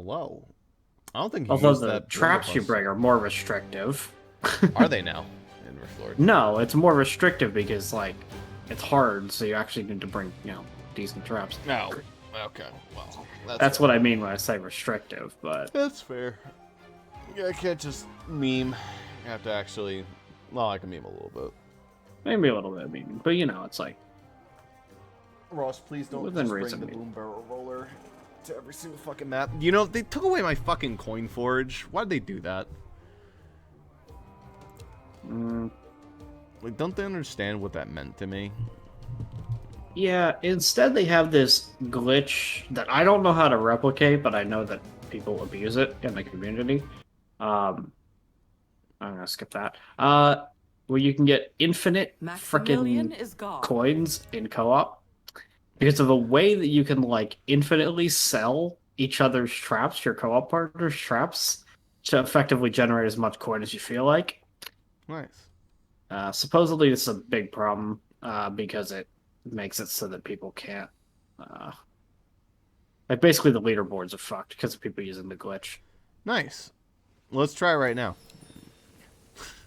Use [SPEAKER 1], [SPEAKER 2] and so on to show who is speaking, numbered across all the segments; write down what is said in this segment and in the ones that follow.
[SPEAKER 1] low. I don't think you
[SPEAKER 2] Although
[SPEAKER 1] use
[SPEAKER 2] the
[SPEAKER 1] that
[SPEAKER 2] traps you
[SPEAKER 1] blunderbuss.
[SPEAKER 2] bring are more restrictive.
[SPEAKER 1] Are they now in Rift?
[SPEAKER 2] No, it's more restrictive because, like, it's hard, so you actually need to bring, decent traps.
[SPEAKER 1] No. Okay. Well,
[SPEAKER 2] That's what I mean when I say restrictive, but...
[SPEAKER 1] That's fair. Yeah, I can't just meme. I have to actually... Well, I can meme a little bit.
[SPEAKER 2] Maybe a little bit of meaning, but it's like...
[SPEAKER 1] Ross, please don't
[SPEAKER 2] Within
[SPEAKER 1] just
[SPEAKER 2] reason,
[SPEAKER 1] bring the
[SPEAKER 2] maybe.
[SPEAKER 1] boom barrel roller to every single fucking map. You know, they took away my fucking coin forge. Why'd they do that? Like, don't they understand what that meant to me?
[SPEAKER 2] Yeah, instead they have this glitch that I don't know how to replicate, but I know that people abuse it in the community. I'm gonna skip that. Where you can get infinite
[SPEAKER 3] Maximilian
[SPEAKER 2] frickin'
[SPEAKER 3] is gone.
[SPEAKER 2] coins in co-op because of the way that you can like infinitely sell each other's traps, your co-op partner's traps, to effectively generate as much coin as you feel like.
[SPEAKER 1] Nice.
[SPEAKER 2] Supposedly, this is a big problem because it makes it so that people can't. Like, basically, the leaderboards are fucked because of people using the glitch.
[SPEAKER 1] Nice. Let's try it right now.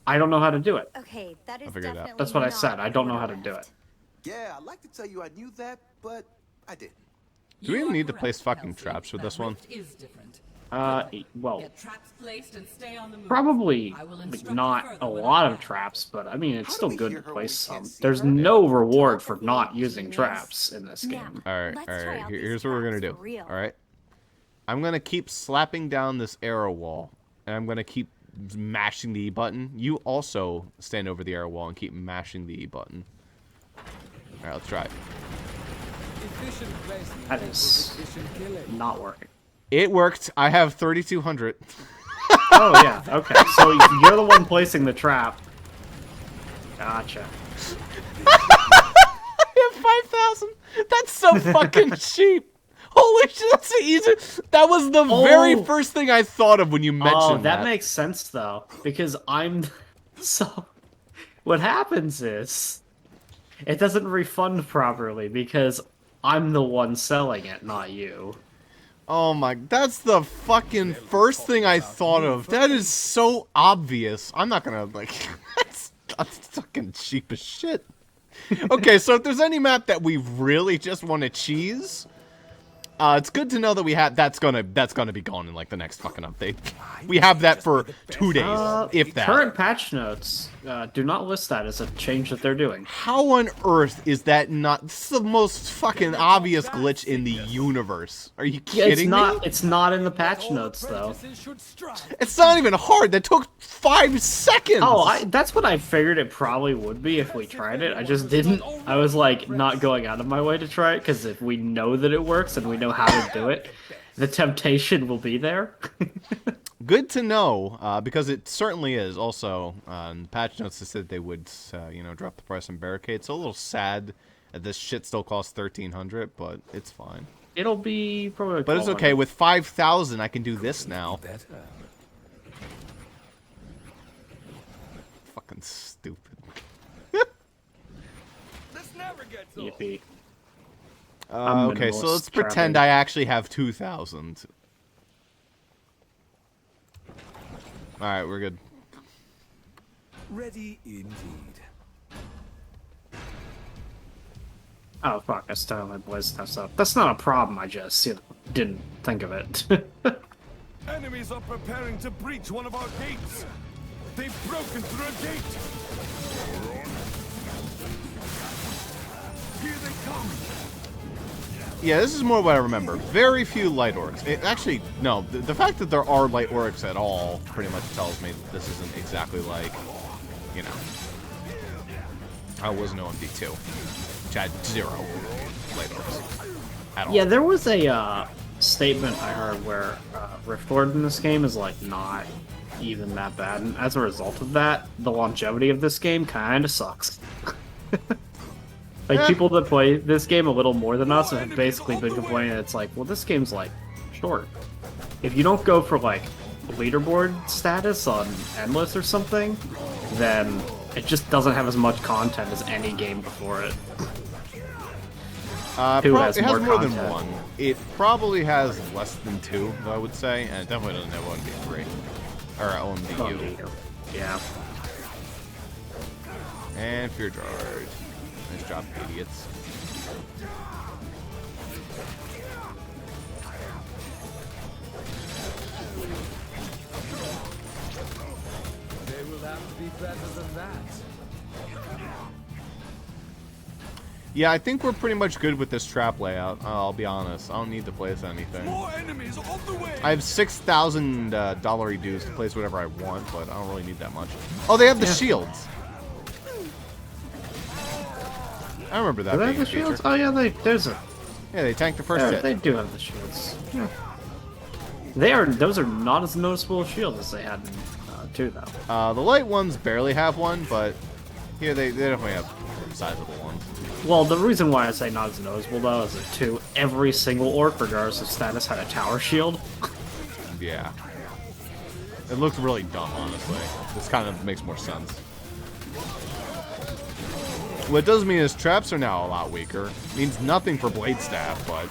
[SPEAKER 2] I don't know how to do it.
[SPEAKER 4] Okay, that is
[SPEAKER 1] figured it out.
[SPEAKER 4] definitely
[SPEAKER 2] That's what I
[SPEAKER 4] not
[SPEAKER 2] said. I don't know how to
[SPEAKER 4] what
[SPEAKER 2] do
[SPEAKER 4] I
[SPEAKER 2] it.
[SPEAKER 4] left.
[SPEAKER 5] Yeah, I'd like to tell you I knew that, but I didn't.
[SPEAKER 1] Do we
[SPEAKER 3] You
[SPEAKER 1] even
[SPEAKER 3] are
[SPEAKER 1] need to
[SPEAKER 3] correct,
[SPEAKER 1] place fucking
[SPEAKER 3] Kelsey.
[SPEAKER 1] traps with
[SPEAKER 3] That
[SPEAKER 1] this one?
[SPEAKER 3] rift is different.
[SPEAKER 2] Well,
[SPEAKER 3] Get traps placed and stay on the move.
[SPEAKER 2] probably
[SPEAKER 3] I will
[SPEAKER 2] like,
[SPEAKER 3] instruct you
[SPEAKER 2] not
[SPEAKER 3] further
[SPEAKER 2] a
[SPEAKER 3] when
[SPEAKER 2] lot
[SPEAKER 3] I
[SPEAKER 2] of
[SPEAKER 3] can.
[SPEAKER 2] traps, but I mean, it's
[SPEAKER 5] How do
[SPEAKER 2] still
[SPEAKER 5] we
[SPEAKER 2] good
[SPEAKER 5] hear
[SPEAKER 2] to
[SPEAKER 5] her
[SPEAKER 2] place
[SPEAKER 5] when we
[SPEAKER 2] some.
[SPEAKER 5] can't see
[SPEAKER 2] There's
[SPEAKER 5] her?
[SPEAKER 2] no reward
[SPEAKER 4] Talk
[SPEAKER 2] for
[SPEAKER 4] of
[SPEAKER 2] not
[SPEAKER 4] being
[SPEAKER 2] using
[SPEAKER 4] genius.
[SPEAKER 2] traps in this
[SPEAKER 4] Now,
[SPEAKER 2] game.
[SPEAKER 1] Alright,
[SPEAKER 4] let's try
[SPEAKER 1] alright.
[SPEAKER 4] out these
[SPEAKER 1] Here's what we're gonna
[SPEAKER 4] traps
[SPEAKER 1] do.
[SPEAKER 4] for real.
[SPEAKER 1] Alright? I'm gonna keep slapping down this arrow wall, and I'm gonna keep mashing the E button. You also stand over the arrow wall and keep mashing the E button. Alright, let's try it.
[SPEAKER 2] That is not working.
[SPEAKER 1] It worked. I have 3,200.
[SPEAKER 2] Oh, yeah, okay. So you're the one placing the trap. Gotcha.
[SPEAKER 1] I have 5,000. That's so fucking cheap. Holy shit, that's easy. That was the very first thing I thought of when you mentioned
[SPEAKER 2] Oh, that makes sense, though, because I'm... So, what happens is, it doesn't refund properly, because I'm the one selling it, not you.
[SPEAKER 1] Oh my, that's the fucking first thing I thought of. That is so obvious. I'm not gonna, like, that's fucking cheap as shit. Okay, so if there's any map that we really just want to cheese, it's good to know that we have that's gonna be gone in like the next fucking update. We have that for 2 days, if that.
[SPEAKER 2] Current patch notes do not list that as a change that they're doing.
[SPEAKER 1] How on earth is that not? This is the most fucking obvious glitch in the universe. Are you
[SPEAKER 2] Yeah,
[SPEAKER 1] kidding me?
[SPEAKER 2] it's not in the patch notes, though.
[SPEAKER 1] It's not even hard. That took 5 seconds.
[SPEAKER 2] Oh, that's what I figured it probably would be if we tried it. I just didn't. I was like not going out of my way to try it because if we know that it works and we know how to do it, the temptation will be there.
[SPEAKER 1] Good to know, because it certainly is. Also, in the patch notes, they said they would, drop the price on barricades. So a little sad that this shit still costs 1,300, but it's fine.
[SPEAKER 2] It'll be probably.
[SPEAKER 1] But it's okay. With 5,000, I can do this now. Fucking stupid.
[SPEAKER 5] This never gets old.
[SPEAKER 2] Yippee.
[SPEAKER 1] Okay, so let's pretend I actually have 2,000. Alright, we're good.
[SPEAKER 5] Ready indeed.
[SPEAKER 2] Oh fuck! I still have my blaze stuff up. That's not a problem. I just didn't think of it.
[SPEAKER 5] Enemies are preparing to breach one of our gates. They've broken through a gate. Here they come.
[SPEAKER 1] Yeah, this is more what I remember. Very few light orcs. Actually, no. The fact that there are light orcs at all pretty much tells me that this isn't exactly like, I was an OMD2, which had 0 light orcs at all.
[SPEAKER 2] Yeah, there was a statement I heard where Rift Lord in this game is like not even that bad, and as a result of that, the longevity of this game kind of sucks. Like, people that play this game a little more than us have basically been complaining it's like, well, this game's, like, short. If you don't go for, like, leaderboard status on Endless or something, then it just doesn't have as much content as any game before it. Two has
[SPEAKER 1] it has
[SPEAKER 2] more
[SPEAKER 1] more than
[SPEAKER 2] content.
[SPEAKER 1] one. It probably has less than 2, I would say, and it definitely doesn't have OMD3. Or OMDU.
[SPEAKER 2] Yeah.
[SPEAKER 1] And Fear Jar. Nice job, idiots.
[SPEAKER 5] They will have to be better than that.
[SPEAKER 1] Yeah, I think we're pretty much good with this trap layout. I'll be honest. I don't need to place anything.
[SPEAKER 5] More enemies on the way.
[SPEAKER 1] I have $6,000 dollar dues to place whatever I want, but I don't really need that much. Oh, they have the shields. I remember that
[SPEAKER 2] Do they
[SPEAKER 1] being
[SPEAKER 2] have
[SPEAKER 1] a
[SPEAKER 2] the shields?
[SPEAKER 1] feature.
[SPEAKER 2] Oh yeah, there's a.
[SPEAKER 1] Yeah, they tanked the first
[SPEAKER 2] Yeah,
[SPEAKER 1] hit.
[SPEAKER 2] they do have the shields. Yeah. Those are not as noticeable as shields as they had in 2 though.
[SPEAKER 1] The light ones barely have one, but here they definitely have sizable ones.
[SPEAKER 2] Well, the reason why I say not as noticeable though is that 2, every single orc, regardless of status, had a tower shield.
[SPEAKER 1] Yeah. It looks really dumb, honestly. This kind of makes more sense. What it does mean is traps are now a lot weaker. Means nothing for Blade Staff, but...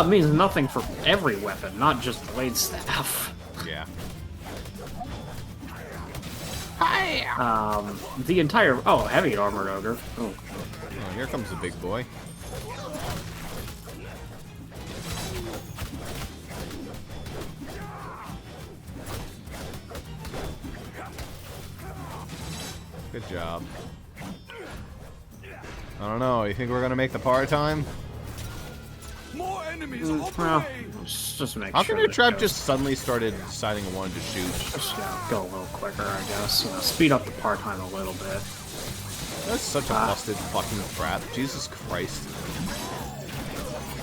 [SPEAKER 2] It means nothing for every weapon, not just blade staff.
[SPEAKER 1] yeah.
[SPEAKER 2] The entire heavy armored ogre. Oh,
[SPEAKER 1] Oh, here comes the big boy. Good job. I don't know. You think we're gonna make the par time?
[SPEAKER 5] More enemies on the
[SPEAKER 2] well,
[SPEAKER 5] way.
[SPEAKER 2] just make
[SPEAKER 1] How
[SPEAKER 2] sure.
[SPEAKER 1] come your
[SPEAKER 2] that
[SPEAKER 1] trap
[SPEAKER 2] goes-
[SPEAKER 1] just suddenly started deciding it wanted to shoot?
[SPEAKER 2] just go a little quicker, I guess. Speed up the part time a little bit.
[SPEAKER 1] That's such a busted fucking trap. Jesus Christ.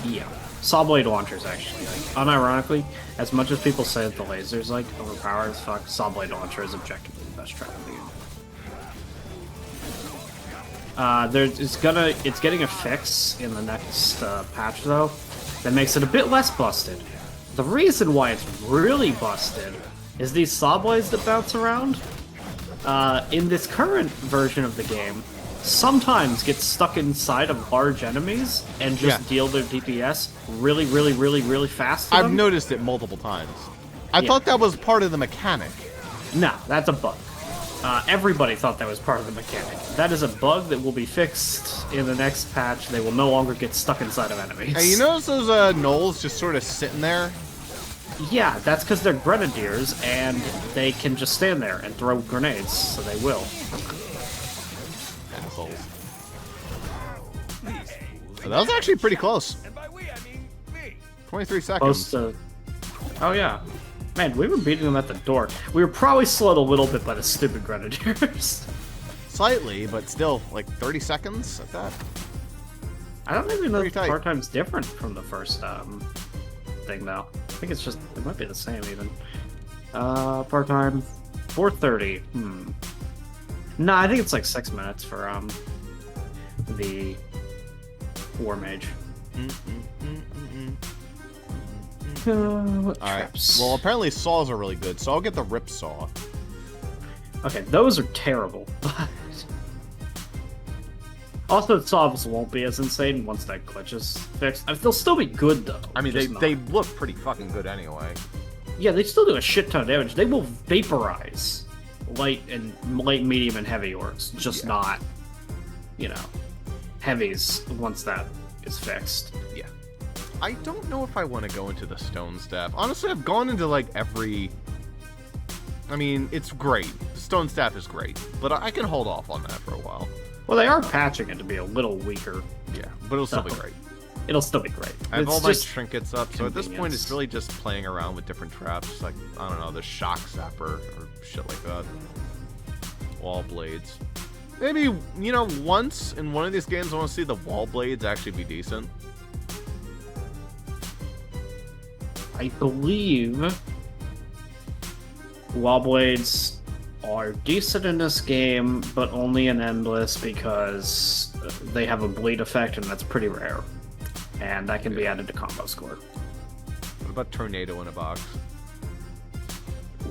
[SPEAKER 2] Yeah. Saw blade launchers actually, unironically, as much as people say that the laser's overpowered as fuck, saw blade launcher is objectively the best trap in the game. It's getting a fix in the next patch though that makes it a bit less busted. The reason why it's really busted is these saw blades that bounce around. In this current version of the game, sometimes get stuck inside of large enemies and just deal their DPS really, really, really, really fast.
[SPEAKER 1] I've noticed it multiple times. I thought that was part of the mechanic.
[SPEAKER 2] No, that's a bug. Everybody thought that was part of the mechanic. That is a bug that will be fixed in the next patch. They will no longer get stuck inside of enemies.
[SPEAKER 1] Hey, you notice those gnolls just sort of sitting there?
[SPEAKER 2] Yeah, that's because they're grenadiers, and they can just stand there and throw grenades, so they will.
[SPEAKER 1] Assholes. So that was actually pretty close.
[SPEAKER 5] And by we, I mean me.
[SPEAKER 1] 23 seconds.
[SPEAKER 2] Close to... Oh, yeah. Man, we were beating them at the door. We were probably slowed a little bit by the stupid grenadiers.
[SPEAKER 1] Slightly, but still, like 30 seconds at that.
[SPEAKER 2] I don't even know
[SPEAKER 1] Pretty
[SPEAKER 2] if the
[SPEAKER 1] tight.
[SPEAKER 2] part time's different from the first thing, though. I think it's just... It might be the same, even. Part time... 4:30. No, I think it's like 6 minutes for, the War Mage. What
[SPEAKER 1] Alright.
[SPEAKER 2] traps?
[SPEAKER 1] Well, apparently saws are really good, so I'll get the rip saw.
[SPEAKER 2] Okay, those are terrible. Also, saws won't be as insane once that glitch is fixed. They'll still be good, though.
[SPEAKER 1] I mean,
[SPEAKER 2] just not.
[SPEAKER 1] they look pretty fucking good anyway.
[SPEAKER 2] Yeah, they still do a shit ton of damage. They will vaporize light, medium, and heavy orcs. Just not, heavies once that is fixed.
[SPEAKER 1] Yeah. I don't know if I want to go into the stone staff. Honestly, I've gone into, like, every... I mean, it's great. The stone staff is great. But I can hold off on that for a while.
[SPEAKER 2] Well, they are patching it to be a little weaker.
[SPEAKER 1] Yeah, but it'll still be great.
[SPEAKER 2] It'll still be great.
[SPEAKER 1] I have
[SPEAKER 2] It's
[SPEAKER 1] all my
[SPEAKER 2] just
[SPEAKER 1] trinkets up, so at this point
[SPEAKER 2] convenience.
[SPEAKER 1] it's really just playing around with different traps, like, I don't know, the shock zapper or shit like that. Wall blades. Maybe, once in one of these games I want to see the wall blades actually be decent.
[SPEAKER 2] I believe wall blades are decent in this game, but only in Endless because they have a bleed effect, and that's pretty rare. And that can be added to combo score.
[SPEAKER 1] What about tornado in a box?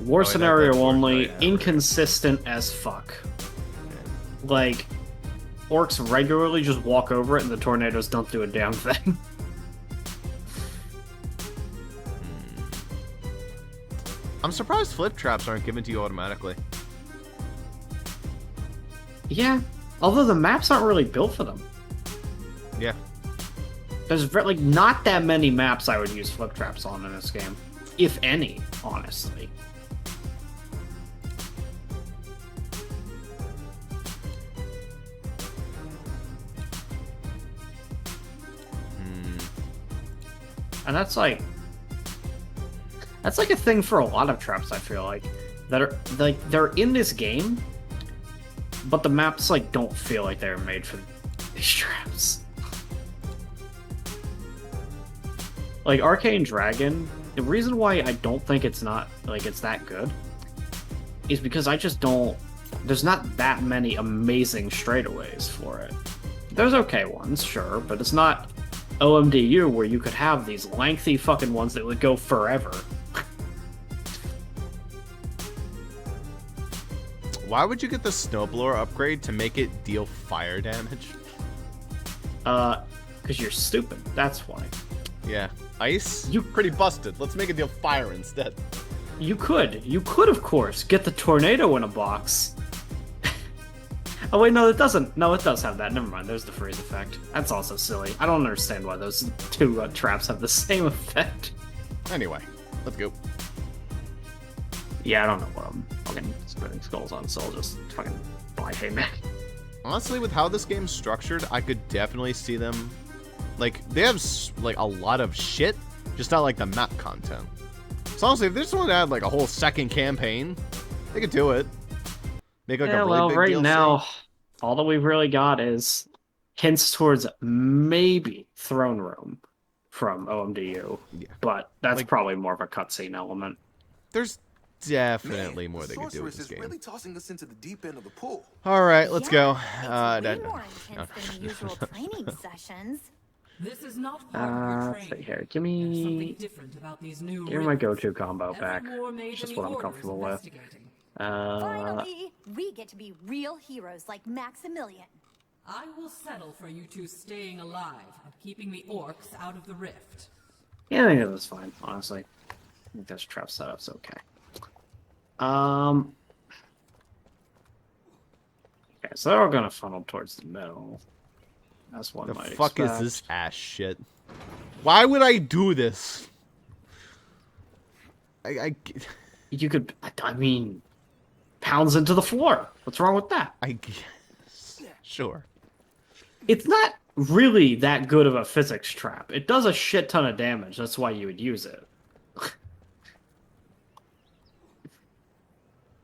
[SPEAKER 2] War
[SPEAKER 1] yeah,
[SPEAKER 2] scenario
[SPEAKER 1] that's worth
[SPEAKER 2] only,
[SPEAKER 1] it, yeah,
[SPEAKER 2] inconsistent as fuck. Like, orcs regularly just walk over it and the tornadoes don't do a damn thing.
[SPEAKER 1] I'm surprised flip traps aren't given to you automatically.
[SPEAKER 2] Yeah, although the maps aren't really built for them.
[SPEAKER 1] Yeah.
[SPEAKER 2] There's like not that many maps I would use flip traps on in this game, if any, honestly. And that's like a thing for a lot of traps, I feel like, that are like they're in this game, but the maps like don't feel like they're made for these traps. Like Arcane Dragon, the reason why I don't think it's not like it's that good is because I just don't. There's not that many amazing straightaways for it. There's okay ones, sure, but it's not OMDU where you could have these lengthy fucking ones that would go forever.
[SPEAKER 1] Why would you get the snowblower upgrade to make it deal fire damage?
[SPEAKER 2] Because you're stupid. That's why.
[SPEAKER 1] Yeah. Ice? You pretty busted. Let's make it deal fire instead.
[SPEAKER 2] You could, of course, get the tornado in a box. Oh wait, no, it doesn't. No, it does have that. Never mind. There's the freeze effect. That's also silly. I don't understand why those two traps have the same effect.
[SPEAKER 1] Anyway, let's go.
[SPEAKER 2] Yeah, I don't know what I'm fucking spinning skulls on, so I'll just fucking buy Haymack.
[SPEAKER 1] Honestly, with how this game's structured, I could definitely see them. Like, they have like a lot of shit, just not like the map content. So honestly, if they just wanted to add like a whole second campaign, they could do it. Make like a really big
[SPEAKER 2] right
[SPEAKER 1] DLC.
[SPEAKER 2] now, all that we've really got is hints towards maybe Throne Room from OMDU,
[SPEAKER 1] Yeah.
[SPEAKER 2] but that's
[SPEAKER 1] Like-
[SPEAKER 2] probably more of a cutscene element.
[SPEAKER 1] There's definitely more they could do with
[SPEAKER 4] Sorceress
[SPEAKER 1] this
[SPEAKER 4] is
[SPEAKER 1] game.
[SPEAKER 4] really tossing us into the deep end of the pool.
[SPEAKER 1] All right, let's go.
[SPEAKER 6] It's way more intense than the usual training sessions.
[SPEAKER 3] This is not part of your
[SPEAKER 2] Let's see
[SPEAKER 3] training.
[SPEAKER 2] here. Give
[SPEAKER 3] There's
[SPEAKER 2] me
[SPEAKER 3] something different about these new
[SPEAKER 2] my
[SPEAKER 3] rifts.
[SPEAKER 2] go-to combo back.
[SPEAKER 3] Evermore made
[SPEAKER 2] It's just
[SPEAKER 3] than
[SPEAKER 2] what
[SPEAKER 3] the
[SPEAKER 2] I'm comfortable
[SPEAKER 3] orders
[SPEAKER 2] with.
[SPEAKER 3] investigating.
[SPEAKER 6] Finally, we get to be real heroes like Maximilian.
[SPEAKER 3] I will settle for you two staying alive and keeping the orcs out of the rift.
[SPEAKER 2] Yeah, I think that was fine, honestly. I think this trap setup's okay. Okay, so they're all gonna funnel towards the middle. That's one
[SPEAKER 1] The
[SPEAKER 2] might
[SPEAKER 1] fuck
[SPEAKER 2] expect.
[SPEAKER 1] is this ass shit? Why would I do this?
[SPEAKER 2] You could, I mean, pounds into the floor. What's wrong with that?
[SPEAKER 1] I guess. Sure.
[SPEAKER 2] It's not really that good of a physics trap. It does a shit ton of damage. That's why you would use it.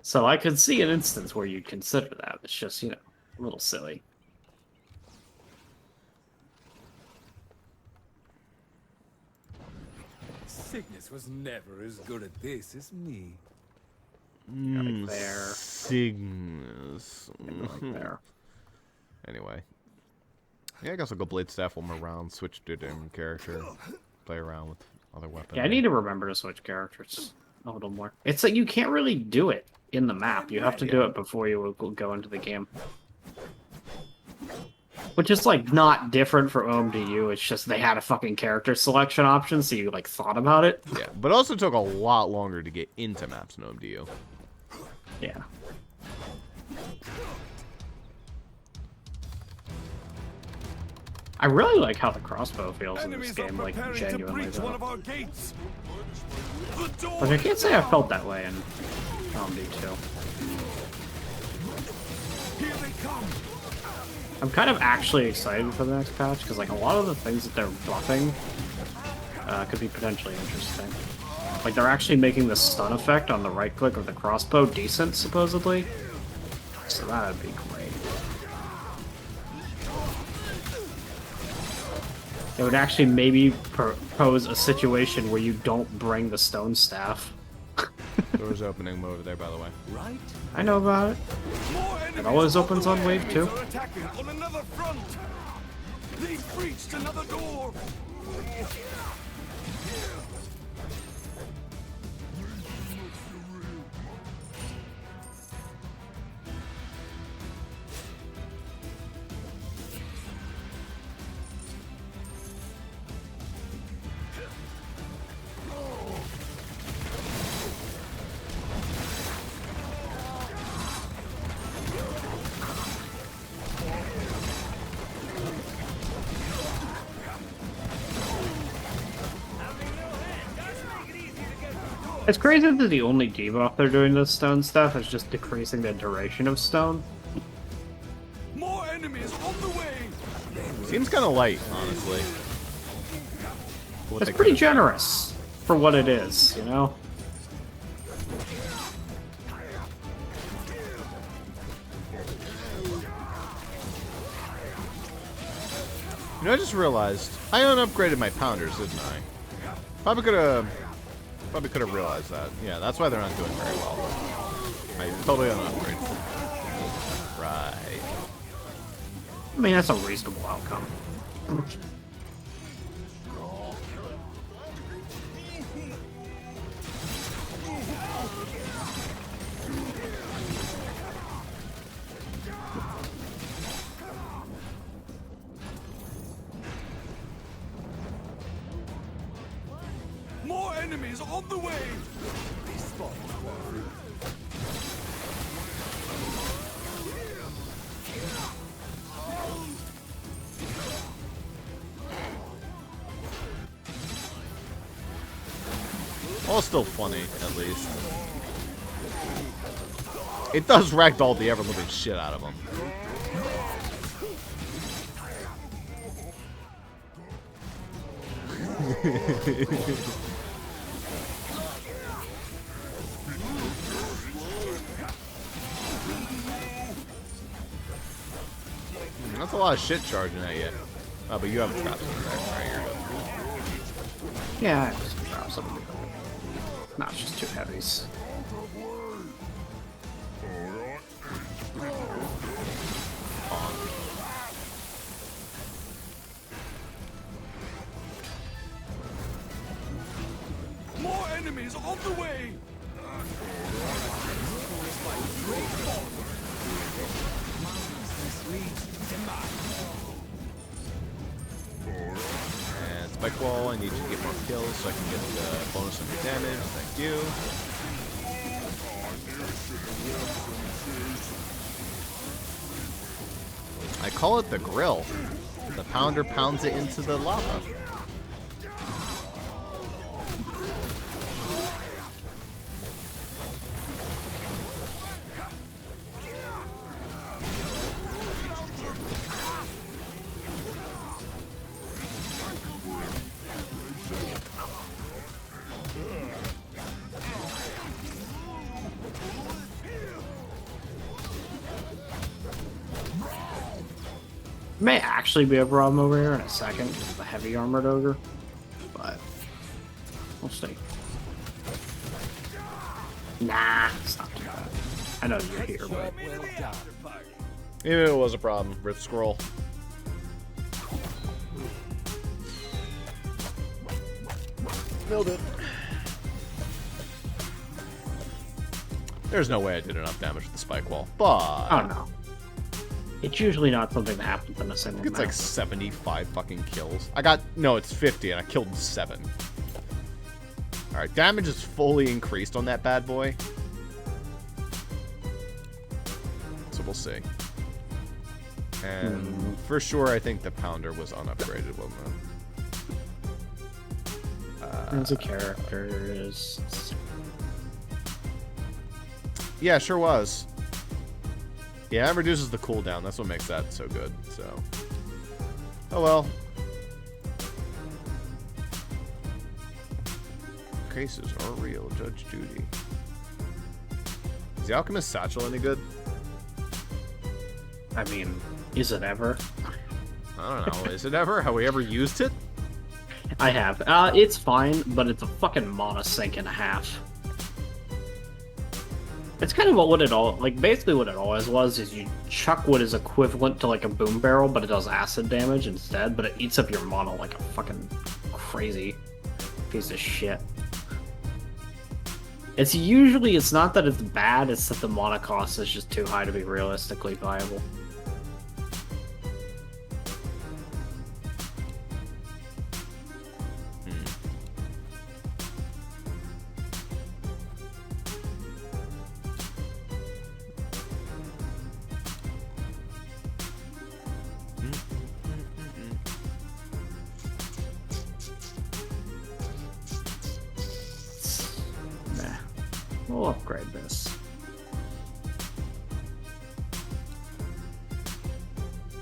[SPEAKER 2] So I could see an instance where you'd consider that. It's just, you know, a little silly.
[SPEAKER 5] Cygnus was never as good at this as me.
[SPEAKER 2] Like there,
[SPEAKER 1] Cygnus.
[SPEAKER 2] like there.
[SPEAKER 1] Anyway. Yeah, I guess I'll go Blade Staff one more round, switch to a different character, play around with other weapons.
[SPEAKER 2] Yeah, I need to remember to switch characters a little more. It's that you can't really do it in the map. You have to do it before you will go into the game. Which is, like, not different for OMDU. It's just they had a fucking character selection option, so you, like, thought about it.
[SPEAKER 1] Yeah, but it also took a lot longer to get into maps in OMDU.
[SPEAKER 2] Yeah. I really like how the crossbow feels in this
[SPEAKER 5] Enemies are
[SPEAKER 2] game, like,
[SPEAKER 5] preparing to
[SPEAKER 2] genuinely.
[SPEAKER 5] breach one of our gates. The door.
[SPEAKER 2] Like, I can't say I felt that way in OMDU.
[SPEAKER 5] Here they come.
[SPEAKER 2] I'm kind of actually excited for the next patch, because, like, a lot of the things that they're buffing could be potentially interesting. Like, they're actually making the stun effect on the right click of the crossbow decent, supposedly. So that'd be great. It would actually maybe propose a situation where you don't bring the stone staff.
[SPEAKER 1] Door's opening over there, by the way.
[SPEAKER 5] Right?
[SPEAKER 2] I know about it.
[SPEAKER 5] More enemies
[SPEAKER 2] always
[SPEAKER 5] on
[SPEAKER 2] opens
[SPEAKER 5] the
[SPEAKER 2] on
[SPEAKER 5] way.
[SPEAKER 2] wave two.
[SPEAKER 5] Enemies are attacking on another front. They've breached another door.
[SPEAKER 2] It's crazy that the only debuff they're doing to stone stuff is just decreasing the duration of stone.
[SPEAKER 5] More enemies on the way.
[SPEAKER 1] Seems kind of light, honestly. What
[SPEAKER 2] It's
[SPEAKER 1] they
[SPEAKER 2] pretty
[SPEAKER 1] could've-
[SPEAKER 2] generous for what it is, you know?
[SPEAKER 1] You know, I just realized I unupgraded my pounders, didn't I? Probably could have realized that. Yeah, that's why they're not doing very well. I totally unupgraded them. Right.
[SPEAKER 2] I mean, that's a reasonable outcome.
[SPEAKER 5] More enemies on the way.
[SPEAKER 1] All still funny, at least. It does ragdoll the ever-living shit out of them. That's a lot of shit charging at you. Oh, but you have a trap in there. Alright, you're good.
[SPEAKER 2] Yeah, I just drop some. Not just two heavies.
[SPEAKER 5] More enemies on the way.
[SPEAKER 1] And Spike Wall, I need you to get more kills so I can get the bonus on your damage. Thank you. I call it the grill. The pounder pounds it into the lava.
[SPEAKER 2] May actually be a problem over here in a second because of the heavy armored ogre, but we'll see. Nah, it's not too bad. I know you're here, but
[SPEAKER 1] Even if it was a problem, Rift Scroll. Nailed it. There's no way I did enough damage with the Spike Wall, but
[SPEAKER 2] oh no. It's usually not something that happens in a single
[SPEAKER 1] it's like
[SPEAKER 2] match.
[SPEAKER 1] 75 fucking kills. No, it's 50, and I killed 7. Alright, damage is fully increased on that bad boy. So we'll see. And for sure, I think the Pounder was unupgraded, wasn't it?
[SPEAKER 2] As a character is.
[SPEAKER 1] Yeah, sure was. Yeah, it reduces the cooldown. That's what makes that so good. So, oh well. Cases are real, Judge Judy. Is the Alchemist Satchel any good?
[SPEAKER 2] I mean, is it ever?
[SPEAKER 1] I don't know. Is it ever? Have we ever used it?
[SPEAKER 2] I have. It's fine, but it's a fucking mana sink and a half. It's kind of what it all, like, basically what it always was is you chuck what is equivalent to, like, a boom barrel, but it does acid damage instead, but it eats up your mana like a fucking crazy piece of shit. It's not that it's bad, it's that the mana cost is just too high to be realistically viable. We'll upgrade this.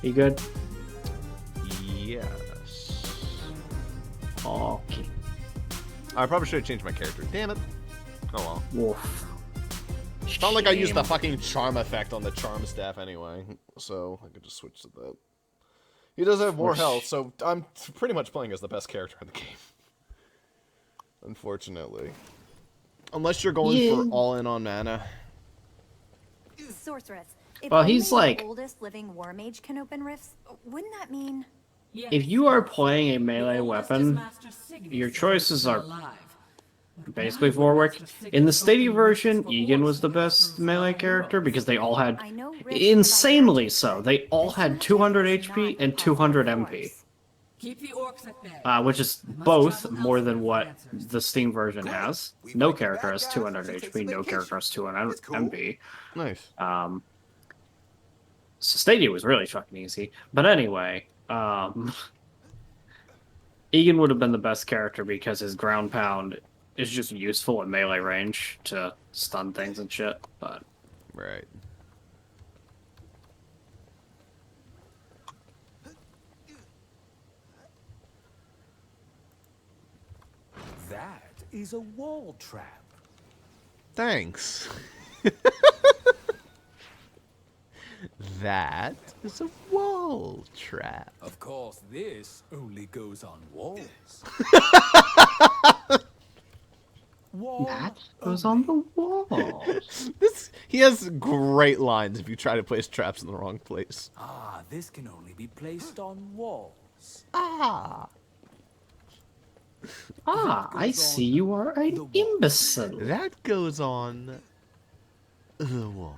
[SPEAKER 2] You good?
[SPEAKER 1] Yes.
[SPEAKER 2] Okay.
[SPEAKER 1] I probably should have changed my character. Damn it. Oh well.
[SPEAKER 2] Wolf.
[SPEAKER 1] It's not like I used the fucking charm effect on the charm staff anyway, so I could just switch to that. He does have more health, so I'm pretty much playing as the best character in the game. Unfortunately. Unless you're going for all in on mana.
[SPEAKER 6] Sorceress. If
[SPEAKER 2] Well,
[SPEAKER 6] only
[SPEAKER 2] he's
[SPEAKER 6] the
[SPEAKER 2] like-
[SPEAKER 6] oldest living war mage can open rifts, wouldn't that mean?
[SPEAKER 3] Yes,
[SPEAKER 2] If you are playing a
[SPEAKER 3] the
[SPEAKER 2] melee
[SPEAKER 3] oldest
[SPEAKER 2] weapon,
[SPEAKER 3] is Master Signy,
[SPEAKER 2] your
[SPEAKER 3] still
[SPEAKER 2] choices are
[SPEAKER 3] alive. But
[SPEAKER 2] basically
[SPEAKER 3] why would
[SPEAKER 2] Warwick.
[SPEAKER 3] Master Signy
[SPEAKER 2] In the
[SPEAKER 3] open
[SPEAKER 2] Stadia
[SPEAKER 3] rifts
[SPEAKER 2] version,
[SPEAKER 3] for
[SPEAKER 2] Egan was the
[SPEAKER 3] orcs
[SPEAKER 2] best
[SPEAKER 3] through
[SPEAKER 2] melee
[SPEAKER 3] spell
[SPEAKER 2] character
[SPEAKER 3] rolls?
[SPEAKER 2] because they all had
[SPEAKER 6] I know rifts
[SPEAKER 2] insanely
[SPEAKER 6] by
[SPEAKER 2] so.
[SPEAKER 6] magic,
[SPEAKER 2] They all
[SPEAKER 6] but
[SPEAKER 2] had
[SPEAKER 6] magic
[SPEAKER 2] 200
[SPEAKER 6] is
[SPEAKER 2] HP
[SPEAKER 6] not
[SPEAKER 2] and
[SPEAKER 6] the
[SPEAKER 2] 200
[SPEAKER 6] cause of
[SPEAKER 2] MP,
[SPEAKER 6] force.
[SPEAKER 3] Keep the orcs at bay.
[SPEAKER 2] which is both more than what the Steam version has. No character has 200 HP, no character has 200 MP.
[SPEAKER 1] Nice.
[SPEAKER 2] So Stadia was really fucking easy. But anyway, Egan would have been the best character because his ground pound is just useful at melee range to stun things and shit. But
[SPEAKER 1] Right.
[SPEAKER 5] That is a wall trap.
[SPEAKER 1] Thanks. That is a wall trap.
[SPEAKER 5] Of course, this only goes on walls. Wall
[SPEAKER 2] that goes on the wall.
[SPEAKER 1] He has great lines if you try to place traps in the wrong place.
[SPEAKER 5] Ah, this can only be placed on walls.
[SPEAKER 1] Ah.
[SPEAKER 2] I see you are an imbecile.
[SPEAKER 1] That goes on the wall.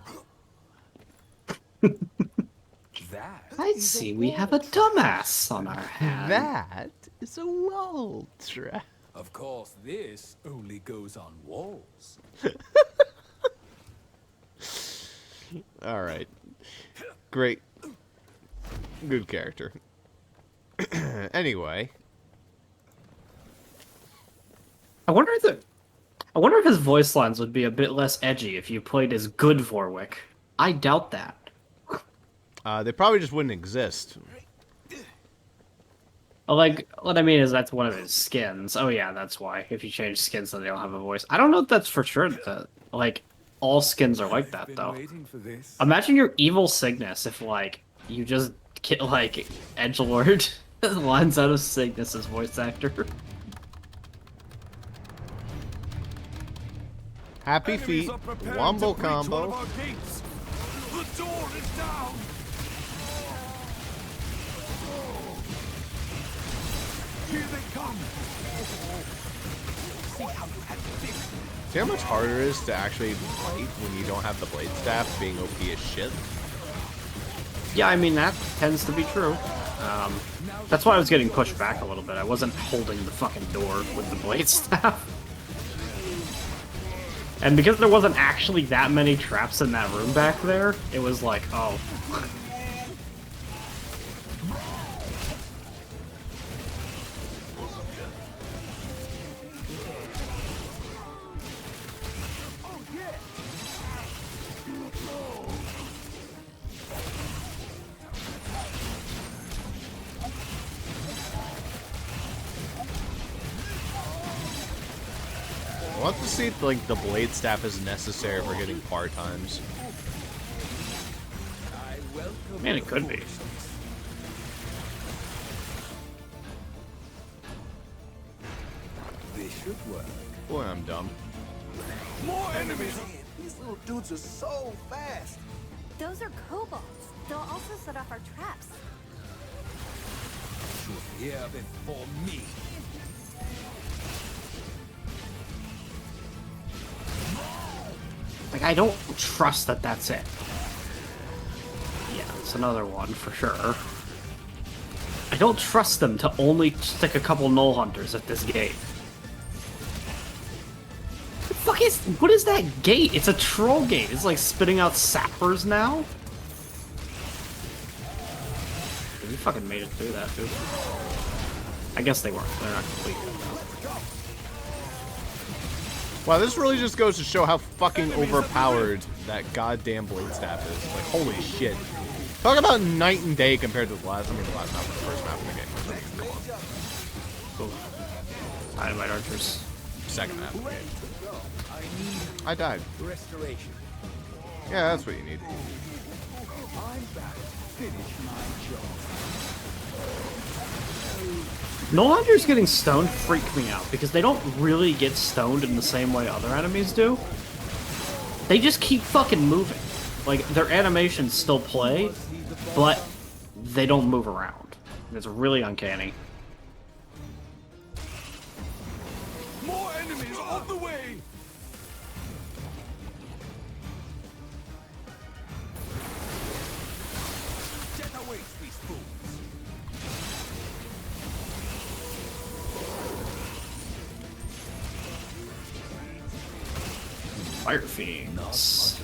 [SPEAKER 5] That
[SPEAKER 2] I see we have a dumbass on our hands.
[SPEAKER 1] That is a wall trap.
[SPEAKER 5] Of course, this only goes on walls.
[SPEAKER 1] Alright. Great. Good character. Anyway.
[SPEAKER 2] I wonder if his voice lines would be a bit less edgy if you played as good Vorwick. I doubt that.
[SPEAKER 1] They probably just wouldn't exist.
[SPEAKER 2] Like, what I mean is that's one of his skins. Oh yeah, that's why. If you change skins, then they don't have a voice. I don't know if that's for sure. That, like, all skins are like that,
[SPEAKER 5] Been
[SPEAKER 2] though.
[SPEAKER 5] waiting for this.
[SPEAKER 2] Imagine your evil Cygnus if, like, you just get, like, edgelord lines out of Cygnus's voice actor.
[SPEAKER 1] Happy
[SPEAKER 5] Enemies
[SPEAKER 1] feet.
[SPEAKER 5] are preparing
[SPEAKER 1] Wombo
[SPEAKER 5] to breach one of
[SPEAKER 1] combo.
[SPEAKER 5] our gates. The door is down. Here they come.
[SPEAKER 1] See how much harder it is to actually fight when you don't have the blade staff being OP as shit?
[SPEAKER 2] Yeah, I mean, that tends to be true. That's why I was getting pushed back a little bit. I wasn't holding the fucking door with the blade staff. And because there wasn't actually that many traps in that room back there, it was like, oh.
[SPEAKER 1] I want to see if like the blade staff is necessary for getting par times.
[SPEAKER 2] Man, it could be.
[SPEAKER 5] This should work.
[SPEAKER 1] Boy, I'm dumb.
[SPEAKER 5] More enemies.
[SPEAKER 4] Man, these little dudes are so fast.
[SPEAKER 6] Those are kobolds. They'll also set off our traps.
[SPEAKER 5] Here before me.
[SPEAKER 2] Like, I don't trust that that's it. Yeah, it's another one for sure. I don't trust them to only stick a couple null hunters at this gate. What is that gate? It's a troll gate. It's like spitting out sappers now. We fucking made it through that, dude. I guess they weren't. They're not complete yet, though.
[SPEAKER 1] Wow, this really just goes to show how fucking overpowered that goddamn blade staff is. Like, holy shit. Talk about night and day compared to the last map, the first map in the game.
[SPEAKER 2] Cool. Dynamite archers.
[SPEAKER 1] Second map in the game. I died.
[SPEAKER 4] Restoration.
[SPEAKER 1] Yeah, that's what you need.
[SPEAKER 4] I'm back to finish my job.
[SPEAKER 2] No Hunters getting stoned freak me out because they don't really get stoned in the same way other enemies do. They just keep fucking moving. Like, their animations still play, but they don't move around. It's really uncanny.
[SPEAKER 5] More enemies on the way!
[SPEAKER 4] Death awaits these fools.
[SPEAKER 2] Fire Fiends.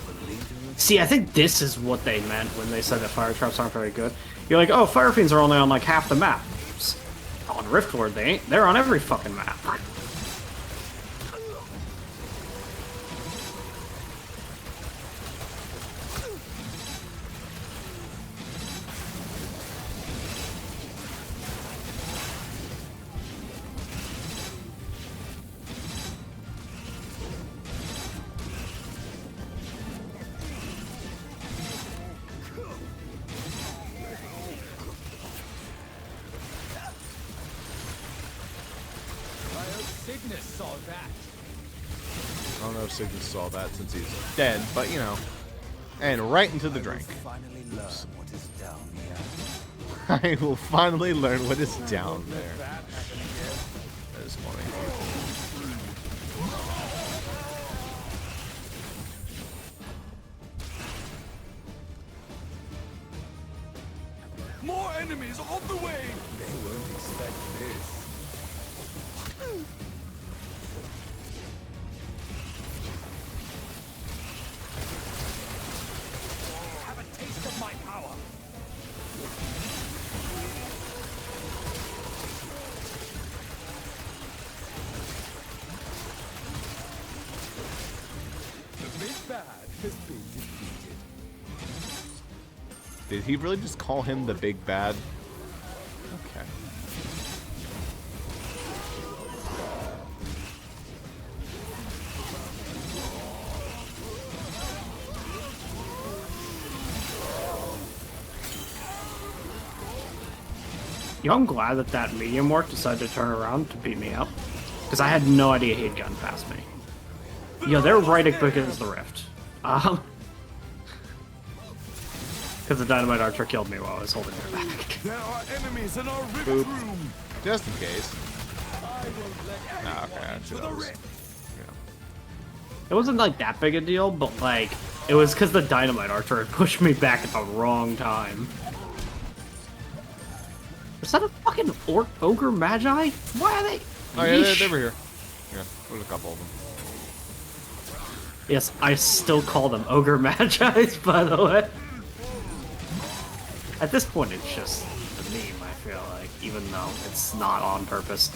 [SPEAKER 2] See, I think this is what they meant when they said that fire traps aren't very good. You're like, oh, Fire Fiends are only on like half the map. On Riftward, they ain't. They're on every fucking map.
[SPEAKER 4] Cygnus saw that.
[SPEAKER 1] I don't know if Cygnus saw that since he's dead, but you know. And right into the drink.
[SPEAKER 4] Finally learn what is down here.
[SPEAKER 1] I will finally learn what is down there. That is funny.
[SPEAKER 5] More enemies on the way!
[SPEAKER 4] They won't expect this. Have a taste of my power. The big bad has been defeated.
[SPEAKER 1] Did he really just call him the big bad? Okay.
[SPEAKER 2] Yo, I'm glad that that medium orc decided to turn around to beat me up. Because I had no idea he'd gotten past me. Yo, they're right as quick as the rift. Because the dynamite archer killed me while I was holding her back.
[SPEAKER 5] There are enemies in our rift
[SPEAKER 1] Boop.
[SPEAKER 5] room!
[SPEAKER 1] Just in case. Ah, okay, actually, that was, yeah.
[SPEAKER 2] It wasn't like that big a deal, but like, it was because the dynamite archer had pushed me back at the wrong time. Is that a fucking ogre magi? Why are they?
[SPEAKER 1] Oh yeah,
[SPEAKER 2] Yeesh.
[SPEAKER 1] they were here. Yeah, there's a couple of them.
[SPEAKER 2] Yes, I still call them ogre magis, by the way. At this point, it's just a meme, I feel like, even though it's not on purpose.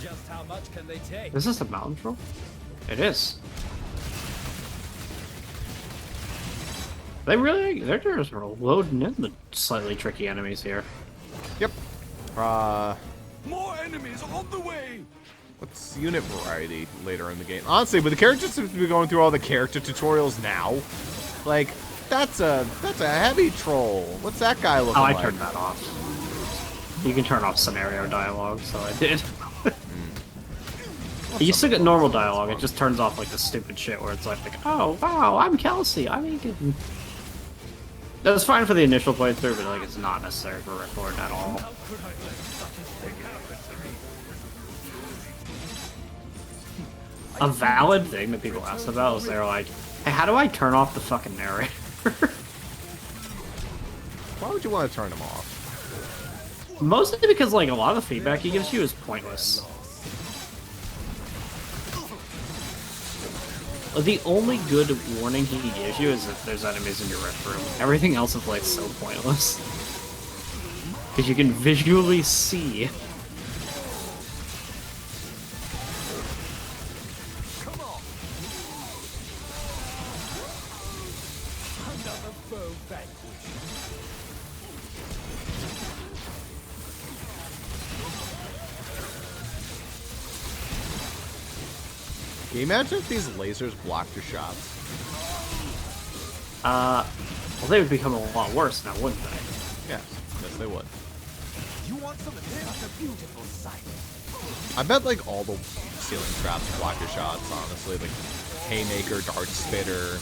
[SPEAKER 4] Just how much can they take?
[SPEAKER 2] Is this a mountain troll? It is. They're just loading in the slightly tricky enemies here.
[SPEAKER 1] Yep.
[SPEAKER 5] More enemies on the way!
[SPEAKER 1] What's unit variety later in the game? Honestly, with the characters seem to be going through all the character tutorials now, like, that's a heavy troll. What's that guy looking
[SPEAKER 2] Oh, I
[SPEAKER 1] like?
[SPEAKER 2] turned that off. You can turn off scenario dialogue, so I did. You still get normal dialogue, it just turns off like the stupid shit where it's like, oh wow, I'm Kelsey, I'm Egan. That was fine for the initial playthrough, but like it's not necessary for record at all. A valid thing that people ask about is they're like, hey, how do I turn off the fucking narrator?
[SPEAKER 1] Why would you want to turn them off?
[SPEAKER 2] Mostly because like a lot of the feedback he gives you is pointless. The only good warning he gives you is if there's enemies in your rift room. Everything else is like so pointless. Because you can visually see.
[SPEAKER 5] Come on. Another foe vanquished.
[SPEAKER 1] Can you imagine if these lasers blocked your shots?
[SPEAKER 2] Well, they would become a lot worse now, wouldn't they?
[SPEAKER 1] Yes. Yes, they would.
[SPEAKER 4] You want some of this? That's a beautiful sight.
[SPEAKER 1] I bet like all the ceiling traps block your shots, honestly. Like Haymaker, Dart Spitter,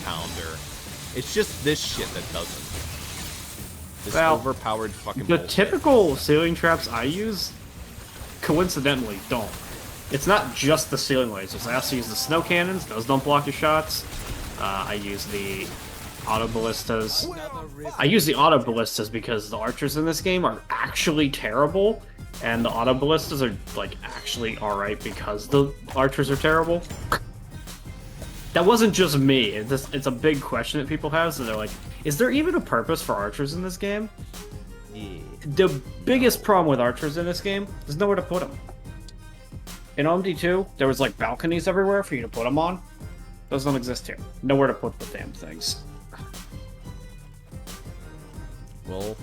[SPEAKER 1] Pounder. It's just this shit that doesn't. This
[SPEAKER 2] Well,
[SPEAKER 1] overpowered fucking
[SPEAKER 2] The
[SPEAKER 1] bullshit.
[SPEAKER 2] typical ceiling traps I use, coincidentally, don't. It's not just the ceiling lasers. I also use the snow cannons. Those don't block your shots. I use the auto ballistas. I use the auto ballistas because the archers in this game are actually terrible, and the auto ballistas are like actually alright because the archers are terrible. That wasn't just me. It's a big question that people have. So they're like, is there even a purpose for archers in this game?
[SPEAKER 1] Yeah.
[SPEAKER 2] The biggest problem with archers in this game is nowhere to put them. In OMD2, there was like balconies everywhere for you to put them on. Those don't exist here. Nowhere to put the damn things.
[SPEAKER 1] Well,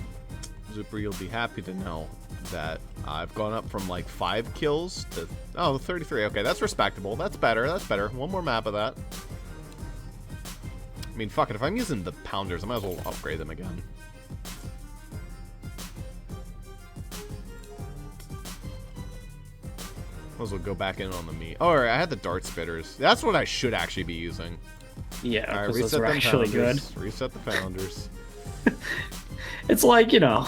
[SPEAKER 1] Zuper, you'll be happy to know that I've gone up from like 5 kills to 33. Okay, that's respectable. That's better. That's better. One more map of that. I mean, fuck it. If I'm using the pounders, I might as well upgrade them again. Might as well go back in on the meat. Oh, alright, I had the dart spitters. That's what I should actually be using.
[SPEAKER 2] Yeah,
[SPEAKER 1] Alright,
[SPEAKER 2] because those
[SPEAKER 1] reset
[SPEAKER 2] are
[SPEAKER 1] them
[SPEAKER 2] actually good.
[SPEAKER 1] pounders. Reset the pounders.
[SPEAKER 2] It's like, you know.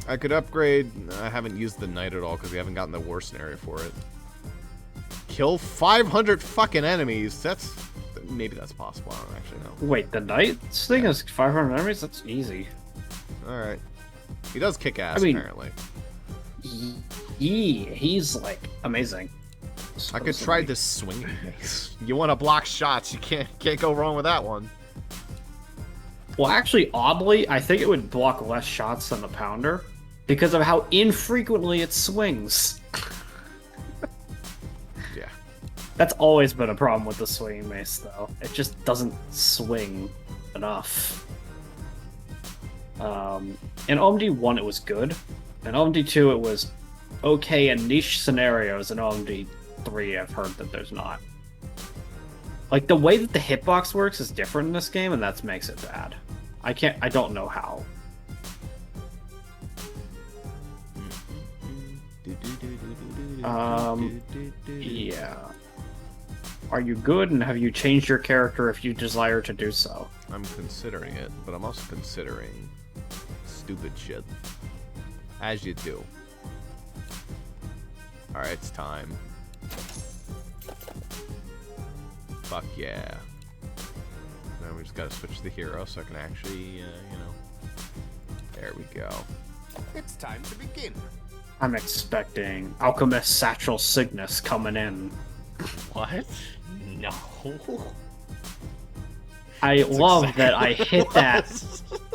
[SPEAKER 1] I could upgrade. I haven't used the knight at all because we haven't gotten the war scenario for it. Kill 500 fucking enemies. Maybe that's possible. I don't actually know.
[SPEAKER 2] Wait, the knight thing is 500 enemies? That's easy.
[SPEAKER 1] Alright. He does kick ass,
[SPEAKER 2] I mean,
[SPEAKER 1] apparently.
[SPEAKER 2] He's like amazing.
[SPEAKER 1] I could try this swinging mace. You want to block shots, you can't go wrong with that one.
[SPEAKER 2] Well, actually, oddly, I think it would block less shots than the pounder because of how infrequently it swings.
[SPEAKER 1] Yeah.
[SPEAKER 2] That's always been a problem with the swinging mace, though. It just doesn't swing enough. In OMD 1, it was good. In OMD 2, it was okay in niche scenarios. In OMD 3, I've heard that there's not. Like, the way that the hitbox works is different in this game, and that makes it bad. I don't know how. Yeah. Are you good, and have you changed your character if you desire to do so?
[SPEAKER 1] I'm considering it, but I'm also considering stupid shit. As you do. Alright, it's time. Fuck yeah. Now we just gotta switch the hero so I can actually, you know. There we go.
[SPEAKER 4] It's time to begin.
[SPEAKER 2] I'm expecting Alchemist Satchel Cygnus coming in.
[SPEAKER 1] What? No.
[SPEAKER 2] I love that I hit that.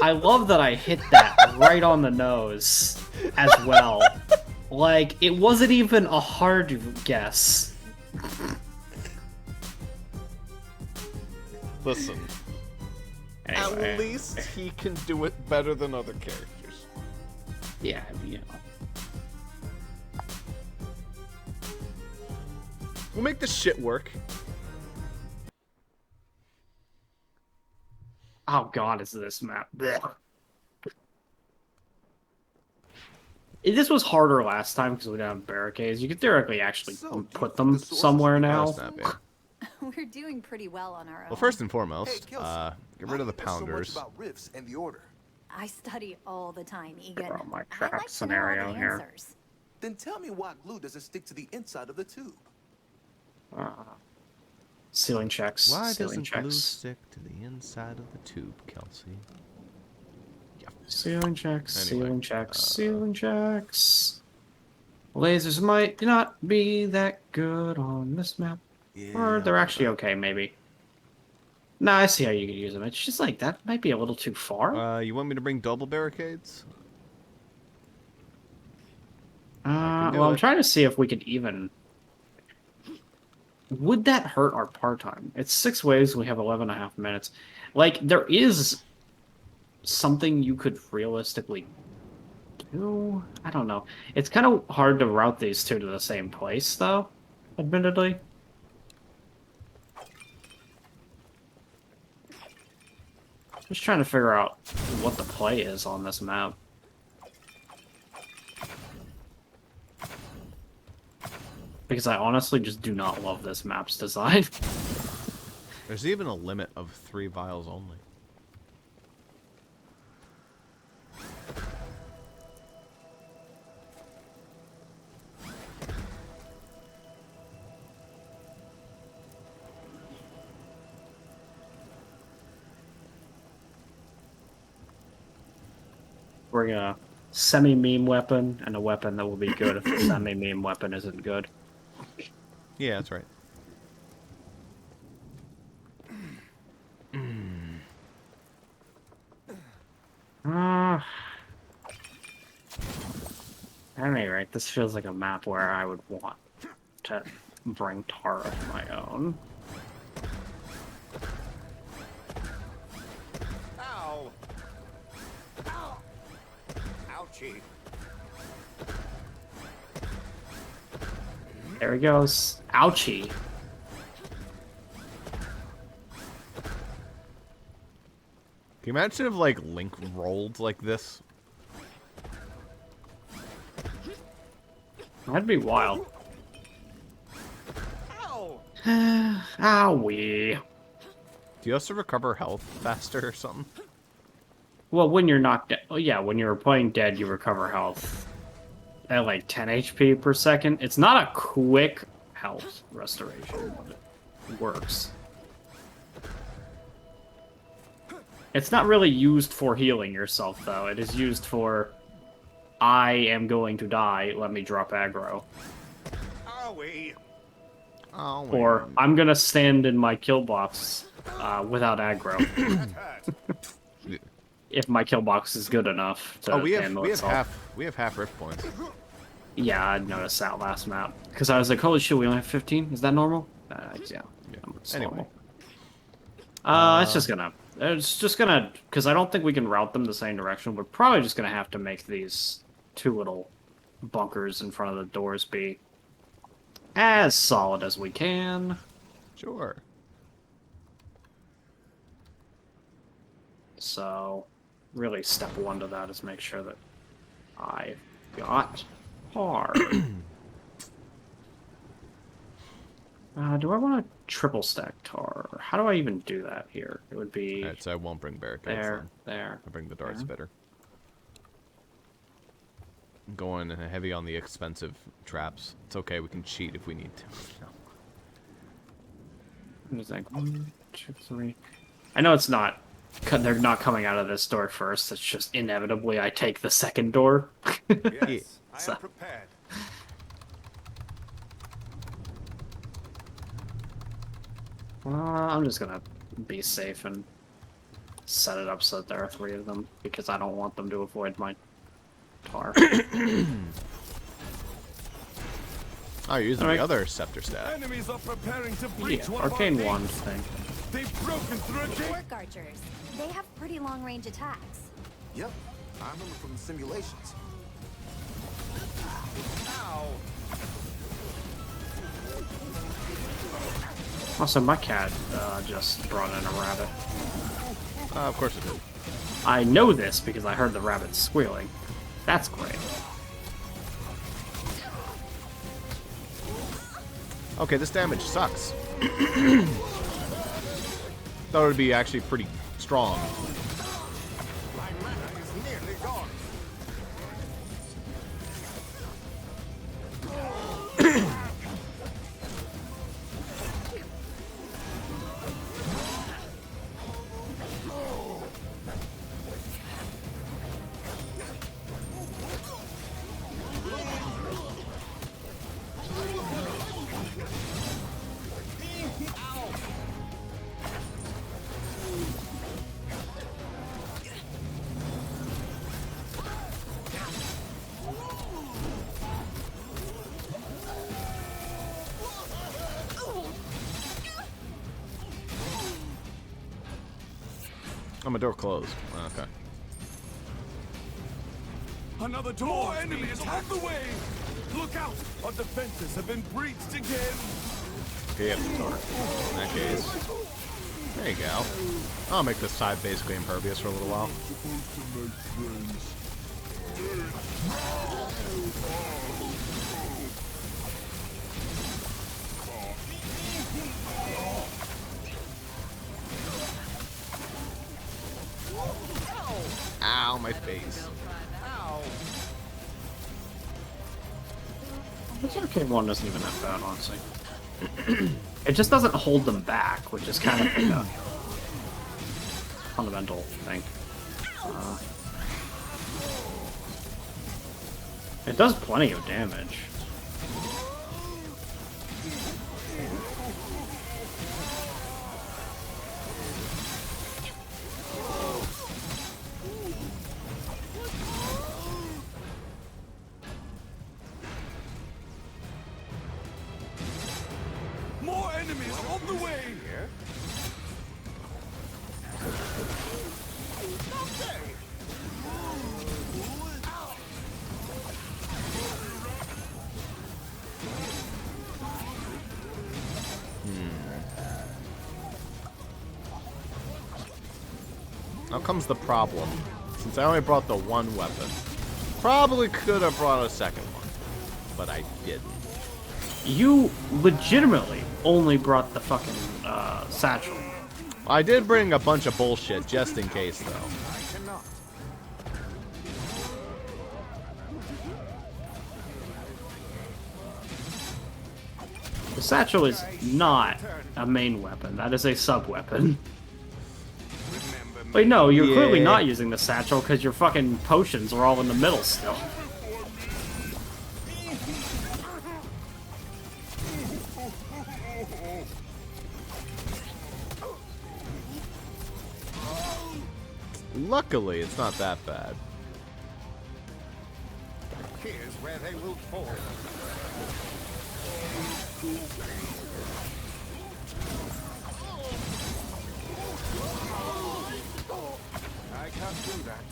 [SPEAKER 2] I love that I hit that right on the nose as well. Like, it wasn't even a hard guess.
[SPEAKER 1] Listen.
[SPEAKER 2] Anyway,
[SPEAKER 1] At least he can do it better than other characters.
[SPEAKER 2] yeah, you know.
[SPEAKER 1] We'll make this shit work.
[SPEAKER 2] Oh god, is this map? Blech. This was harder last time because we didn't have barricades. You could theoretically actually put them somewhere now.
[SPEAKER 1] That's not bad.
[SPEAKER 6] We're doing pretty well on our own.
[SPEAKER 1] Well, first and foremost,
[SPEAKER 4] Hey, Kelsey,
[SPEAKER 1] get rid of the
[SPEAKER 4] how do you know
[SPEAKER 1] pounders.
[SPEAKER 4] so much about rifts and the order?
[SPEAKER 6] I study all the time, Egan.
[SPEAKER 2] Throw my
[SPEAKER 6] I
[SPEAKER 2] trap
[SPEAKER 6] like to know all
[SPEAKER 2] scenario
[SPEAKER 6] the
[SPEAKER 2] here.
[SPEAKER 6] answers.
[SPEAKER 4] Then tell me why glue doesn't stick to the inside of the tube.
[SPEAKER 2] Ceiling checks.
[SPEAKER 1] Why
[SPEAKER 2] Ceiling
[SPEAKER 1] doesn't glue
[SPEAKER 2] checks.
[SPEAKER 1] stick to the inside of the tube, Kelsey? Yeah.
[SPEAKER 2] Ceiling checks.
[SPEAKER 1] Anyway,
[SPEAKER 2] Ceiling checks. Ceiling checks. Lasers might not be that good on this map. Or they're actually okay, maybe. No, I see how you could use them. It's just like, that might be a little too far.
[SPEAKER 1] You want me to bring double barricades? I can do
[SPEAKER 2] Well, I'm
[SPEAKER 1] it.
[SPEAKER 2] trying to see if we could even... Would that hurt our part time? It's 6 waves, we have 11.5 minutes. Like, there is something you could realistically do? I don't know. It's kind of hard to route these two to the same place, though, admittedly. Just trying to figure out what the play is on this map. Because I honestly just do not love this map's design.
[SPEAKER 1] There's even a limit of 3 vials only.
[SPEAKER 2] We're gonna semi-meme weapon and a weapon that will be good if the semi-meme weapon isn't good.
[SPEAKER 1] Yeah, that's right.
[SPEAKER 2] At any rate, this feels like a map where I would want to bring Tar of my own.
[SPEAKER 7] Ow! Ow! Ouchie.
[SPEAKER 2] There he goes. Ouchie.
[SPEAKER 1] Can you imagine if, like, Link rolled like this?
[SPEAKER 2] That'd be wild.
[SPEAKER 7] Ow!
[SPEAKER 2] Owie.
[SPEAKER 1] Do you also recover health faster or something?
[SPEAKER 2] Well, when you're knocked dead... Oh, yeah, when you're playing dead, you recover health at, like, 10 HP per second. It's not a quick health restoration, but it works. It's not really used for healing yourself, though. It is used for, I am going to die, let me drop aggro.
[SPEAKER 7] Owie!
[SPEAKER 1] Oh,
[SPEAKER 2] Or, I'm gonna stand in my kill box without aggro.
[SPEAKER 7] That hurt.
[SPEAKER 2] If my kill box is good enough to
[SPEAKER 1] we have
[SPEAKER 2] handle itself.
[SPEAKER 1] half rift points.
[SPEAKER 2] Yeah, I noticed that last map. Because I was like, holy shit, we only have 15? Is that normal? Yeah. It's
[SPEAKER 1] Anyway.
[SPEAKER 2] normal. It's just gonna, because I don't think we can route them the same direction. We're probably just gonna have to make these 2 little bunkers in front of the doors be as solid as we can.
[SPEAKER 1] Sure.
[SPEAKER 2] So, really, step 1 to that is make sure that I got hard. Do I want to triple stack tar? How do I even do that here? It would be
[SPEAKER 1] Alright, so I won't bring barricades
[SPEAKER 2] there,
[SPEAKER 1] then.
[SPEAKER 2] there.
[SPEAKER 1] I'll bring the darts better. I'm going heavy on the expensive traps. It's okay, we can cheat if we need to.
[SPEAKER 2] It's like 1, 2, 3. I know it's not. They're not coming out of this door first. It's just inevitably I take the second door.
[SPEAKER 7] Yes, I
[SPEAKER 2] So-
[SPEAKER 7] am prepared.
[SPEAKER 2] I'm just gonna be safe and set it up so that there are 3 of them because I don't want them to avoid my tar.
[SPEAKER 1] Oh, you're using
[SPEAKER 2] Alright.
[SPEAKER 1] the other scepter staff.
[SPEAKER 5] Enemies are preparing to breach
[SPEAKER 2] Yeah,
[SPEAKER 5] one of our
[SPEAKER 2] arcane
[SPEAKER 5] gates.
[SPEAKER 2] wand thing.
[SPEAKER 5] They've broken through a gate.
[SPEAKER 6] Orc archers. They have pretty long range attacks.
[SPEAKER 7] Yep, I remember from the simulations. Ow!
[SPEAKER 2] Also, my cat just brought in a rabbit.
[SPEAKER 1] Of course it did.
[SPEAKER 2] I know this because I heard the rabbit squealing. That's great.
[SPEAKER 1] Okay, this damage sucks. Thought it would be actually pretty strong.
[SPEAKER 7] My mana is nearly gone.
[SPEAKER 1] Oh, my door closed. Okay.
[SPEAKER 5] Another door! More enemies on the way! Look out! Our defenses have been breached again!
[SPEAKER 1] Okay, you have the door. In that case. There you go. I'll make this side basically impervious for a little while. Ow, my face.
[SPEAKER 2] This arcade one isn't even that bad, honestly. It just doesn't hold them back, which is kind of like a fundamental thing. It does plenty of damage.
[SPEAKER 5] More enemies on the way!
[SPEAKER 1] Now comes the problem. Since I only brought the one weapon, probably could have brought a second one, but I didn't.
[SPEAKER 2] You legitimately only brought the fucking satchel.
[SPEAKER 1] I did bring a bunch of bullshit just in case, though.
[SPEAKER 7] I cannot.
[SPEAKER 2] The satchel is not a main weapon. That is a sub-weapon. Wait, no, you're clearly
[SPEAKER 1] Yeah.
[SPEAKER 2] not using the satchel because your fucking potions are all in the middle still.
[SPEAKER 1] Luckily, it's not that bad.
[SPEAKER 7] Here's where they will fall. I can't do that.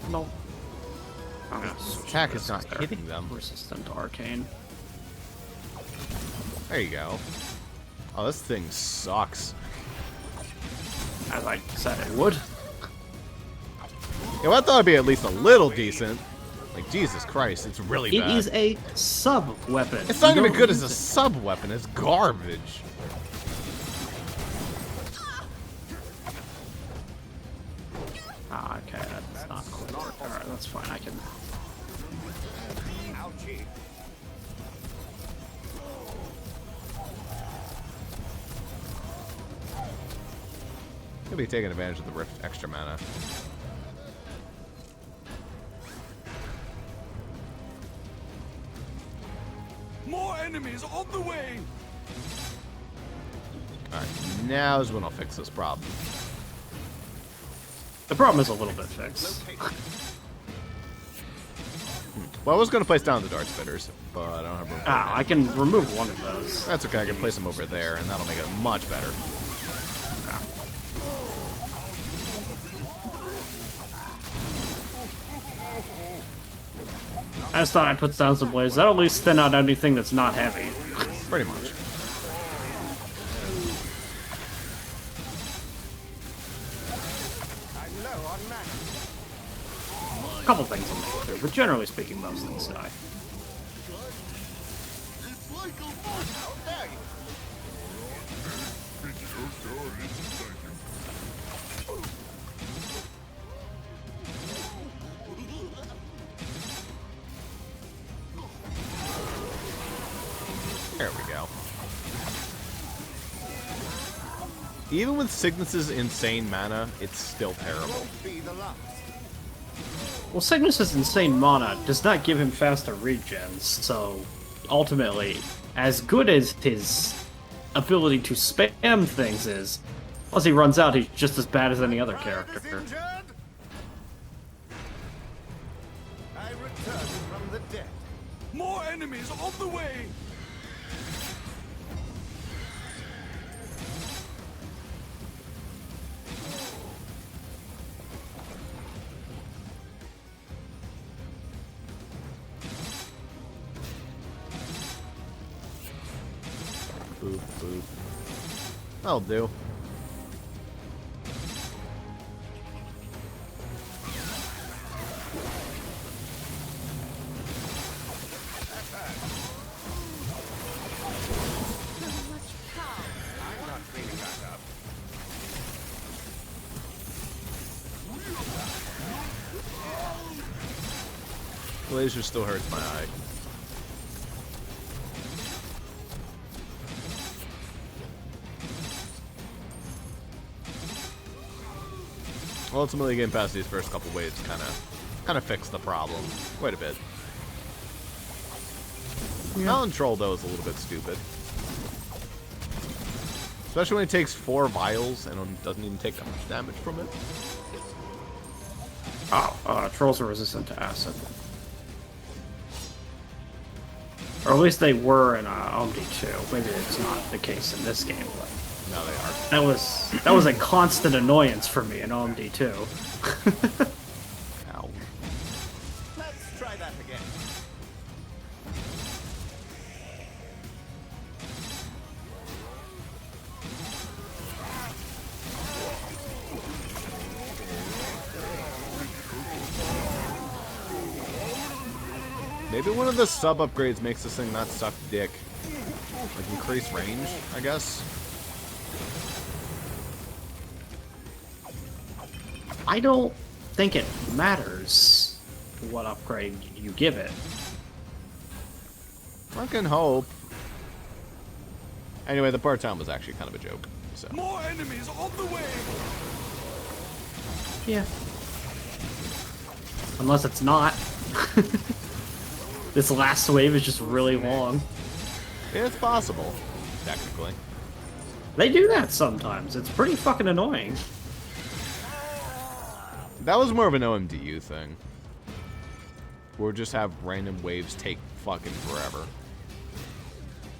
[SPEAKER 2] No. I'm gonna switch
[SPEAKER 1] Attack
[SPEAKER 2] to
[SPEAKER 1] is
[SPEAKER 2] this
[SPEAKER 1] not
[SPEAKER 2] 'cause they're
[SPEAKER 1] hitting them.
[SPEAKER 2] Resistant to arcane.
[SPEAKER 1] There you go. Oh, this thing sucks.
[SPEAKER 2] As I said it would.
[SPEAKER 1] Yeah, well, I thought it'd be at least a little decent. Like, Jesus Christ, it's really
[SPEAKER 2] It
[SPEAKER 1] bad.
[SPEAKER 2] is a sub-weapon.
[SPEAKER 1] It's not
[SPEAKER 2] You
[SPEAKER 1] even
[SPEAKER 2] don't
[SPEAKER 1] good as
[SPEAKER 2] use
[SPEAKER 1] a
[SPEAKER 2] it.
[SPEAKER 1] sub-weapon. It's garbage.
[SPEAKER 2] Ah, okay, that's not cool. Alright, that's fine, I can...
[SPEAKER 7] Ouchie.
[SPEAKER 1] Could be taking advantage of the Rift extra mana.
[SPEAKER 5] More enemies on the way!
[SPEAKER 1] Alright, now's when I'll fix this problem.
[SPEAKER 2] The problem is a little bit fixed.
[SPEAKER 1] Well, I was going to place down the Dart Spitters, but I don't have room for
[SPEAKER 2] Ah, I can remove one of those.
[SPEAKER 1] That's okay, I can place them over there, and that'll make it much better.
[SPEAKER 2] I just thought I'd put down some blades. That'll at least thin out anything that's not heavy.
[SPEAKER 1] Pretty much.
[SPEAKER 7] I'm low on mana.
[SPEAKER 2] A couple things will make it through, but generally speaking, most things die.
[SPEAKER 7] How dare you?
[SPEAKER 1] There we go. Even with Cygnus's insane mana, it's still terrible.
[SPEAKER 7] Won't be the last.
[SPEAKER 2] Well, Cygnus's insane mana does not give him faster regens, so ultimately, as good as his ability to spam things is, once he runs out, he's just as bad as any other character.
[SPEAKER 7] Injured? I return from the dead.
[SPEAKER 5] More enemies on the way!
[SPEAKER 1] food. That'll do.
[SPEAKER 7] I'm not cleaning that up.
[SPEAKER 1] Laser still hurts my eye. Ultimately, getting past these first couple waves kind of fixed the problem quite a bit. Mountain Troll though is a little bit stupid, especially when it takes 4 vials and doesn't even take that much damage from it.
[SPEAKER 2] Oh, trolls are resistant to acid. Or at least they were in OMD2. Maybe it's not the case in this game, but
[SPEAKER 1] Now they are.
[SPEAKER 2] that was a constant annoyance for me in OMD2.
[SPEAKER 1] Ow.
[SPEAKER 7] Let's try that again.
[SPEAKER 1] Maybe one of the sub upgrades makes this thing not suck dick. Like increase range, I guess.
[SPEAKER 2] I don't think it matters what upgrade you give it.
[SPEAKER 1] I can hope. Anyway, the part time was actually kind of a joke. So
[SPEAKER 5] More enemies on the way!
[SPEAKER 2] Yeah. Unless it's not. This last wave is just really long.
[SPEAKER 1] it's possible, technically.
[SPEAKER 2] They do that sometimes. It's pretty fucking annoying.
[SPEAKER 1] That was more of an OMDU thing. We'll just have random waves take fucking forever.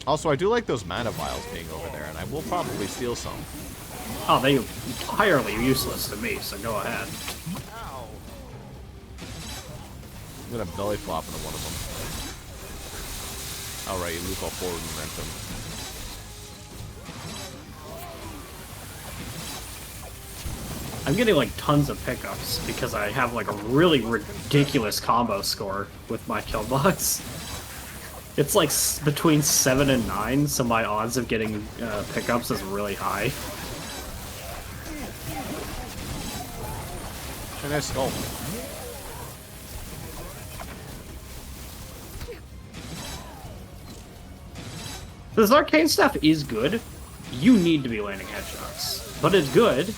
[SPEAKER 1] Also, I do like those mana vials being over there, and I will probably steal some.
[SPEAKER 2] Oh, they're entirely useless to me, so go ahead.
[SPEAKER 7] Ow.
[SPEAKER 1] I'm gonna belly flop into one of them. Alright, you lose all forward momentum.
[SPEAKER 2] I'm getting like tons of pickups because I have like a really ridiculous combo score with my kill box. It's like between 7 and 9, so my odds of getting pickups is really high.
[SPEAKER 1] And I skull.
[SPEAKER 2] This arcane stuff is good. You need to be landing headshots, but it's good.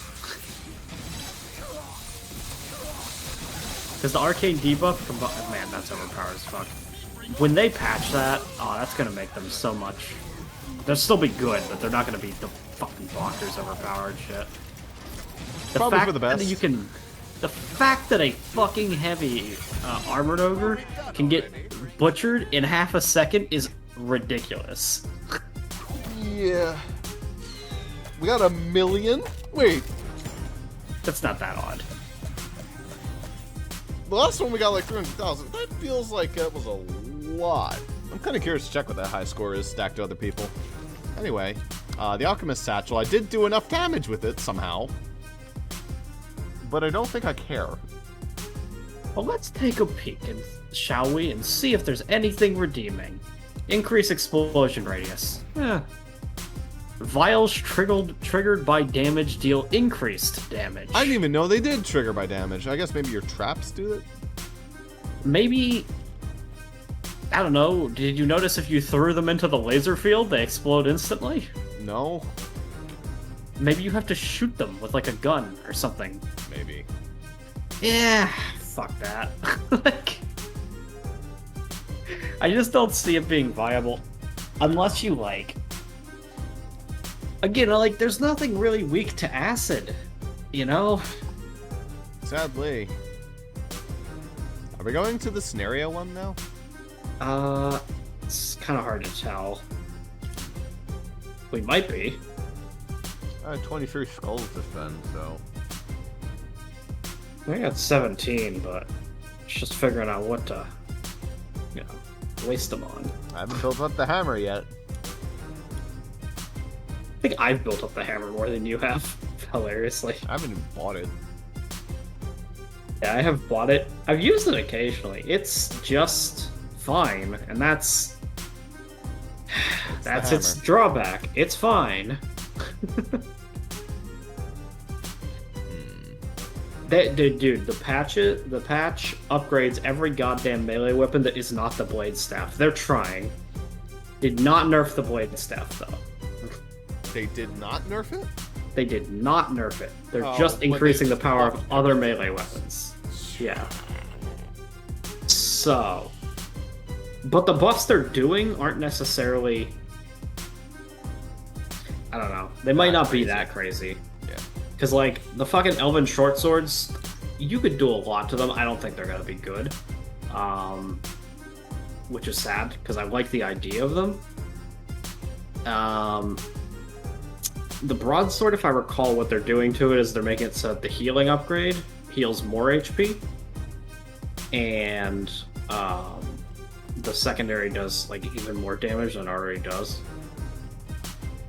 [SPEAKER 2] Because the arcane debuff from man, that's overpowered as fuck. When they patch that, oh, that's gonna make them so much. They'll still be good, but they're not gonna be the fucking bonkers overpowered shit.
[SPEAKER 1] Probably for the best.
[SPEAKER 2] The fact that a fucking heavy armored ogre can get butchered in half a second is ridiculous.
[SPEAKER 1] Yeah. We got 1 million? Wait.
[SPEAKER 2] That's not that odd.
[SPEAKER 1] The last one we got like 300,000. That feels like it was a lot. I'm kind of curious to check what that high score is stacked to other people. Anyway, the Alchemist Satchel. I did do enough damage with it somehow. But I don't think I care.
[SPEAKER 2] Well, let's take a peek, shall we, and see if there's anything redeeming. Increase explosion radius. Vials triggered by damage deal increased damage.
[SPEAKER 1] I didn't even know they did trigger by damage. I guess maybe your traps do it?
[SPEAKER 2] Maybe... I don't know, did you notice if you threw them into the laser field, they explode instantly?
[SPEAKER 1] No.
[SPEAKER 2] Maybe you have to shoot them with, like, a gun or something.
[SPEAKER 1] Maybe.
[SPEAKER 2] Yeah, fuck that. Like... I just don't see it being viable. Unless you, like... Again, like, there's nothing really weak to acid, you know?
[SPEAKER 1] Sadly. Are we going to the scenario one now?
[SPEAKER 2] It's kind of hard to tell. We might be.
[SPEAKER 1] 23 skulls to spend, so...
[SPEAKER 2] I got 17, but it's just figuring out what to, you know, waste them on.
[SPEAKER 1] I haven't built up the hammer yet.
[SPEAKER 2] think I've built up the hammer more than you have, hilariously.
[SPEAKER 1] I haven't even bought it.
[SPEAKER 2] Yeah, I have bought it. I've used it occasionally. It's just fine, and that's its drawback. It's fine. Dude, the patch upgrades every goddamn melee weapon that is not the blade staff. They're trying. Did not nerf the blade staff though.
[SPEAKER 1] They did not nerf it?
[SPEAKER 2] They did not nerf it. They're just increasing the power of other melee weapons. Yeah. So, but the buffs they're doing aren't necessarily. I don't know. They might not be that crazy.
[SPEAKER 1] Yeah.
[SPEAKER 2] Because, like, the fucking Elven short swords, you could do a lot to them. I don't think they're gonna be good. Which is sad, because I like the idea of them. The broadsword, if I recall what they're doing to it, is they're making it so that the healing upgrade heals more HP. And, the secondary does, like, even more damage than it already does.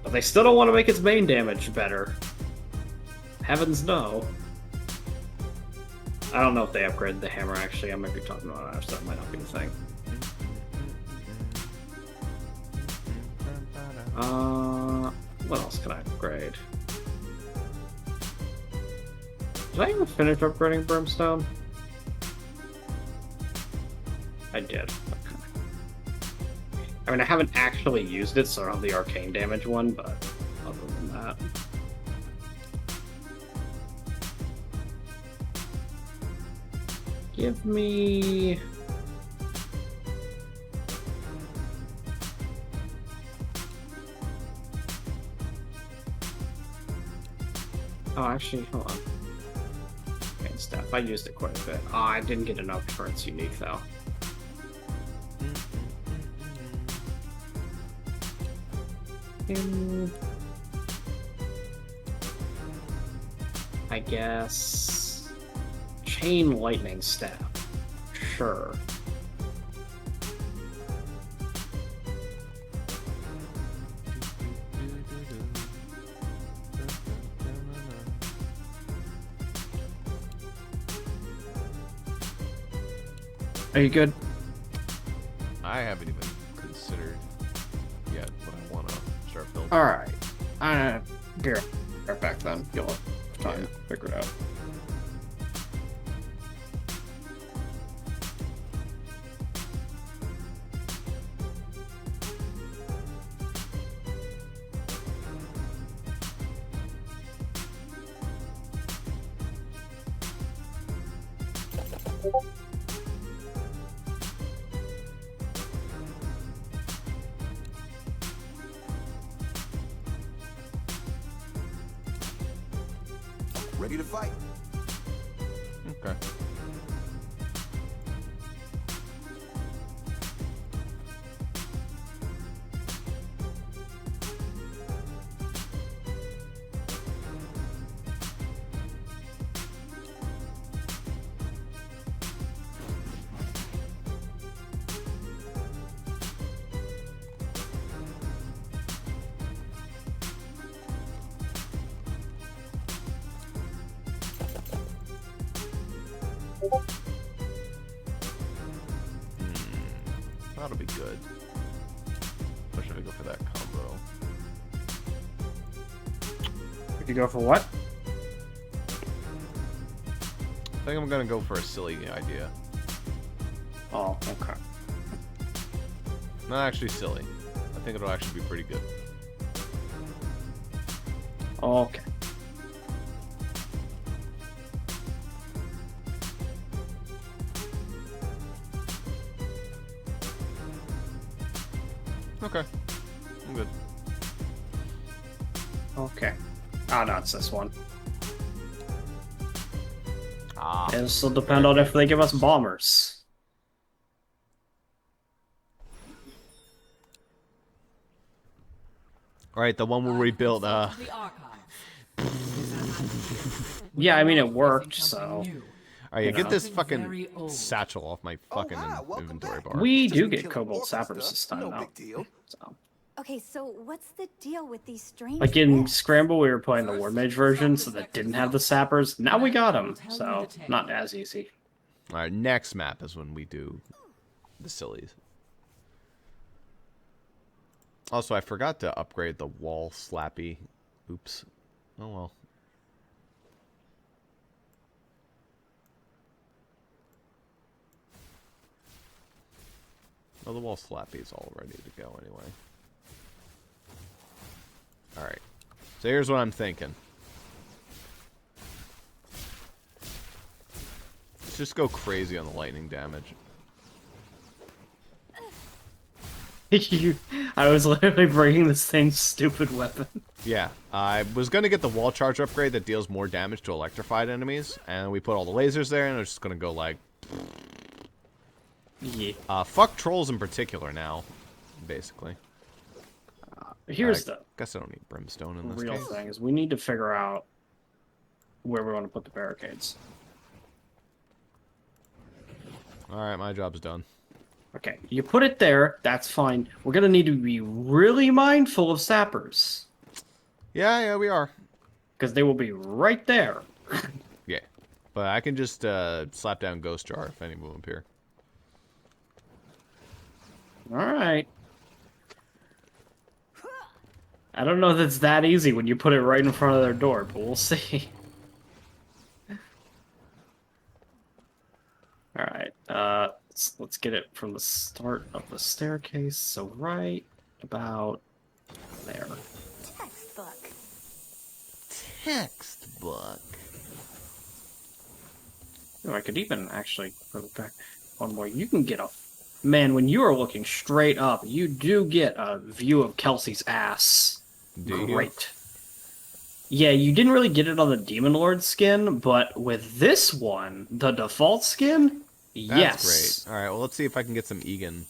[SPEAKER 2] But they still don't want to make its main damage better. Heavens no. I don't know if they upgraded the hammer, actually. I might be talking about it, so that might not be the thing. What else can I upgrade? Did I even finish upgrading Brimstone? I did. Okay. I mean, I haven't actually used it, so I don't have the arcane damage one, but other than that. Give me... Oh, actually, hold on. Arcane staff. I used it quite a bit. Oh, I didn't get enough for its unique, though. I guess... Chain lightning staff. Sure. Are you good?
[SPEAKER 1] I haven't even considered yet what I want to start building.
[SPEAKER 2] Alright. Here. Right back then. You'll have time to figure it out.
[SPEAKER 7] Ready to fight.
[SPEAKER 1] Okay. That'll be good. Or should I go for that combo?
[SPEAKER 2] We could go for what?
[SPEAKER 1] I think I'm gonna go for a silly idea.
[SPEAKER 2] Oh, okay.
[SPEAKER 1] Not actually silly. I think it'll actually be pretty good.
[SPEAKER 2] Okay.
[SPEAKER 1] Okay. I'm good.
[SPEAKER 2] Okay. Oh, no, it's this one.
[SPEAKER 1] Ah.
[SPEAKER 2] This will depend on if they give us bombers.
[SPEAKER 1] Alright, the one where we built,
[SPEAKER 3] The archives.
[SPEAKER 2] Yeah, I mean, it worked, so...
[SPEAKER 1] Alright,
[SPEAKER 2] You
[SPEAKER 1] get
[SPEAKER 2] know.
[SPEAKER 1] this
[SPEAKER 3] Very
[SPEAKER 1] fucking
[SPEAKER 3] old.
[SPEAKER 1] satchel off my fucking
[SPEAKER 7] welcome
[SPEAKER 1] inventory
[SPEAKER 7] back.
[SPEAKER 1] bar.
[SPEAKER 2] We
[SPEAKER 7] Just
[SPEAKER 2] do
[SPEAKER 7] a
[SPEAKER 2] get
[SPEAKER 7] few
[SPEAKER 2] cobalt
[SPEAKER 7] orcs
[SPEAKER 2] sappers
[SPEAKER 7] stuff,
[SPEAKER 2] this time,
[SPEAKER 7] no
[SPEAKER 2] though.
[SPEAKER 7] big deal.
[SPEAKER 2] So,
[SPEAKER 6] Okay, so what's the deal with these strange
[SPEAKER 2] Like in
[SPEAKER 6] rifts?
[SPEAKER 2] Scramble, we were playing the War Mage version, so that didn't have the sappers. Now we got them, so not as easy.
[SPEAKER 1] All right, next map is when we do the sillies. Also, I forgot to upgrade the wall slappy. Oops. Oh well. Oh, the wall slappy is all ready to go anyway. Alright. So here's what I'm thinking. Let's just go crazy on the lightning damage.
[SPEAKER 2] I was literally bringing the same stupid weapon.
[SPEAKER 1] Yeah, I was going to get the wall charge upgrade that deals more damage to electrified enemies, and we put all the lasers there, and it's just going to go like...
[SPEAKER 2] Yeah.
[SPEAKER 1] Fuck trolls in particular now, basically.
[SPEAKER 2] Here's
[SPEAKER 1] I
[SPEAKER 2] the
[SPEAKER 1] guess I don't need brimstone in this
[SPEAKER 2] real
[SPEAKER 1] case.
[SPEAKER 2] thing, is we need to figure out where we want to put the barricades.
[SPEAKER 1] Alright, my job's done.
[SPEAKER 2] Okay, you put it there, that's fine. We're gonna need to be really mindful of sappers.
[SPEAKER 1] Yeah, we are.
[SPEAKER 2] Because they will be right there.
[SPEAKER 1] Yeah. But I can just slap down Ghost Jar if any move appear.
[SPEAKER 2] Alright. I don't know if it's that easy when you put it right in front of their door, but we'll see. Alright, let's get it from the start of the staircase, so right about there.
[SPEAKER 6] Textbook.
[SPEAKER 1] Textbook.
[SPEAKER 2] Oh, I could even actually put it back one more. You can get a... Man, when you are looking straight up, you do get a view of Kelsey's ass.
[SPEAKER 1] Do you?
[SPEAKER 2] Great. Yeah, you didn't really get it on the Demon Lord skin, but with this one, the default skin,
[SPEAKER 1] That's
[SPEAKER 2] yes.
[SPEAKER 1] great. Alright, well, let's see if I can get some Egan.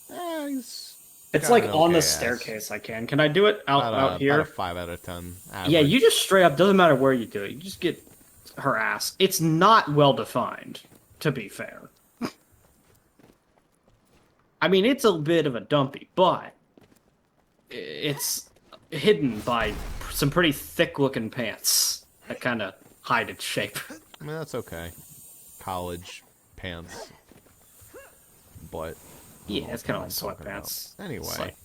[SPEAKER 2] It's
[SPEAKER 1] got
[SPEAKER 2] like
[SPEAKER 1] an
[SPEAKER 2] on the
[SPEAKER 1] okay ass.
[SPEAKER 2] staircase I can. Can I do it out
[SPEAKER 1] About a
[SPEAKER 2] here?
[SPEAKER 1] 5 out of 10.
[SPEAKER 2] Yeah,
[SPEAKER 1] average.
[SPEAKER 2] you just straight up, doesn't matter where you do it, you just get her ass. It's not well defined, to be fair. I mean, it's a bit of a dumpy, but it's hidden by some pretty thick-looking pants that kind of hide its shape.
[SPEAKER 1] I mean, that's okay. College pants. But...
[SPEAKER 2] Yeah, it's kind of like
[SPEAKER 1] talking about.
[SPEAKER 2] sweatpants.
[SPEAKER 1] Anyway.
[SPEAKER 2] It's like-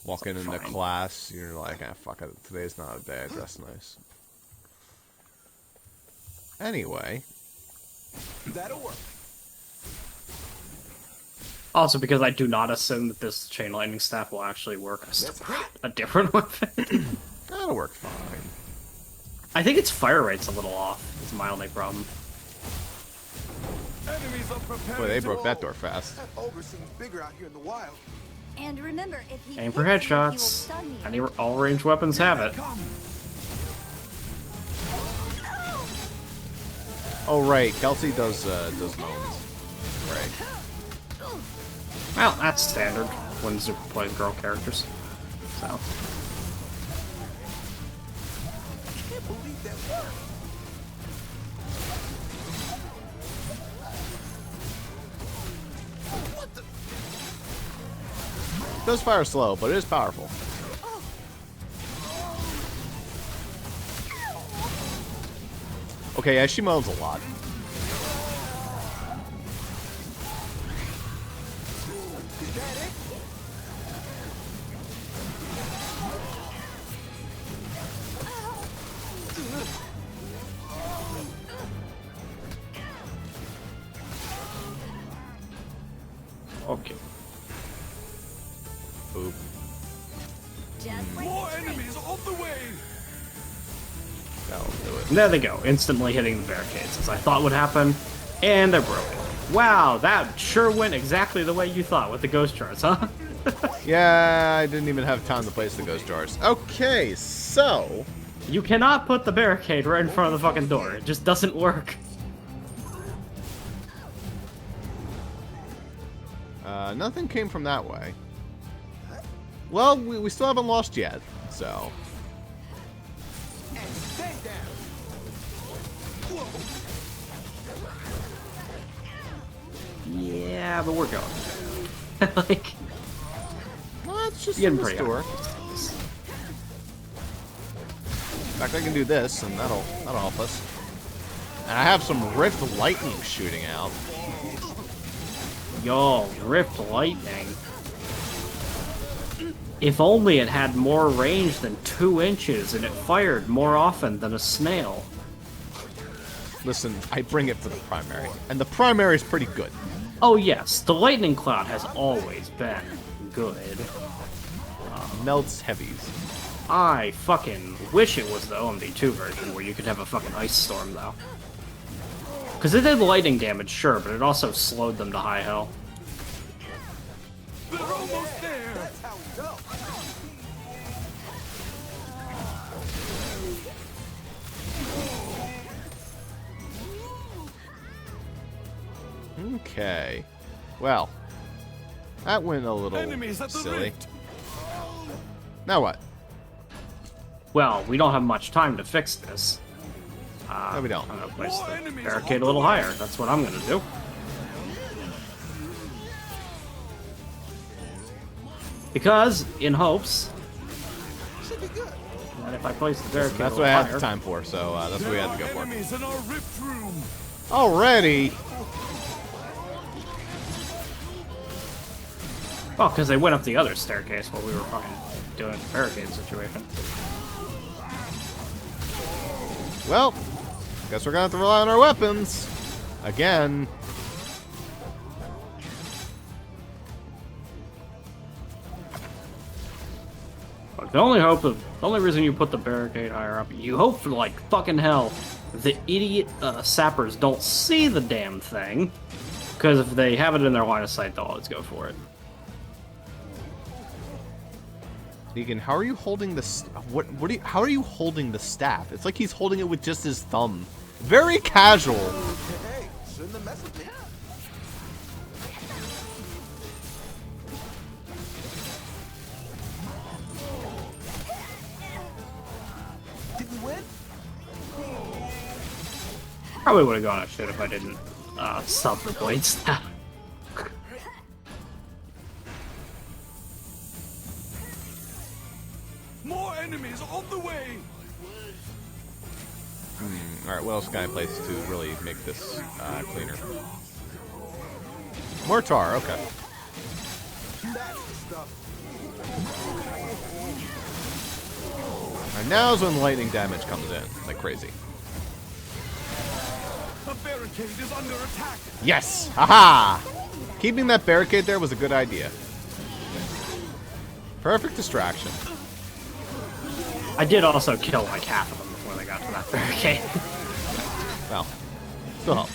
[SPEAKER 1] Walking
[SPEAKER 2] it's
[SPEAKER 1] into
[SPEAKER 2] fine.
[SPEAKER 1] class, you're like, ah, fuck it. Today's not a day. I dress nice. Anyway.
[SPEAKER 4] That'll work.
[SPEAKER 2] Also, because I do not assume that this chain lightning staff will actually work, I still brought a different weapon.
[SPEAKER 1] That'll work fine.
[SPEAKER 2] I think its fire rate's a little off. It's my only problem.
[SPEAKER 5] Enemies are preparing
[SPEAKER 1] Boy, they
[SPEAKER 5] to
[SPEAKER 1] broke that
[SPEAKER 5] all-
[SPEAKER 1] door fast.
[SPEAKER 7] That ogre seems bigger out here in the wild.
[SPEAKER 6] And remember, if he
[SPEAKER 2] Aim for
[SPEAKER 6] hits me, he will
[SPEAKER 2] headshots.
[SPEAKER 6] stun me.
[SPEAKER 2] Any all range weapons have it.
[SPEAKER 5] Come.
[SPEAKER 1] Oh, right. Kelsey does moans. Right.
[SPEAKER 2] Well, that's standard when Zuper plays girl characters. So.
[SPEAKER 7] I can't believe that worked. What the?
[SPEAKER 1] It does fire slow, but it is powerful. Okay, yeah, she moans a lot.
[SPEAKER 7] Is that it?
[SPEAKER 2] Okay.
[SPEAKER 1] Boop.
[SPEAKER 6] Just like
[SPEAKER 5] More
[SPEAKER 6] the tree.
[SPEAKER 5] enemies on the way.
[SPEAKER 1] That'll do it.
[SPEAKER 2] There they go, instantly hitting the barricades, as I thought would happen, and they're broken. Wow, that sure went exactly the way you thought with the ghost jars, huh?
[SPEAKER 1] Yeah, I didn't even have time to place the ghost jars. Okay, so...
[SPEAKER 2] You cannot put the barricade right in front of the fucking door. It just doesn't work.
[SPEAKER 1] Nothing came from that way. Well, we still haven't lost yet, so...
[SPEAKER 7] And stay down. Whoa.
[SPEAKER 2] Yeah, but we're going. Like,
[SPEAKER 1] Let's just
[SPEAKER 2] Getting
[SPEAKER 1] in the
[SPEAKER 2] pretty
[SPEAKER 1] store.
[SPEAKER 2] high.
[SPEAKER 1] In fact, I can do this, and that'll help us. And I have some Rift Lightning shooting out.
[SPEAKER 2] Yo, Rift Lightning. If only it had more range than 2 inches and it fired more often than a snail.
[SPEAKER 1] Listen, I bring it for the primary, and the primary is pretty good.
[SPEAKER 2] Oh yes, the Lightning Cloud has always been good.
[SPEAKER 1] Melts heavies.
[SPEAKER 2] I fucking wish it was the OMD2 version where you could have a fucking ice storm though. Because it did lightning damage, sure, but it also slowed them to high hell.
[SPEAKER 5] They're almost there.
[SPEAKER 7] That's how we go.
[SPEAKER 1] Okay. Well, that went a little
[SPEAKER 5] Enemies at the
[SPEAKER 1] silly.
[SPEAKER 5] rift.
[SPEAKER 1] Now what?
[SPEAKER 2] Well, we don't have much time to fix this.
[SPEAKER 1] No, we don't.
[SPEAKER 2] I'm gonna place
[SPEAKER 5] More
[SPEAKER 2] the
[SPEAKER 5] enemies
[SPEAKER 2] barricade
[SPEAKER 5] on
[SPEAKER 2] a little
[SPEAKER 5] the
[SPEAKER 2] higher. That's what I'm gonna do. Because, in hopes
[SPEAKER 7] Should be good.
[SPEAKER 2] that if I place the barricade
[SPEAKER 1] That's
[SPEAKER 2] a
[SPEAKER 1] what
[SPEAKER 2] little
[SPEAKER 1] I had
[SPEAKER 2] higher,
[SPEAKER 1] the time for, so that's what we had to go
[SPEAKER 5] There are
[SPEAKER 1] for.
[SPEAKER 5] enemies in our rift room.
[SPEAKER 1] Already?
[SPEAKER 2] well, because they went up the other staircase while we were fucking doing the barricade situation.
[SPEAKER 1] Well, guess we're gonna have to rely on our weapons. Again.
[SPEAKER 2] Look, the only reason you put the barricade higher up, you hope for like fucking hell the idiot sappers don't see the damn thing, because if they have it in their line of sight, they'll always go for it.
[SPEAKER 1] Deacon, how are you holding the how are you holding the staff? It's like he's holding it with just his thumb. Very casual.
[SPEAKER 7] Hey, shouldn't have messed with me. Did we win?
[SPEAKER 2] Probably would have gone up shit if I didn't sub the blade staff.
[SPEAKER 5] More enemies on the way.
[SPEAKER 1] Alright, what else can I place to really make this cleaner? Mortar, okay.
[SPEAKER 7] That's the stuff.
[SPEAKER 1] And now's when lightning damage comes in, like crazy.
[SPEAKER 5] The barricade is under attack.
[SPEAKER 1] Yes! Haha! Keeping that barricade there was a good idea. Perfect distraction.
[SPEAKER 2] I did also kill like half of them before they got to that barricade.
[SPEAKER 1] Well, still help.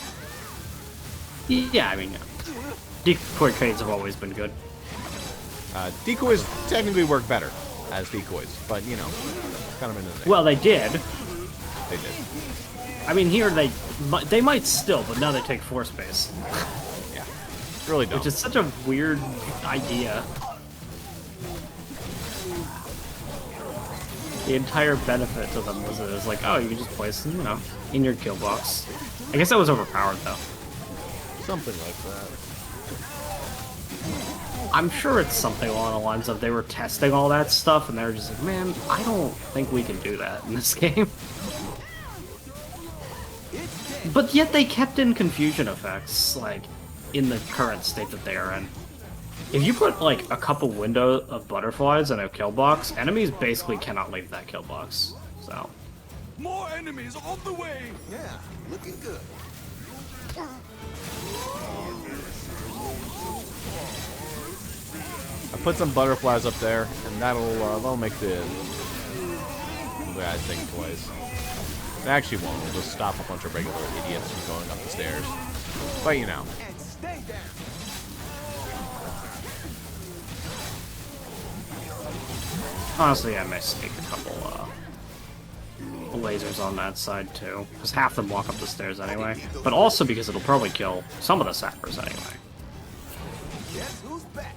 [SPEAKER 2] Yeah, I mean, decoy trades have always been good.
[SPEAKER 1] Decoys technically work better as decoys, but you know, kind of in the thing.
[SPEAKER 2] Well, they did.
[SPEAKER 1] They did.
[SPEAKER 2] I mean, here they might still, but now they take floor space,
[SPEAKER 1] Yeah. Really don't.
[SPEAKER 2] which is such a weird idea. The entire benefit to them was that it was like, oh, you can just place them, you know, in your kill box. I guess that was overpowered though.
[SPEAKER 1] Something like that.
[SPEAKER 2] I'm sure it's something along the lines of they were testing all that stuff and they were just like, man, I don't think we can do that in this game. But yet they kept in confusion effects, like, in the current state that they are in. If you put, like, a couple window of butterflies in a kill box, enemies basically cannot leave that kill box. So,
[SPEAKER 5] More enemies on the way.
[SPEAKER 7] Yeah, looking good.
[SPEAKER 1] I put some butterflies up there, and that'll make the guys think twice. It actually won't. It'll just stop a bunch of regular idiots from going up the stairs. But you know.
[SPEAKER 7] And stay down.
[SPEAKER 2] honestly, I may sneak a couple, lasers on that side, too. Because half them walk up the stairs anyway. But also because it'll probably kill some of the sappers anyway.
[SPEAKER 7] Guess who's back?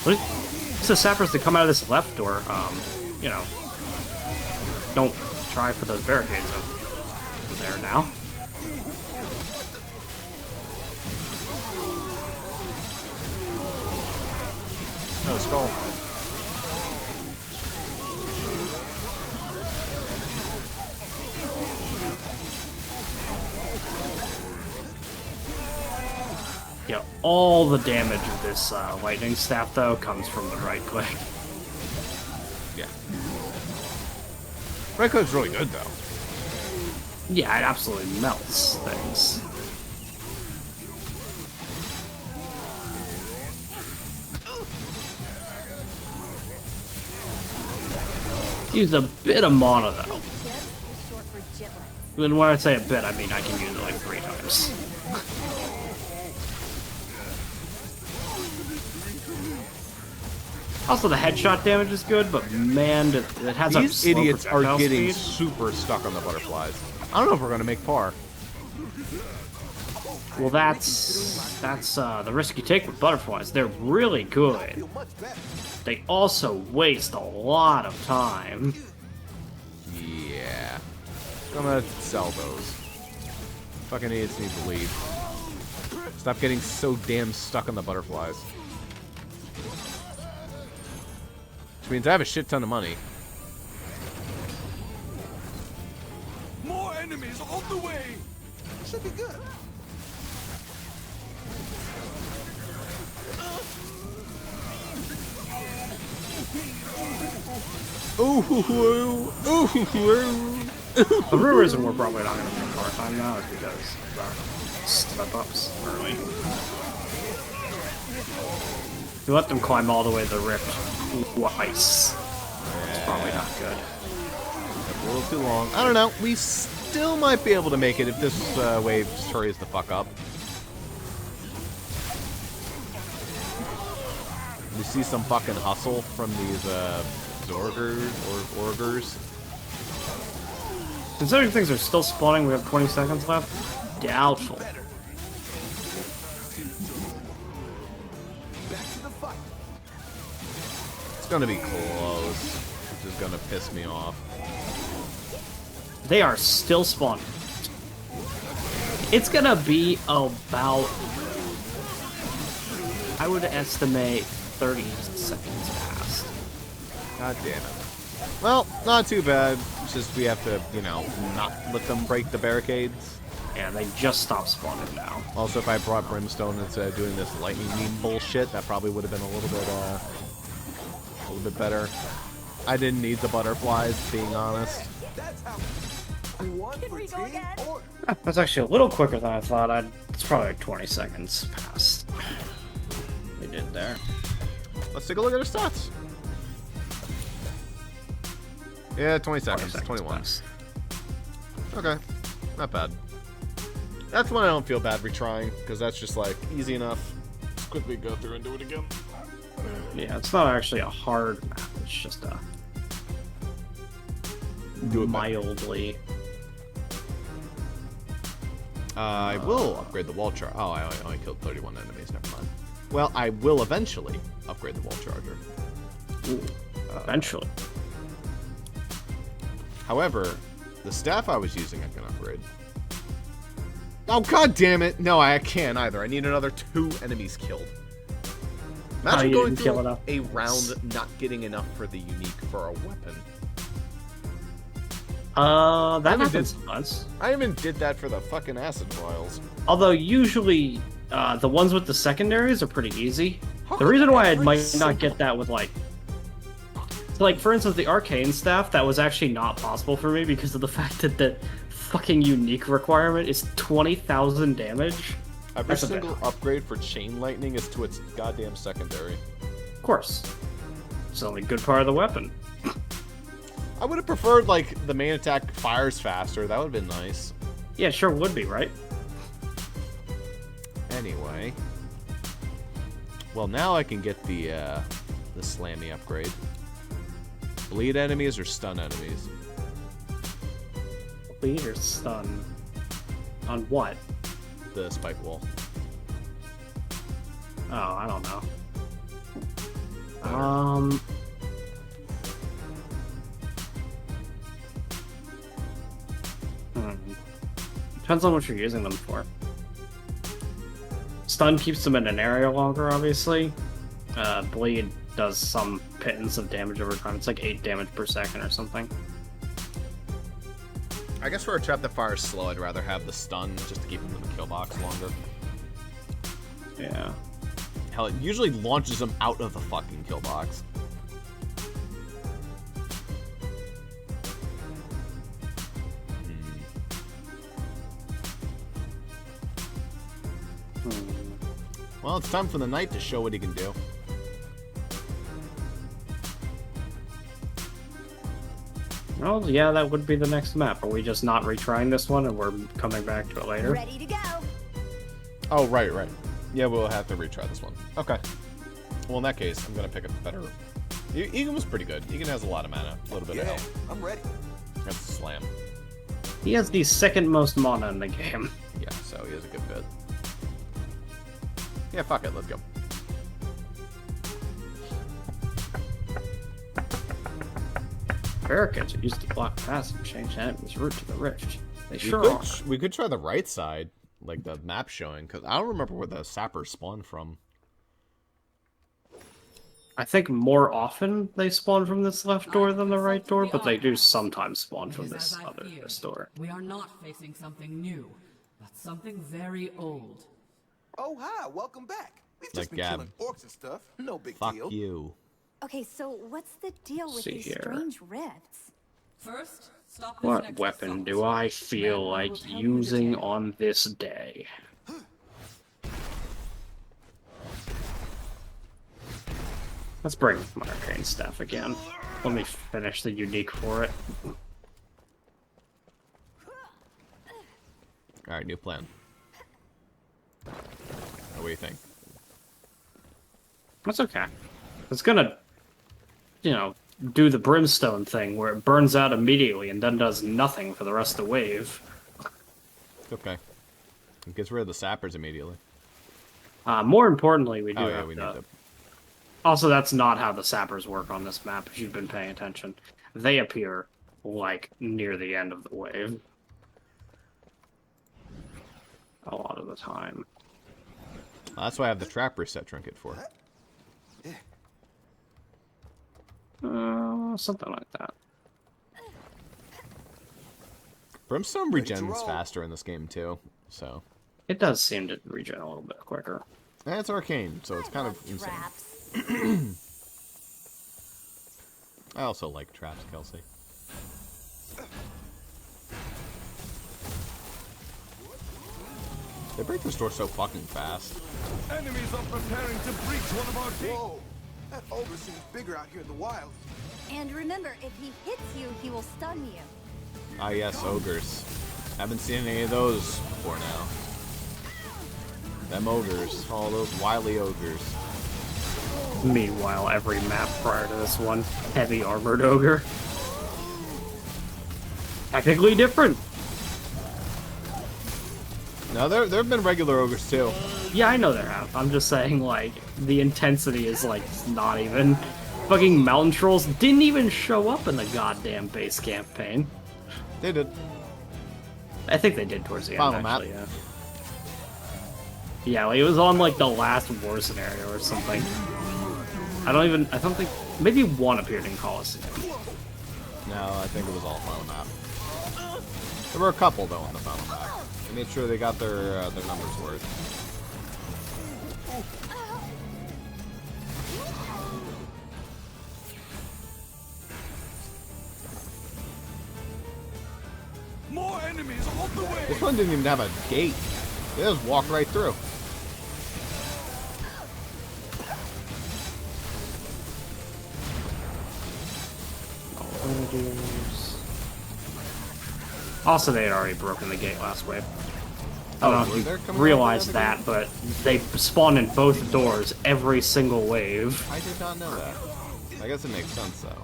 [SPEAKER 2] But it's the sappers that come out of this left door, you know, don't try for those barricades over there now.
[SPEAKER 1] no skull.
[SPEAKER 2] Yeah, all the damage of this lightning staff, though, comes from the right click.
[SPEAKER 1] Yeah. Right click's really good, though.
[SPEAKER 2] Yeah, it absolutely melts things. Use a bit of mana, though. And when I say a bit, I mean I can use it like 3 times. Also, the headshot damage is good, but man, it has a
[SPEAKER 1] These
[SPEAKER 2] slow
[SPEAKER 1] idiots are
[SPEAKER 2] projectile
[SPEAKER 1] getting
[SPEAKER 2] speed.
[SPEAKER 1] super stuck on the butterflies. I don't know if we're gonna make par.
[SPEAKER 2] Well, that's the risk you take with butterflies. They're really good. They also waste a lot of time.
[SPEAKER 1] Yeah. I'm gonna sell those. Fucking idiots need to leave. Stop getting so damn stuck on the butterflies. Which means I have a shit ton of money.
[SPEAKER 5] More enemies on the way!
[SPEAKER 7] Should be good.
[SPEAKER 1] Ooh, ooh, ooh, ooh.
[SPEAKER 2] The real reason we're probably not going to make hard time now is because of our step-ups early. If you let them climb all the way to the rift twice, it's probably not good.
[SPEAKER 1] A little too long. I don't know. We still might be able to make it if this wave just hurries the fuck up. We see some fucking hustle from these Orgers.
[SPEAKER 2] Considering things are still spawning, we have 20 seconds left. Doubtful.
[SPEAKER 7] Back to the fight.
[SPEAKER 1] It's gonna be close, which is gonna piss me off.
[SPEAKER 2] They are still spawning. It's gonna be about, I would estimate, 30 seconds past.
[SPEAKER 1] God damn it. Well, not too bad. It's just we have to, you know, not let them break the barricades.
[SPEAKER 2] Yeah, they just stopped spawning now.
[SPEAKER 1] Also, if I brought Brimstone instead of doing this lightning beam bullshit, that probably would have been a little bit better. I didn't need the butterflies, being honest.
[SPEAKER 7] That's how. One for
[SPEAKER 6] we go
[SPEAKER 7] Team
[SPEAKER 6] again?
[SPEAKER 7] Orc.
[SPEAKER 2] That's actually a little quicker than I thought. It's probably like 20 seconds past. We did there.
[SPEAKER 1] Let's take a look at our stats. Yeah, 20 seconds. 21.
[SPEAKER 2] Past.
[SPEAKER 1] Okay. Not bad. That's when I don't feel bad retrying, because that's just like easy enough. Just quickly go through and do it again.
[SPEAKER 2] Yeah, it's not actually a hard map. It's just a
[SPEAKER 1] Do it
[SPEAKER 2] mildly.
[SPEAKER 1] I will upgrade the wall charger. Oh, I only killed 31 enemies. Never mind. Well, I will eventually upgrade the wall charger.
[SPEAKER 2] Ooh, eventually.
[SPEAKER 1] However, the staff I was using I can upgrade. Oh, god damn it! No, I can't either. I need another 2 enemies killed. Imagine
[SPEAKER 2] you
[SPEAKER 1] going
[SPEAKER 2] didn't kill
[SPEAKER 1] through
[SPEAKER 2] enough.
[SPEAKER 1] a round not getting enough for the unique for a weapon.
[SPEAKER 2] That
[SPEAKER 1] haven't
[SPEAKER 2] happens once.
[SPEAKER 1] I even did that for the fucking acid vials.
[SPEAKER 2] Although usually, the ones with the secondaries are pretty easy.
[SPEAKER 1] How
[SPEAKER 2] The
[SPEAKER 1] come
[SPEAKER 2] reason why I
[SPEAKER 1] every
[SPEAKER 2] might
[SPEAKER 1] single-
[SPEAKER 2] not get that with like for instance, the arcane staff, that was actually not possible for me because of the fact that the fucking unique requirement is 20,000 damage.
[SPEAKER 1] Every
[SPEAKER 2] That's a bit
[SPEAKER 1] single upgrade for chain lightning is to its goddamn secondary.
[SPEAKER 2] Of course. It's the only good part of the weapon.
[SPEAKER 1] I would have preferred, like, the main attack fires faster. That would have been nice.
[SPEAKER 2] Yeah, it sure would be, right?
[SPEAKER 1] Anyway. Well, now I can get the slammy upgrade. Bleed enemies or stun enemies?
[SPEAKER 2] Bleed or stun? On what?
[SPEAKER 1] The spike wall.
[SPEAKER 2] Oh, I don't know. Depends on what you're using them for. Stun keeps them in an area longer, obviously. Bleed does some pittance of damage over time. It's like 8 damage per second or something.
[SPEAKER 1] I guess for a trap that fires slow, I'd rather have the stun just to keep him in the kill box longer.
[SPEAKER 2] Yeah.
[SPEAKER 1] Hell, it usually launches him out of the fucking kill box. Well, it's time for the knight to show what he can do.
[SPEAKER 2] Well, yeah, that would be the next map. Are we just not retrying this one and we're coming back to it later?
[SPEAKER 6] Ready to go.
[SPEAKER 1] Oh, right. Yeah, we'll have to retry this one. Okay. Well, in that case, I'm gonna pick a better... Egan was pretty good. Egan has a lot of mana, a little bit of health.
[SPEAKER 7] I'm ready.
[SPEAKER 1] That's a slam.
[SPEAKER 2] He has the second most mana in the game.
[SPEAKER 1] Yeah, so he has a good bit. Yeah, fuck it, let's go.
[SPEAKER 2] Barricades are used to block paths and change enemies' route to the rift. They sure are.
[SPEAKER 1] We could try the right side, like the map showing, because I don't remember where the sappers spawn from.
[SPEAKER 2] I think more often they spawn from this left door than the right door, but they do sometimes spawn from this other door.
[SPEAKER 3] We are not facing something new, but something very old.
[SPEAKER 7] Oh, hi, welcome back. We've
[SPEAKER 1] Like
[SPEAKER 7] just been
[SPEAKER 1] Gab.
[SPEAKER 7] killing orcs and stuff. No big
[SPEAKER 1] Fuck
[SPEAKER 7] deal.
[SPEAKER 1] you.
[SPEAKER 6] Okay, so what's the deal with
[SPEAKER 2] See
[SPEAKER 6] these
[SPEAKER 2] here.
[SPEAKER 6] strange rifts?
[SPEAKER 3] First, stop this
[SPEAKER 2] What
[SPEAKER 3] next
[SPEAKER 2] weapon
[SPEAKER 3] assault.
[SPEAKER 2] do I feel
[SPEAKER 3] Then I will
[SPEAKER 2] like
[SPEAKER 3] tell you the
[SPEAKER 2] using
[SPEAKER 3] tale.
[SPEAKER 2] on this day? Let's bring my arcane staff again. Let me finish the unique for it.
[SPEAKER 1] Alright, new plan. What do you think?
[SPEAKER 2] That's okay. It's gonna, do the brimstone thing where it burns out immediately and then does nothing for the rest of the wave.
[SPEAKER 1] It's okay. It gets rid of the sappers immediately.
[SPEAKER 2] More importantly, we do
[SPEAKER 1] Oh yeah,
[SPEAKER 2] have
[SPEAKER 1] we
[SPEAKER 2] to...
[SPEAKER 1] need to...
[SPEAKER 2] Also, that's not how the sappers work on this map, if you've been paying attention. They appear, like, near the end of the wave. A lot of the time.
[SPEAKER 1] That's why I have the trap reset trinket for.
[SPEAKER 2] Something like that.
[SPEAKER 1] Brimstone
[SPEAKER 7] Ready to
[SPEAKER 1] regens
[SPEAKER 7] roll.
[SPEAKER 1] faster in this game too, so...
[SPEAKER 2] It does seem to regen a little bit quicker.
[SPEAKER 1] And it's arcane, so it's kind of
[SPEAKER 6] Love
[SPEAKER 1] insane.
[SPEAKER 6] traps.
[SPEAKER 1] I also like traps, Kelsey. They break this door so fucking fast.
[SPEAKER 5] Enemies are preparing to breach one of our gates.
[SPEAKER 7] Whoa, that ogre seems bigger out here in the wild.
[SPEAKER 6] And remember, if he hits you, he will stun you.
[SPEAKER 1] Ah yes, ogres. Haven't seen any of those before now. Them ogres. All those wily ogres.
[SPEAKER 2] Meanwhile, every map prior to this one, heavy armored ogre. Technically different.
[SPEAKER 1] No, there have been regular ogres too.
[SPEAKER 2] Yeah, I know there have. I'm just saying, like, the intensity is, like, not even... Fucking mountain trolls didn't even show up in the goddamn base campaign.
[SPEAKER 1] They did.
[SPEAKER 2] I think they did towards the
[SPEAKER 1] Final
[SPEAKER 2] end,
[SPEAKER 1] map.
[SPEAKER 2] actually, yeah. Yeah, like, it was on, like, the last war scenario or something. I don't think... Maybe one appeared in Coliseum.
[SPEAKER 1] No, I think it was all final map. There were a couple though on the final map. They made sure they got their numbers worth.
[SPEAKER 5] More enemies on the way.
[SPEAKER 1] This one didn't even have a gate. They just walked right through.
[SPEAKER 2] Also, they had already broken the gate last wave. I
[SPEAKER 1] Oh,
[SPEAKER 2] don't know
[SPEAKER 1] were
[SPEAKER 2] if
[SPEAKER 1] they
[SPEAKER 2] you
[SPEAKER 1] coming
[SPEAKER 2] realized
[SPEAKER 1] out of the
[SPEAKER 2] that, but they spawn in both doors every single wave.
[SPEAKER 1] I did not know that. I guess it makes sense though.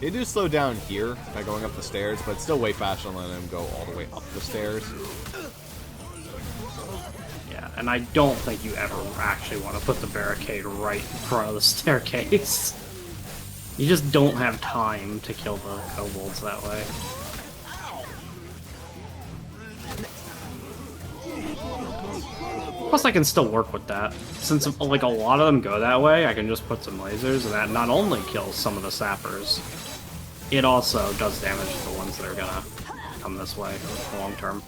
[SPEAKER 1] They do slow down here by going up the stairs, but it's still way faster than letting them go all the way up the stairs.
[SPEAKER 2] Yeah, and I don't think you ever actually want to put the barricade right in front of the staircase. You just don't have time to kill the kobolds that way. Plus, I can still work with that. Since, like, a lot of them go that way, I can just put some lasers, and that not only kills some of the sappers, it also does damage to the ones that are gonna come this way long term.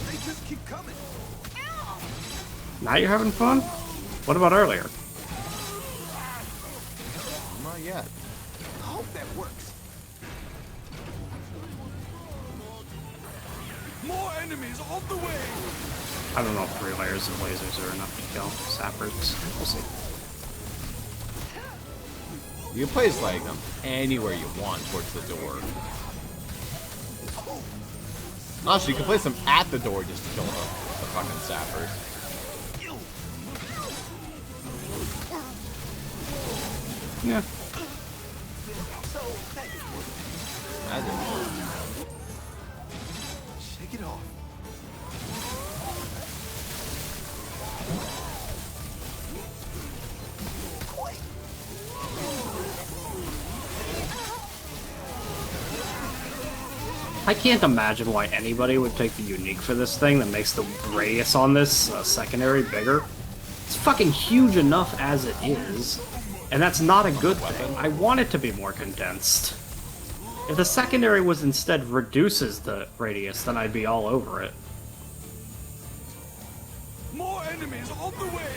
[SPEAKER 7] They just keep coming.
[SPEAKER 2] Now you're having fun? What about earlier?
[SPEAKER 1] Not yet.
[SPEAKER 7] I hope that works.
[SPEAKER 5] More enemies on the way!
[SPEAKER 2] I don't know if 3 layers of lasers are enough to kill sappers. We'll see.
[SPEAKER 1] You can place like them anywhere you want towards the door. Honestly, you can place them at the door just to kill the fucking sappers.
[SPEAKER 2] Yeah.
[SPEAKER 1] That didn't work.
[SPEAKER 7] Shake it off.
[SPEAKER 2] I can't imagine why anybody would take the unique for this thing that makes the radius on this secondary bigger. It's fucking huge enough as it is, and that's not a good thing. I want it to be more condensed. If the secondary was instead reduces the radius, then I'd be all over it.
[SPEAKER 5] More enemies on the way!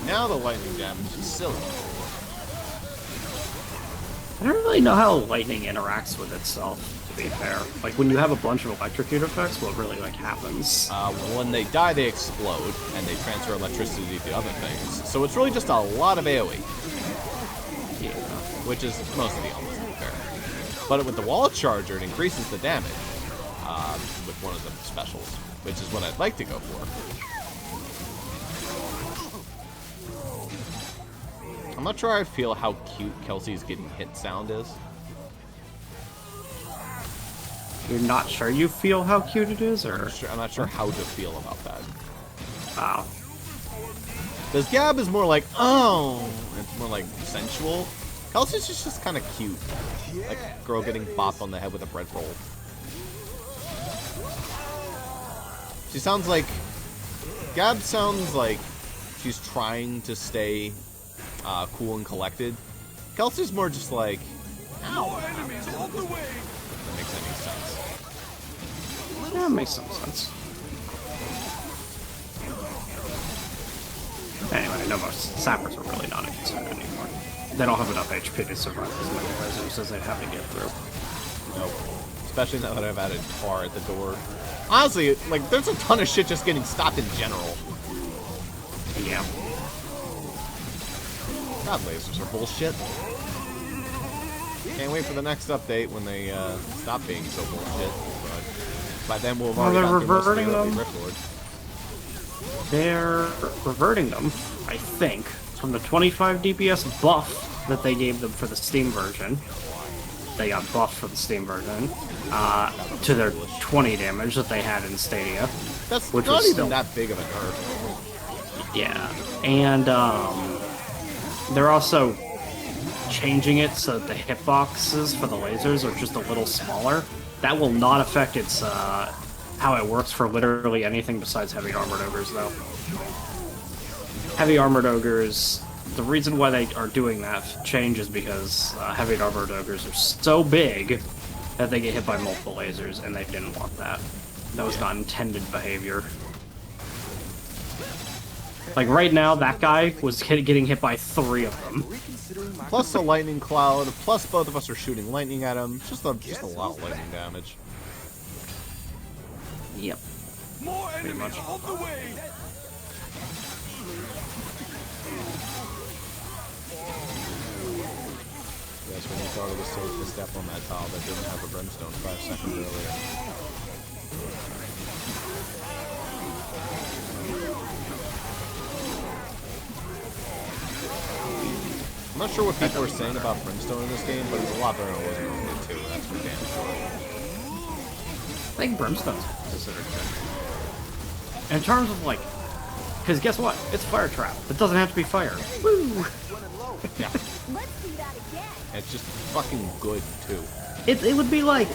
[SPEAKER 1] Now the lightning damage is silly.
[SPEAKER 2] I don't really know how lightning interacts with itself, to be fair. Like, when you have a bunch of electrocute effects, what really, like, happens?
[SPEAKER 1] When they die, they explode, and they transfer electricity to other things. So it's really just a lot of AoE.
[SPEAKER 2] Yeah.
[SPEAKER 1] Which is most of the elements, to be fair. But with the wall charger, it increases the damage with one of the specials, which is what I'd like to go for. I'm not sure I feel how cute Kelsey's getting hit sound is.
[SPEAKER 2] You're not sure you feel how cute it is, or?
[SPEAKER 1] I'm not sure how to feel about that.
[SPEAKER 2] Wow.
[SPEAKER 1] Because Gab is more like, oh, it's more like sensual. Kelsey's just kind of cute. Like a girl getting bopped on the head with a bread roll. She sounds like... Gab sounds like she's trying to stay cool and collected. Kelsey's more just like,
[SPEAKER 5] More enemies on the way!
[SPEAKER 1] if that makes any sense.
[SPEAKER 2] Yeah, it makes some sense. Anyway, no more sappers are really not a concern anymore. They don't have enough HP to survive as many lasers as they have to get through.
[SPEAKER 1] Nope. Especially now that I've added bar at the door. Honestly, like, there's a ton of shit just getting stopped in general.
[SPEAKER 2] Yeah.
[SPEAKER 1] God, lasers are bullshit. Can't wait for the next update when they stop being so bullshit. But by then we'll have already
[SPEAKER 2] they're
[SPEAKER 1] gone through most of the
[SPEAKER 2] reverting
[SPEAKER 1] early
[SPEAKER 2] them.
[SPEAKER 1] Rift Lord.
[SPEAKER 2] They're reverting them, I think, from the 25 DPS buff that they gave them for the Steam version. They got buffed for the Steam version, to their 20 damage that they had in Stadia.
[SPEAKER 1] That's
[SPEAKER 2] Which
[SPEAKER 1] not
[SPEAKER 2] was
[SPEAKER 1] even
[SPEAKER 2] still-
[SPEAKER 1] that big of a nerf.
[SPEAKER 2] Yeah, and they're also changing it so that the hitboxes for the lasers are just a little smaller. That will not affect its how it works for literally anything besides heavy armored ogres, though. Heavy armored ogres, the reason why they are doing that change is because heavy armored ogres are so big that they get hit by multiple lasers, and they didn't want that. That was not intended behavior. Like, right now, that guy was getting hit by 3 of them.
[SPEAKER 1] Plus the lightning cloud, plus both of us are shooting lightning at him. Just a lot of lightning damage.
[SPEAKER 2] Yep.
[SPEAKER 5] More enemies
[SPEAKER 2] much.
[SPEAKER 5] on the way!
[SPEAKER 1] Yes, when you thought it was safe to step on that tile that didn't have a brimstone 5 seconds earlier. I'm not sure what people are saying about brimstone in this game, but it's a lot better than it was in Orcs 2, that's for damn sure.
[SPEAKER 2] I think Brimstone's considered good. In terms of, like, Because guess what? It's fire trap. It doesn't have to be fire. Woo!
[SPEAKER 1] Yeah.
[SPEAKER 6] Let's do that again.
[SPEAKER 1] It's just fucking good, too.
[SPEAKER 2] It would be like,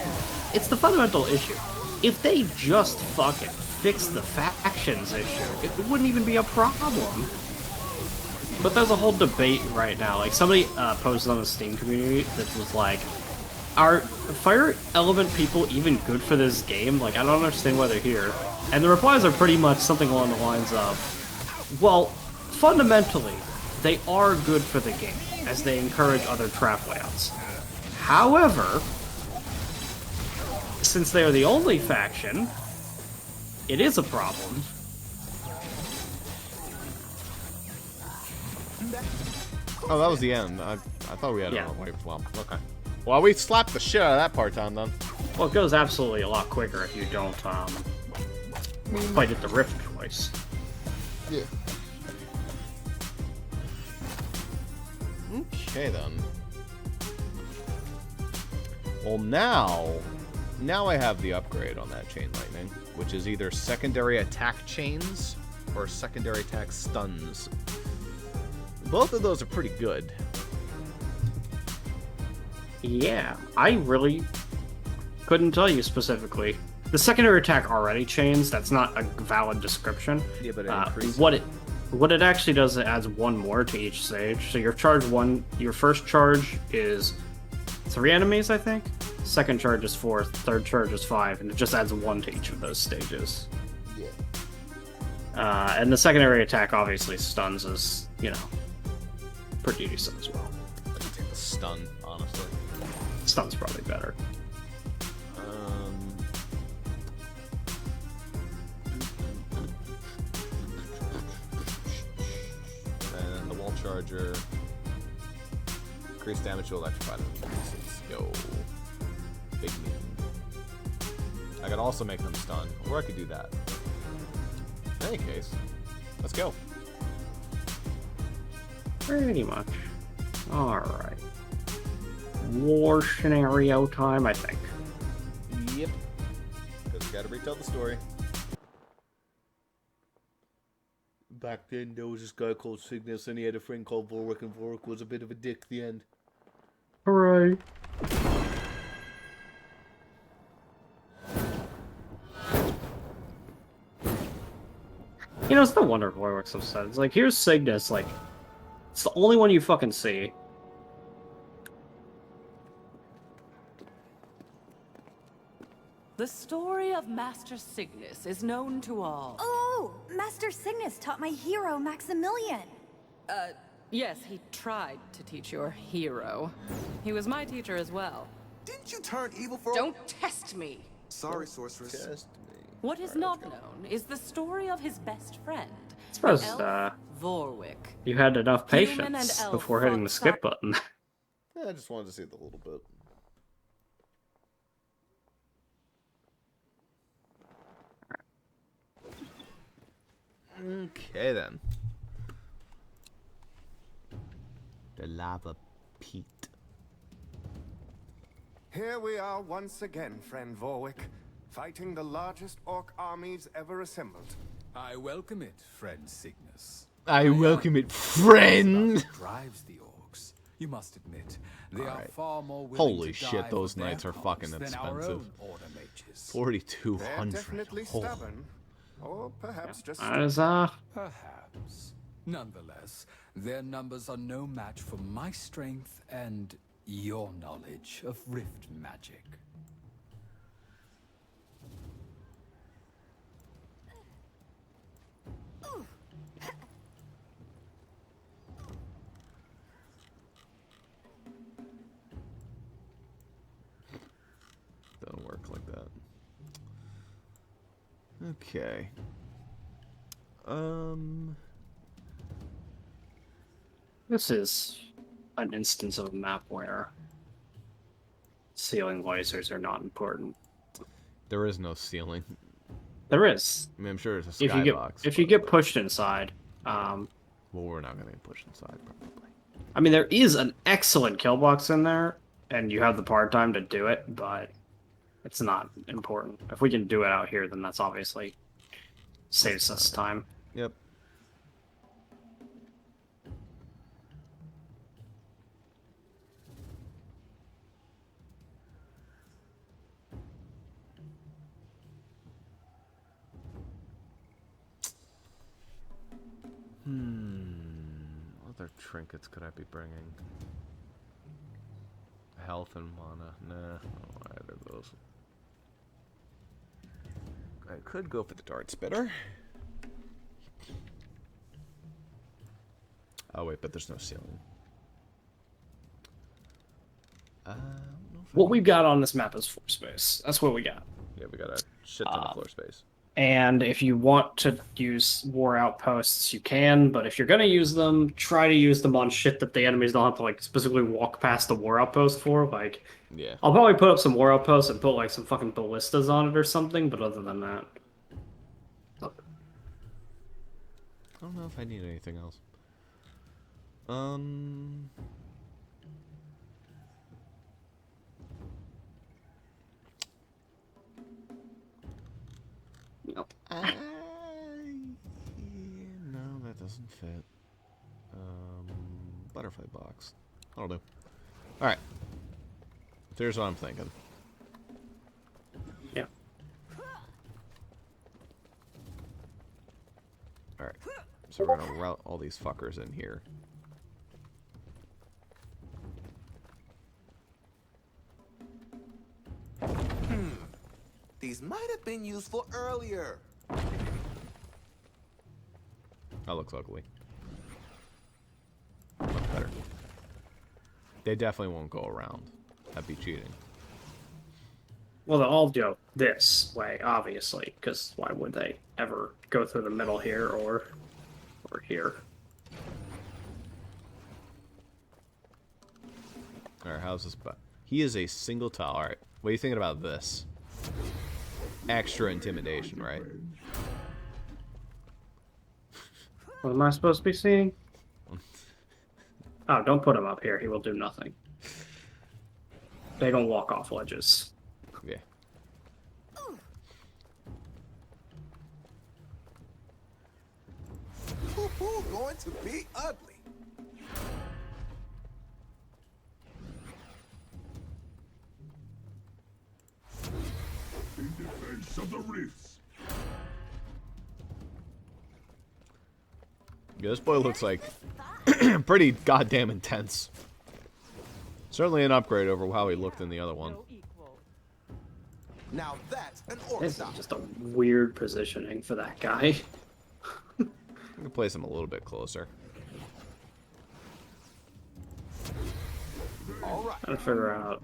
[SPEAKER 2] it's the fundamental issue. If they just fucking fix the factions issue, it wouldn't even be a problem. But there's a whole debate right now. Like, somebody posted on the Steam community that was like, are fire element people even good for this game? Like, I don't understand why they're here. And the replies are pretty much something along the lines of, well, fundamentally, they are good for the game, as they encourage other trap layouts. However, since they are the only faction, it is a problem.
[SPEAKER 1] Oh, that was the end. I thought we had
[SPEAKER 2] Yeah.
[SPEAKER 1] a wait. Well, okay. Well, we slapped the shit out of that part on then.
[SPEAKER 2] Well, it goes absolutely a lot quicker if you don't fight at the rift twice.
[SPEAKER 1] Yeah. Okay then. Well, now I have the upgrade on that chain lightning, which is either secondary attack chains or secondary attack stuns. Both of those are pretty good.
[SPEAKER 2] Yeah, I really couldn't tell you specifically. The secondary attack already chains, that's not a valid description.
[SPEAKER 1] Yeah, but it increases.
[SPEAKER 2] What it actually does, it adds one more to each stage. So your first charge is 3 enemies, I think. Second charge is 4, third charge is 5, and it just adds 1 to each of those stages. Yeah. And the secondary attack obviously stuns is, you know, pretty decent as well.
[SPEAKER 1] I can take the stun, honestly.
[SPEAKER 2] Stun's probably better.
[SPEAKER 1] And the wall charger. Increase damage to electrified enemies. Let's go. Big mean. I could also make them stun, or I could do that. In any case, let's go.
[SPEAKER 2] Pretty much. Alright. War scenario time, I think.
[SPEAKER 1] Yep. Because we gotta retell the story. Back then, there was this guy called Cygnus, and he had a friend called Vorwick, and Vorwick was a bit of a dick at the end.
[SPEAKER 2] Hooray. You know, it's no wonder Vorwick's upset. It's like, here's Cygnus, like, it's the only one you fucking see.
[SPEAKER 3] The story of Master Cygnus is known to all.
[SPEAKER 6] Oh, Master Cygnus taught my hero Maximilian.
[SPEAKER 3] Yes, he tried to teach your hero. He was my teacher as well.
[SPEAKER 7] Didn't you turn evil for?
[SPEAKER 3] Don't test me!
[SPEAKER 7] Sorry, sorceress.
[SPEAKER 1] Test me.
[SPEAKER 3] What is not known is the story of his best friend,
[SPEAKER 2] I suppose,
[SPEAKER 3] Elf Vorwick.
[SPEAKER 2] you had enough
[SPEAKER 3] Human and
[SPEAKER 2] patience
[SPEAKER 3] elf
[SPEAKER 2] before hitting
[SPEAKER 3] fought
[SPEAKER 2] the skip button.
[SPEAKER 1] Yeah, I just wanted to see it a little bit. Okay then. The lava Pete.
[SPEAKER 7] Here we are once again, friend Vorwick, fighting the largest orc armies ever assembled.
[SPEAKER 4] I welcome it, friend Cygnus.
[SPEAKER 1] I welcome it, friend.
[SPEAKER 4] That drives the orcs. You must admit, they are
[SPEAKER 1] Alright.
[SPEAKER 4] far more willing
[SPEAKER 1] Holy
[SPEAKER 4] to
[SPEAKER 1] shit,
[SPEAKER 4] die
[SPEAKER 1] those
[SPEAKER 4] for their
[SPEAKER 1] knights are
[SPEAKER 4] cause
[SPEAKER 1] fucking
[SPEAKER 4] than our
[SPEAKER 1] expensive.
[SPEAKER 4] own order mages.
[SPEAKER 7] They're
[SPEAKER 1] 4,200.
[SPEAKER 7] definitely
[SPEAKER 1] Oh.
[SPEAKER 7] stubborn, or perhaps just
[SPEAKER 2] That is,
[SPEAKER 4] Perhaps. Nonetheless, their numbers are no match for my strength and your knowledge of rift magic.
[SPEAKER 1] Doesn't work like that. Okay.
[SPEAKER 2] this is an instance of a map where ceiling lasers are not important.
[SPEAKER 1] There is no ceiling.
[SPEAKER 2] There is.
[SPEAKER 1] I mean, I'm sure it's a
[SPEAKER 2] If you
[SPEAKER 1] skybox.
[SPEAKER 2] get pushed inside,
[SPEAKER 1] Well, we're not going to get pushed inside, probably.
[SPEAKER 2] I mean, there is an excellent kill box in there, and you have the part time to do it, but it's not important. If we can do it out here, then that's obviously saves us time.
[SPEAKER 1] Yep. trinkets could I be bringing? Health and mana. Nah, I don't want either of those. I could go for the dart spitter. Oh wait, but there's no ceiling.
[SPEAKER 2] What we've got on this map is floor space. That's what we got.
[SPEAKER 1] Yeah, we got a shit ton of floor space.
[SPEAKER 2] And if you want to use war outposts, you can, but if you're going to use them, try to use them on shit that the enemies don't have to, like, specifically walk past the war outpost for. Like,
[SPEAKER 1] Yeah.
[SPEAKER 2] I'll probably put up some war outposts and put, like, some fucking ballistas on it or something, but other than that...
[SPEAKER 1] I don't know if I need anything else.
[SPEAKER 2] No.
[SPEAKER 1] No, that doesn't fit. Butterfly box. That'll do. Alright. Here's what I'm thinking.
[SPEAKER 2] Yeah.
[SPEAKER 1] Alright. So we're gonna route all these fuckers in here.
[SPEAKER 8] These might have been useful earlier.
[SPEAKER 1] That looks ugly. Much better. They definitely won't go around. That'd be cheating.
[SPEAKER 2] Well, they'll all go this way, obviously, because why would they ever go through the middle here or here?
[SPEAKER 1] Alright, how's this? He is a single tile. Alright, what are you thinking about this? Extra intimidation, right?
[SPEAKER 2] What am I supposed to be seeing? Oh, don't put him up here. He will do nothing. They don't walk off ledges.
[SPEAKER 1] Yeah.
[SPEAKER 8] Hoo-hoo, going to be ugly.
[SPEAKER 5] In defense of the rifts.
[SPEAKER 1] Yeah, this boy looks like pretty goddamn intense. Certainly an upgrade over how he looked in the other one.
[SPEAKER 8] Now that's an orc
[SPEAKER 2] This is
[SPEAKER 8] stop.
[SPEAKER 2] just a weird positioning for that guy.
[SPEAKER 1] I can place him a little bit closer.
[SPEAKER 8] All right.
[SPEAKER 2] Trying to figure out.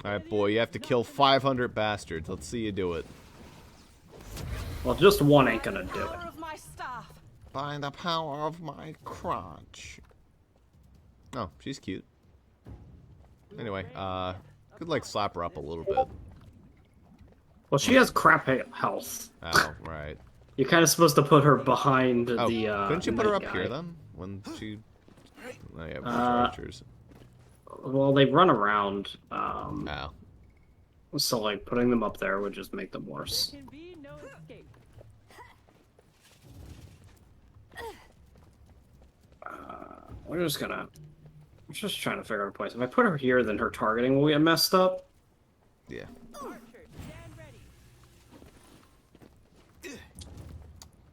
[SPEAKER 1] Alright, boy, you have to kill 500 bastards. Let's see you do it.
[SPEAKER 2] Well, just one ain't gonna do it.
[SPEAKER 3] Power of my staff.
[SPEAKER 1] By the power of my crotch. Oh, she's cute. Anyway, could like slap her up a little bit.
[SPEAKER 2] Well, she has crap health.
[SPEAKER 1] Oh, right.
[SPEAKER 2] You're kind of supposed to put her behind
[SPEAKER 1] Oh,
[SPEAKER 2] the.
[SPEAKER 1] couldn't you put her
[SPEAKER 2] night
[SPEAKER 1] up
[SPEAKER 2] guy.
[SPEAKER 1] here then? When she. Oh, yeah, bunch of archers.
[SPEAKER 2] Well, they run around.
[SPEAKER 1] Oh.
[SPEAKER 2] So like putting them up there would just make them worse.
[SPEAKER 3] Can be no escape.
[SPEAKER 2] We're just trying to figure out a place. If I put her here, then her targeting will get messed up.
[SPEAKER 1] Yeah.
[SPEAKER 3] Archers, stand ready.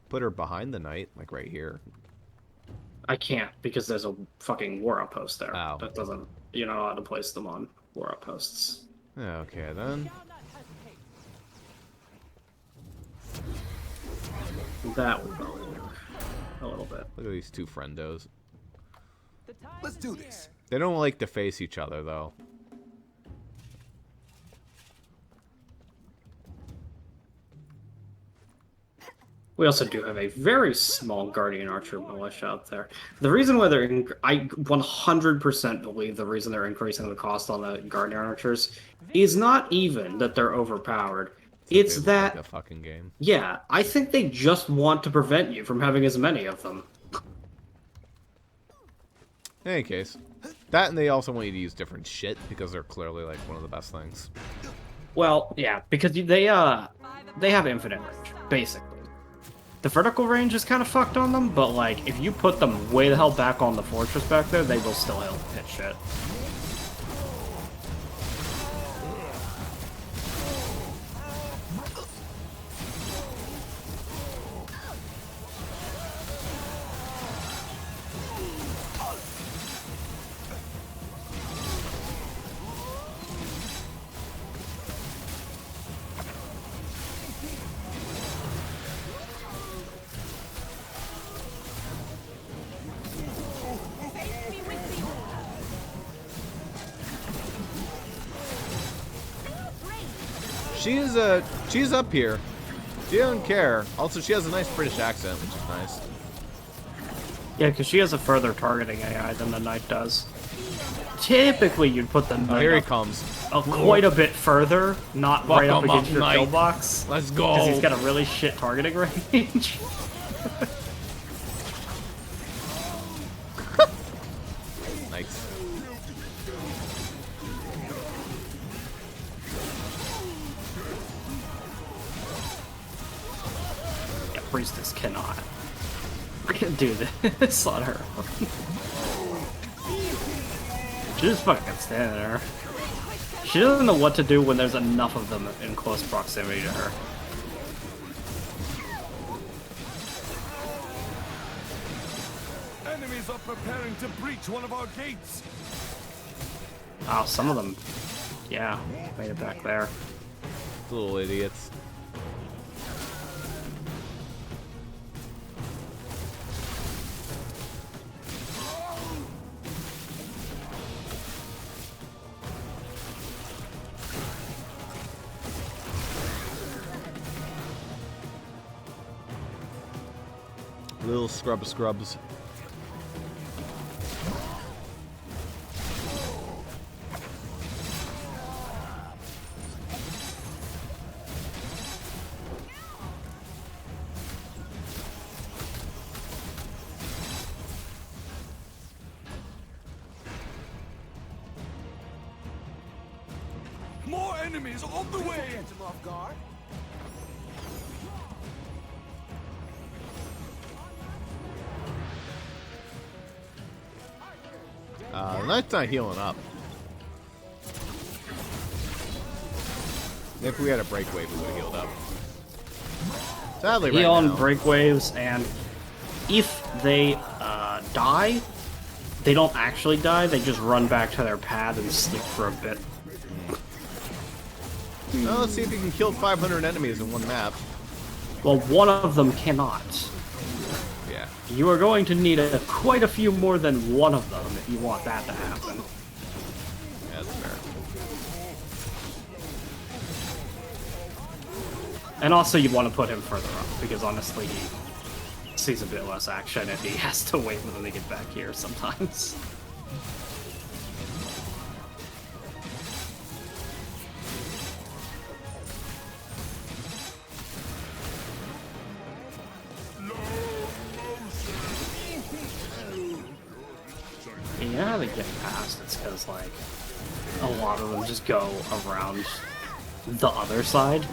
[SPEAKER 1] Put her behind the knight, like right here.
[SPEAKER 2] I can't because there's a fucking war outpost there.
[SPEAKER 1] Oh.
[SPEAKER 2] That doesn't. You're not allowed to place them on war outposts.
[SPEAKER 1] Okay, then.
[SPEAKER 3] Shall not hesitate.
[SPEAKER 2] That would probably work a little bit.
[SPEAKER 1] Look at these two friendos.
[SPEAKER 3] The time
[SPEAKER 8] Let's
[SPEAKER 3] is
[SPEAKER 8] do
[SPEAKER 3] near.
[SPEAKER 8] this.
[SPEAKER 1] They don't like to face each other, though.
[SPEAKER 2] We also do have a very small Guardian Archer militia out there. The reason why I 100% believe the reason they're increasing the cost on the Guardian Archers is not even that they're overpowered. It's
[SPEAKER 1] They
[SPEAKER 2] that,
[SPEAKER 1] like the fucking game.
[SPEAKER 2] yeah, I think they just want to prevent you from having as many of them.
[SPEAKER 1] In any case, that and they also want you to use different shit because they're clearly like one of the best things.
[SPEAKER 2] Well, yeah, because they have infinite range, basically. The vertical range is kind of fucked on them, but like if you put them way the hell back on the fortress back there, they will still hit shit.
[SPEAKER 1] she's up here. She doesn't care. Also, she has a nice British accent, which is nice.
[SPEAKER 2] Yeah, because she has a further targeting AI than the knight does. Typically, you'd put the
[SPEAKER 1] Oh,
[SPEAKER 2] knight
[SPEAKER 1] here he
[SPEAKER 2] up,
[SPEAKER 1] comes.
[SPEAKER 2] quite a bit further, not right up
[SPEAKER 1] him up,
[SPEAKER 2] against your
[SPEAKER 1] knight.
[SPEAKER 2] kill box.
[SPEAKER 1] Let's go.
[SPEAKER 2] Because he's got a really shit targeting range.
[SPEAKER 1] Nice.
[SPEAKER 2] Yeah, Priestess cannot do this on her. She's just fucking standing there. She doesn't know what to do when there's enough of them in close proximity to her.
[SPEAKER 5] Enemies are preparing to breach one of our gates.
[SPEAKER 2] Oh, some of them, yeah, made it back there.
[SPEAKER 1] Little idiots. Little scrubs.
[SPEAKER 5] More enemies on the way.
[SPEAKER 8] Catch him off guard.
[SPEAKER 1] The knight's not healing up. If we had a break wave, we would have healed up. Sadly,
[SPEAKER 2] He
[SPEAKER 1] right
[SPEAKER 2] on
[SPEAKER 1] now.
[SPEAKER 2] break waves, and if they die, they don't actually die, they just run back to their pad and sleep for a bit.
[SPEAKER 1] Well, let's see if you can kill 500 enemies in one map.
[SPEAKER 2] Well, one of them cannot.
[SPEAKER 1] Yeah.
[SPEAKER 2] You are going to need quite a few more than one of them if you want that to happen.
[SPEAKER 1] Yeah, that's fair.
[SPEAKER 2] And also you want to put him further up, because honestly he sees a bit less action if he has to wait for them to get back here sometimes. You know how they get past? It's because, like, a lot of them just go around the other side.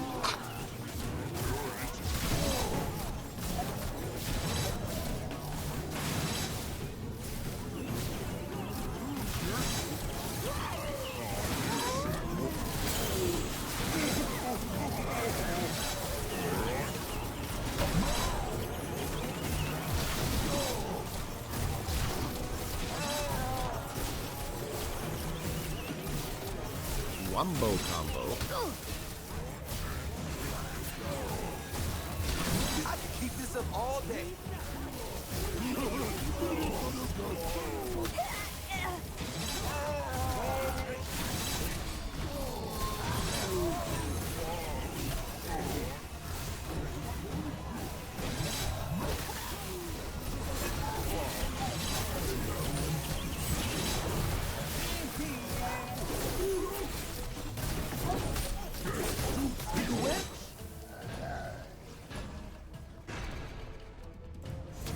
[SPEAKER 1] Wombo combo.
[SPEAKER 8] I can keep this up all day.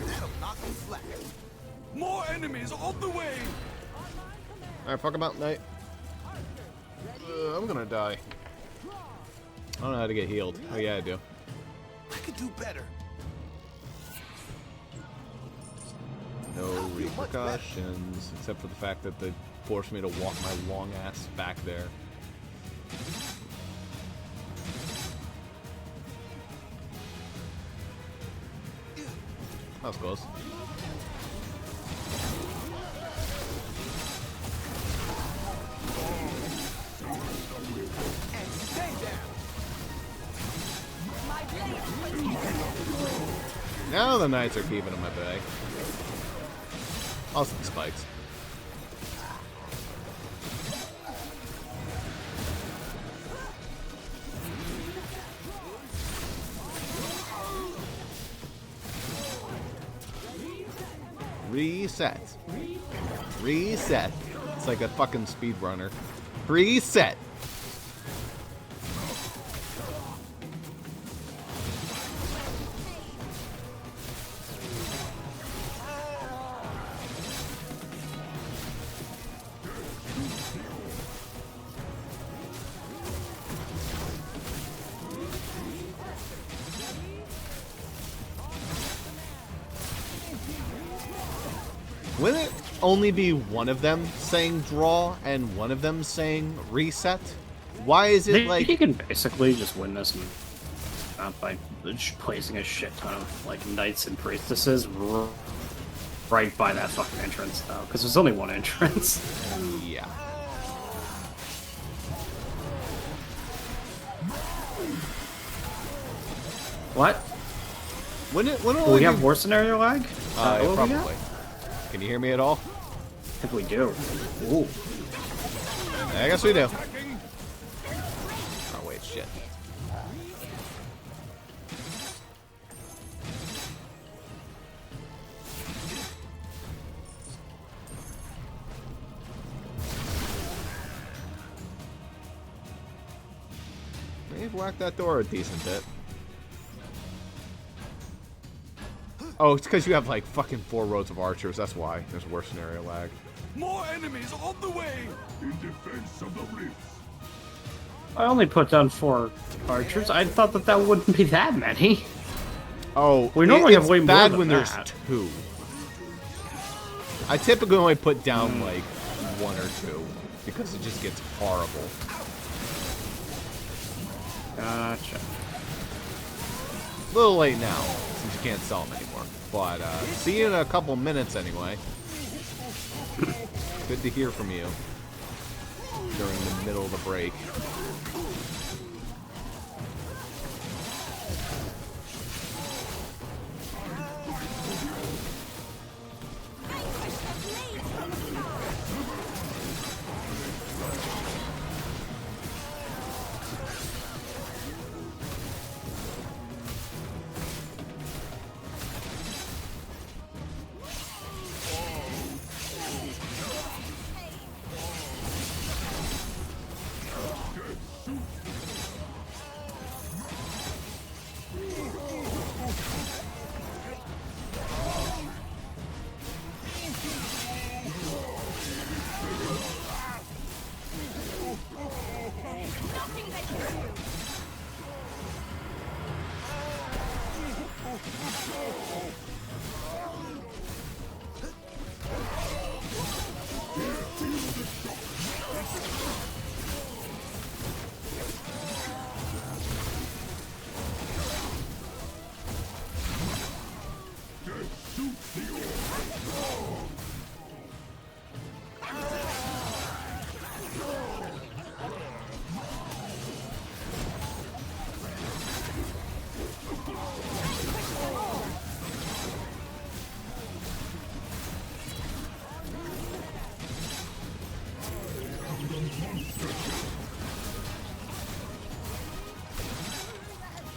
[SPEAKER 8] That'll knock him flat.
[SPEAKER 5] More enemies on the way.
[SPEAKER 1] Alright, fuck about knight. I'm gonna die. I don't know how to get healed. Oh yeah, I do.
[SPEAKER 8] I could do better.
[SPEAKER 1] No repercussions, except for the fact that they forced me to walk my long ass back there. That was close.
[SPEAKER 8] And stay down.
[SPEAKER 1] Now the knights are keeping him at bay. Also the spikes. Reset. Reset. It's like a fucking speedrunner. Reset. Wouldn't it only be one of them saying draw and one of them saying reset? Why is it like...
[SPEAKER 2] You can basically just win this by placing a shit ton of like knights and priestesses right by that fucking entrance, though, because there's only one entrance.
[SPEAKER 1] Yeah.
[SPEAKER 2] What?
[SPEAKER 1] Wouldn't
[SPEAKER 2] Do we have war scenario lag?
[SPEAKER 1] Yeah,
[SPEAKER 2] What we got?
[SPEAKER 1] probably. Can you hear me at all?
[SPEAKER 2] I think we do. Ooh.
[SPEAKER 1] I guess we do. Oh, wait, shit. They've whacked that door a decent bit. Oh, it's because you have like fucking 4 rows of archers. That's why there's worse scenario lag.
[SPEAKER 5] More enemies on the way! In defense of the rifts.
[SPEAKER 2] I only put down 4 archers. I thought that wouldn't be that many.
[SPEAKER 1] Oh,
[SPEAKER 2] We normally
[SPEAKER 1] it's
[SPEAKER 2] have way more
[SPEAKER 1] bad
[SPEAKER 2] than
[SPEAKER 1] when there's
[SPEAKER 2] that.
[SPEAKER 1] 2. I typically only put down like 1 or 2 because it just gets horrible.
[SPEAKER 2] Gotcha.
[SPEAKER 1] A little late now since you can't sell them anymore. But see you in a couple minutes anyway. Good to hear from you during the middle of the break.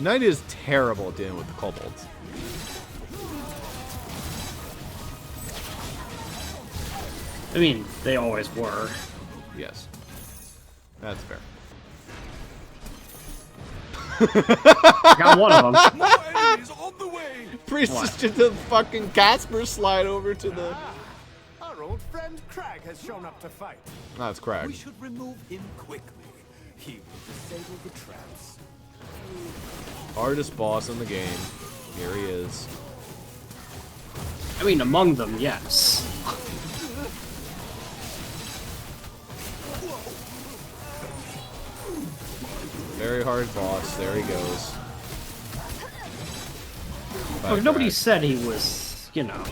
[SPEAKER 1] Knight is terrible at dealing with the kobolds.
[SPEAKER 2] I mean, they always were.
[SPEAKER 1] Yes. That's fair.
[SPEAKER 2] I got one of them.
[SPEAKER 5] More enemies on the way!
[SPEAKER 1] Priestess did the fucking Casper slide over to the...
[SPEAKER 7] Our old friend Crag has shown up to fight.
[SPEAKER 1] That's Crag.
[SPEAKER 8] We should remove him quickly. He will disable the traps.
[SPEAKER 1] Hardest boss in the game. Here he is.
[SPEAKER 2] I mean, among them, yes.
[SPEAKER 1] Very hard boss. There he goes.
[SPEAKER 2] Look, nobody said he was, you know,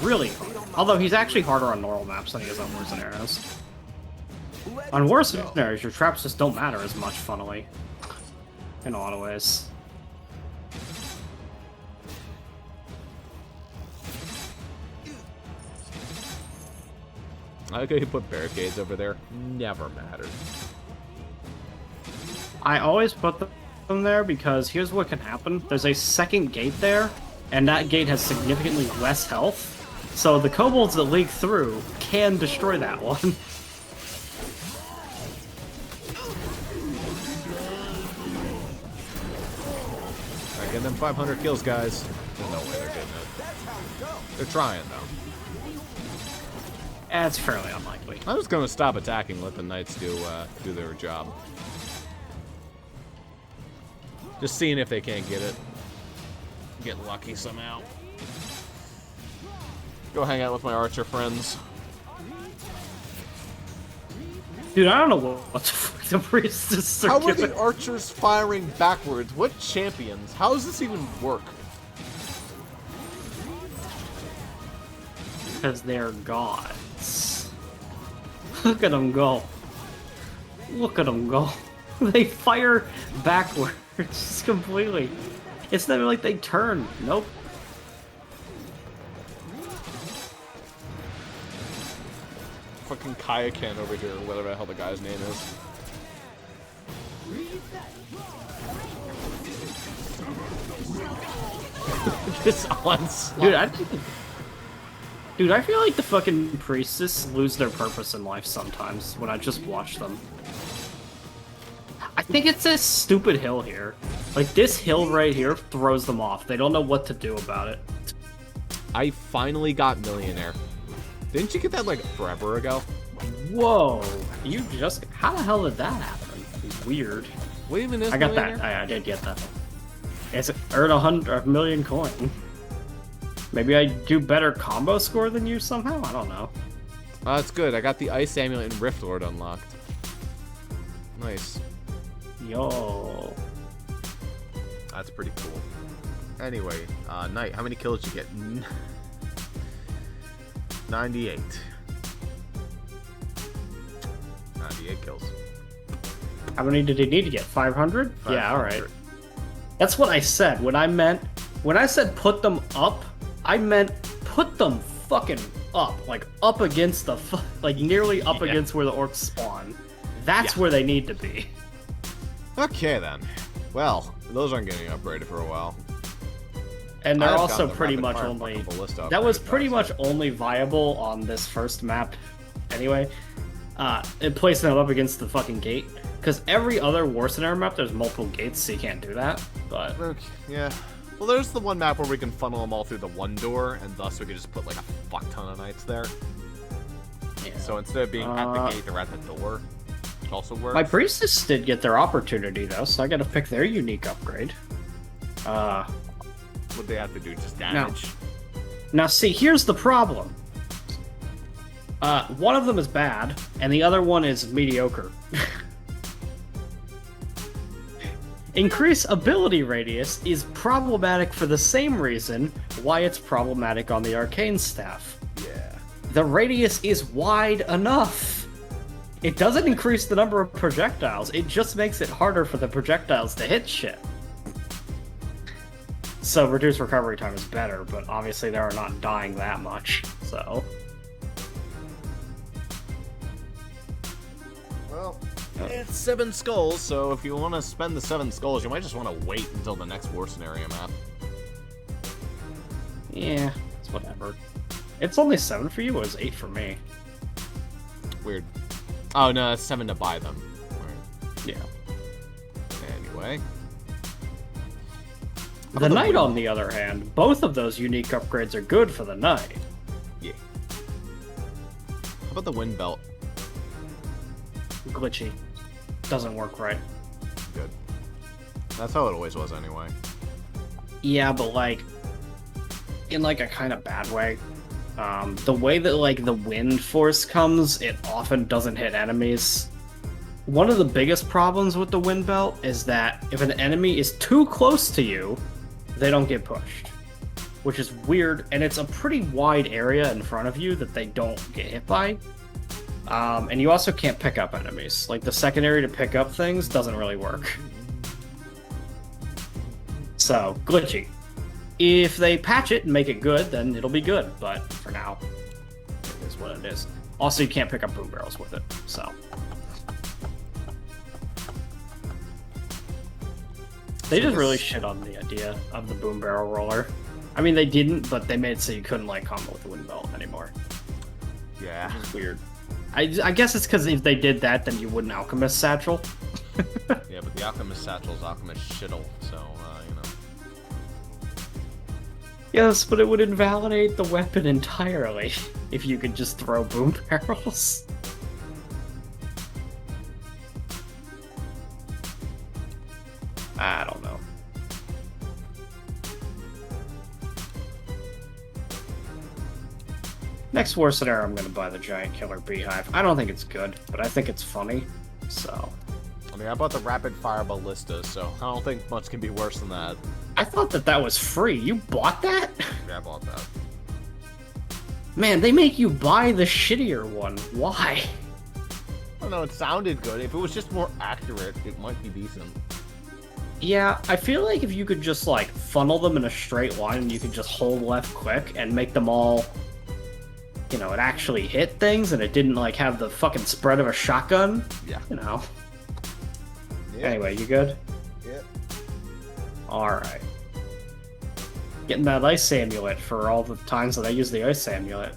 [SPEAKER 2] really hard. Although he's actually harder on normal maps than he is on War Scenarios. On War Scenarios, your traps just don't matter as much, funnily. In a lot of ways.
[SPEAKER 1] I like how you put barricades over there. Never mattered.
[SPEAKER 2] I always put them there because here's what can happen. There's a second gate there, and that gate has significantly less health. So the kobolds that leak through can destroy that one.
[SPEAKER 1] Alright, get them 500 kills, guys. There's no way they're getting it. They're trying, though.
[SPEAKER 2] It's fairly unlikely.
[SPEAKER 1] I'm just gonna stop attacking and let the knights do their job. Just seeing if they can't get it. Get lucky somehow. Go hang out with my archer friends.
[SPEAKER 2] Dude, I don't know what the fuck the priestess are
[SPEAKER 1] How are
[SPEAKER 2] doing.
[SPEAKER 1] the archers firing backwards? What champions? How does this even work?
[SPEAKER 2] Because they're gods. Look at them go. Look at them go. They fire backwards just completely. It's never like they turn. Nope.
[SPEAKER 1] Fucking Kayakan over here, whatever the hell the guy's name is. This onslaught.
[SPEAKER 2] Dude, I feel like the fucking priestess lose their purpose in life sometimes when I just watch them. I think it's this stupid hill here. Like, this hill right here throws them off. They don't know what to do about it.
[SPEAKER 1] I finally got Millionaire. Didn't you get that, like, forever ago?
[SPEAKER 2] Whoa. You just... How the hell did that happen? Weird.
[SPEAKER 1] What even is
[SPEAKER 2] I got
[SPEAKER 1] Millionaire?
[SPEAKER 2] that. I did get that. It's earn a million coin. Maybe I do better combo score than you somehow? I don't know.
[SPEAKER 1] Oh, that's good. I got the Ice Amulet and Rift Lord unlocked. Nice.
[SPEAKER 2] Yo.
[SPEAKER 1] That's pretty cool. Anyway, Knight, how many kills did you get? 98. 98 kills.
[SPEAKER 2] How many did he need to get? 500? Yeah,
[SPEAKER 1] 500.
[SPEAKER 2] alright. That's what I said. When I said put them up, I meant put them fucking up. Like, up against the... Like, nearly up against where the orcs spawn. That's where they need to be.
[SPEAKER 1] Okay, then. Well, those aren't getting upgraded for a while.
[SPEAKER 2] And they're
[SPEAKER 1] I've
[SPEAKER 2] also
[SPEAKER 1] got the
[SPEAKER 2] pretty
[SPEAKER 1] rapid
[SPEAKER 2] much
[SPEAKER 1] fire
[SPEAKER 2] only...
[SPEAKER 1] fucking ballista
[SPEAKER 2] That was
[SPEAKER 1] upgraded,
[SPEAKER 2] pretty
[SPEAKER 1] though,
[SPEAKER 2] much
[SPEAKER 1] so-
[SPEAKER 2] only viable on this first map anyway. And placing them up against the fucking gate. Because every other War Scenario map, there's multiple gates, so you can't do that. But
[SPEAKER 1] Okay, yeah. Well, there's the one map where we can funnel them all through the one door, and thus we could just put, like, a fuck ton of knights there.
[SPEAKER 2] yeah.
[SPEAKER 1] So instead of being at the gate, they're at the door. Which also works.
[SPEAKER 2] My priestess did get their opportunity though, so I gotta pick their unique upgrade.
[SPEAKER 1] What they have to do, just damage.
[SPEAKER 2] Now see, here's the problem. One of them is bad, and the other one is mediocre. Increase ability radius is problematic for the same reason why it's problematic on the arcane staff.
[SPEAKER 1] Yeah.
[SPEAKER 2] The radius is wide enough. It doesn't increase the number of projectiles, it just makes it harder for the projectiles to hit shit. So reduced recovery time is better, but obviously they are not dying that much, so...
[SPEAKER 1] Well, it's 7 skulls, so if you want to spend the 7 skulls, you might just want to wait until the next War Scenario map.
[SPEAKER 2] Yeah, it's whatever. It's only 7 for you, or it's 8 for me?
[SPEAKER 1] Weird. Oh, no, it's 7 to buy them. Right.
[SPEAKER 2] Yeah.
[SPEAKER 1] Anyway.
[SPEAKER 2] The Knight, on the other hand, both of those unique upgrades are good for the Knight.
[SPEAKER 1] Yeah. How about the Wind Belt?
[SPEAKER 2] Glitchy. Doesn't work right.
[SPEAKER 1] Good. That's how it always was anyway.
[SPEAKER 2] Yeah, but like, in like a kind of bad way. The way that like the wind force comes, it often doesn't hit enemies. One of the biggest problems with the wind belt is that if an enemy is too close to you, they don't get pushed. Which is weird, and it's a pretty wide area in front of you that they don't get hit by. And you also can't pick up enemies. Like, the secondary to pick up things doesn't really work. So, glitchy. If they patch it and make it good, then it'll be good, but for now, it is what it is. Also, you can't pick up boom barrels with it, so. They just really shit on the idea of the boom barrel roller. I mean, they didn't, but they made it so you couldn't, like, combo with the wind belt anymore.
[SPEAKER 1] Yeah.
[SPEAKER 2] It's weird. I guess it's because if they did that, then you wouldn't Alchemist Satchel.
[SPEAKER 1] Yeah, but the Alchemist Satchel is Alchemist Shittle, so, you know.
[SPEAKER 2] Yes, but it would invalidate the weapon entirely if you could just throw boom barrels. I don't know. Next war scenario, I'm gonna buy the giant killer beehive. I don't think it's good, but I think it's funny, so...
[SPEAKER 1] I mean, I bought the rapid fire ballista, so I don't think much can be worse than that.
[SPEAKER 2] I thought that was free. You bought that?
[SPEAKER 1] Yeah, I bought that.
[SPEAKER 2] Man, they make you buy the shittier one. Why?
[SPEAKER 1] I don't know, it sounded good. If it was just more accurate, it might be decent.
[SPEAKER 2] Yeah, I feel like if you could just, like, funnel them in a straight line and you could just hold left quick and make them all... You know, it actually hit things and it didn't, like, have the fucking spread of a shotgun.
[SPEAKER 1] Yeah.
[SPEAKER 2] You know.
[SPEAKER 1] Yeah.
[SPEAKER 2] Anyway, you good?
[SPEAKER 1] Yeah.
[SPEAKER 2] Alright. Getting that ice amulet for all the times that I use the ice amulet.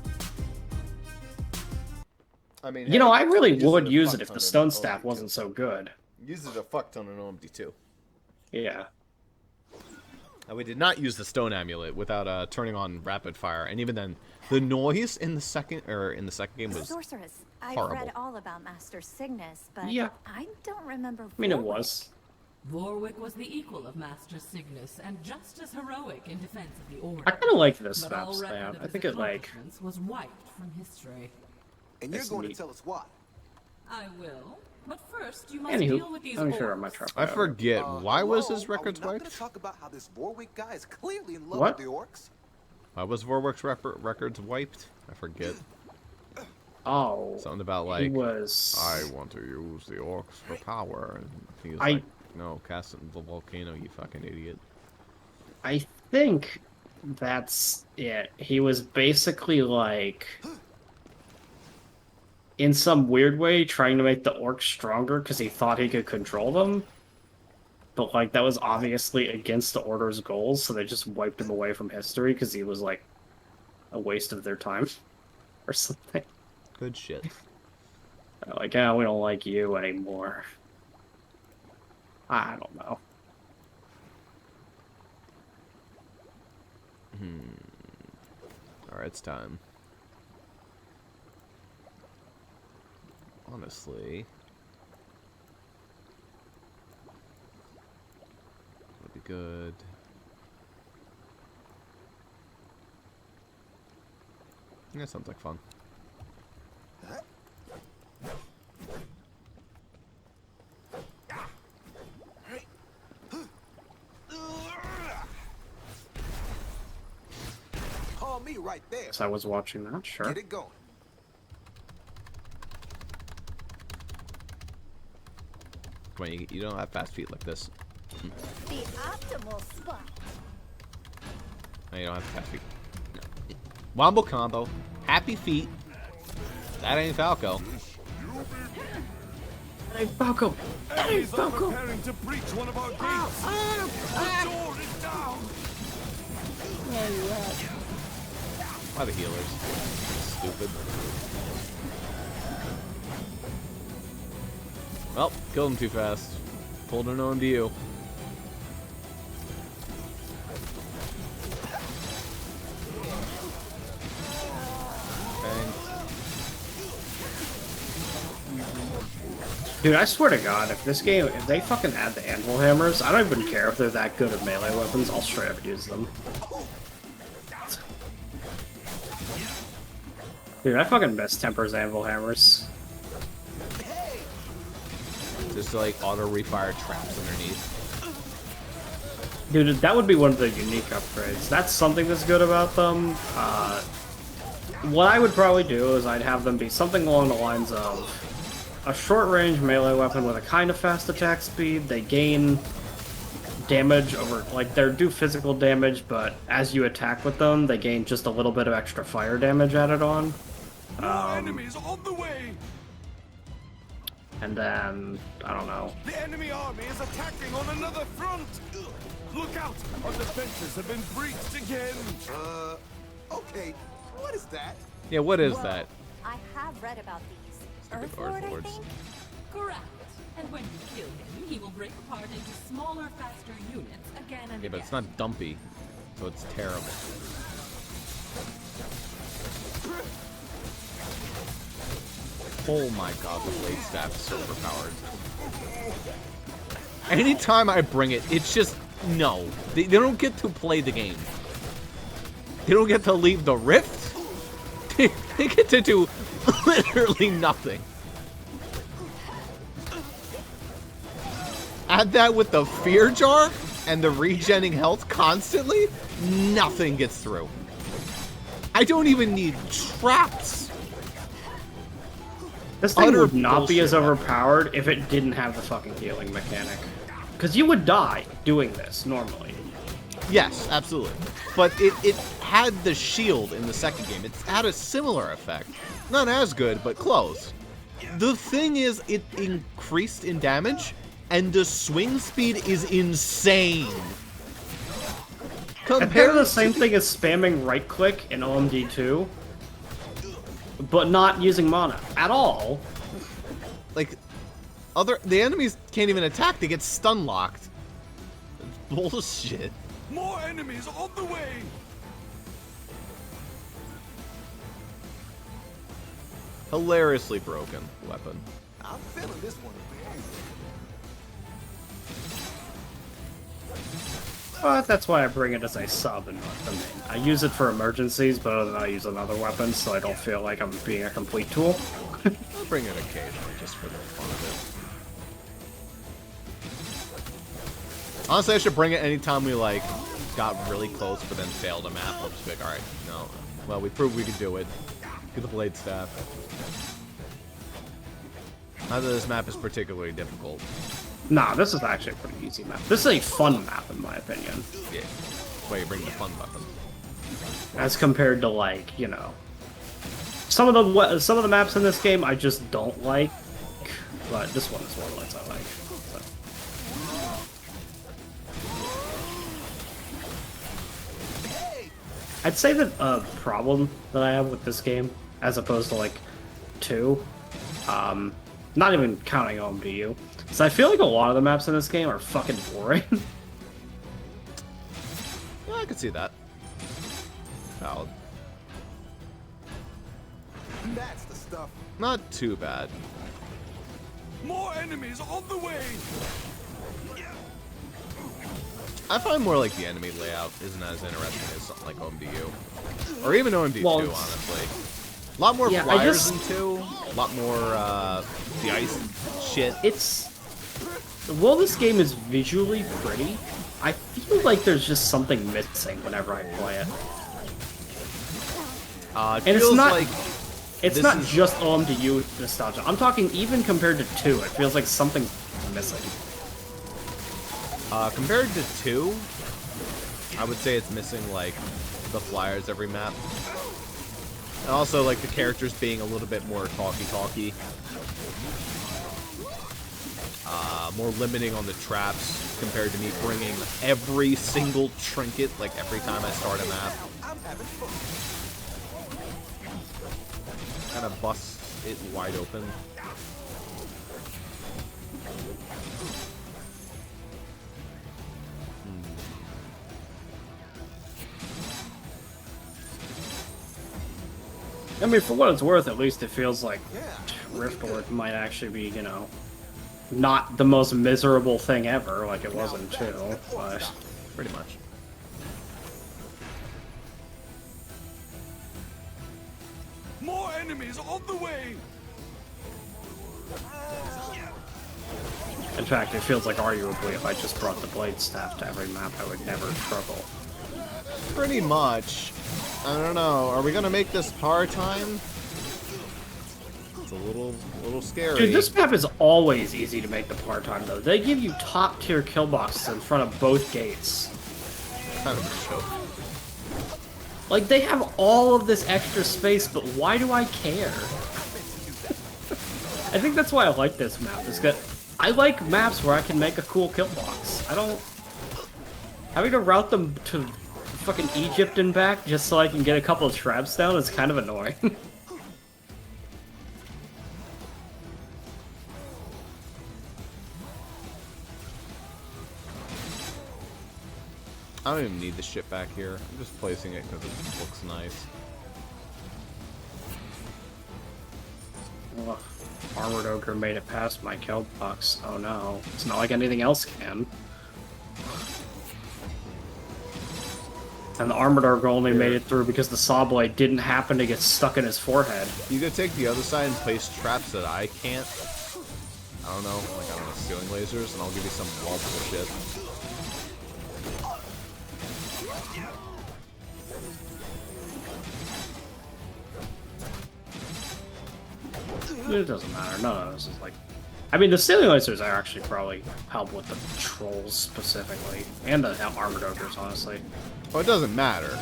[SPEAKER 1] I mean,
[SPEAKER 2] You know, I really
[SPEAKER 1] use
[SPEAKER 2] would
[SPEAKER 1] a
[SPEAKER 2] use
[SPEAKER 1] fuck
[SPEAKER 2] it if
[SPEAKER 1] ton
[SPEAKER 2] the
[SPEAKER 1] in
[SPEAKER 2] stone
[SPEAKER 1] OMD2.
[SPEAKER 2] staff wasn't so good.
[SPEAKER 1] Use it a fuck ton in OMD2.
[SPEAKER 2] Yeah.
[SPEAKER 1] And we did not use the stone amulet without turning on rapid fire, and even then, the noise in the second game was
[SPEAKER 6] Sorceress, I've
[SPEAKER 1] horrible.
[SPEAKER 6] read all about Master Cygnus, but
[SPEAKER 2] Yeah.
[SPEAKER 6] I don't remember.
[SPEAKER 2] I mean, it
[SPEAKER 6] Warwick.
[SPEAKER 2] was.
[SPEAKER 3] Vorwick was the equal of Master Cygnus, and just as heroic in defense of the Order.
[SPEAKER 2] I kind of like this
[SPEAKER 3] But
[SPEAKER 2] map
[SPEAKER 3] all
[SPEAKER 2] stamp.
[SPEAKER 3] record of
[SPEAKER 2] I
[SPEAKER 3] his
[SPEAKER 2] think it, like...
[SPEAKER 3] accomplishments was wiped from history.
[SPEAKER 8] And you're
[SPEAKER 2] That's
[SPEAKER 8] going
[SPEAKER 2] neat.
[SPEAKER 8] to tell us why?
[SPEAKER 3] I will, but first you must
[SPEAKER 2] Anywho,
[SPEAKER 3] deal with these
[SPEAKER 2] I'm sure I
[SPEAKER 3] orcs.
[SPEAKER 2] might try.
[SPEAKER 1] I forget, why was his
[SPEAKER 8] hello?
[SPEAKER 1] records
[SPEAKER 8] Are we not
[SPEAKER 1] wiped?
[SPEAKER 8] gonna talk about how this Warwick guy is clearly in love
[SPEAKER 2] What?
[SPEAKER 8] with the orcs?
[SPEAKER 1] Why was Warwick's records wiped? I forget.
[SPEAKER 2] Oh.
[SPEAKER 1] Something about,
[SPEAKER 2] He
[SPEAKER 1] like,
[SPEAKER 2] was...
[SPEAKER 1] I want to use the orcs for power, and he was
[SPEAKER 2] I-
[SPEAKER 1] like, no, cast it in the volcano, you fucking idiot.
[SPEAKER 2] I think that's it. He was basically, like... In some weird way, trying to make the orcs stronger because he thought he could control them. But, like, that was obviously against the Order's goals, so they just wiped him away from history because he was, like, a waste of their time. Or something.
[SPEAKER 1] Good shit.
[SPEAKER 2] They're like, yeah, we don't like you anymore. I don't know.
[SPEAKER 1] Alright, it's time. Honestly... Would be good... Yeah, sounds like fun.
[SPEAKER 8] Call me right there.
[SPEAKER 2] Guess I was watching that, sure.
[SPEAKER 8] Get it going.
[SPEAKER 1] Come on, you don't have fast feet like this.
[SPEAKER 6] The optimal spot.
[SPEAKER 1] No, you don't have fast feet. No. Wombo combo. Happy feet. That ain't Falco.
[SPEAKER 2] Hey, Falco! Hey,
[SPEAKER 5] Enemies are
[SPEAKER 2] Falco!
[SPEAKER 5] preparing to breach one of our gates. The door is down.
[SPEAKER 1] Why the healers? Stupid. Well, killed him too fast. Pulled an on to you.
[SPEAKER 2] Dude, I swear to God, if this game, if they fucking add the anvil hammers, I don't even care if they're that good at melee weapons, I'll straight up use them. Dude, I fucking miss Temper's anvil hammers.
[SPEAKER 1] Just like auto refire traps underneath.
[SPEAKER 2] Dude, that would be one of the unique upgrades. That's something that's good about them. What I would probably do is I'd have them be something along the lines of a short-range melee weapon with a kind of fast attack speed. They gain damage over, like, they do physical damage, but as you attack with them, they gain just a little bit of extra fire damage added on.
[SPEAKER 5] More enemies on the way.
[SPEAKER 2] And then, I don't know.
[SPEAKER 5] The enemy army is attacking on another front! Look out! Our defenses have been breached again!
[SPEAKER 8] Okay, what is that?
[SPEAKER 1] Yeah, what is
[SPEAKER 6] Whoa.
[SPEAKER 1] that?
[SPEAKER 6] I have read about these.
[SPEAKER 1] Stupid
[SPEAKER 6] Earth Lord, I
[SPEAKER 1] Lords.
[SPEAKER 6] think?
[SPEAKER 3] Correct. And when you kill him, he will break apart into smaller, faster units again and
[SPEAKER 1] Yeah, but
[SPEAKER 3] again.
[SPEAKER 1] it's not dumpy, so it's terrible. Oh my god, the blade staff is so overpowered. Anytime I bring it, it's just no. They don't get to play the game. They don't get to leave the rift. They get to do literally nothing. Add that with the fear jar and the regenning health constantly, nothing gets through. I don't even need traps.
[SPEAKER 2] This thing
[SPEAKER 1] Utter
[SPEAKER 2] would not be as
[SPEAKER 1] bullshit.
[SPEAKER 2] overpowered if it didn't have the fucking healing mechanic. Because you would die doing this, normally.
[SPEAKER 1] Yes, absolutely. But it had the shield in the second game. It had a similar effect. Not as good, but close. The thing is, it increased in damage, and the swing speed is insane.
[SPEAKER 2] It's kind of
[SPEAKER 1] Compared
[SPEAKER 2] the same thing as spamming right click in OMD 2, but not using mana at all.
[SPEAKER 1] like the enemies can't even attack, they get stun locked. Bullshit.
[SPEAKER 5] More enemies on the way!
[SPEAKER 1] Hilariously broken weapon.
[SPEAKER 8] I'm feeling this one.
[SPEAKER 2] But that's why I bring it as a sub and not the main. I use it for emergencies, but other than that, I use another weapon, so I don't feel like I'm being a complete tool.
[SPEAKER 1] I'll bring it occasionally just for the fun of it. Honestly, I should bring it anytime we like got really close but then failed a map. I'll just be like, alright, no. Well, we proved we could do it. Get the blade staff. Not that this map is particularly difficult.
[SPEAKER 2] Nah, this is actually a pretty easy map. This is a fun map, in my opinion.
[SPEAKER 1] Yeah. That's why you bring the fun weapon.
[SPEAKER 2] As compared to, like, you know... Some of the maps in this game I just don't like, but this one is one of the ones I like. So. I'd say that a problem that I have with this game, as opposed to, like, 2, not even counting OMDU, is I feel like a lot of the maps in this game are fucking boring.
[SPEAKER 1] Yeah, I could see that. Valid.
[SPEAKER 8] That's the stuff.
[SPEAKER 1] Not too bad.
[SPEAKER 5] More enemies on the way!
[SPEAKER 1] I find more like the enemy layout isn't as interesting as something like OMDU. Or even OMD2,
[SPEAKER 2] Well,
[SPEAKER 1] honestly. A lot more
[SPEAKER 2] yeah,
[SPEAKER 1] flyers in 2. A lot more, the ice shit.
[SPEAKER 2] While this game is visually pretty, I feel like there's just something missing whenever I play it.
[SPEAKER 1] It
[SPEAKER 2] And it's
[SPEAKER 1] feels
[SPEAKER 2] not-
[SPEAKER 1] like
[SPEAKER 2] It's
[SPEAKER 1] this
[SPEAKER 2] not
[SPEAKER 1] is-
[SPEAKER 2] just OMDU nostalgia. I'm talking even compared to 2, it feels like something's missing.
[SPEAKER 1] compared to 2, I would say it's missing, like, the flyers every map. And also, like, the characters being a little bit more talky-talky. More limiting on the traps compared to me bringing every single trinket, like, every time I start a map.
[SPEAKER 8] I'm having fun.
[SPEAKER 1] Kind of busts it wide open.
[SPEAKER 2] I mean, for what it's worth, at least it feels like Riftward might actually be, you know, not the most miserable thing ever, like it was in 2, but...
[SPEAKER 1] Pretty much.
[SPEAKER 5] More enemies on the way!
[SPEAKER 2] In fact, it feels like arguably if I just brought the blade staff to every map, I would never struggle.
[SPEAKER 1] Pretty much. I don't know. Are we gonna make this par time? It's a little scary.
[SPEAKER 2] Dude, this map is always easy to make the part-time, though. They give you top-tier kill boxes in front of both gates.
[SPEAKER 1] Kind of a joke.
[SPEAKER 2] Like, they have all of this extra space, but why do I care? I think that's why I like this map. Is that I like maps where I can make a cool kill box. I don't having to route them to fucking Egypt and back just so I can get a couple of traps down is kind of annoying.
[SPEAKER 1] I don't even need the shit back here. I'm just placing it because it looks nice.
[SPEAKER 2] Ugh. Armored Ogre made it past my kill box. Oh no. It's not like anything else can. And the Armored Ogre only made it through because the saw blade didn't happen to get stuck in his forehead.
[SPEAKER 1] You could take the other side and place traps that I can't. I don't know, like I don't know, ceiling lasers, and I'll give you some wall bullshit.
[SPEAKER 2] It doesn't matter. None of this is like. I mean, the ceiling lasers are actually probably help with the trolls specifically, and the Armored Ogres, honestly.
[SPEAKER 1] Well, it doesn't matter.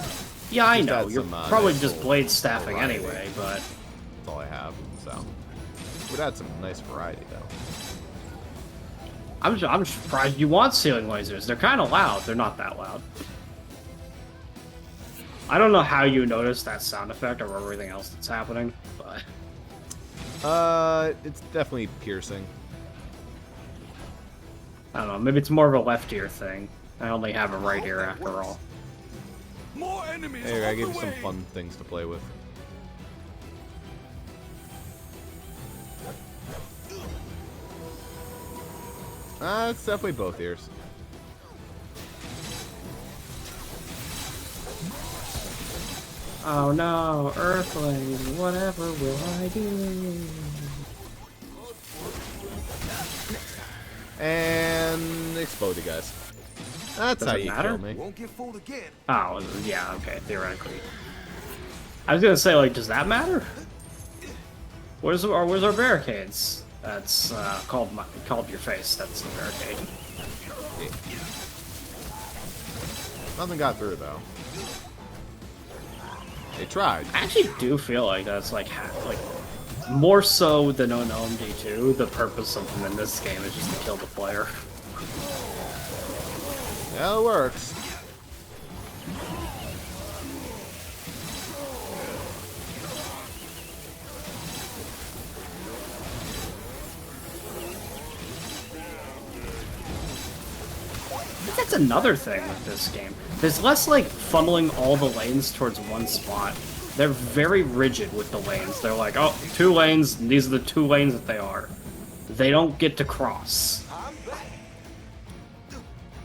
[SPEAKER 2] Yeah, I
[SPEAKER 1] Just
[SPEAKER 2] know.
[SPEAKER 1] add
[SPEAKER 2] You're
[SPEAKER 1] some,
[SPEAKER 2] probably
[SPEAKER 1] nice
[SPEAKER 2] just
[SPEAKER 1] little
[SPEAKER 2] blade staffing
[SPEAKER 1] variety.
[SPEAKER 2] anyway, but
[SPEAKER 1] That's all I have, so. Would add some nice variety, though.
[SPEAKER 2] I'm surprised you want ceiling lasers. They're kind of loud. They're not that loud. I don't know how you notice that sound effect or everything else that's happening, but
[SPEAKER 1] It's definitely piercing.
[SPEAKER 2] I don't know. Maybe it's more of a left ear thing. I only have a right ear after all.
[SPEAKER 5] More enemies
[SPEAKER 1] Hey, I
[SPEAKER 5] on
[SPEAKER 1] gave
[SPEAKER 5] the
[SPEAKER 1] you some
[SPEAKER 5] way.
[SPEAKER 1] fun things to play with. It's definitely both ears.
[SPEAKER 2] Oh no, Earthlings, whatever will I do?
[SPEAKER 1] And explode you guys. That's
[SPEAKER 2] Does
[SPEAKER 1] how
[SPEAKER 2] it
[SPEAKER 1] you
[SPEAKER 2] matter?
[SPEAKER 1] kill me.
[SPEAKER 5] Won't get fooled again.
[SPEAKER 2] Oh, yeah, okay, theoretically. I was gonna say, like, does that matter? Where's our barricades? That's called your face. That's the barricade.
[SPEAKER 1] Nothing got through though. They tried.
[SPEAKER 2] I actually do feel like that's like more so than on OMD2. The purpose of them in this game is just to kill the player.
[SPEAKER 1] Yeah, it works.
[SPEAKER 2] That's another thing with this game. There's less like funneling all the lanes towards one spot. They're very rigid with the lanes. They're like, oh, 2 lanes, and these are the 2 lanes that they are. They don't get to cross.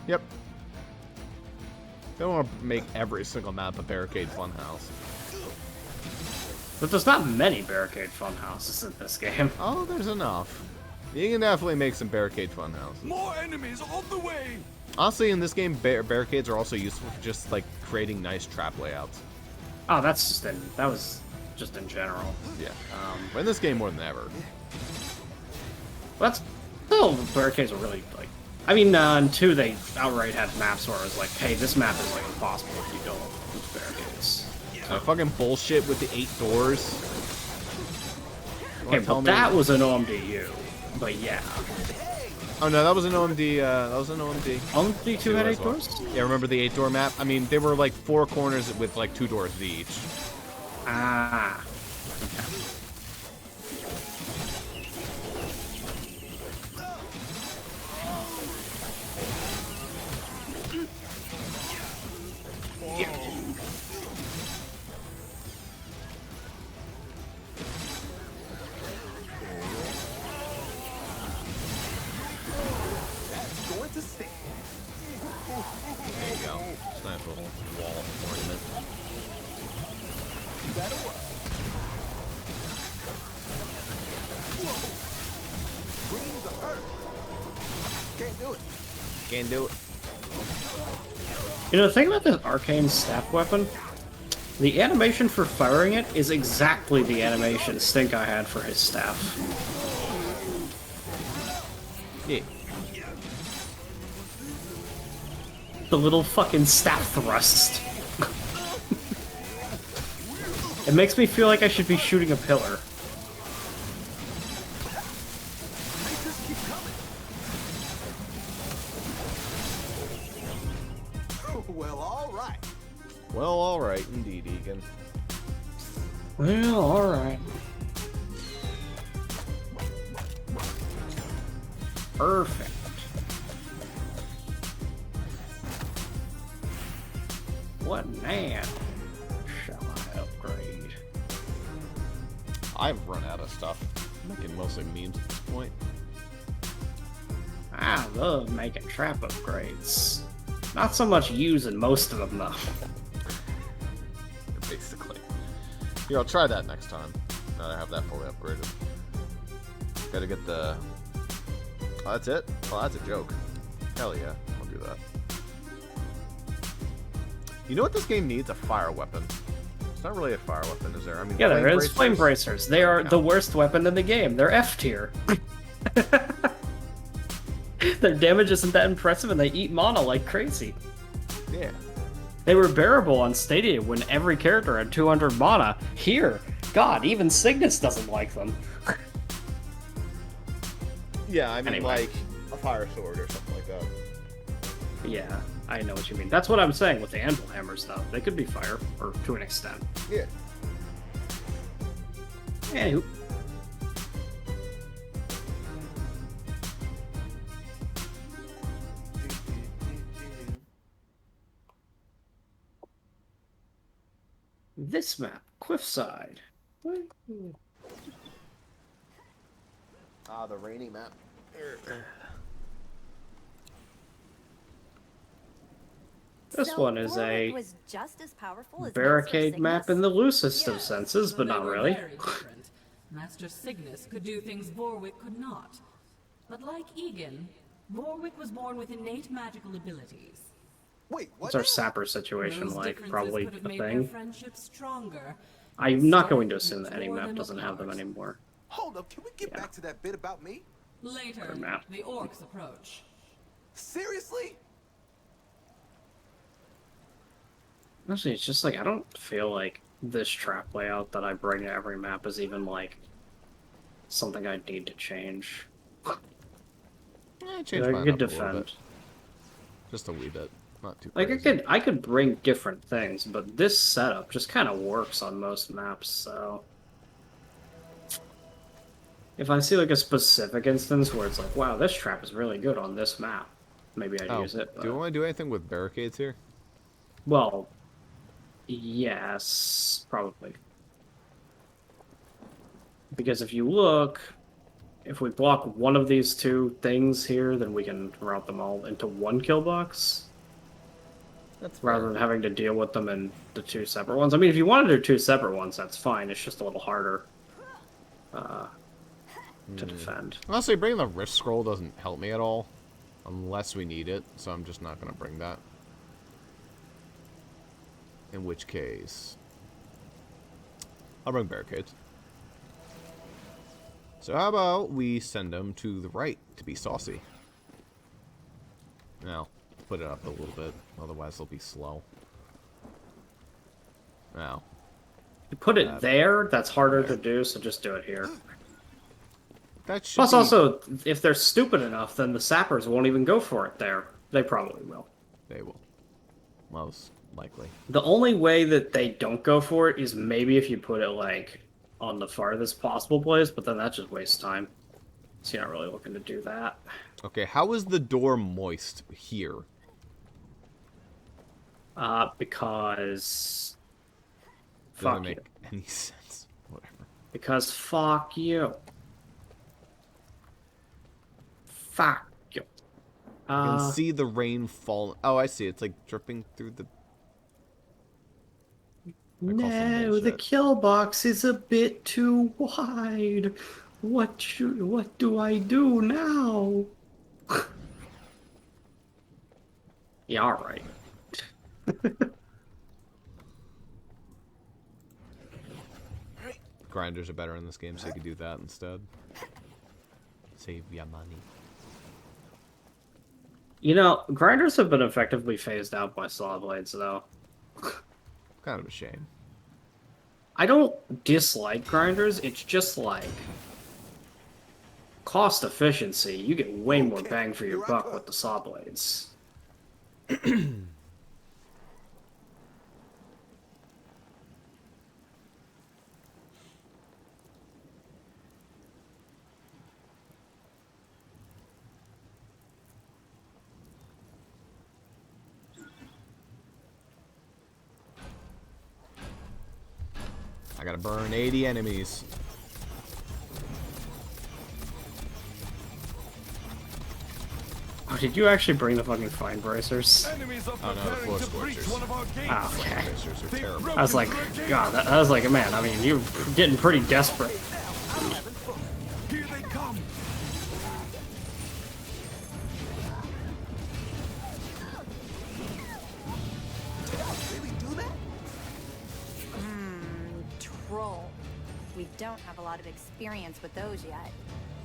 [SPEAKER 1] Yep. They don't want to make every single map a barricade funhouse.
[SPEAKER 2] But there's not many barricade fun houses in this game.
[SPEAKER 1] Oh, there's enough. You can definitely make some barricade funhouses.
[SPEAKER 5] More enemies on the way.
[SPEAKER 1] Honestly, in this game, barricades are also useful for just like creating nice trap layouts.
[SPEAKER 2] Oh, that's just that was just in general.
[SPEAKER 1] Yeah. But in this game more than ever.
[SPEAKER 2] That's still barricades are really like. I mean, in 2 they outright had maps where it was like, hey, this map is like impossible if you don't use barricades.
[SPEAKER 1] Fucking bullshit with the 8 doors. You wanna
[SPEAKER 2] Okay,
[SPEAKER 1] tell
[SPEAKER 2] but
[SPEAKER 1] me-
[SPEAKER 2] that was an OMDU. But yeah.
[SPEAKER 1] Oh no, that was an OMD. That was an OMD.
[SPEAKER 2] OMD2 had 8
[SPEAKER 1] as well.
[SPEAKER 2] doors?
[SPEAKER 1] Yeah, remember the 8-door map? I mean, they were like 4 corners with like 2 doors each.
[SPEAKER 2] Ah.
[SPEAKER 5] Going to stay.
[SPEAKER 1] There you go. Just nice little wall ornament.
[SPEAKER 5] That'll work. Bring the hurt. Can't do it.
[SPEAKER 1] Can't do it.
[SPEAKER 2] You know, the thing about this arcane staff weapon, the animation for firing it is exactly the animation Stink Eye had for his staff.
[SPEAKER 1] Yeah.
[SPEAKER 2] The little fucking staff thrust. It makes me feel like I should be shooting a pillar.
[SPEAKER 8] Well, all right.
[SPEAKER 1] Well, alright, indeed, Egan.
[SPEAKER 2] Well, alright. Perfect. What man shall I upgrade?
[SPEAKER 1] I've run out of stuff. I'm making mostly memes at this point.
[SPEAKER 2] I love making trap upgrades. Not so much using most of them, though.
[SPEAKER 1] Basically. Here, I'll try that next time. Now that I have that fully upgraded. Gotta get the... Oh, that's it? Oh, that's a joke. Hell yeah, I'll do that. You know what this game needs? A fire weapon. It's not really a fire weapon, is there? I mean,
[SPEAKER 2] Yeah, there is.
[SPEAKER 1] bracers?
[SPEAKER 2] Flame bracers. They are the worst weapon in the game. They're F tier. Their damage isn't that impressive, and they eat mana like crazy.
[SPEAKER 1] Yeah.
[SPEAKER 2] They were bearable on Stadia when every character had 200 mana. Here, God, even Cygnus doesn't like them.
[SPEAKER 1] Yeah, I mean,
[SPEAKER 2] Anyway.
[SPEAKER 1] like a fire sword or something like that.
[SPEAKER 2] Yeah, I know what you mean. That's what I'm saying with the anvil hammer stuff. They could be fire, or to an extent.
[SPEAKER 1] Yeah.
[SPEAKER 2] Anywho. This map, Cliffside.
[SPEAKER 1] Ah, the rainy map.
[SPEAKER 2] This
[SPEAKER 6] So
[SPEAKER 2] one is
[SPEAKER 6] Warwick
[SPEAKER 2] a
[SPEAKER 6] was just as powerful as
[SPEAKER 2] barricade
[SPEAKER 6] Master
[SPEAKER 2] map
[SPEAKER 6] Cygnus?
[SPEAKER 2] in the loosest of
[SPEAKER 3] Yes,
[SPEAKER 2] senses,
[SPEAKER 3] though
[SPEAKER 2] but
[SPEAKER 3] they
[SPEAKER 2] not
[SPEAKER 3] were
[SPEAKER 2] really.
[SPEAKER 3] very different. Master Cygnus could do things Vorwick could not. But like Egan, Vorwick was born with innate magical abilities.
[SPEAKER 8] Wait, what?
[SPEAKER 2] What's our sapper situation
[SPEAKER 3] Those
[SPEAKER 2] like?
[SPEAKER 3] differences
[SPEAKER 2] Probably
[SPEAKER 3] could have
[SPEAKER 2] a
[SPEAKER 3] made their
[SPEAKER 2] thing.
[SPEAKER 3] friendship stronger.
[SPEAKER 2] I'm not going to
[SPEAKER 3] Instead,
[SPEAKER 2] assume that
[SPEAKER 3] it
[SPEAKER 2] any
[SPEAKER 3] tore
[SPEAKER 2] map
[SPEAKER 3] them
[SPEAKER 2] doesn't have them
[SPEAKER 3] apart.
[SPEAKER 2] anymore.
[SPEAKER 8] Hold up, can we get
[SPEAKER 2] Yeah.
[SPEAKER 8] back to that bit about me?
[SPEAKER 3] Later,
[SPEAKER 2] Good map.
[SPEAKER 3] the Orcs approach.
[SPEAKER 8] Seriously?
[SPEAKER 2] Actually, it's just like, I don't feel like this trap layout that I bring to every map is even like something I need to change.
[SPEAKER 1] I
[SPEAKER 2] I
[SPEAKER 1] changed mine
[SPEAKER 2] could
[SPEAKER 1] up a little
[SPEAKER 2] defend.
[SPEAKER 1] bit. Just a wee bit. Not too
[SPEAKER 2] Like
[SPEAKER 1] crazy.
[SPEAKER 2] I could bring different things, but this setup just kind of works on most maps. So if I see like a specific instance where it's like, wow, this trap is really good on this map, maybe I'd
[SPEAKER 1] Oh,
[SPEAKER 2] use it.
[SPEAKER 1] do you
[SPEAKER 2] But...
[SPEAKER 1] want to do anything with barricades here?
[SPEAKER 2] Well, yes, probably. Because if you look, if we block one of these two things here, then we can route them all into one kill box.
[SPEAKER 1] That's
[SPEAKER 2] Rather than having to deal with them in the two separate ones. I mean, if you want to do two separate ones, that's fine. It's just a little harder to defend.
[SPEAKER 1] Honestly, bringing the Rift Scroll doesn't help me at all. Unless we need it, so I'm just not going to bring that. In which case... I'll bring barricades. So how about we send them to the right to be saucy? Now, put it up a little bit, otherwise they'll be slow. Now.
[SPEAKER 2] You put it there, that's harder to do, so just do it here.
[SPEAKER 1] That should
[SPEAKER 2] Plus,
[SPEAKER 1] be...
[SPEAKER 2] also, if they're stupid enough, then the sappers won't even go for it there. They probably will.
[SPEAKER 1] They will. Most likely.
[SPEAKER 2] The only way that they don't go for it is maybe if you put it, like, on the farthest possible place, but then that just wastes time. So you're not really looking to do that.
[SPEAKER 1] Okay, how is the door moist here?
[SPEAKER 2] Because...
[SPEAKER 1] Doesn't
[SPEAKER 2] Fuck
[SPEAKER 1] make
[SPEAKER 2] you.
[SPEAKER 1] any sense. Whatever.
[SPEAKER 2] Because fuck you. Fuck you.
[SPEAKER 1] You can see the rain fall. Oh, I see. It's like dripping through the... I call some
[SPEAKER 2] No, the
[SPEAKER 1] bullshit.
[SPEAKER 2] kill box is a bit too wide. What do I do now? Yeah, alright.
[SPEAKER 1] Grinders are better in this game, so you can do that instead. Save your money.
[SPEAKER 2] You know, grinders have been effectively phased out by saw blades, though.
[SPEAKER 1] Kind of a shame.
[SPEAKER 2] I don't dislike grinders, it's just like... cost efficiency. You get way more bang for your buck with the saw blades.
[SPEAKER 1] I gotta burn 80 enemies.
[SPEAKER 2] Oh, did you actually bring the fucking fine bracers?
[SPEAKER 5] Enemies are
[SPEAKER 1] Oh, no, the
[SPEAKER 5] preparing
[SPEAKER 1] floor
[SPEAKER 5] to breach
[SPEAKER 1] scorchers.
[SPEAKER 5] one of our gates.
[SPEAKER 2] Ah, okay.
[SPEAKER 1] Bracers are terrible.
[SPEAKER 2] I was like, God, I was like, man, I mean, you're getting pretty desperate.
[SPEAKER 5] Here they come.
[SPEAKER 6] Troll. We don't have a lot of experience with those yet.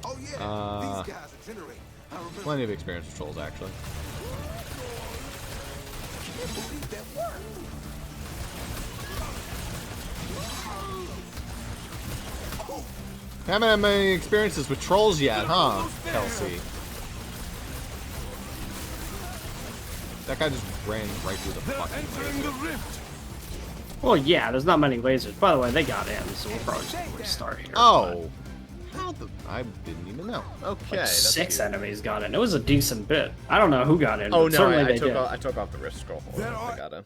[SPEAKER 8] Oh yeah, these guys incinerate. I remember.
[SPEAKER 1] Plenty of experience with trolls, actually.
[SPEAKER 8] I can't believe that worked.
[SPEAKER 1] Haven't had many experiences with trolls yet, huh, Kelsey? That guy just ran right through the
[SPEAKER 5] They're
[SPEAKER 1] fucking
[SPEAKER 5] entering the
[SPEAKER 1] laser.
[SPEAKER 5] rift.
[SPEAKER 2] Well, yeah, there's not many lasers. By the way, they got in, so we'll probably just restart here.
[SPEAKER 1] Oh! How the... I didn't even know. Okay,
[SPEAKER 2] Like
[SPEAKER 1] that's
[SPEAKER 2] 6
[SPEAKER 1] cute.
[SPEAKER 2] enemies got in. It was a decent bit. I don't know who got in,
[SPEAKER 1] Oh,
[SPEAKER 2] but
[SPEAKER 1] no,
[SPEAKER 2] certainly
[SPEAKER 1] I
[SPEAKER 2] they
[SPEAKER 1] took
[SPEAKER 2] did.
[SPEAKER 1] off, I took off the wrist scroll. Hold on, I got in.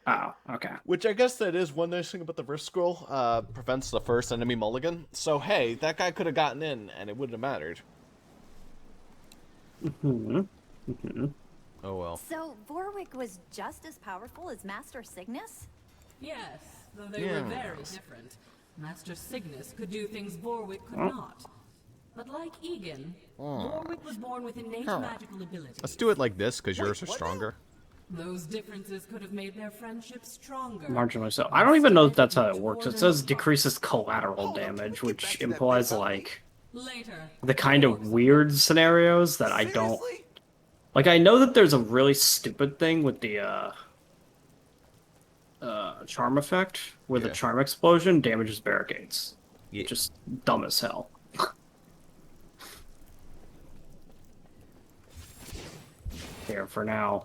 [SPEAKER 2] Oh, okay.
[SPEAKER 1] Which I guess that is one nice thing about the wrist scroll. Prevents the first enemy mulligan. So, hey, that guy could have gotten in, and it wouldn't have mattered. Oh, well.
[SPEAKER 6] So Vorwick was just as powerful as Master Cygnus?
[SPEAKER 3] Yes, though they were very different. Master Cygnus could do things Vorwick could not. But like Egan, Vorwick was born with innate magical abilities.
[SPEAKER 1] Let's do it like this, because yours are stronger.
[SPEAKER 3] Those differences could have made their friendship stronger.
[SPEAKER 2] Marginally so. I don't even know if that's how it works. It says decreases collateral damage, which implies, like,
[SPEAKER 3] Later.
[SPEAKER 2] the kind of weird scenarios that I don't...
[SPEAKER 8] Seriously?
[SPEAKER 2] Like, I know that there's a really stupid thing with the, charm effect, where the
[SPEAKER 1] Yeah.
[SPEAKER 2] charm explosion damages barricades.
[SPEAKER 1] Yeah.
[SPEAKER 2] Just dumb as hell. Here, for now.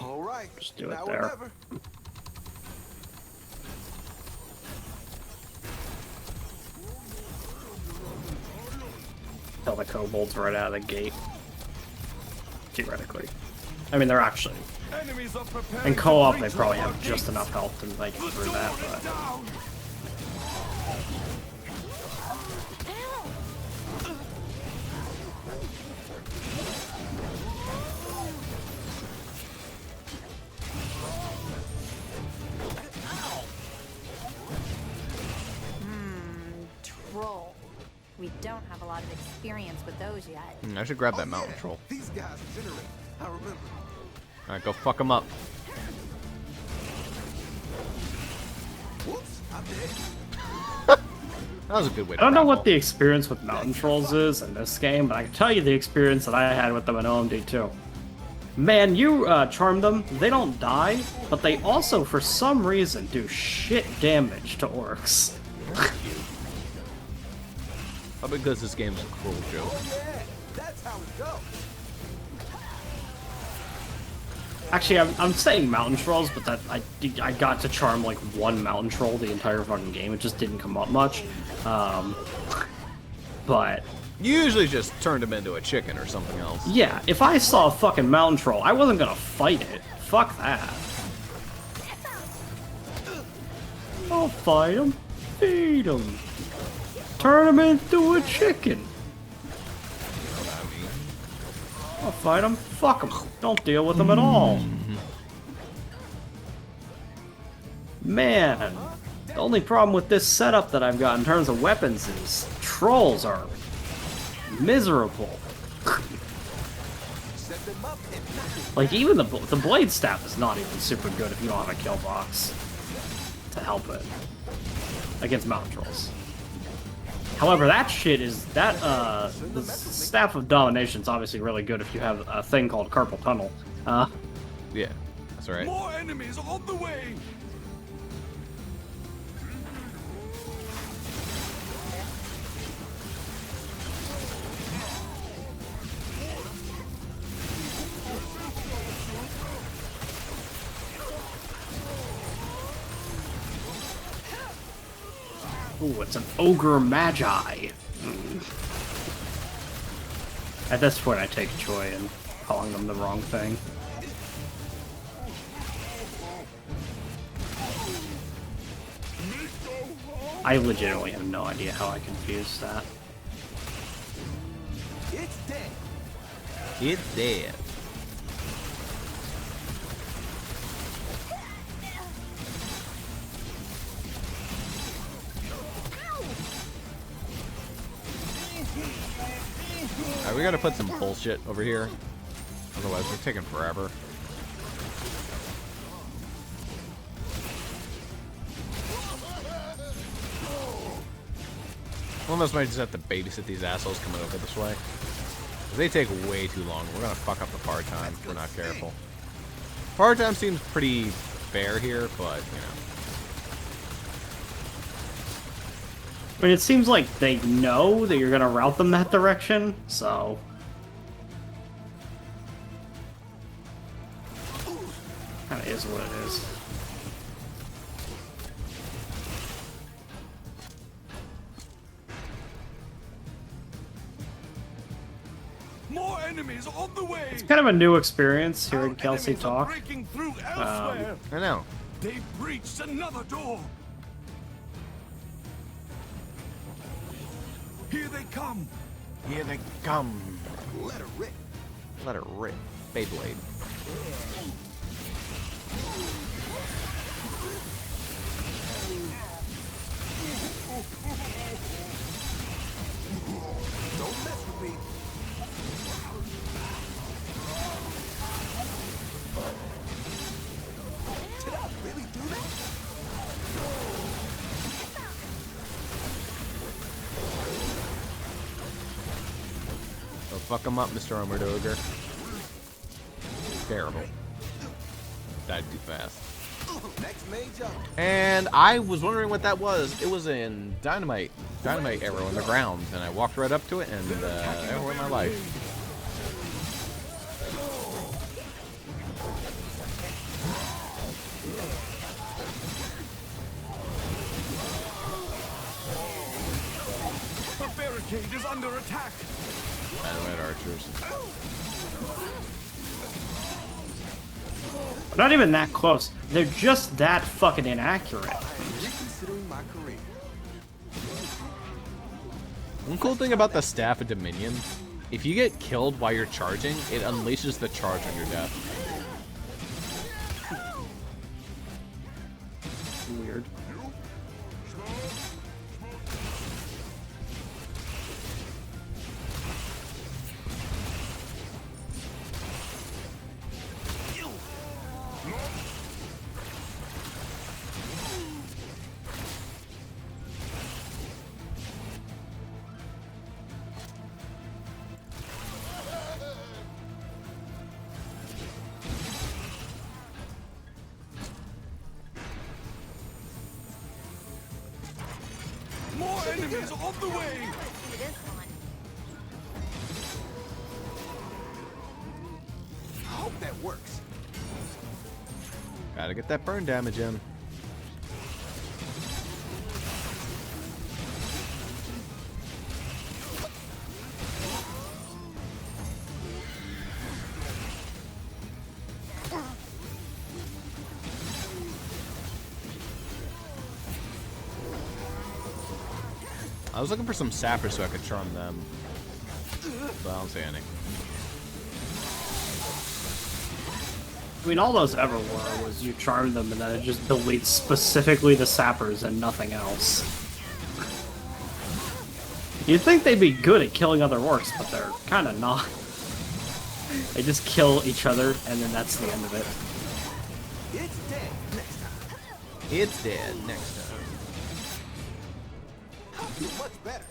[SPEAKER 8] All right.
[SPEAKER 2] Just do it
[SPEAKER 8] now or
[SPEAKER 2] there.
[SPEAKER 8] never.
[SPEAKER 2] Kill the kobolds right out of the gate. Theoretically. I mean, they're actually...
[SPEAKER 5] Enemies are preparing
[SPEAKER 2] In
[SPEAKER 5] to
[SPEAKER 2] co-op, they
[SPEAKER 5] breach
[SPEAKER 2] probably
[SPEAKER 5] one of
[SPEAKER 2] have
[SPEAKER 5] our
[SPEAKER 2] just
[SPEAKER 5] gates.
[SPEAKER 2] enough health to make it
[SPEAKER 5] The
[SPEAKER 2] through
[SPEAKER 5] door
[SPEAKER 2] that,
[SPEAKER 5] is
[SPEAKER 2] but...
[SPEAKER 5] down.
[SPEAKER 6] Troll. We don't have a lot of experience with those yet.
[SPEAKER 1] I should grab that
[SPEAKER 8] Oh,
[SPEAKER 1] mountain
[SPEAKER 8] yeah,
[SPEAKER 1] troll.
[SPEAKER 8] These guys incinerate. I remember.
[SPEAKER 1] Alright, go fuck him up.
[SPEAKER 8] Whoops, I'm dead.
[SPEAKER 1] That was a good way to
[SPEAKER 2] I don't know what
[SPEAKER 1] grapple.
[SPEAKER 2] the experience with mountain trolls is in this game, but I can tell you the experience that I had with them in OMD2. Man, you charm them, they don't die, but they also, for some reason, do shit damage to orcs.
[SPEAKER 1] Probably because this game is a cruel joke.
[SPEAKER 8] Yeah, that's how it goes.
[SPEAKER 2] Actually, I'm saying mountain trolls, but that I got to charm like one mountain troll the entire fucking game. It just didn't come up much. But
[SPEAKER 1] You usually just turned him into a chicken or something else.
[SPEAKER 2] yeah, if I saw a fucking mountain troll, I wasn't gonna fight it. Fuck that. I'll fight him, feed him, turn him into a chicken. I'll fight him, fuck him. Don't deal with him at all. Man, the only problem with this setup that I've got in terms of weapons is trolls are miserable.
[SPEAKER 8] Set them up and
[SPEAKER 2] Like, even the blade staff is not even super good if you don't have a kill box to help it against mountain trolls. However, that shit is the staff of domination is obviously really good if you have a thing called carpal tunnel.
[SPEAKER 1] Yeah, that's right.
[SPEAKER 5] More enemies on the way.
[SPEAKER 2] Ooh, it's an ogre magi. At this point, I take joy in calling them the wrong thing. I legitimately have no idea how I confused that.
[SPEAKER 8] It's dead.
[SPEAKER 1] It's dead. Alright, we gotta put some bullshit over here. Otherwise, we're taking forever. One of us might just have to babysit these assholes coming over this way. They take way too long. We're gonna fuck up the far time if we're not careful. Far time seems pretty fair here, but, you know.
[SPEAKER 2] I mean, it seems like they know that you're gonna route them that direction, so... Kinda is what it is.
[SPEAKER 5] More enemies on the way.
[SPEAKER 2] It's kind of a new experience hearing Kelsey
[SPEAKER 5] Enemies are
[SPEAKER 2] talk.
[SPEAKER 5] breaking through elsewhere.
[SPEAKER 1] I know.
[SPEAKER 5] They've breached another door. Here they come.
[SPEAKER 1] Here they come.
[SPEAKER 8] Let her rip.
[SPEAKER 1] Let her rip. Beyblade.
[SPEAKER 8] Don't mess with me. Did I really do that?
[SPEAKER 1] So fuck him up, Mr. Armored Ogre. Terrible. Died too fast.
[SPEAKER 8] Next major.
[SPEAKER 1] And I was wondering what that was. It was in dynamite arrow in the ground, and I walked right up to it, and there went my life.
[SPEAKER 5] The barricade is under attack.
[SPEAKER 1] Dynamite archers.
[SPEAKER 2] They're not even that close. They're just that fucking inaccurate.
[SPEAKER 8] Reconsidering my career.
[SPEAKER 1] One cool thing about the Staff of Dominion, if you get killed while you're charging, it unleashes the charge on your death.
[SPEAKER 2] Weird.
[SPEAKER 5] More enemies on the way.
[SPEAKER 6] See this one.
[SPEAKER 8] I hope that works.
[SPEAKER 1] Gotta get that burn damage in. I was looking for some sappers so I could charm them, but I don't see any.
[SPEAKER 2] I mean, all those ever were was you charm them and then it just deletes specifically the sappers and nothing else. You'd think they'd be good at killing other orcs, but they're kind of not. They just kill each other and then that's the end of it.
[SPEAKER 8] It's dead next time.
[SPEAKER 1] It's dead next time.
[SPEAKER 8] I'll do much better.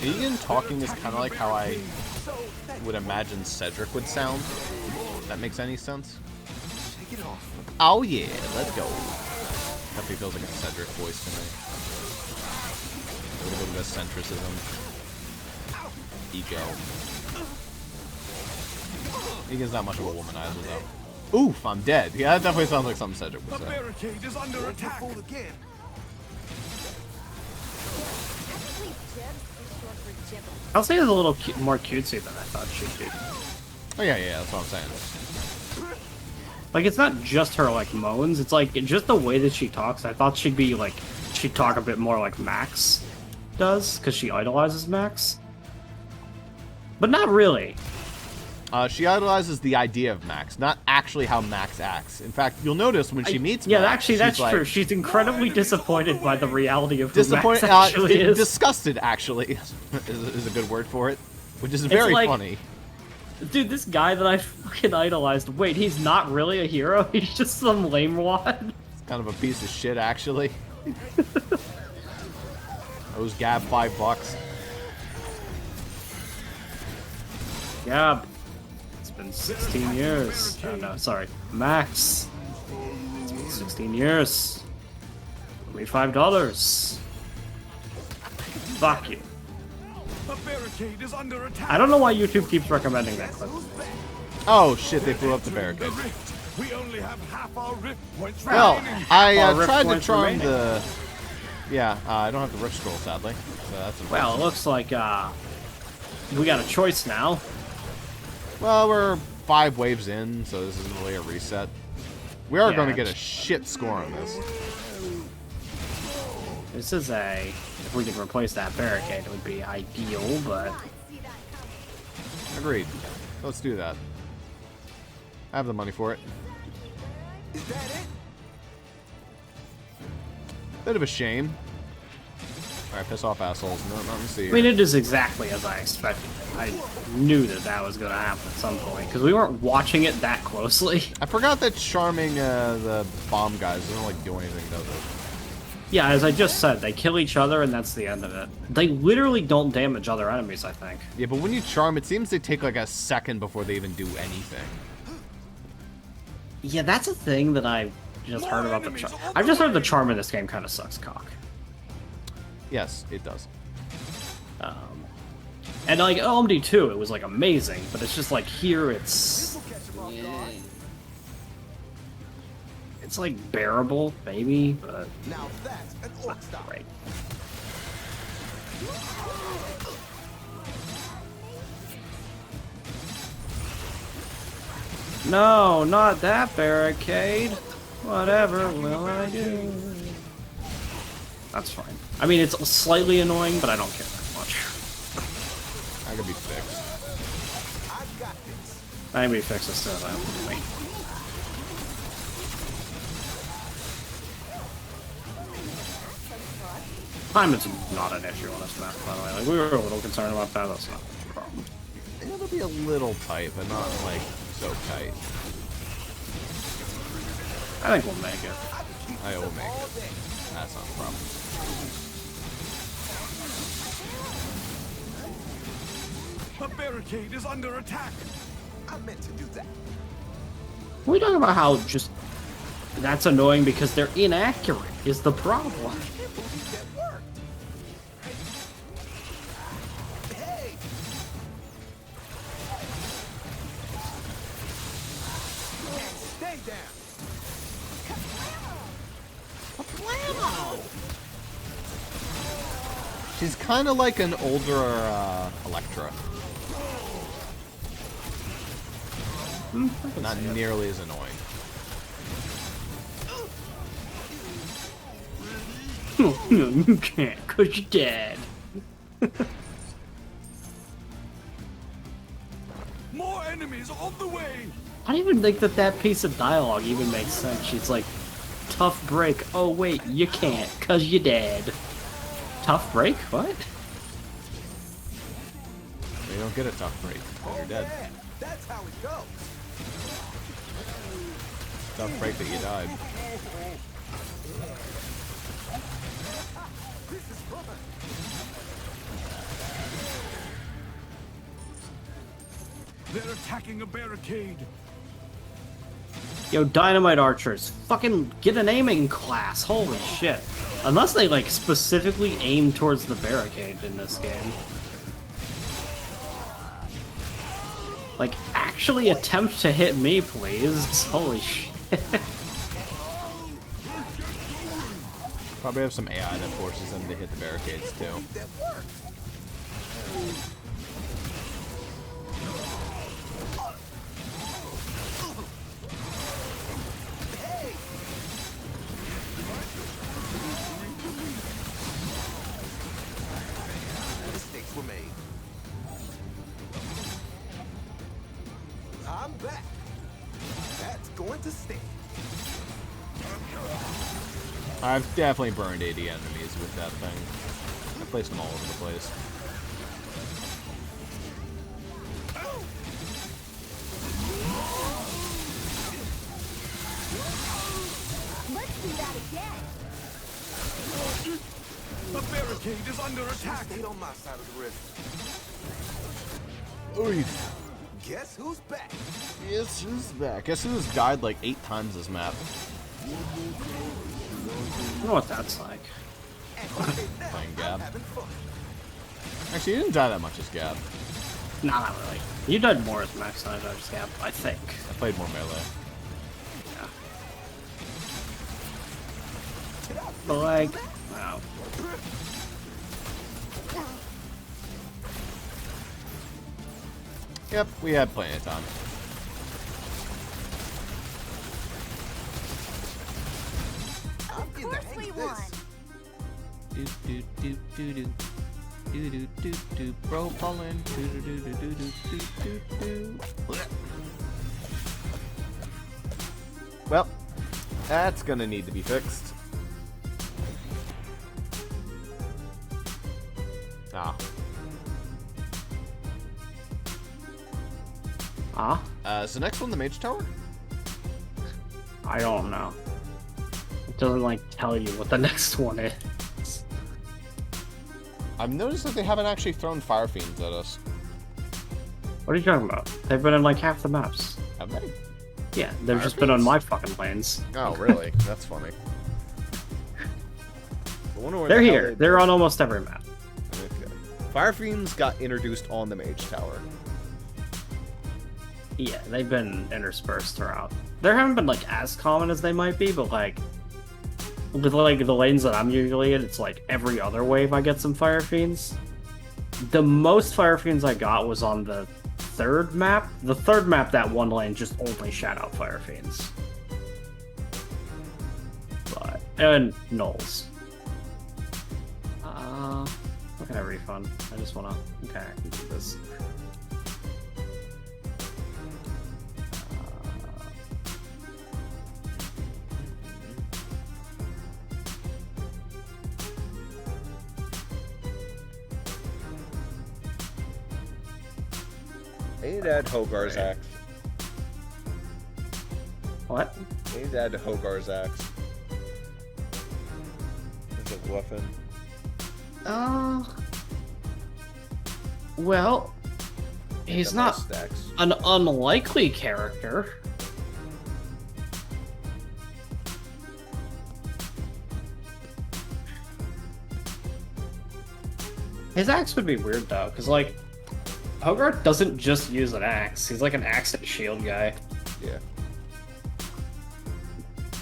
[SPEAKER 1] Egan talking is kind of like how I would imagine Cedric would sound. If that makes any sense.
[SPEAKER 8] Take it off.
[SPEAKER 1] Oh yeah, let's go. Definitely feels like a Cedric voice to me. A little bit of eccentricism. Ego. Egan's not much of a womanizer though. Oof, I'm dead. Yeah, that definitely sounds like something Cedric would
[SPEAKER 5] The
[SPEAKER 1] say.
[SPEAKER 5] barricade is under attack.
[SPEAKER 8] Fold again.
[SPEAKER 6] Technically, Jibs is
[SPEAKER 2] I'll say it's a little more cutesy than I thought she'd be.
[SPEAKER 1] Oh yeah, that's what I'm saying.
[SPEAKER 2] Like, it's not just her, like, moans, it's like, just the way that she talks. I thought she'd be, like, she'd talk a bit more like Max does, because she idolizes Max. But not really.
[SPEAKER 1] She idolizes the idea of Max, not actually how Max acts. In fact, you'll notice when she meets
[SPEAKER 2] yeah,
[SPEAKER 1] Max,
[SPEAKER 2] actually, that's true. She's incredibly disappointed by the reality of who
[SPEAKER 1] disappointed,
[SPEAKER 2] Max actually is.
[SPEAKER 1] disgusted, actually, is a good word for it, which is very
[SPEAKER 2] like,
[SPEAKER 1] funny.
[SPEAKER 2] Dude, this guy that I fucking idolized, wait, he's not really a hero? He's just some lame wad?
[SPEAKER 1] It's kind of a piece of shit, actually. Owes Gab $5.
[SPEAKER 2] Gab. It's been 16 years. Oh, no, sorry. Max. It's been 16 years. Give me $5. Fuck you.
[SPEAKER 5] A barricade is under attack.
[SPEAKER 2] I don't know why YouTube keeps recommending that clip.
[SPEAKER 1] Oh shit, they blew up the barricade.
[SPEAKER 5] We only have half our rift points
[SPEAKER 1] Well,
[SPEAKER 5] remaining.
[SPEAKER 1] I
[SPEAKER 2] rift
[SPEAKER 1] tried to
[SPEAKER 2] points
[SPEAKER 1] charm
[SPEAKER 2] remaining.
[SPEAKER 1] the... Yeah, I don't have the rift scroll, sadly. So that's
[SPEAKER 2] Well, it looks like we got a choice now.
[SPEAKER 1] Well, we're 5 waves in, so this isn't really a reset. We are
[SPEAKER 2] Yeah,
[SPEAKER 1] going to get a shit score on this.
[SPEAKER 2] This is a... If we could replace that barricade, it would be ideal, but...
[SPEAKER 1] Agreed. Let's do that. I have the money for it.
[SPEAKER 8] Is that it?
[SPEAKER 1] Bit of a shame. Alright, piss off, assholes. No, nothing to see
[SPEAKER 2] I
[SPEAKER 1] here.
[SPEAKER 2] mean, it is exactly as I expected. I knew that that was going to happen at some point, because we weren't watching it that closely.
[SPEAKER 1] I forgot that charming the bomb guys doesn't like do anything, does it?
[SPEAKER 2] Yeah, as I just said, they kill each other and that's the end of it. They literally don't damage other enemies, I think.
[SPEAKER 1] Yeah, but when you charm, it seems they take like a second before they even do anything.
[SPEAKER 2] Yeah, that's a thing that I just heard about the charm. I've just heard the charm in this game kind of sucks cock.
[SPEAKER 1] Yes, it does.
[SPEAKER 2] And like OMD 2, it was like amazing, but it's just like here it's... It's like bearable, maybe, but...
[SPEAKER 8] Now that's an orc style.
[SPEAKER 2] Right. No, not that barricade. Whatever will I do? That's fine. I mean, it's slightly annoying, but I don't care that much.
[SPEAKER 1] That could be fixed.
[SPEAKER 8] I've got this.
[SPEAKER 2] I can be fixed instead of that. Time is not an issue on this map, by the way. Like, we were a little concerned about that. That's not a problem.
[SPEAKER 1] It'll be a little tight, but not like so tight.
[SPEAKER 2] I think we'll make it.
[SPEAKER 1] I will make it. That's not a problem.
[SPEAKER 5] A barricade is under attack.
[SPEAKER 8] I meant to do that.
[SPEAKER 2] We talking about how just that's annoying because they're inaccurate is the problem.
[SPEAKER 8] I can't believe that worked. Hey, stay down.
[SPEAKER 1] She's kind of like an older Electra. Not nearly as annoying.
[SPEAKER 2] No, you can't, cause you're dead.
[SPEAKER 5] More enemies on the way.
[SPEAKER 2] I don't even think that that piece of dialogue even makes sense. She's like, tough break. Oh wait, you can't, cause you're dead. Tough break? What?
[SPEAKER 1] You don't get a tough break, because you're dead.
[SPEAKER 8] Yeah, that's how it goes.
[SPEAKER 1] Tough break that you died.
[SPEAKER 8] This is fun.
[SPEAKER 5] They're attacking a barricade.
[SPEAKER 2] Yo, Dynamite Archers, fucking get an aiming class. Holy shit. Unless they, like, specifically aim towards the barricade in this game. Like, actually attempt to hit me, please. Holy shit.
[SPEAKER 1] Probably have some AI that forces them to hit the barricades too.
[SPEAKER 8] That worked. Mistakes were made. I'm back. That's going to stay.
[SPEAKER 1] I've definitely burned 80 enemies with that thing. I placed them all over the place.
[SPEAKER 6] Let's do that again.
[SPEAKER 5] The barricade is under attack.
[SPEAKER 8] Stayed on my side of the river.
[SPEAKER 1] Oy.
[SPEAKER 8] Guess who's back?
[SPEAKER 1] Guess who's back? Guess who's died like 8 times this map?
[SPEAKER 2] I don't know what that's like.
[SPEAKER 1] Playing Gab.
[SPEAKER 8] Having fun.
[SPEAKER 1] Actually, you didn't die that much as Gab.
[SPEAKER 2] Nah, not really. You died more as Max than I died as Gab, I think.
[SPEAKER 1] I played more melee.
[SPEAKER 2] Yeah. But like, wow.
[SPEAKER 1] Yep, we had plenty of time.
[SPEAKER 8] I'm in the
[SPEAKER 6] Of course
[SPEAKER 8] hang
[SPEAKER 6] we
[SPEAKER 8] of
[SPEAKER 6] won.
[SPEAKER 8] this.
[SPEAKER 1] Do do do do do do do do do bro ballin' do do do do do do do do do. Well, that's gonna need to be fixed. Ah.
[SPEAKER 2] Huh?
[SPEAKER 1] Is the next one the Mage Tower?
[SPEAKER 2] I don't know. It doesn't like tell you what the next one is.
[SPEAKER 1] I've noticed that they haven't actually thrown Fire Fiends at us.
[SPEAKER 2] What are you talking about? They've been in like half the maps.
[SPEAKER 1] Have they?
[SPEAKER 2] Yeah, they've
[SPEAKER 1] Fire
[SPEAKER 2] just been on
[SPEAKER 1] Fiends?
[SPEAKER 2] my fucking lanes.
[SPEAKER 1] Oh, really? That's funny. I wonder where
[SPEAKER 2] They're
[SPEAKER 1] the hell
[SPEAKER 2] here.
[SPEAKER 1] they've
[SPEAKER 2] They're
[SPEAKER 1] been.
[SPEAKER 2] on almost every map.
[SPEAKER 1] Okay. Fire Fiends got introduced on the Mage Tower.
[SPEAKER 2] Yeah, they've been interspersed throughout. They haven't been like as common as they might be, but like with like the lanes that I'm usually in, it's like every other wave I get some Fire Fiends. The most Fire Fiends I got was on the third map. The third map, that one lane just only shout out Fire Fiends. But and Knolls. What can I refund? I just wanna. Okay, I can do this.
[SPEAKER 1] I need to add Hogar's
[SPEAKER 2] Right.
[SPEAKER 1] axe.
[SPEAKER 2] What?
[SPEAKER 1] I need to add Hogar's axe. As a weapon.
[SPEAKER 2] Well, he's
[SPEAKER 1] The
[SPEAKER 2] not
[SPEAKER 1] mustache.
[SPEAKER 2] an unlikely character. His axe would be weird though, because like, Hogarth doesn't just use an axe. He's like an axe and shield guy.
[SPEAKER 1] Yeah.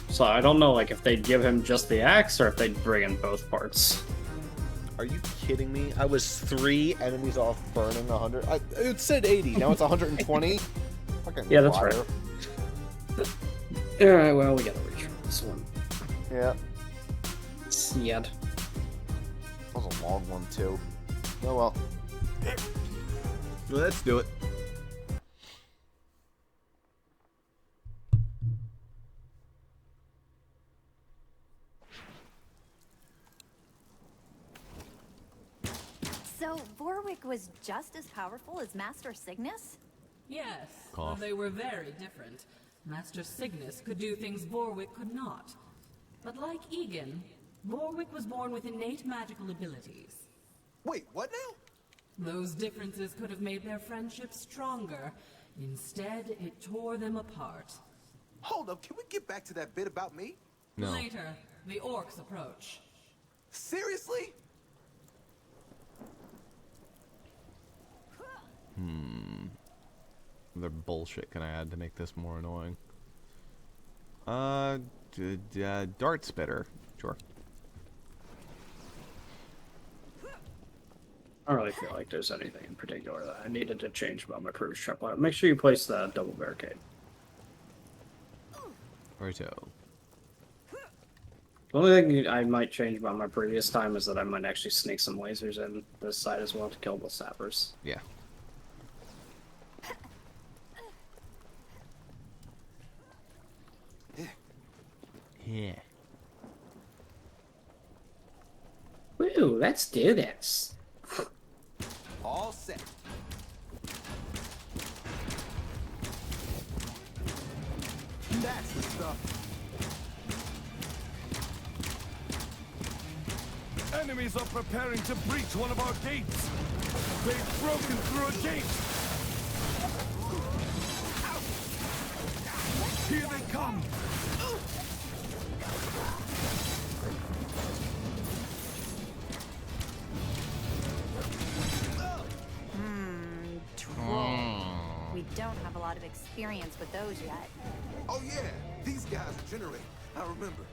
[SPEAKER 2] So I don't know like if they'd give him just the axe or if they'd bring in both parts.
[SPEAKER 1] Are you kidding me? I was 3 enemies off burning 100. It said 80. Now it's 120. Fucking
[SPEAKER 2] Yeah, that's
[SPEAKER 1] liar.
[SPEAKER 2] right. Alright, well, we gotta reach for this one.
[SPEAKER 1] Yeah.
[SPEAKER 2] Sad.
[SPEAKER 1] That was a long one too. Oh well. Let's do it.
[SPEAKER 6] So Vorwick was just as powerful as Master Cygnus?
[SPEAKER 3] Yes,
[SPEAKER 1] Cough.
[SPEAKER 3] they were very different. Master Cygnus could do things Vorwick could not. But like Egan, Vorwick was born with innate magical abilities.
[SPEAKER 8] Wait, what now?
[SPEAKER 3] Those differences could have made their friendship stronger. Instead, it tore them apart.
[SPEAKER 8] Hold up, can we get back to that bit about me?
[SPEAKER 1] No.
[SPEAKER 3] Later, the Orcs approach.
[SPEAKER 8] Seriously?
[SPEAKER 1] What other bullshit can I add to make this more annoying? Dart spitter. Sure.
[SPEAKER 2] I don't really feel like there's anything in particular that I needed to change about my previous trap line. Make sure you place the double barricade.
[SPEAKER 1] Righto.
[SPEAKER 2] The only thing I might change about my previous time is that I might actually sneak some lasers in this side as well to kill the sappers.
[SPEAKER 1] Yeah. Yeah.
[SPEAKER 2] Woo, let's do this.
[SPEAKER 8] All set. That's the stuff.
[SPEAKER 5] Enemies are preparing to breach one of our gates. They've broken through a gate. Here they come.
[SPEAKER 6] We don't have a lot of experience with those yet.
[SPEAKER 8] Oh yeah, these guys are generate. I remember.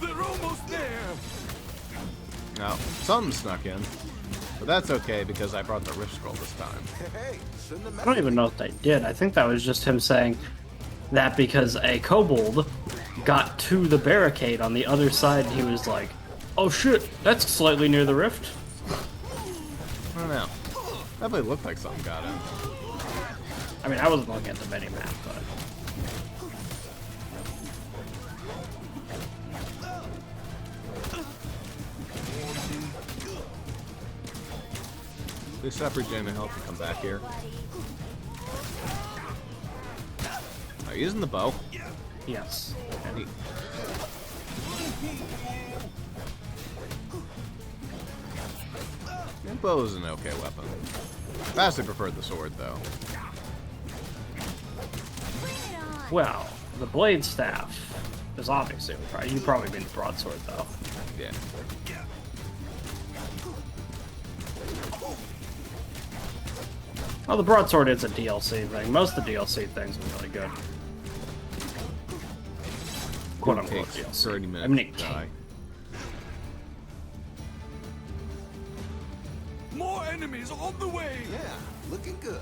[SPEAKER 5] They're almost there.
[SPEAKER 1] Now, some snuck in, but that's okay because I brought the rift scroll this time.
[SPEAKER 8] Hey, shouldn't have
[SPEAKER 2] I don't even know if they did. I think that was just him saying that because a kobold got to the barricade on the other side, he was like, oh shit, that's slightly near the rift.
[SPEAKER 1] I don't know. Definitely looked like something got in.
[SPEAKER 2] I mean, I wasn't looking at the mini-map, but...
[SPEAKER 1] This separate gem to help you come back here. Are you using the bow?
[SPEAKER 2] Yes.
[SPEAKER 1] Neat. The bow is an okay weapon. Vastly preferred the sword, though.
[SPEAKER 2] Well, the blade staff is obviously you probably mean the broadsword though.
[SPEAKER 1] Yeah.
[SPEAKER 2] Well, the broadsword is a DLC thing. Most of the DLC things are really good. Quote unquote
[SPEAKER 1] Takes
[SPEAKER 2] DLC.
[SPEAKER 1] 30 minutes
[SPEAKER 2] I mean, it
[SPEAKER 1] to die.
[SPEAKER 5] More enemies on the way.
[SPEAKER 8] Yeah, looking good.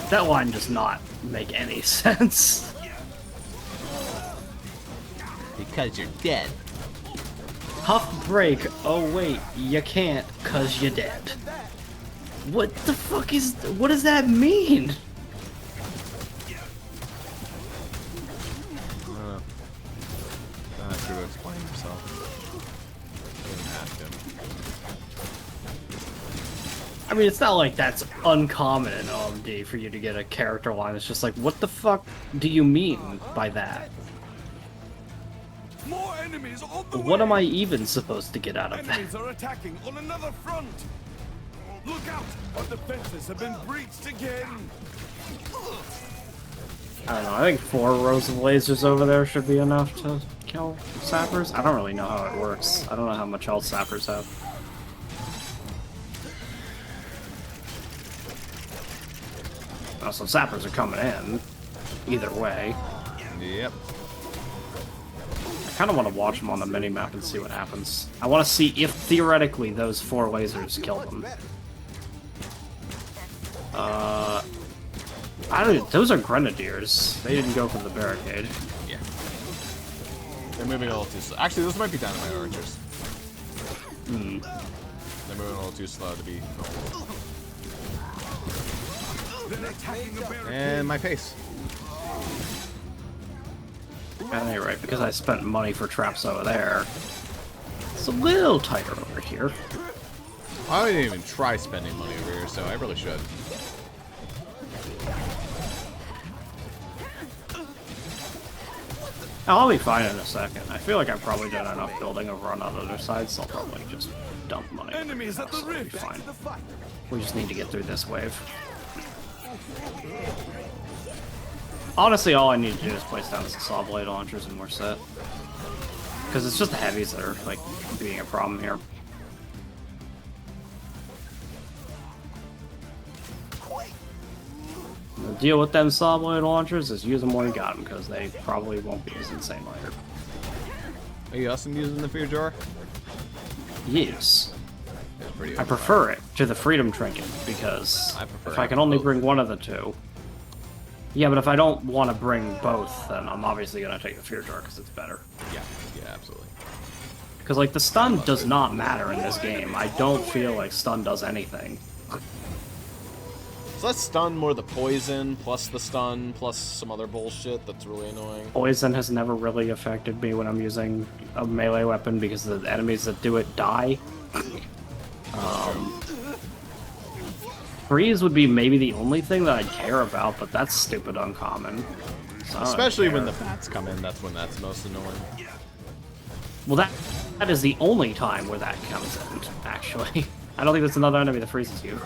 [SPEAKER 2] That line does not make any sense.
[SPEAKER 1] Because you're dead.
[SPEAKER 2] Huff break. Oh wait, you can't cause you're dead. What the fuck is? What does that mean?
[SPEAKER 1] Not sure to explain himself. Didn't ask him.
[SPEAKER 2] I mean, it's not like that's uncommon in OMD for you to get a character line. It's just like, what the fuck do you mean by that?
[SPEAKER 5] More enemies on the way.
[SPEAKER 2] What am I even supposed to get out of that?
[SPEAKER 5] Enemies are attacking on another front. Look out! Our defenses have been breached again.
[SPEAKER 2] I don't know. I think 4 rows of lasers over there should be enough to kill sappers. I don't really know how it works. I don't know how much health sappers have. Oh, so sappers are coming in. Either way.
[SPEAKER 1] Yep.
[SPEAKER 2] I kind of want to watch them on the minimap and see what happens. I want to see if theoretically those 4 lasers kill them. I don't. Those are grenadiers. They didn't go for the barricade.
[SPEAKER 1] Yeah. They're moving a little too slow. Actually, those might be dynamite archers. They're moving a little too slow to be. And my pace.
[SPEAKER 2] At any rate, because I spent money for traps over there, it's a little tighter over here.
[SPEAKER 1] I didn't even try spending money over here, so I really should.
[SPEAKER 2] I'll be fine in a second. I feel like I've probably done enough building over on the other side, so I'll probably just dump money.
[SPEAKER 5] Enemies at the
[SPEAKER 2] So it'll be
[SPEAKER 5] rift.
[SPEAKER 2] fine. We just need to get through this wave. Honestly, all I need to do is place down some saw blade launchers and we're set. Because it's just the heavies that are, like, being a problem here. The deal with them saw blade launchers is use them where you got them, because they probably won't be as insane later.
[SPEAKER 1] Are you also using the fear jar?
[SPEAKER 2] Yes.
[SPEAKER 1] It's pretty
[SPEAKER 2] I prefer it to the freedom trinket, because
[SPEAKER 1] I prefer
[SPEAKER 2] if I
[SPEAKER 1] it
[SPEAKER 2] can only
[SPEAKER 1] both.
[SPEAKER 2] bring one of the two... Yeah, but if I don't want to bring both, then I'm obviously going to take the fear jar, because it's better.
[SPEAKER 1] Yeah, yeah, absolutely.
[SPEAKER 2] Because, like, the stun does not matter in this game. I don't feel like stun does anything.
[SPEAKER 1] So that's stun more the poison, plus the stun, plus some other bullshit that's really annoying.
[SPEAKER 2] Poison has never really affected me when I'm using a melee weapon, because the enemies that do it die. Freeze would be maybe the only thing that I'd care about, but that's stupid uncommon. So I don't
[SPEAKER 1] Especially
[SPEAKER 2] care.
[SPEAKER 1] when the bats come in, that's when that's most annoying.
[SPEAKER 2] Well, that is the only time where that comes in, actually. I don't think there's another enemy that freezes you.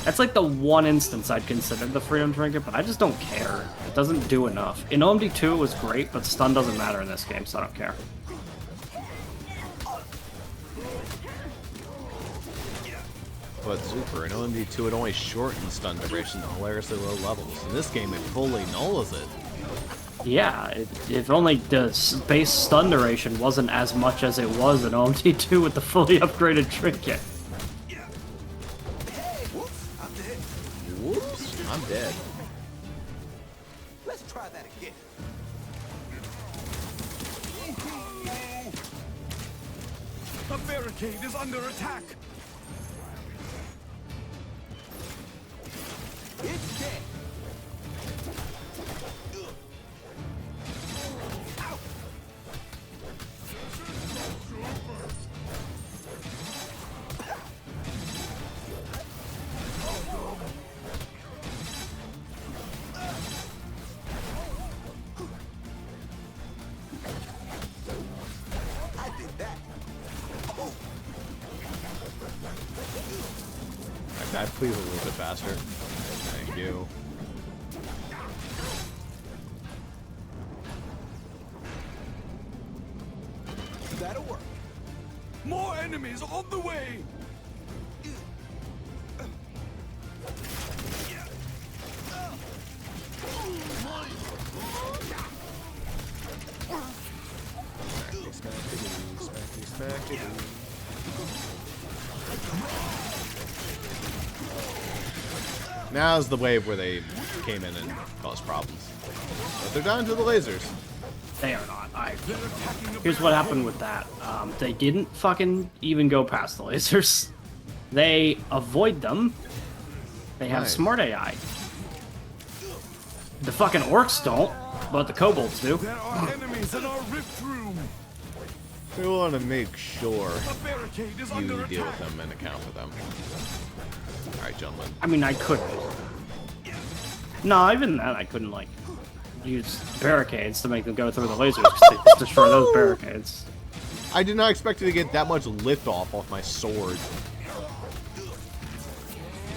[SPEAKER 2] That's like the one instance I'd consider the Freedom Trinket, but I just don't care. It doesn't do enough. In OMD2 it was great, but stun doesn't matter in this game, so I don't care.
[SPEAKER 1] But Zuper, in OMD2 it only shortens stun duration to hilariously low levels. In this game it fully nulls it.
[SPEAKER 2] Yeah, if only the base stun duration wasn't as much as it was in OMD2 with the fully upgraded trinket.
[SPEAKER 1] Whoops, I'm dead.
[SPEAKER 8] Let's try that again.
[SPEAKER 5] The barricade is under attack.
[SPEAKER 8] It's dead. I did that.
[SPEAKER 1] That please a little bit faster. Thank you.
[SPEAKER 8] That'll work.
[SPEAKER 5] More enemies on the way.
[SPEAKER 1] Now's the wave where they came in and caused problems. But they're down to the lasers.
[SPEAKER 2] They are not. Here's what happened with that. They didn't fucking even go past the lasers. They avoid them. They have
[SPEAKER 1] Nice.
[SPEAKER 2] smart AI. The fucking orcs don't, but the kobolds do.
[SPEAKER 5] There are enemies in our rift room.
[SPEAKER 1] We want to make sure
[SPEAKER 5] The barricade is under
[SPEAKER 1] you deal with
[SPEAKER 5] attack.
[SPEAKER 1] them and account for them. Alright, gentlemen.
[SPEAKER 2] I mean, I couldn't. No, even that I couldn't, like, use barricades to make them go through the lasers, because they just destroy those barricades.
[SPEAKER 1] I did not expect you to get that much lift off my sword.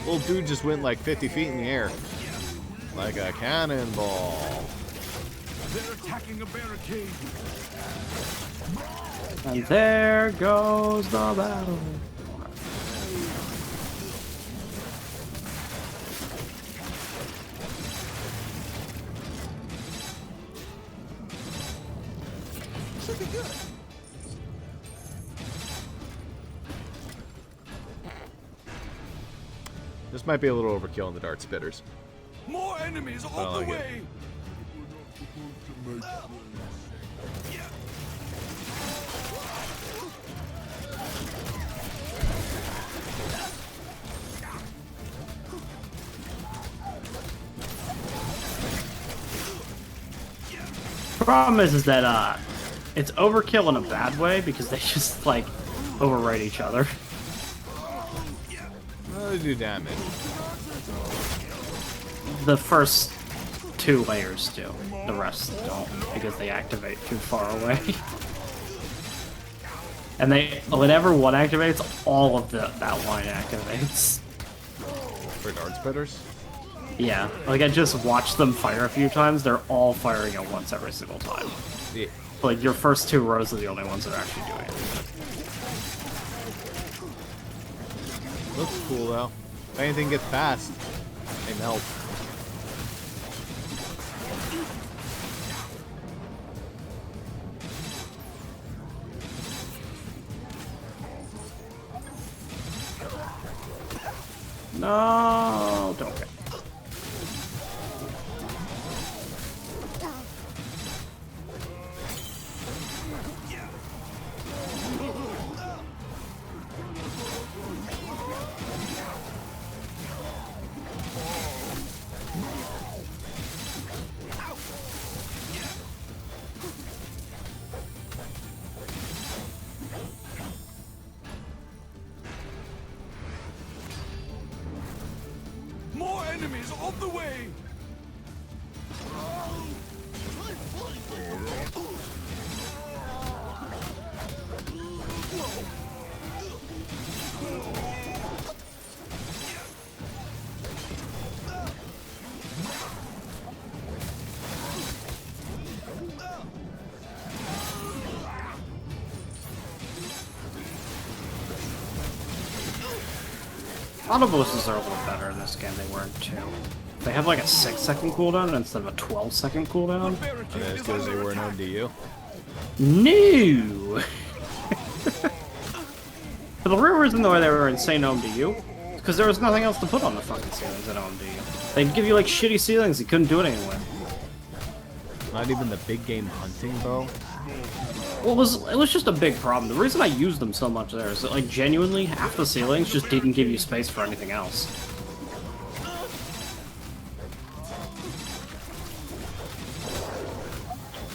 [SPEAKER 1] Little dude just went like 50 feet in the air. Like a cannonball.
[SPEAKER 5] They're attacking a barricade.
[SPEAKER 2] And there goes the battle.
[SPEAKER 8] Should be good.
[SPEAKER 1] This might be a little overkill in the dart spitters.
[SPEAKER 5] More enemies
[SPEAKER 1] I
[SPEAKER 5] on the
[SPEAKER 1] like it.
[SPEAKER 5] way.
[SPEAKER 2] problem is that it's overkill in a bad way because they just like override each other.
[SPEAKER 1] Well, they do damage.
[SPEAKER 2] The first 2 layers do. The rest don't because they activate too far away. And whenever one activates, all of that line activates.
[SPEAKER 1] For dart spitters?
[SPEAKER 2] Yeah, like I just watched them fire a few times. They're all firing at once every single time.
[SPEAKER 1] Yeah.
[SPEAKER 2] Like your first 2 rows are the only ones that are actually doing it.
[SPEAKER 1] Looks cool though. If anything gets fast, they melt.
[SPEAKER 2] No, don't get.
[SPEAKER 5] More enemies on the way!
[SPEAKER 2] Auto boosts are a little better in this game. They weren't too. They have like a 6-second cooldown instead of a 12-second cooldown.
[SPEAKER 1] Are they as good as they were in ODU?
[SPEAKER 2] No. But the real reason why they were insane OMDU is because there was nothing else to put on the fucking ceilings at OMDU. They'd give you like shitty ceilings. You couldn't do it anyway.
[SPEAKER 1] Not even the big game hunting bow?
[SPEAKER 2] Well, it was just a big problem. The reason I used them so much there is that, like, genuinely, half the ceilings just didn't give you space for anything else.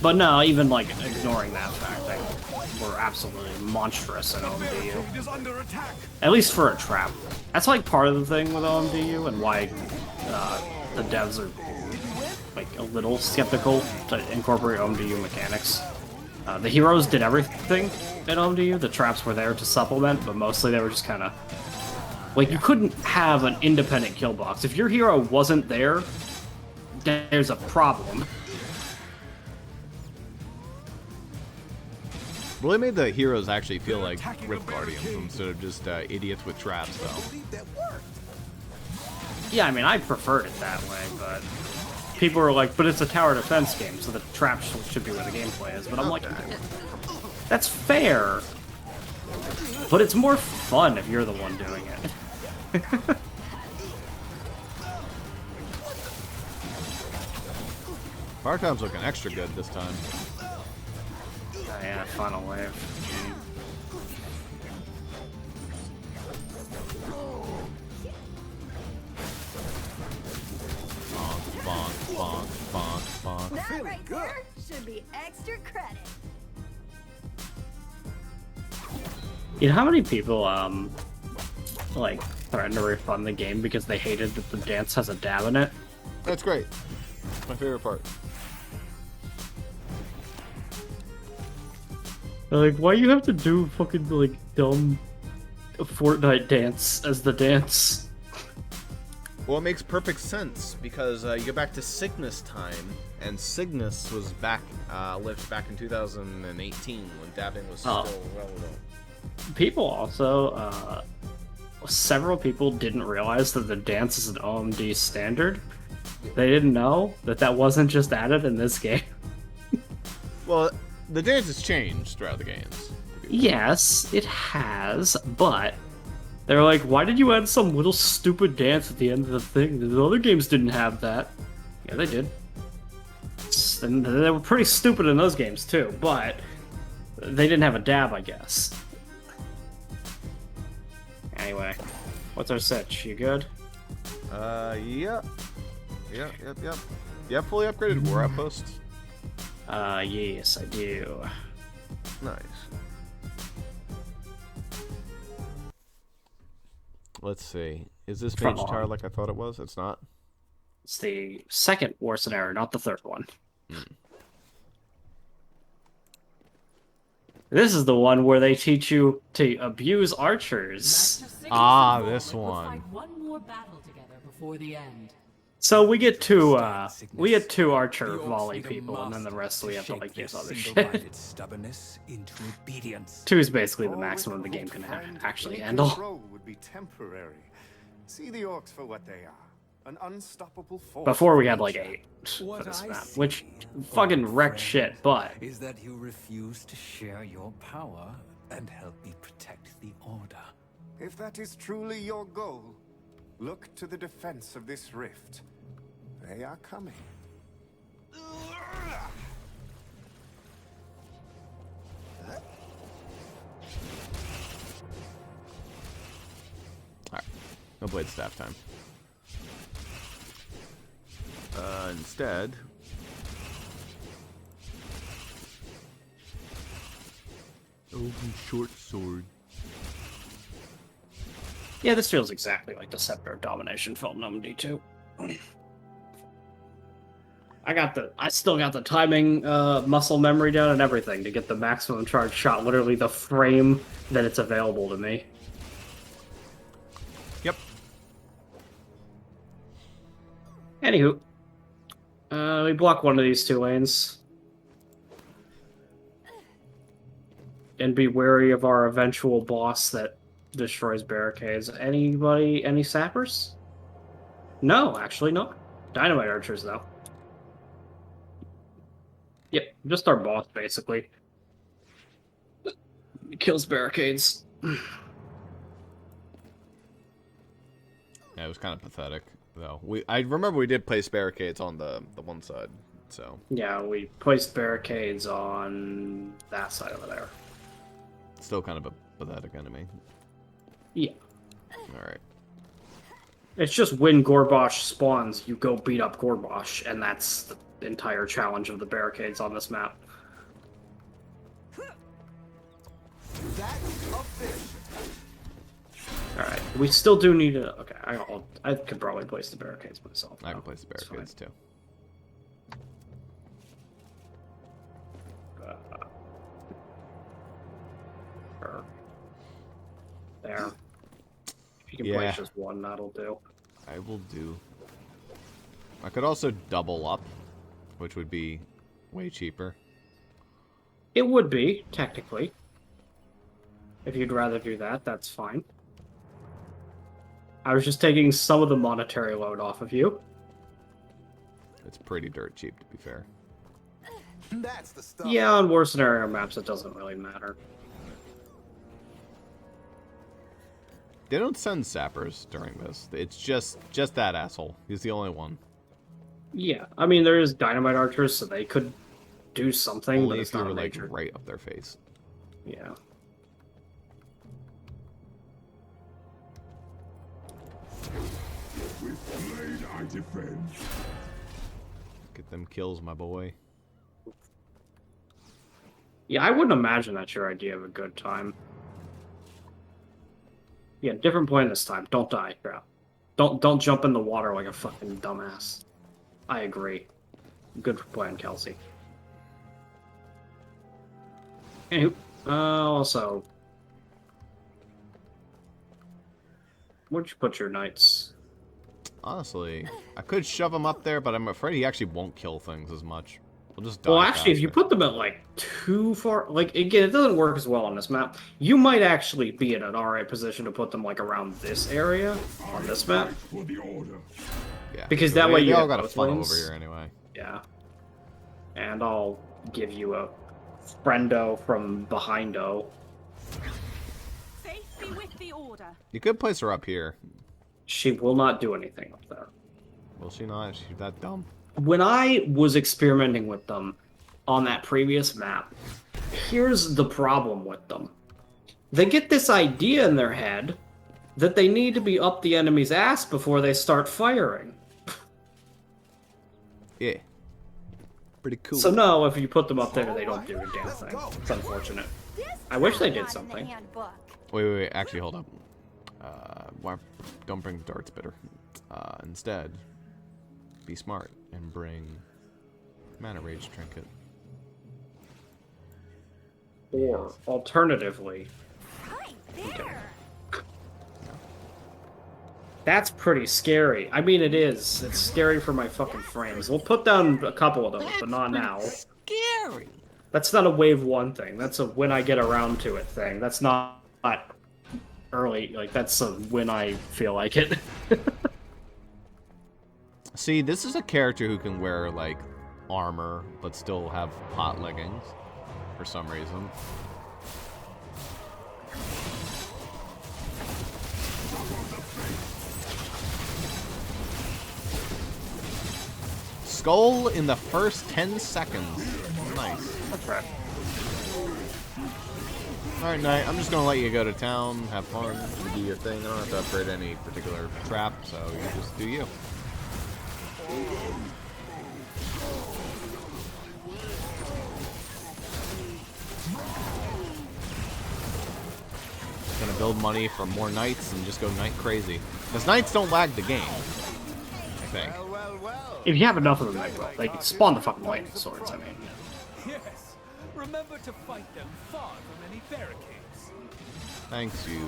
[SPEAKER 2] But no, even, like, ignoring that fact, they were absolutely monstrous in OMDU. At least for a trap. That's, like, part of the thing with OMDU and why the devs are, like, a little skeptical to incorporate OMDU mechanics. The heroes did everything in OMDU. The traps were there to supplement, but mostly they were just kind of... Like, you couldn't have an independent kill box. If your hero wasn't there, there's a problem.
[SPEAKER 1] Really made the heroes actually feel like Rift Guardians instead of just idiots with traps, though.
[SPEAKER 2] Yeah, I mean, I preferred it that way, but... People are like, but it's a tower defense game, so the traps should be where the gameplay is. But I'm like, that's fair. But it's more fun if you're the one doing it.
[SPEAKER 1] Fire time's looking extra good this time.
[SPEAKER 2] Oh, yeah, final wave.
[SPEAKER 1] Bonk, bonk, bonk, bonk.
[SPEAKER 6] That right there should be extra credit.
[SPEAKER 2] You know how many people, like, threatened to refund the game because they hated that the dance has a dab in it?
[SPEAKER 1] That's great. It's my favorite part.
[SPEAKER 2] They're like, why you have to do fucking, like, dumb Fortnite dance as the dance?
[SPEAKER 1] Well, it makes perfect sense because you go back to Cygnus time, and Cygnus was back, lived back in 2018 when dabbing was still relevant.
[SPEAKER 2] People also, several people didn't realize that the dance is an OMD standard. They didn't know that that wasn't just added in this game.
[SPEAKER 1] Well, the dance has changed throughout the games.
[SPEAKER 2] Yes, it has, but they're like, why did you add some little stupid dance at the end of the thing? The other games didn't have that. Yeah, they did. And they were pretty stupid in those games too, but they didn't have a dab, I guess. Anyway, what's our sitch? You good?
[SPEAKER 1] Yep. Yep. Yeah, fully upgraded war outpost.
[SPEAKER 2] Yes, I do.
[SPEAKER 1] Nice. Let's see. Is this mage tower like I thought it was? It's not?
[SPEAKER 2] It's the second war scenario, not the third one. This is the one where they teach you to abuse archers.
[SPEAKER 3] Master Signy
[SPEAKER 1] Ah,
[SPEAKER 3] and
[SPEAKER 1] this
[SPEAKER 3] Vorwick will
[SPEAKER 1] one.
[SPEAKER 3] fight one more battle together before the end.
[SPEAKER 2] So we get two archer volley people, and then the rest we have to like use other shit.
[SPEAKER 4] Stubbornness into obedience.
[SPEAKER 2] 2 is basically the
[SPEAKER 7] Vorwick
[SPEAKER 2] maximum the game
[SPEAKER 7] hoped
[SPEAKER 2] can
[SPEAKER 7] to find
[SPEAKER 2] actually
[SPEAKER 7] any
[SPEAKER 2] handle.
[SPEAKER 7] control would be temporary. See the orcs for what they are. An unstoppable force.
[SPEAKER 2] Before we had like 8 for
[SPEAKER 4] What
[SPEAKER 2] this
[SPEAKER 4] I
[SPEAKER 2] map,
[SPEAKER 4] see,
[SPEAKER 2] which
[SPEAKER 4] old
[SPEAKER 2] fucking wrecked
[SPEAKER 4] friend,
[SPEAKER 2] shit, but
[SPEAKER 4] is that you refuse to share your power and help me protect the order.
[SPEAKER 7] If that is truly your goal, look to the defense of this rift. They are coming.
[SPEAKER 1] Alright. No blade staff time. Instead... Open short sword.
[SPEAKER 2] yeah, this feels exactly like the Scepter of Domination felt in MD2. I still got the timing, muscle memory down and everything to get the maximum charge shot, literally the frame that it's available to me.
[SPEAKER 1] Yep.
[SPEAKER 2] Anywho, we block one of these 2 lanes. And be wary of our eventual boss that destroys barricades. Anybody, any sappers? No, actually not. Dynamite archers, though. Yep, just our boss, basically. Kills barricades.
[SPEAKER 1] Yeah, it was kind of pathetic, though. I remember we did place barricades on the one side, so...
[SPEAKER 2] Yeah, we placed barricades on that side over there.
[SPEAKER 1] Still kind of a pathetic enemy.
[SPEAKER 2] Yeah.
[SPEAKER 1] Alright.
[SPEAKER 2] It's just when Gorbosh spawns, you go beat up Gorbosh, and that's the entire challenge of the barricades on this map. Alright, we still do need to... Okay, I could probably place the barricades myself.
[SPEAKER 1] I can place the barricades, too.
[SPEAKER 2] There. If you can
[SPEAKER 1] Yeah.
[SPEAKER 2] place just one, that'll do.
[SPEAKER 1] I will do. I could also double up, which would be way cheaper.
[SPEAKER 2] It would be, technically. If you'd rather do that, that's fine. I was just taking some of the monetary load off of you.
[SPEAKER 1] It's pretty dirt cheap, to be fair.
[SPEAKER 8] That's the stuff.
[SPEAKER 2] Yeah, on war scenario maps, it doesn't really matter.
[SPEAKER 1] They don't send sappers during this. It's just that asshole. He's the only one.
[SPEAKER 2] Yeah, I mean, there is dynamite archers, so they could do something, but
[SPEAKER 1] Only
[SPEAKER 2] it's
[SPEAKER 1] if you
[SPEAKER 2] not
[SPEAKER 1] were
[SPEAKER 2] a
[SPEAKER 1] like
[SPEAKER 2] major.
[SPEAKER 1] right up their face.
[SPEAKER 2] Yeah.
[SPEAKER 5] With blade I defend.
[SPEAKER 1] Get them kills, my boy.
[SPEAKER 2] Yeah, I wouldn't imagine that's your idea of a good time. Yeah, different plan this time. Don't die, crap. Don't jump in the water like a fucking dumbass. I agree. Good plan, Kelsey. Anywho, also... Where'd you put your knights?
[SPEAKER 1] Honestly, I could shove him up there, but I'm afraid he actually won't kill things as much. We'll just die
[SPEAKER 2] Well, actually, if you
[SPEAKER 1] faster.
[SPEAKER 2] put them at, like, too far... Like, again, it doesn't work as well on this map. You might actually be in an alright position to put them, like, around this area on this map.
[SPEAKER 5] For the order.
[SPEAKER 1] Yeah.
[SPEAKER 2] Because that way
[SPEAKER 1] they
[SPEAKER 2] you
[SPEAKER 1] all
[SPEAKER 2] have
[SPEAKER 1] got a
[SPEAKER 2] both
[SPEAKER 1] funnel
[SPEAKER 2] lanes.
[SPEAKER 1] over here anyway.
[SPEAKER 2] Yeah. And I'll give you a friendo from behindo.
[SPEAKER 6] Faith be with the order.
[SPEAKER 1] You could place her up here.
[SPEAKER 2] She will not do anything up there.
[SPEAKER 1] Will she not? Is she that dumb?
[SPEAKER 2] When I was experimenting with them on that previous map, here's the problem with them. They get this idea in their head that they need to be up the enemy's ass before they start firing.
[SPEAKER 1] Yeah. Pretty cool.
[SPEAKER 2] So no, if you put them up there, they don't do a damn thing. It's unfortunate. I wish they did something.
[SPEAKER 1] Wait. Actually, hold up. Don't bring darts, bitter. Instead, be smart and bring mana rage trinket.
[SPEAKER 2] Or alternatively, that's pretty scary. I mean, it is. It's scary for my fucking frames. We'll put down a couple of them, but not now.
[SPEAKER 1] Scary.
[SPEAKER 2] That's not a wave 1 thing. That's a when I get around to it thing. That's not early. Like, that's a when I feel like it.
[SPEAKER 1] See, this is a character who can wear, like, armor, but still have hot leggings. For some reason. Skull in the first 10 seconds. Nice.
[SPEAKER 2] That's right.
[SPEAKER 1] Alright, Knight, I'm just gonna let you go to town, have fun, do your thing. I don't have to upgrade any particular trap, so you just do you. Gonna build money for more knights and just go knight crazy. Because knights don't lag the game, I think.
[SPEAKER 2] If you have enough of them, they will. They can spawn the fucking lightning swords, I mean.
[SPEAKER 8] Yes. Remember to fight them far from any barricades.
[SPEAKER 1] Thanks, you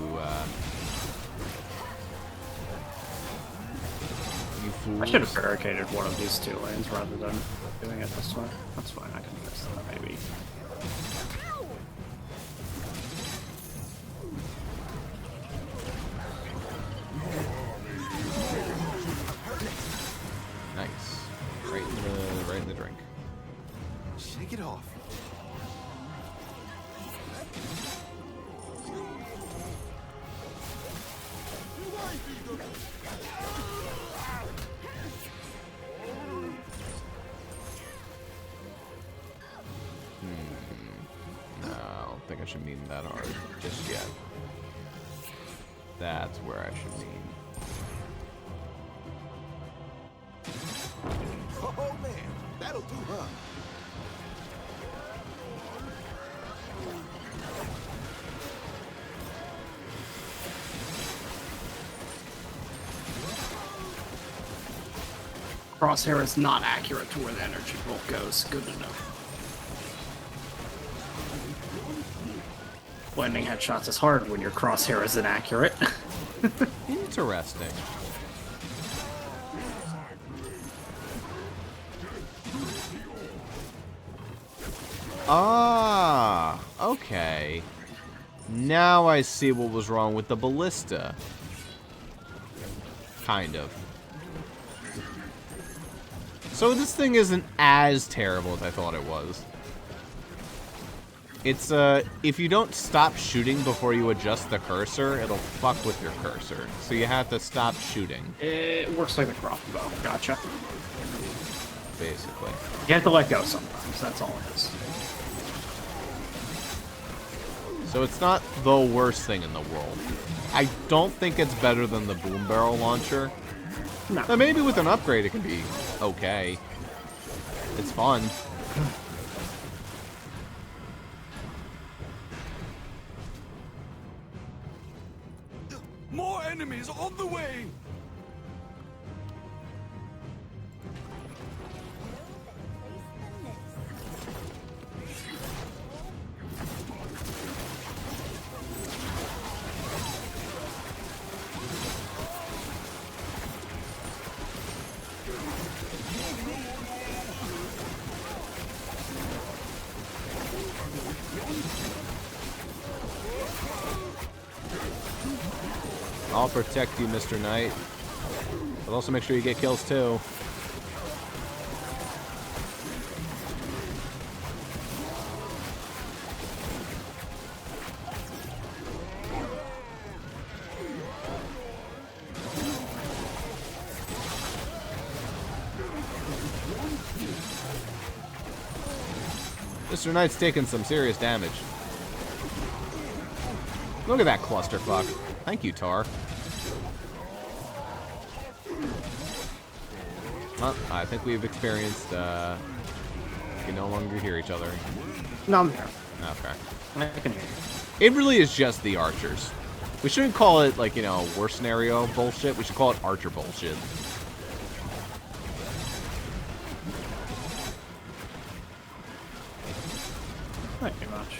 [SPEAKER 1] fools.
[SPEAKER 2] I should have barricaded one of these 2 lanes rather than doing it this way. That's fine, I can fix that, maybe.
[SPEAKER 1] Nice. Right in the drink.
[SPEAKER 5] Shake it off.
[SPEAKER 1] No, I don't think I should mean that hard just yet. That's where I should mean.
[SPEAKER 5] Oh man, that'll do, huh?
[SPEAKER 2] Crosshair is not accurate to where the energy bolt goes. Good to know. Blending headshots is hard when your crosshair is inaccurate.
[SPEAKER 1] Interesting. Ah, okay. Now I see what was wrong with the ballista. Kind of. So this thing isn't as terrible as I thought it was. It's, if you don't stop shooting before you adjust the cursor, it'll fuck with your cursor. So you have to stop shooting.
[SPEAKER 2] It works like the crossbow. Gotcha.
[SPEAKER 1] Basically.
[SPEAKER 2] You have to let go sometimes. That's all it is.
[SPEAKER 1] So it's not the worst thing in the world. I don't think it's better than the boom barrel launcher.
[SPEAKER 2] No.
[SPEAKER 1] Now, maybe with an upgrade it can be okay. It's fun.
[SPEAKER 5] More enemies on the way!
[SPEAKER 1] I'll protect you, Mr. Knight. But also make sure you get kills, too. Mr. Knight's taking some serious damage. Look at that clusterfuck. Thank you, Tar. Well, I think we've experienced can no longer hear each other.
[SPEAKER 2] No, I'm here.
[SPEAKER 1] Okay.
[SPEAKER 2] I can hear you.
[SPEAKER 1] It really is just the archers. We shouldn't call it, like, you know, worst scenario bullshit. We should call it archer bullshit.
[SPEAKER 2] Not too much.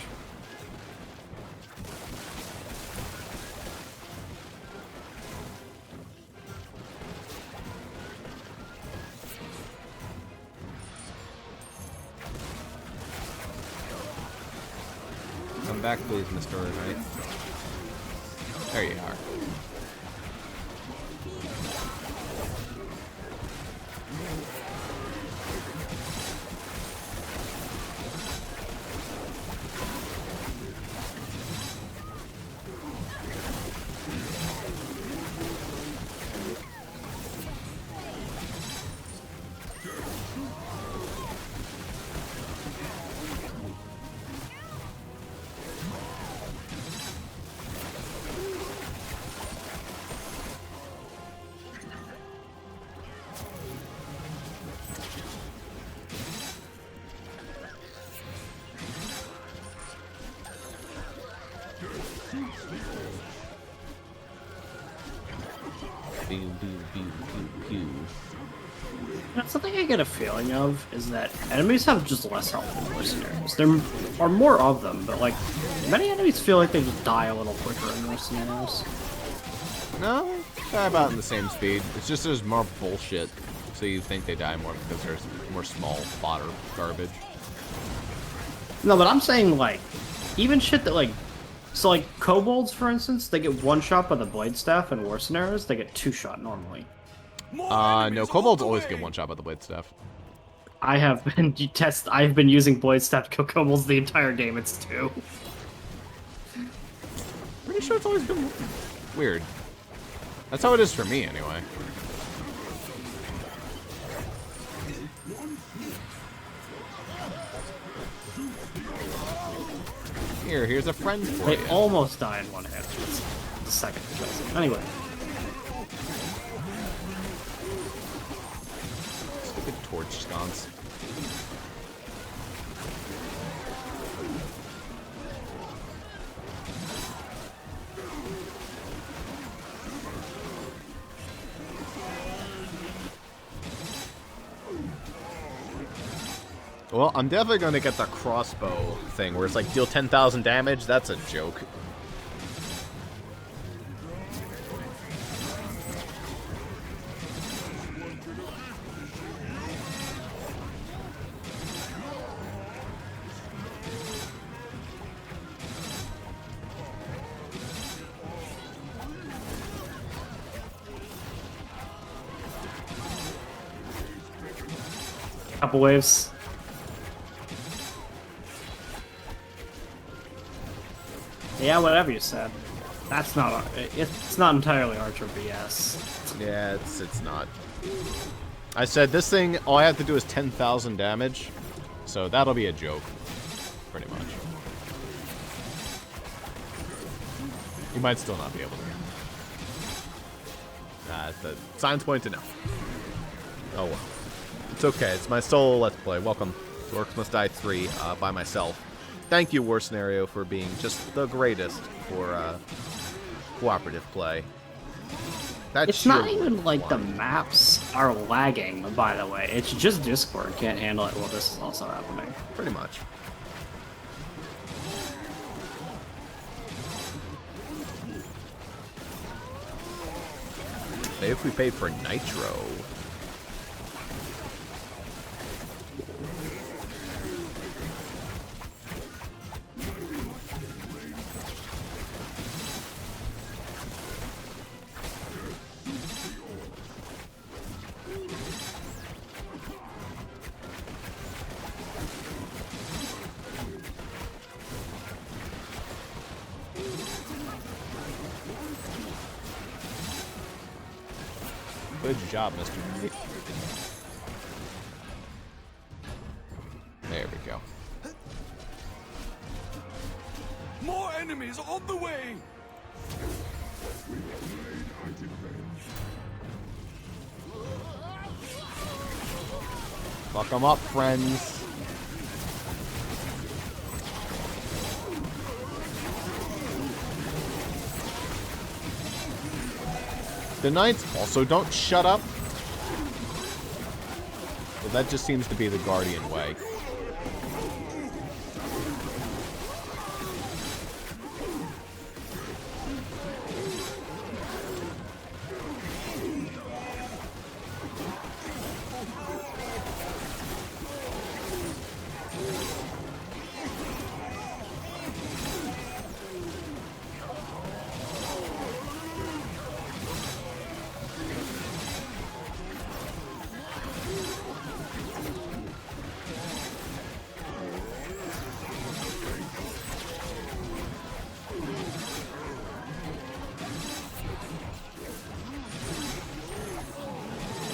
[SPEAKER 1] Come back, please, Mr. Knight. There you are.
[SPEAKER 2] Something I get a feeling of is that enemies have just less health than mercenaries. There are more of them, but like many enemies feel like they just die a little quicker in mercenaries.
[SPEAKER 1] No, they're about in the same speed. It's just there's more bullshit, so you think they die more because there's more small fodder garbage.
[SPEAKER 2] No, but I'm saying like even shit that like so like kobolds, for instance, they get one shot by the blade staff, and mercenaries they get two shot normally.
[SPEAKER 1] No, kobolds always get one shot by the blade staff.
[SPEAKER 2] I've been using blade staff to kill kobolds the entire game. It's two.
[SPEAKER 1] Pretty sure it's always been weird. That's how it is for me, anyway. Here's a friend for you.
[SPEAKER 2] They almost die in one hit. It's the second chosen. Anyway.
[SPEAKER 1] Stupid torch sconce. Well, I'm definitely going to get the crossbow thing, where it's like, deal 10,000 damage. That's a joke.
[SPEAKER 2] Couple waves. Yeah, whatever you said. That's not. It's not entirely Archer BS.
[SPEAKER 1] Yeah, it's not. I said this thing. All I have to do is 10,000 damage, so that'll be a joke, pretty much. You might still not be able to. The signs point to no. Oh well. It's okay. It's my solo Let's Play. Welcome to Orcs Must Die 3 by myself. Thank you, War Scenario, for being just the greatest for cooperative play.
[SPEAKER 2] It's not even like the maps are lagging, by the way. It's just Discord can't handle it while this is also happening.
[SPEAKER 1] Pretty much. Maybe if we paid for Nitro. Good job, Mr. Knight. There we go.
[SPEAKER 5] More enemies on the way!
[SPEAKER 1] Fuck them up, friends. The knights also don't shut up. Well, that just seems to be the Guardian way.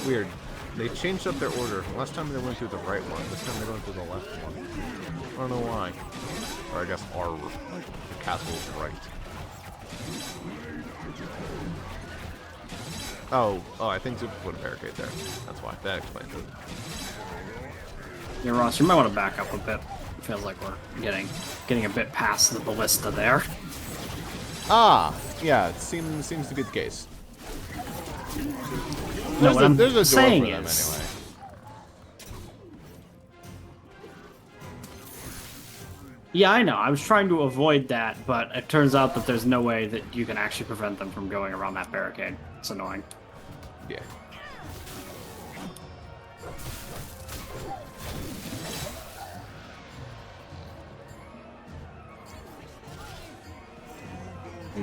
[SPEAKER 1] Weird. They changed up their order. Last time they went through the right one. This time they're going through the left one. I don't know why. Or I guess the castle is right. Oh, I think Zuper put a barricade there. That's why. That explains it.
[SPEAKER 2] Yeah, Ross, you might want to back up a bit. It feels like we're getting a bit past the ballista there.
[SPEAKER 1] Ah, yeah, it seems to be the case.
[SPEAKER 2] No, what I'm
[SPEAKER 1] There's a door
[SPEAKER 2] saying
[SPEAKER 1] for them
[SPEAKER 2] is,
[SPEAKER 1] anyway.
[SPEAKER 2] yeah, I know. I was trying to avoid that, but it turns out that there's no way that you can actually prevent them from going around that barricade. It's annoying.
[SPEAKER 1] Yeah.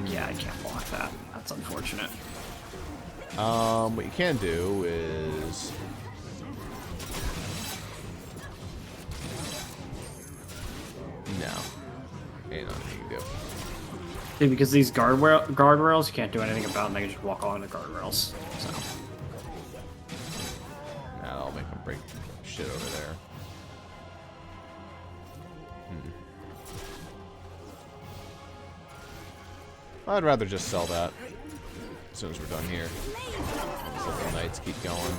[SPEAKER 2] Yeah, I can't block that. That's unfortunate.
[SPEAKER 1] What you can do is... No. Ain't nothing you can do.
[SPEAKER 2] See, because these guardrails, you can't do anything about them. They can just walk along the guardrails. So.
[SPEAKER 1] That'll make them break shit over there. I'd rather just sell that as soon as we're done here. Let's let the knights keep going.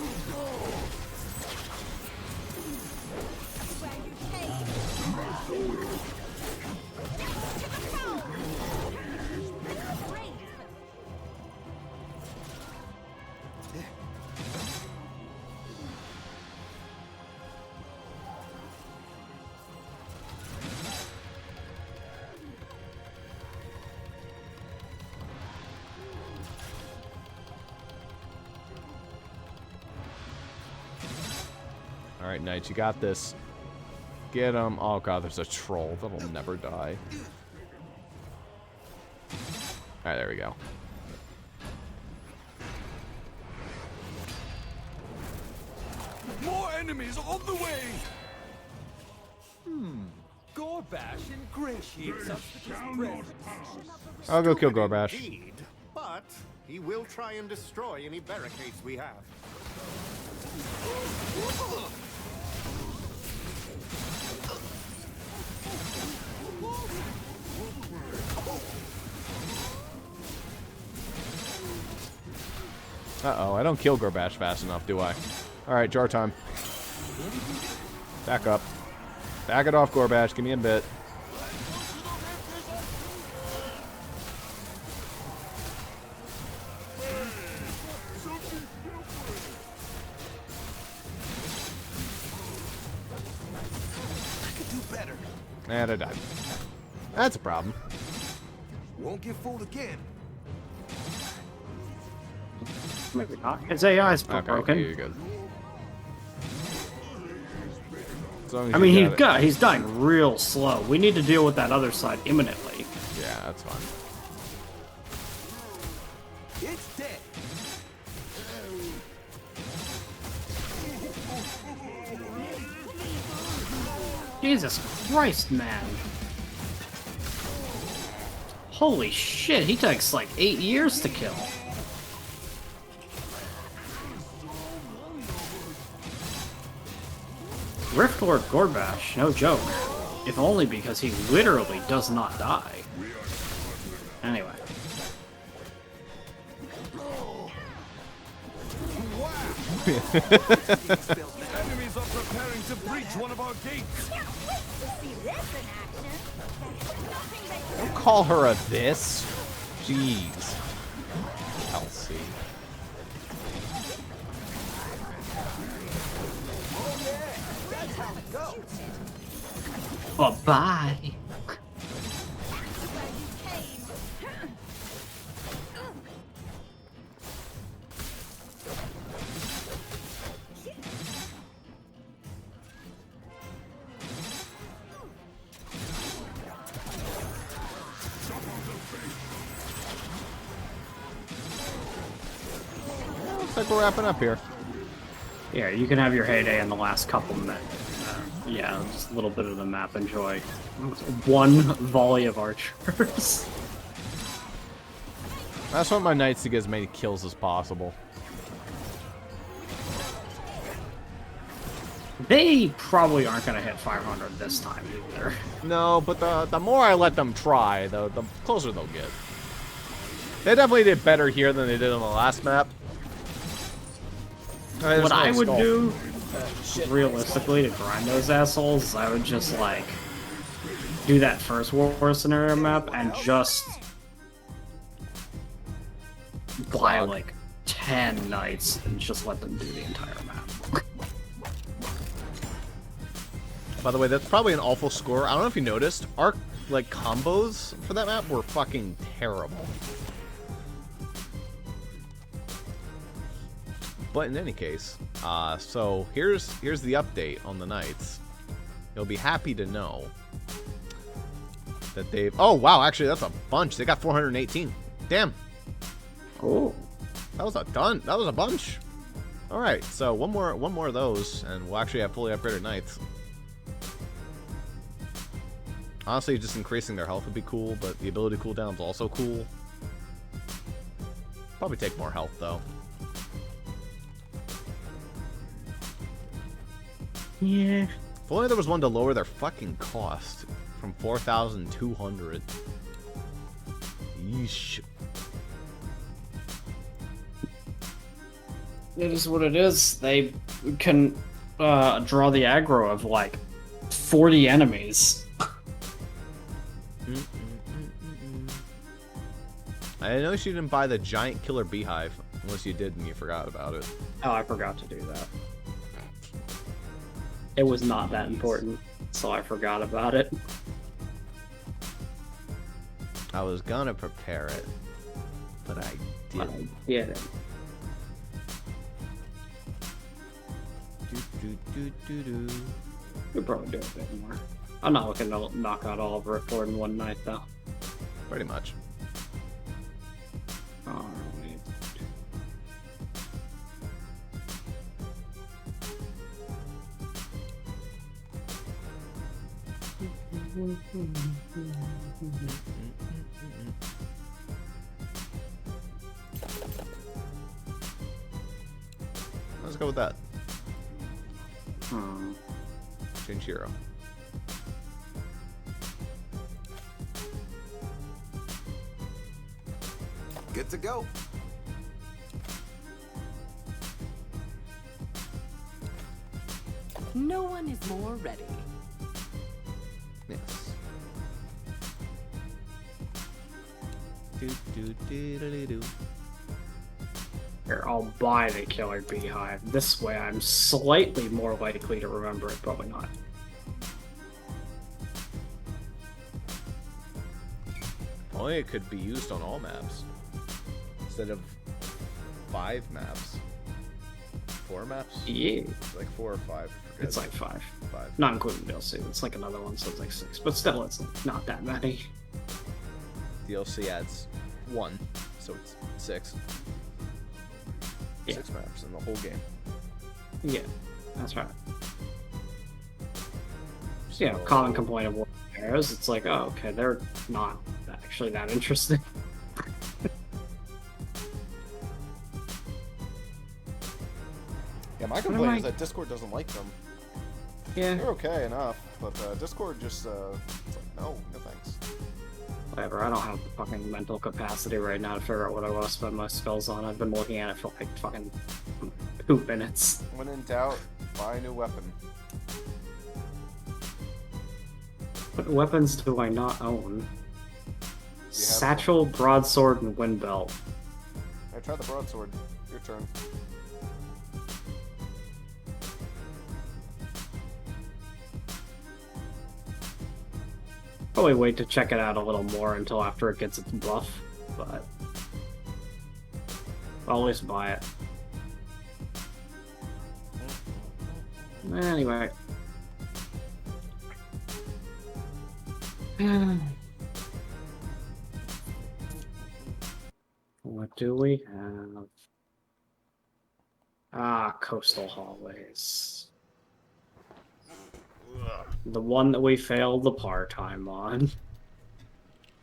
[SPEAKER 1] Alright, knights, you got this. Get him. Oh god, there's a troll. That'll never die. Alright, there we go.
[SPEAKER 5] More enemies on the way!
[SPEAKER 8] Gorbash ingratiates us with his presence.
[SPEAKER 1] I'll go kill Gorbash.
[SPEAKER 7] Indeed, but he will try and destroy any barricades we have.
[SPEAKER 1] Uh-oh, I don't kill Gorbash fast enough, do I? Alright, jar time. Back up. Back it off, Gorbash. Give me a bit. And I died. That's a problem.
[SPEAKER 5] Won't get fooled again.
[SPEAKER 2] Maybe not. His AI is
[SPEAKER 1] Okay,
[SPEAKER 2] broken.
[SPEAKER 1] you're good. As long as
[SPEAKER 2] I mean,
[SPEAKER 1] you got it.
[SPEAKER 2] he's dying real slow. We need to deal with that other side imminently.
[SPEAKER 1] Yeah, that's fine.
[SPEAKER 5] It's dead.
[SPEAKER 2] Jesus Christ, man. Holy shit, he takes like 8 years to kill. Rift Lord Gorbash, no joke. If only because he literally does not die. Anyway.
[SPEAKER 5] Enemies are preparing to breach one of our gates.
[SPEAKER 1] Don't call her a this. Jeez. Elsie.
[SPEAKER 2] Bye-bye.
[SPEAKER 1] Looks like we're wrapping up here.
[SPEAKER 2] Yeah, you can have your heyday in the last couple minutes. Yeah, just a little bit of the map. Enjoy. One volley of archers.
[SPEAKER 1] I just want my knights to get as many kills as possible.
[SPEAKER 2] They probably aren't going to hit 500 this time either.
[SPEAKER 1] No, but the more I let them try, the closer they'll get. They definitely did better here than they did on the last map.
[SPEAKER 2] What I would do, realistically, to grind those assholes, is I would just, like, do that first war scenario map and just buy, like, 10 knights and just let them do the entire map.
[SPEAKER 1] By the way, that's probably an awful score. I don't know if you noticed, our, like, combos for that map were fucking terrible. But in any case, so here's the update on the knights. You'll be happy to know that they've... Oh, wow, actually, that's a bunch. They got 418. Damn.
[SPEAKER 2] Oh.
[SPEAKER 1] That was a bunch. All right, so one more of those, and we'll actually have fully upgraded knights. Honestly, just increasing their health would be cool, but the ability cooldown is also cool. Probably take more health, though.
[SPEAKER 2] Yeah.
[SPEAKER 1] If only there was one to lower their fucking cost from 4,200. Yeesh.
[SPEAKER 2] It is what it is. They can draw the aggro of, like, 40 enemies.
[SPEAKER 1] I know you didn't buy the giant killer beehive, unless you did and you forgot about it.
[SPEAKER 2] Oh, I forgot to do that. It was not that important, so I forgot about it.
[SPEAKER 1] I was gonna prepare it, but I didn't.
[SPEAKER 2] Yeah. We'll probably do a bit more. I'm not looking to knock out all of Rift Lord in one night, though.
[SPEAKER 1] Pretty much.
[SPEAKER 2] Alright.
[SPEAKER 1] Let's go with that.
[SPEAKER 2] Hmm.
[SPEAKER 1] Shinjiro.
[SPEAKER 5] Good to go.
[SPEAKER 3] No one is more ready.
[SPEAKER 1] Yes. Do do do do do.
[SPEAKER 2] Here, I'll buy the Killer Beehive. This way I'm slightly more likely to remember it, probably not.
[SPEAKER 1] Only it could be used on all maps. Instead of 5 maps. 4 maps?
[SPEAKER 2] Yeah.
[SPEAKER 1] Like 4 or 5. I forget.
[SPEAKER 2] It's like 5.
[SPEAKER 1] 5.
[SPEAKER 2] Not including DLC. It's like another one, so it's like 6. But still, it's not that many.
[SPEAKER 1] DLC adds 1, so it's 6.
[SPEAKER 2] Yeah.
[SPEAKER 1] 6 maps in the whole game.
[SPEAKER 2] Yeah, that's right.
[SPEAKER 1] So...
[SPEAKER 2] Yeah, common complaint of war arrows. It's like, oh, okay, they're not actually that interesting.
[SPEAKER 1] Yeah, my complaint is that Discord doesn't like them.
[SPEAKER 2] Yeah.
[SPEAKER 1] They're okay enough, but Discord just, it's like, no thanks.
[SPEAKER 2] Whatever, I don't have the fucking mental capacity right now to figure out what I want to spend my spells on. I've been looking at it for like fucking 2 minutes.
[SPEAKER 1] When in doubt, buy a new weapon.
[SPEAKER 2] What weapons do I not own? Satchel, broadsword, and wind belt.
[SPEAKER 1] I tried the broadsword. Your turn.
[SPEAKER 2] Probably wait to check it out a little more until after it gets its buff, but I'll at least buy it. Anyway. What do we have? Ah, coastal hallways. The one that we failed the par time on.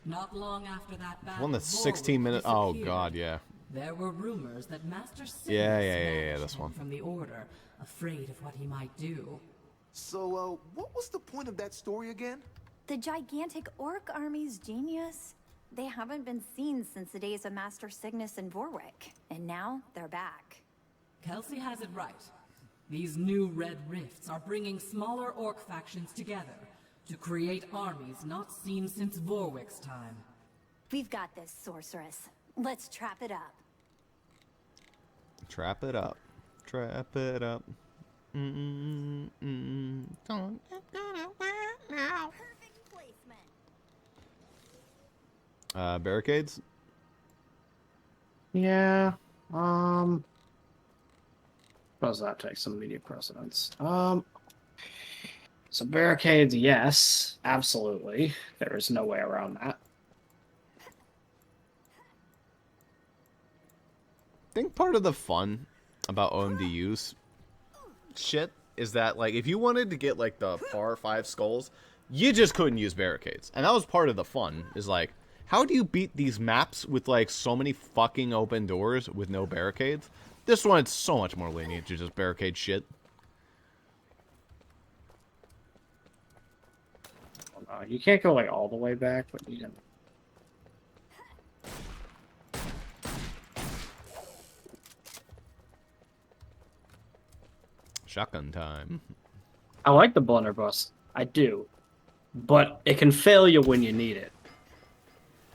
[SPEAKER 3] Not long after that battle,
[SPEAKER 1] One that's 16 minutes. Oh
[SPEAKER 3] disappeared.
[SPEAKER 1] god, yeah.
[SPEAKER 3] There were rumors that Master Sigh
[SPEAKER 1] Yeah,
[SPEAKER 3] banished
[SPEAKER 1] this
[SPEAKER 3] him
[SPEAKER 1] one.
[SPEAKER 3] from the Order, afraid of what he might do.
[SPEAKER 9] So, what was the point of that story again?
[SPEAKER 6] The gigantic orc army's genius. They haven't been seen since the days of Master Cygnus and Vorwick, and now they're back.
[SPEAKER 3] Kelsey has it right. These new red rifts are bringing smaller orc factions together to create armies not seen since Vorwick's time.
[SPEAKER 6] We've got this, sorceress. Let's trap it up.
[SPEAKER 1] Trap it up. Trap it up. Don't
[SPEAKER 6] Perfect placement.
[SPEAKER 1] barricades?
[SPEAKER 2] Yeah. What does that take? Some immediate precedence. So barricades, yes, absolutely. There is no way around that.
[SPEAKER 1] I think part of the fun about OMDU's shit is that, like, if you wanted to get, like, the far 5 skulls, you just couldn't use barricades. And that was part of the fun, is, like, how do you beat these maps with, like, so many fucking open doors with no barricades? This one, it's so much more lenient to just barricade shit.
[SPEAKER 2] You can't go, like, all the way back, but you can...
[SPEAKER 1] Shotgun time.
[SPEAKER 2] I like the blunderbuss. I do. But it can fail you when you need it.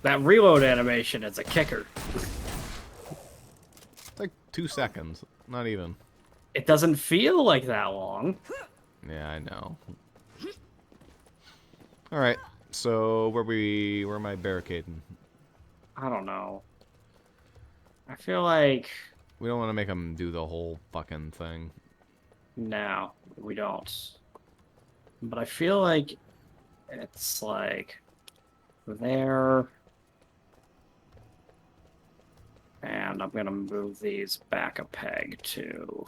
[SPEAKER 2] That reload animation is a kicker.
[SPEAKER 1] It's like 2 seconds. Not even.
[SPEAKER 2] It doesn't feel like that long.
[SPEAKER 1] Yeah, I know. Alright, so where am I barricading?
[SPEAKER 2] I don't know. I feel like...
[SPEAKER 1] We don't want to make them do the whole fucking thing.
[SPEAKER 2] No, we don't. But I feel like it's like there. And I'm gonna move these back a peg to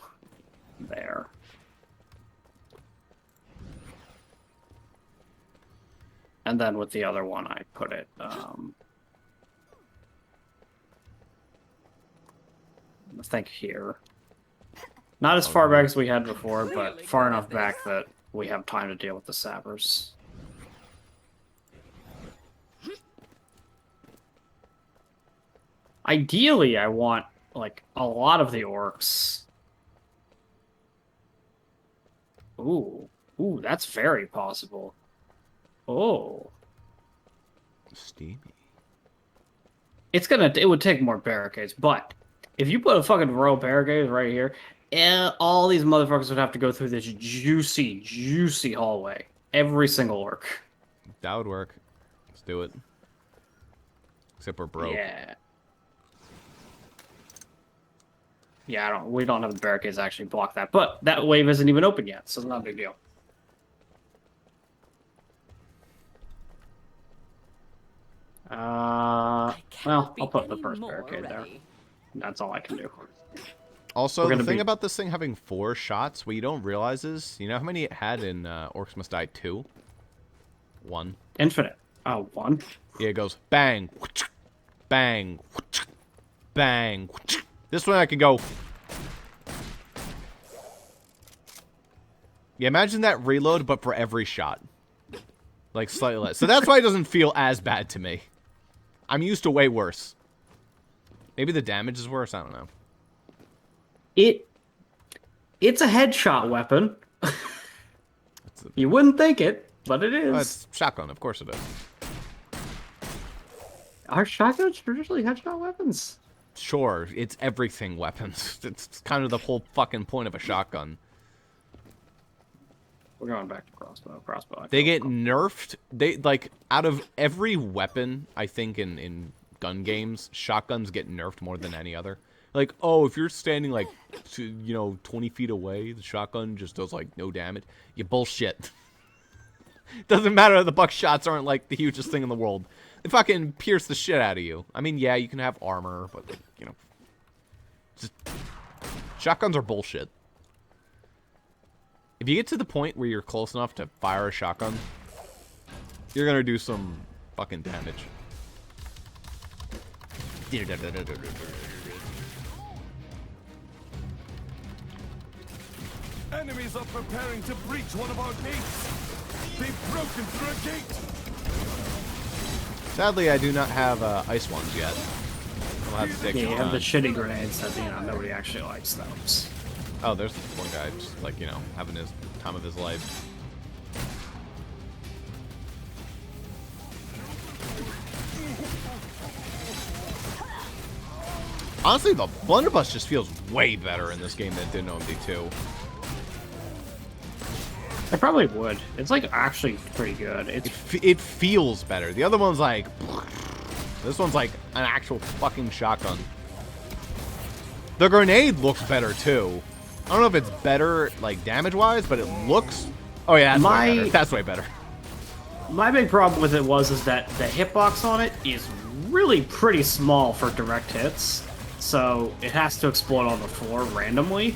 [SPEAKER 2] there. And then with the other one, I put it, I think here. Not as far back as we had before, but far enough back that we have time to deal with the sappers. Ideally, I want, like, a lot of the orcs. Ooh. Ooh, that's very possible. Oh.
[SPEAKER 1] Steamy.
[SPEAKER 2] It would take more barricades, but if you put a fucking row of barricades right here, all these motherfuckers would have to go through this juicy, juicy hallway. Every single orc.
[SPEAKER 1] That would work. Let's do it. Except we're broke.
[SPEAKER 2] Yeah. Yeah, we don't have the barricades to actually block that, but that wave isn't even open yet, so it's not a big deal. Well, I'll put the first barricade there. That's all I can do.
[SPEAKER 1] Also, the thing about this thing having 4 shots, what you don't realize is, you know how many it had in Orcs Must Die 2? 1.
[SPEAKER 2] Infinite. Oh, 1?
[SPEAKER 1] Yeah, it goes bang, bang, bang. This one I can go. Yeah, imagine that reload, but for every shot. Like, slightly less. So that's why it doesn't feel as bad to me. I'm used to way worse. Maybe the damage is worse, I don't know.
[SPEAKER 2] It's a headshot weapon. You wouldn't think it, but it is.
[SPEAKER 1] Oh, it's shotgun, of course it is.
[SPEAKER 2] Are shotguns traditionally headshot weapons?
[SPEAKER 1] Sure, it's everything weapons. It's kind of the whole fucking point of a shotgun.
[SPEAKER 2] We're going back to crossbow. Crossbow.
[SPEAKER 1] They get nerfed. They like out of every weapon, I think in gun games, shotguns get nerfed more than any other. Like, oh, if you're standing like 20 feet away, the shotgun just does like no damage. You bullshit. Doesn't matter. The buckshots aren't like the hugest thing in the world. They fucking pierce the shit out of you. I mean, yeah, you can have armor, but like, just shotguns are bullshit. If you get to the point where you're close enough to fire a shotgun, you're gonna do some fucking damage.
[SPEAKER 5] Enemies are preparing to breach one of our gates. They've broken through a gate.
[SPEAKER 1] Sadly, I do not have ice ones yet. I'll have to take
[SPEAKER 2] Yeah,
[SPEAKER 1] some
[SPEAKER 2] you have the
[SPEAKER 1] time.
[SPEAKER 2] shitty grenades that nobody actually likes those.
[SPEAKER 1] Oh, there's one guy just like having his time of his life. Honestly, the blunderbuss just feels way better in this game than it did in OMD2.
[SPEAKER 2] I probably would. It's like actually pretty good.
[SPEAKER 1] It feels better. The other one's like, this one's like an actual fucking shotgun. The grenade looks better too. I don't know if it's better like damage-wise, but it looks. Oh yeah, that's way better. That's way better.
[SPEAKER 2] My big problem with it is that the hitbox on it is really pretty small for direct hits, so it has to explode on the floor randomly.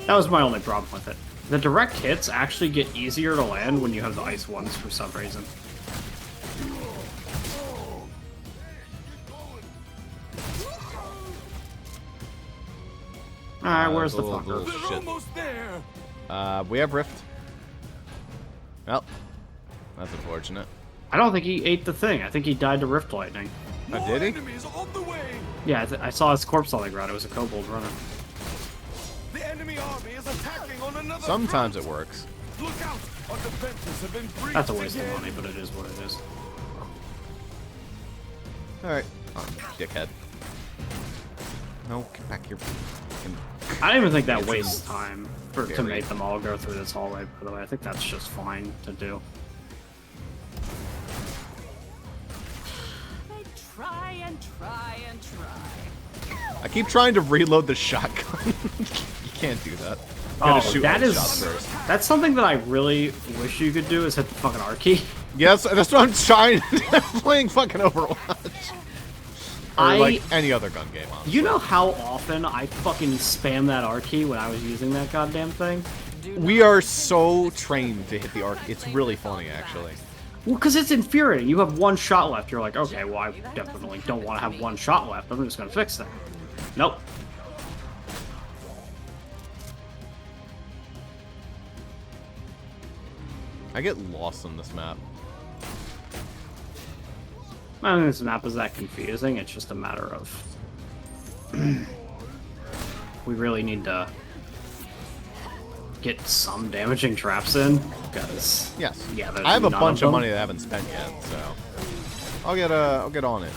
[SPEAKER 2] That was my only problem with it. The direct hits actually get easier to land when you have the ice ones for some reason. Alright, where's the fucker?
[SPEAKER 5] They're almost there.
[SPEAKER 1] We have Rift. Well, that's unfortunate.
[SPEAKER 2] I don't think he ate the thing. I think he died to Rift Lightning.
[SPEAKER 1] Did he?
[SPEAKER 5] Enemies on the way.
[SPEAKER 2] Yeah, I saw his corpse on the ground. It was a kobold running.
[SPEAKER 5] The enemy army is attacking on another
[SPEAKER 1] Sometimes
[SPEAKER 5] front.
[SPEAKER 1] it works.
[SPEAKER 5] Look out! Our defenses have been breached.
[SPEAKER 2] That's a waste
[SPEAKER 5] again.
[SPEAKER 2] of money, but it is what it is.
[SPEAKER 1] Alright. Oh, dickhead. No, get back here.
[SPEAKER 2] I don't even think that wastes time to
[SPEAKER 1] Very.
[SPEAKER 2] make them all go through this hallway, by the way. I think that's just fine to do.
[SPEAKER 3] They try and try and try.
[SPEAKER 1] I keep trying to reload the shotgun. You can't do that. You gotta shoot
[SPEAKER 2] that
[SPEAKER 1] all the
[SPEAKER 2] is
[SPEAKER 1] shots first.
[SPEAKER 2] that's something that I really wish you could do is hit the fucking R key.
[SPEAKER 1] Yes, that's what I'm trying. Playing fucking Overwatch. Or like any other gun game, honestly.
[SPEAKER 2] You know how often I fucking spam that R key when I was using that goddamn thing?
[SPEAKER 1] We are so trained to hit the arc. It's really funny, actually.
[SPEAKER 2] Well, because it's infuriating. You have one shot left. You're like, okay, well, I definitely don't want to have one shot left. I'm just going to fix that. Nope.
[SPEAKER 1] I get lost on this map.
[SPEAKER 2] I don't think this map is that confusing. It's just a matter of... we really need to get some damaging traps in, because...
[SPEAKER 1] Yes.
[SPEAKER 2] Yeah,
[SPEAKER 1] I have a bunch of
[SPEAKER 2] them.
[SPEAKER 1] money that I haven't spent yet, so I'll get on it.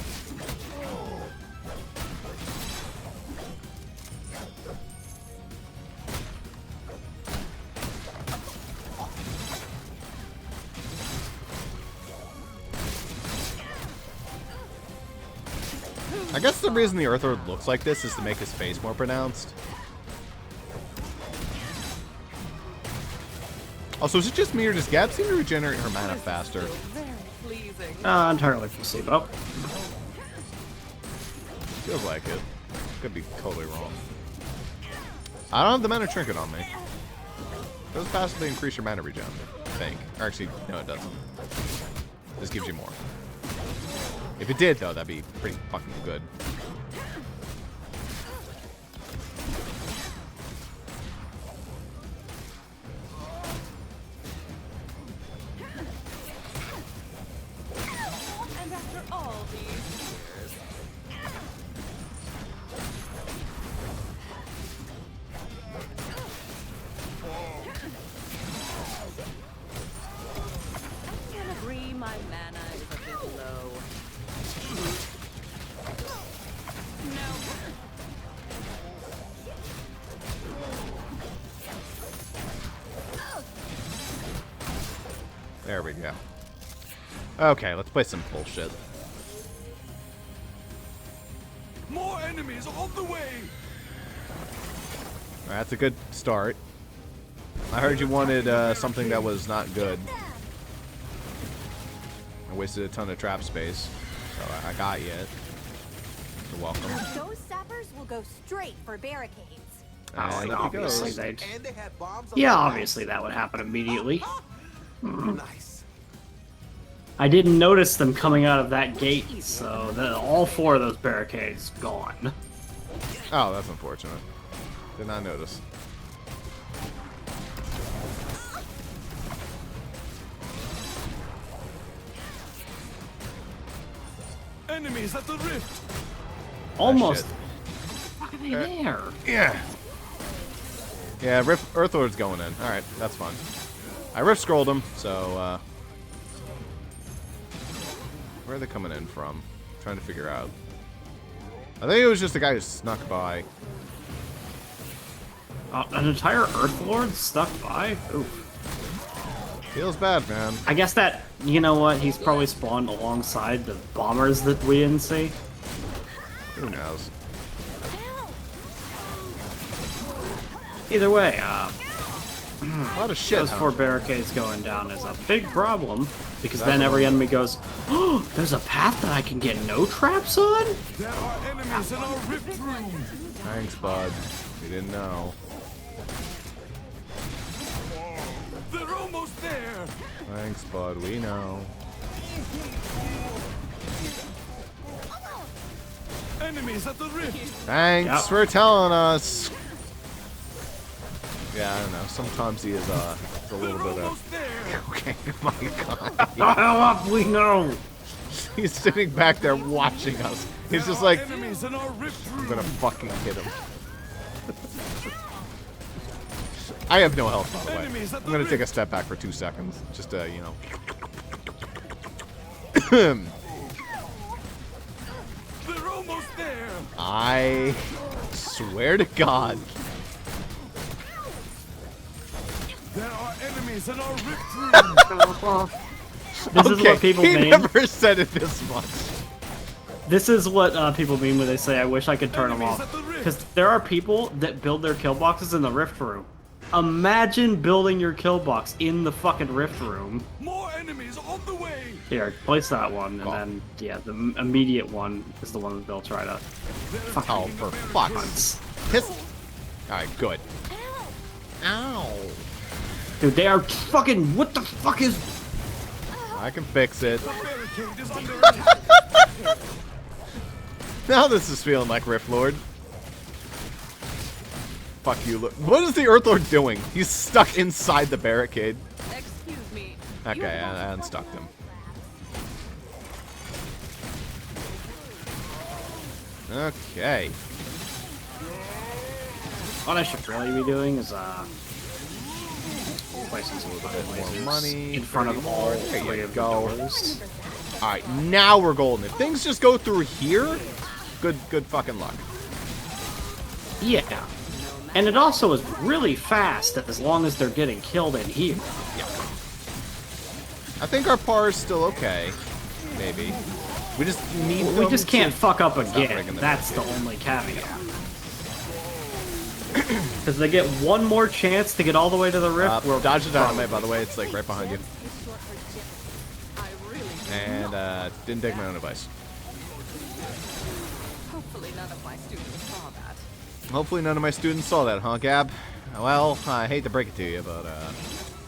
[SPEAKER 1] I guess the reason the Earthlord looks like this is to make his face more pronounced. Also, is it just me or does Gab seem to regenerate her mana faster?
[SPEAKER 3] Very pleasing.
[SPEAKER 2] Entirely placebo.
[SPEAKER 1] Feels like it. Could be totally wrong. I don't have the mana trinket on me. It does passively increase your mana regen, I think. Or actually, no it doesn't. This gives you more. If it did, though, that'd be pretty fucking good.
[SPEAKER 3] And after all these years, I can agree my mana is a bit low.
[SPEAKER 1] There we go. Okay, let's play some bullshit.
[SPEAKER 5] More enemies on the way!
[SPEAKER 1] That's a good start. I heard you wanted something that was not good. I wasted a ton of trap space, so I got you. You're welcome.
[SPEAKER 6] Those sappers will go straight for barricades.
[SPEAKER 1] And up he
[SPEAKER 2] obviously
[SPEAKER 1] goes.
[SPEAKER 2] they'd...
[SPEAKER 9] And they had bombs on
[SPEAKER 2] Yeah,
[SPEAKER 9] the
[SPEAKER 2] obviously that would happen immediately.
[SPEAKER 9] Nice.
[SPEAKER 2] I didn't notice them coming out of that gate, so all 4 of those barricades gone.
[SPEAKER 1] Oh, that's unfortunate. Did not notice.
[SPEAKER 5] Enemies at the rift!
[SPEAKER 2] Almost.
[SPEAKER 1] shit.
[SPEAKER 2] Fuck are they there?
[SPEAKER 1] Yeah. Yeah, Earthlord's going in. Alright, that's fine. I rift scrolled him, so, where are they coming in from? I'm trying to figure out. I think it was just a guy who snuck by.
[SPEAKER 2] An entire Earthlord stuck by? Oof.
[SPEAKER 1] Feels bad, man.
[SPEAKER 2] I guess that, you know what, he's probably spawned alongside the bombers that we didn't see.
[SPEAKER 1] Who knows?
[SPEAKER 2] Either way,
[SPEAKER 1] A lot of shit.
[SPEAKER 2] those
[SPEAKER 1] Huh?
[SPEAKER 2] 4 barricades going down is a big problem, because then every enemy goes, oh, there's a path that I can get no traps on?
[SPEAKER 5] There are enemies in our rift room!
[SPEAKER 1] Thanks, bud. We didn't know.
[SPEAKER 5] They're almost there!
[SPEAKER 1] Thanks, bud. We know.
[SPEAKER 5] Enemies at the rift!
[SPEAKER 1] Thanks
[SPEAKER 2] Yep.
[SPEAKER 1] for telling us. Yeah, I don't know. Sometimes he is a little
[SPEAKER 5] They're
[SPEAKER 1] bit of.
[SPEAKER 5] almost there!
[SPEAKER 1] Okay, my God.
[SPEAKER 2] The hell up, we know!
[SPEAKER 1] He's sitting back there watching us. He's just
[SPEAKER 5] There are
[SPEAKER 1] like,
[SPEAKER 5] enemies in our rift room!
[SPEAKER 1] I'm gonna fucking hit him. I have no health, by the way.
[SPEAKER 5] Enemies at
[SPEAKER 1] I'm
[SPEAKER 5] the
[SPEAKER 1] gonna take a
[SPEAKER 5] rift.
[SPEAKER 1] step back for 2 seconds. Just to, you know.
[SPEAKER 5] They're almost there!
[SPEAKER 1] I swear to God.
[SPEAKER 5] There are enemies in our rift room!
[SPEAKER 2] This is what people
[SPEAKER 1] he
[SPEAKER 2] mean.
[SPEAKER 1] never said it this much.
[SPEAKER 2] This is what people mean when they say, I wish I could turn them
[SPEAKER 5] Enemies
[SPEAKER 2] off.
[SPEAKER 5] at the rift.
[SPEAKER 2] Because there are people that build their kill boxes in the rift room. Imagine building your kill box in the fucking rift room.
[SPEAKER 5] More enemies on the way!
[SPEAKER 2] Here, place that one, and then, yeah, the immediate one is the one that they'll try to
[SPEAKER 1] Oh, for fuck's
[SPEAKER 2] hunt.
[SPEAKER 1] piss. Alright, good. Ow.
[SPEAKER 2] Dude, they are fucking, what the fuck is...
[SPEAKER 1] I can fix it.
[SPEAKER 5] The barricade is under attack!
[SPEAKER 1] Now this is feeling like Rift Lord. Fuck you, look. What is the Earthlord doing? He's stuck inside the barricade.
[SPEAKER 3] Excuse me.
[SPEAKER 1] Okay, I unstuck him. Okay.
[SPEAKER 2] What I should really be doing is, placing some fucking
[SPEAKER 1] More
[SPEAKER 2] lasers
[SPEAKER 1] money,
[SPEAKER 2] in front of
[SPEAKER 1] 30
[SPEAKER 2] all
[SPEAKER 1] more. There
[SPEAKER 2] 3
[SPEAKER 1] you
[SPEAKER 2] of the
[SPEAKER 1] go.
[SPEAKER 2] doors.
[SPEAKER 1] Alright, now we're golden. If things just go through here, good fucking luck.
[SPEAKER 2] Yeah. And it also is really fast as long as they're getting killed in here.
[SPEAKER 1] I think our par is still okay. Maybe. We just need
[SPEAKER 2] We
[SPEAKER 1] them
[SPEAKER 2] just can't
[SPEAKER 1] to-
[SPEAKER 2] fuck up
[SPEAKER 1] breaking
[SPEAKER 2] again.
[SPEAKER 1] the
[SPEAKER 2] That's the
[SPEAKER 1] barricade.
[SPEAKER 2] only caveat. Because they get one more chance to get all the way to the rift. we're
[SPEAKER 1] Dodge the dynamite, by
[SPEAKER 2] probably-
[SPEAKER 1] the way. It's like right behind you.
[SPEAKER 3] I really
[SPEAKER 1] And didn't take my own advice.
[SPEAKER 3] hopefully none of my students saw that.
[SPEAKER 1] Hopefully none of my students saw that, huh, Gab? Well, I hate to break it to you, but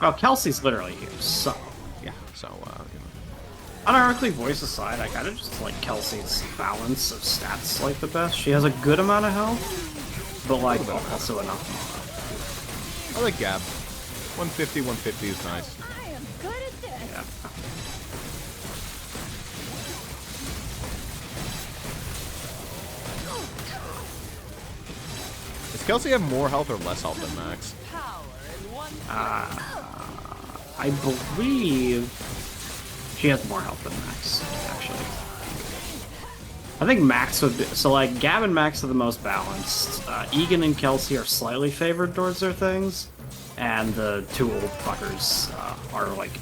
[SPEAKER 2] Oh, Kelsey's literally here, so...
[SPEAKER 1] yeah. So you know.
[SPEAKER 2] Unironically, voice aside, I kind of just like Kelsey's balance of stats like the best. She has a good amount of health, but like also enough.
[SPEAKER 1] I like Gab. 150, 150 is nice.
[SPEAKER 6] I am good at this.
[SPEAKER 2] Yeah.
[SPEAKER 1] Does Kelsey have more health or less health than Max?
[SPEAKER 2] I believe she has more health than Max, actually. I think Max would be... So, like, Gab and Max are the most balanced. Egan and Kelsey are slightly favored towards their things. And the 2 old fuckers are like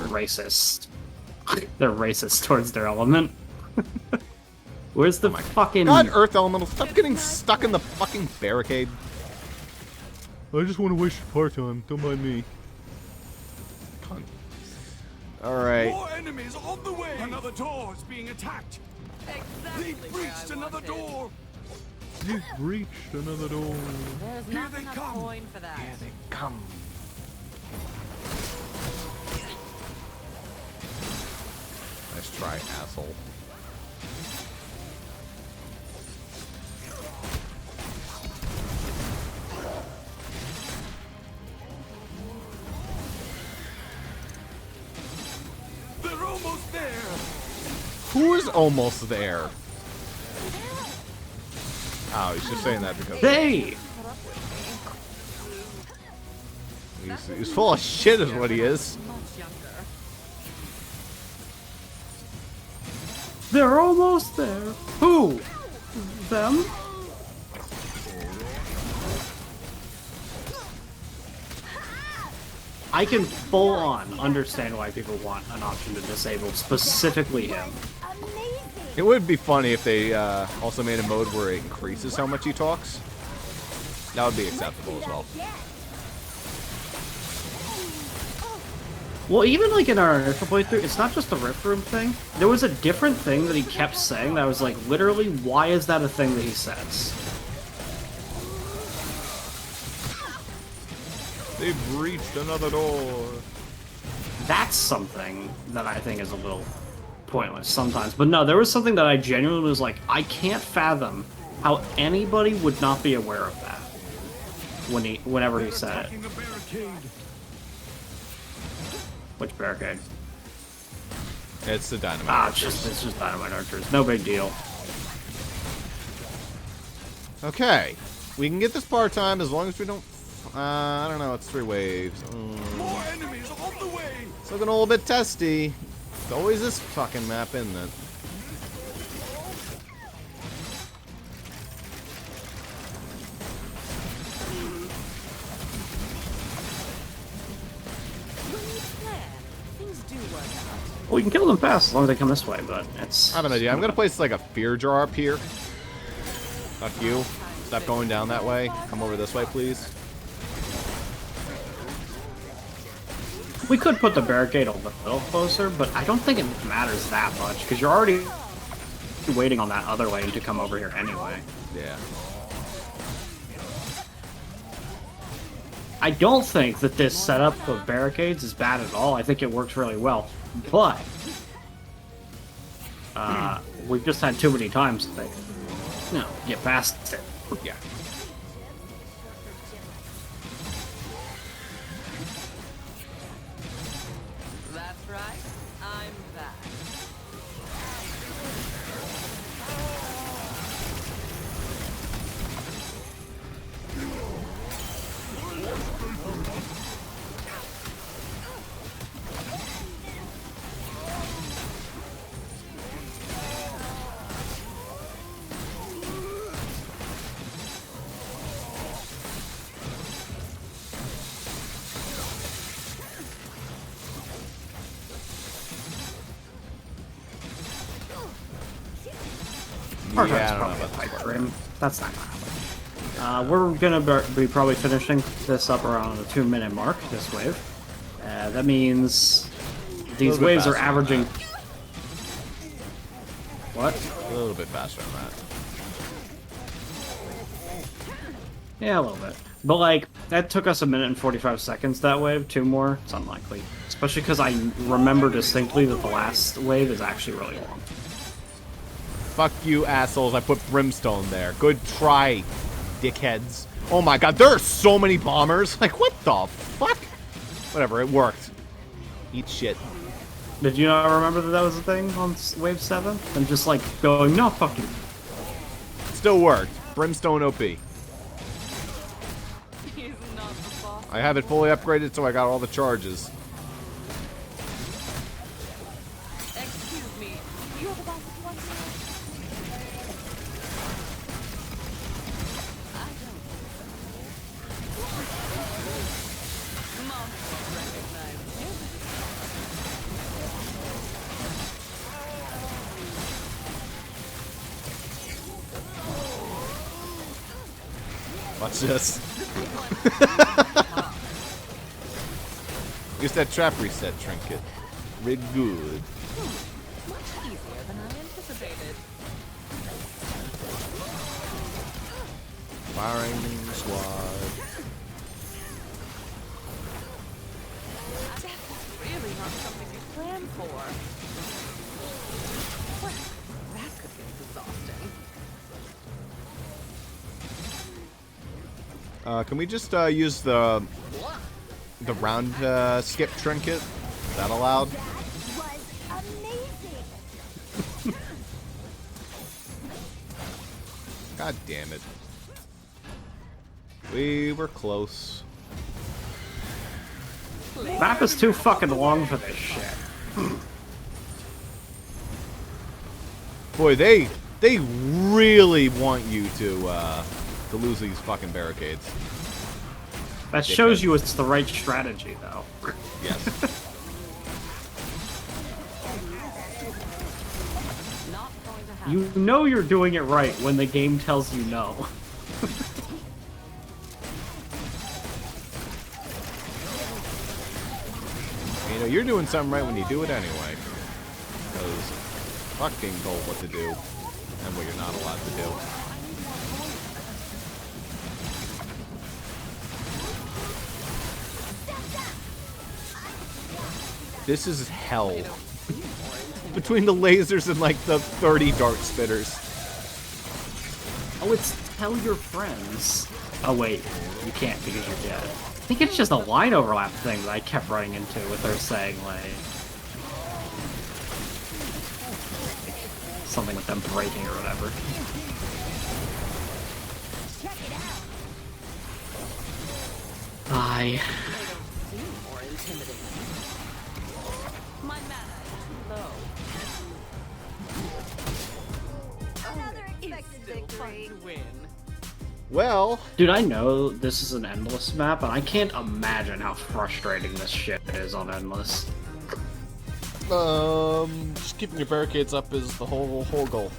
[SPEAKER 2] racist. They're racist towards their element. Where's the fucking...
[SPEAKER 1] God, Earth Elemental, stop getting stuck in the fucking barricade. I just want to waste your part-time, don't mind me. Alright.
[SPEAKER 5] More enemies on the way! Another door is being attacked!
[SPEAKER 3] Exactly.
[SPEAKER 5] They've breached another door!
[SPEAKER 1] You've reached another door.
[SPEAKER 3] There's
[SPEAKER 5] Here
[SPEAKER 3] not
[SPEAKER 5] they
[SPEAKER 3] enough
[SPEAKER 5] come.
[SPEAKER 3] coin for that.
[SPEAKER 1] Here they come. Nice try, asshole.
[SPEAKER 5] They're almost there!
[SPEAKER 1] Who is almost there? Oh, he's just saying that because
[SPEAKER 2] They!
[SPEAKER 1] he's full of shit is what he is.
[SPEAKER 3] Much younger.
[SPEAKER 2] They're almost there. Who? Them? I can full on understand why people want an option to disable specifically him.
[SPEAKER 1] It would be funny if they also made a mode where it increases how much he talks. That would be acceptable as well.
[SPEAKER 2] Well, even like in our initial playthrough, it's not just the Rift Room thing. There was a different thing that he kept saying that I was like, literally, why is that a thing that he says?
[SPEAKER 1] They've reached another door.
[SPEAKER 2] That's something that I think is a little pointless sometimes. But no, there was something that I genuinely was like, I can't fathom how anybody would not be aware of that whenever he said it.
[SPEAKER 5] Attacking a barricade.
[SPEAKER 2] Which barricade?
[SPEAKER 1] It's the dynamite.
[SPEAKER 2] Ah, it's just dynamite archers. No big deal.
[SPEAKER 1] Okay, we can get this part-time as long as we don't... I don't know, it's 3 waves.
[SPEAKER 5] More enemies on the way!
[SPEAKER 1] It's looking a little bit testy. It's always this fucking map, isn't it?
[SPEAKER 3] Things do work out.
[SPEAKER 2] Well, you can kill them fast as long as they come this way, but it's...
[SPEAKER 1] I have an idea. I'm gonna place like a fear jar up here. Fuck you. Stop going down that way. Come over this way, please.
[SPEAKER 2] We could put the barricade a little closer, but I don't think it matters that much, because you're already waiting on that other lane to come over here anyway.
[SPEAKER 1] Yeah.
[SPEAKER 2] I don't think that this setup of barricades is bad at all. I think it works really well. But we've just had too many times to get past it.
[SPEAKER 1] Yeah.
[SPEAKER 3] That's right. I'm back.
[SPEAKER 1] Yeah,
[SPEAKER 2] Our turret's
[SPEAKER 1] I don't know
[SPEAKER 2] probably a
[SPEAKER 1] about
[SPEAKER 2] pipe
[SPEAKER 1] this
[SPEAKER 2] dream. That's not gonna happen. We're gonna be probably finishing this up around the 2-minute mark, this wave. That means these
[SPEAKER 1] bit
[SPEAKER 2] waves are
[SPEAKER 1] faster than
[SPEAKER 2] averaging...
[SPEAKER 1] that.
[SPEAKER 2] What?
[SPEAKER 1] A little bit faster than that.
[SPEAKER 2] Yeah, a little bit. But, like, that took us 1 minute and 45 seconds, that wave. 2 more? It's unlikely. Especially because I remember distinctly that the last wave is actually really long.
[SPEAKER 1] Fuck you, assholes. I put brimstone there. Good try, dickheads. Oh my god, there are so many bombers. Like, what the fuck? Whatever, it worked. Eat shit.
[SPEAKER 2] Did you not remember that was a thing on wave 7? And just, like, going, no, fuck you.
[SPEAKER 1] Still worked. Brimstone OP.
[SPEAKER 3] He's not the boss.
[SPEAKER 1] I have it fully upgraded, so I got all the charges.
[SPEAKER 3] Excuse me. You're the boss of one side. I don't. Monsters recognize you.
[SPEAKER 1] Watch this. Use that trap reset trinket. Rig good.
[SPEAKER 3] Much easier than I anticipated.
[SPEAKER 1] Firing squad.
[SPEAKER 3] That's really not something you planned for. That could get exhausting.
[SPEAKER 1] Can we just use the round skip trinket? Is that allowed?
[SPEAKER 6] That was amazing.
[SPEAKER 1] God damn it. We were close.
[SPEAKER 2] Map is too fucking long for this shit.
[SPEAKER 1] Boy, they really want you to lose these fucking barricades.
[SPEAKER 2] That shows you it's the right strategy, though.
[SPEAKER 1] Yes.
[SPEAKER 3] Not going to happen.
[SPEAKER 2] You know you're doing it right when the game tells you no.
[SPEAKER 1] You know, you're doing something right when you do it anyway. Because fucking told what to do and what you're not allowed to do. This is hell. Between the lasers and like the 30 dart spitters.
[SPEAKER 2] Oh, it's tell your friends. Oh wait, you can't because you're dead. I think it's just a line overlap thing that I kept running into with her saying like something with them breaking or whatever. I
[SPEAKER 3] Seem more intimidating. My mana is low.
[SPEAKER 6] Another
[SPEAKER 3] It's
[SPEAKER 6] expected
[SPEAKER 3] still fun
[SPEAKER 6] victory.
[SPEAKER 3] to win.
[SPEAKER 1] Well,
[SPEAKER 2] Dude, I know this is an endless map, and I can't imagine how frustrating this shit is on endless.
[SPEAKER 1] just keeping your barricades up is the whole goal.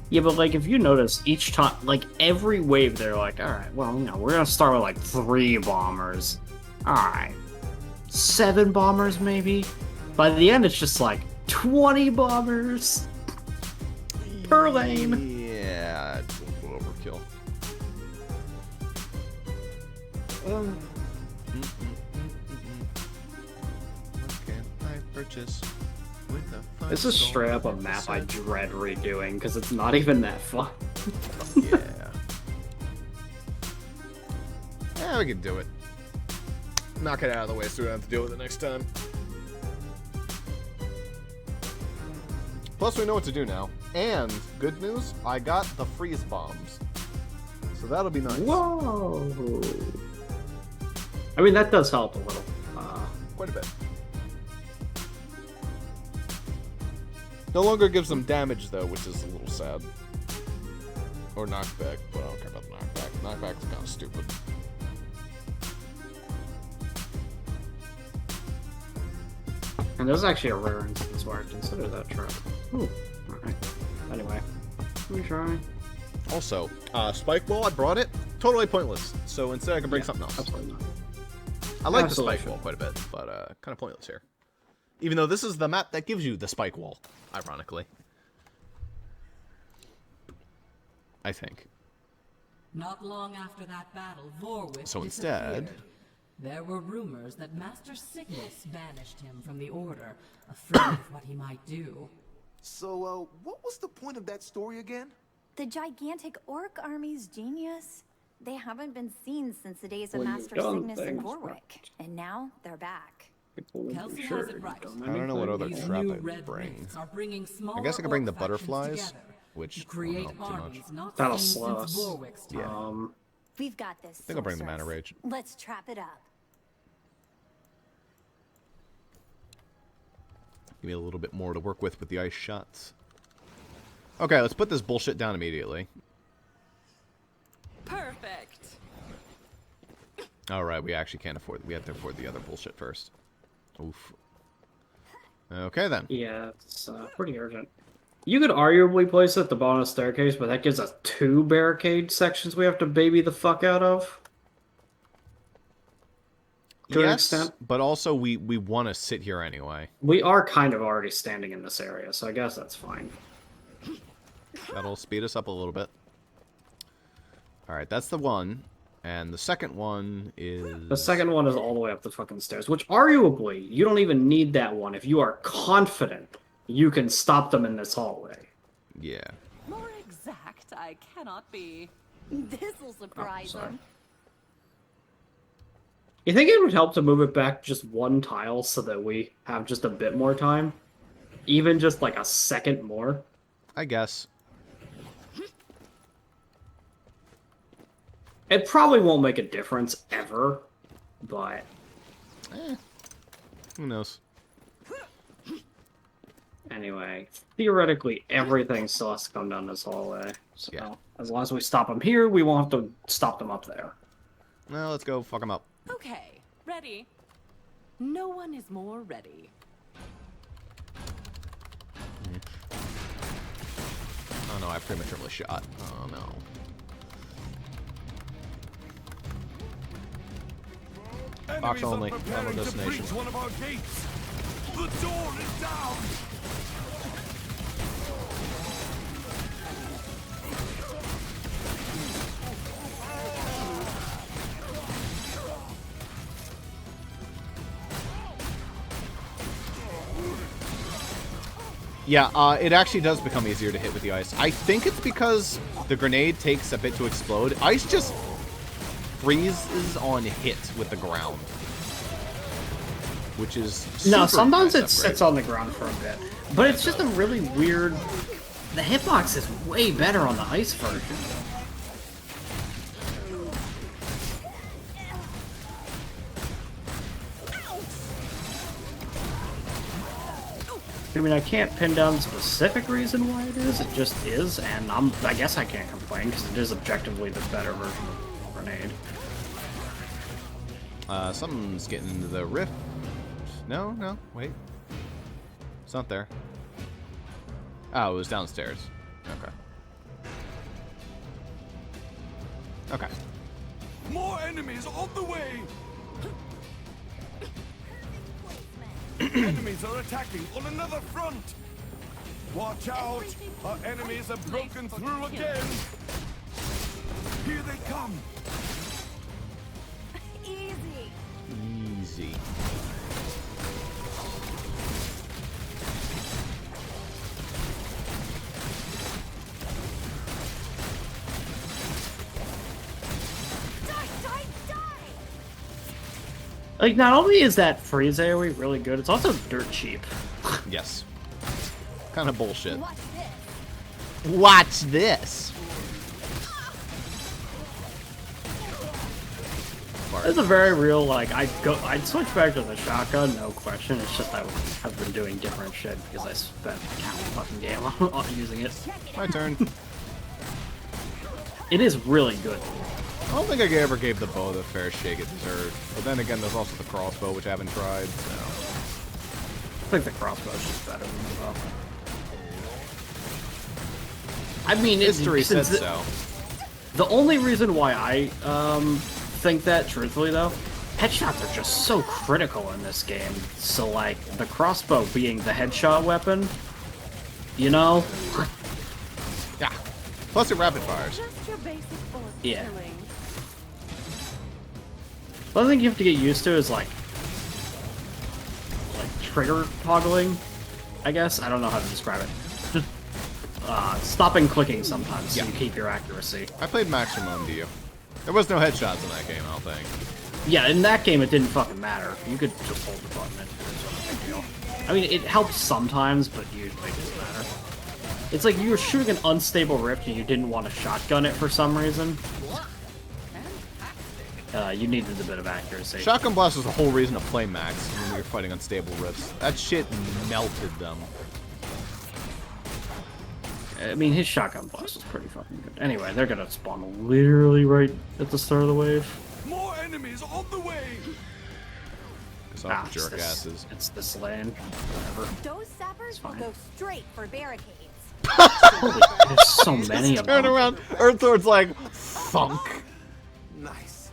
[SPEAKER 2] Yeah, but like if you notice each time, like every wave, they're like, all right, well, you know, we're gonna start with like 3 bombers. All right, 7 bombers maybe. By the end, it's just like 20 bombers per lane.
[SPEAKER 1] Yeah, it's a little overkill. What can I purchase with a
[SPEAKER 2] This is straight up a map I dread redoing because it's not even that fun.
[SPEAKER 1] Yeah. Yeah, we can do it. Knock it out of the way so we don't have to deal with it next time. Plus, we know what to do now. And, good news, I got the freeze bombs. So that'll be nice.
[SPEAKER 2] Whoa! I mean, that does help a little.
[SPEAKER 1] Quite a bit. No longer gives them damage, though, which is a little sad. Or knockback, but I don't care about the knockback. Knockback's kind of stupid.
[SPEAKER 2] And there's actually a rare instance where I consider that trap. Ooh, alright. Anyway, let me try.
[SPEAKER 1] Also, spike wall, I brought it. Totally pointless. So instead I can bring something else.
[SPEAKER 2] Absolutely not.
[SPEAKER 1] I like
[SPEAKER 2] Absolutely
[SPEAKER 1] the spike wall quite a bit, but kind of pointless here. Even though this is the map that gives you the spike wall, ironically. I think.
[SPEAKER 3] Not long after that battle, Vorwick
[SPEAKER 1] So instead-
[SPEAKER 3] disappeared. There were rumors that Master Cygnus banished him from the Order, afraid of what he might do.
[SPEAKER 9] So, what was the point of that story again?
[SPEAKER 6] The gigantic orc army's genius. They haven't been seen since the days of
[SPEAKER 2] Well,
[SPEAKER 6] Master
[SPEAKER 2] you've done
[SPEAKER 6] Cygnus and
[SPEAKER 2] things
[SPEAKER 6] Vorwick,
[SPEAKER 2] right.
[SPEAKER 6] and now they're back.
[SPEAKER 2] People will be
[SPEAKER 3] Kelsey
[SPEAKER 2] sure
[SPEAKER 3] has it
[SPEAKER 2] you've
[SPEAKER 3] right.
[SPEAKER 2] done
[SPEAKER 1] I don't know what
[SPEAKER 2] anything.
[SPEAKER 1] other
[SPEAKER 3] These
[SPEAKER 1] trap
[SPEAKER 3] new
[SPEAKER 1] I'd
[SPEAKER 3] red
[SPEAKER 1] bring.
[SPEAKER 3] rifts are bringing smaller
[SPEAKER 1] I guess I could bring the
[SPEAKER 3] orc factions
[SPEAKER 1] butterflies,
[SPEAKER 3] together,
[SPEAKER 1] which
[SPEAKER 3] to create
[SPEAKER 1] won't help too much.
[SPEAKER 3] armies not
[SPEAKER 2] That'll
[SPEAKER 3] seen
[SPEAKER 2] slow
[SPEAKER 3] since
[SPEAKER 2] us.
[SPEAKER 3] Vorwick's time.
[SPEAKER 2] Um,
[SPEAKER 6] We've got this.
[SPEAKER 1] I think I'll bring the Mana
[SPEAKER 6] sorceress.
[SPEAKER 1] Rage.
[SPEAKER 6] Let's trap it up.
[SPEAKER 1] Give me a little bit more to work with the ice shots. Okay, let's put this bullshit down immediately.
[SPEAKER 3] Perfect.
[SPEAKER 1] Alright, we actually can't afford... We have to afford the other bullshit first. Oof. Okay, then.
[SPEAKER 2] yeah, it's pretty urgent. You could arguably place it at the bottom of the staircase, but that gives us 2 barricade sections we have to baby the fuck out of. To an extent.
[SPEAKER 1] But also we want to sit here anyway.
[SPEAKER 2] We are kind of already standing in this area, so I guess that's fine.
[SPEAKER 1] That'll speed us up a little bit. Alright, that's the one. And the second one is...
[SPEAKER 2] The second one is all the way up the fucking stairs, which arguably, you don't even need that one if you are confident you can stop them in this hallway.
[SPEAKER 1] Yeah.
[SPEAKER 3] More exact, I cannot be.
[SPEAKER 6] This'll surprise them.
[SPEAKER 2] You think it would help to move it back just 1 tile so that we have just a bit more time? Even just like a second more?
[SPEAKER 1] I guess.
[SPEAKER 2] It probably won't make a difference ever, but...
[SPEAKER 1] Who knows?
[SPEAKER 2] Anyway, theoretically, everything still has to come down this hallway. So,
[SPEAKER 1] yeah.
[SPEAKER 2] As long as we stop them here, we won't have to stop them up there.
[SPEAKER 1] Well, let's go fuck them up.
[SPEAKER 3] Okay, ready. No one is more ready.
[SPEAKER 1] Oh no, I prematurely shot. Oh no. Box only. Final destination.
[SPEAKER 5] One of our gates. The door is down.
[SPEAKER 1] Yeah, it actually does become easier to hit with the ice. I think it's because the grenade takes a bit to explode. Ice just freezes on hit with the ground. Which is
[SPEAKER 2] No,
[SPEAKER 1] super
[SPEAKER 2] sometimes
[SPEAKER 1] nice
[SPEAKER 2] it sits on the ground for a bit. But it's just a really weird... The hitbox is way better on the ice version. I mean, I can't pin down the specific reason why it is. It just is, and I guess I can't complain because it is objectively the better version of Grenade.
[SPEAKER 1] Something's getting into the rift. No, wait. It's not there. Oh, it was downstairs. Okay. Okay.
[SPEAKER 5] More enemies on the way. Enemies are attacking on another front. Watch out! Our enemies have broken through again. Here they come.
[SPEAKER 6] Easy.
[SPEAKER 1] Easy.
[SPEAKER 2] Like, not only is that freeze AoE really good, it's also dirt cheap.
[SPEAKER 1] Yes. Kind of bullshit.
[SPEAKER 6] Watch this.
[SPEAKER 1] Watch this.
[SPEAKER 2] It's a very real, like, I'd switch back to the shotgun, no question. It's just I've been doing different shit because I spent half the fucking game on using it.
[SPEAKER 1] My turn.
[SPEAKER 2] It is really good.
[SPEAKER 1] I don't think I ever gave the bow the fair shake it deserved. But then again, there's also the crossbow, which I haven't tried, so...
[SPEAKER 2] I think the crossbow's just better than the bow. I mean,
[SPEAKER 1] history says so.
[SPEAKER 2] The only reason why I think that, truthfully though, headshots are just so critical in this game. So like the crossbow being the headshot weapon, you know?
[SPEAKER 1] Yeah. Plus it rapid fires.
[SPEAKER 3] Just your basic bullet
[SPEAKER 2] Yeah.
[SPEAKER 3] killing.
[SPEAKER 2] The other thing you have to get used to is like trigger toggling, I guess. I don't know how to describe it. Stopping clicking sometimes so you keep your accuracy.
[SPEAKER 1] I played maximum to you. There was no headshots in that game, I don't think.
[SPEAKER 2] Yeah, in that game it didn't fucking matter. You could just hold the button. It wasn't a big deal. I mean, it helps sometimes, but usually it doesn't matter. It's like you were shooting an unstable rift and you didn't want to shotgun it for some reason. You needed a bit of accuracy.
[SPEAKER 1] Shotgun blast was the whole reason to play max when we were fighting unstable rifts. That shit melted them.
[SPEAKER 2] I mean, his shotgun blast was pretty fucking good. Anyway, they're gonna spawn literally right at the start of the wave.
[SPEAKER 5] More enemies on the way.
[SPEAKER 1] Because jerk asses.
[SPEAKER 2] It's this lane. Whatever.
[SPEAKER 6] Those sappers will go straight for barricades.
[SPEAKER 2] Holy, there's so many of
[SPEAKER 1] Turn
[SPEAKER 2] them.
[SPEAKER 1] around. Earthward's like, thunk.
[SPEAKER 9] Nice.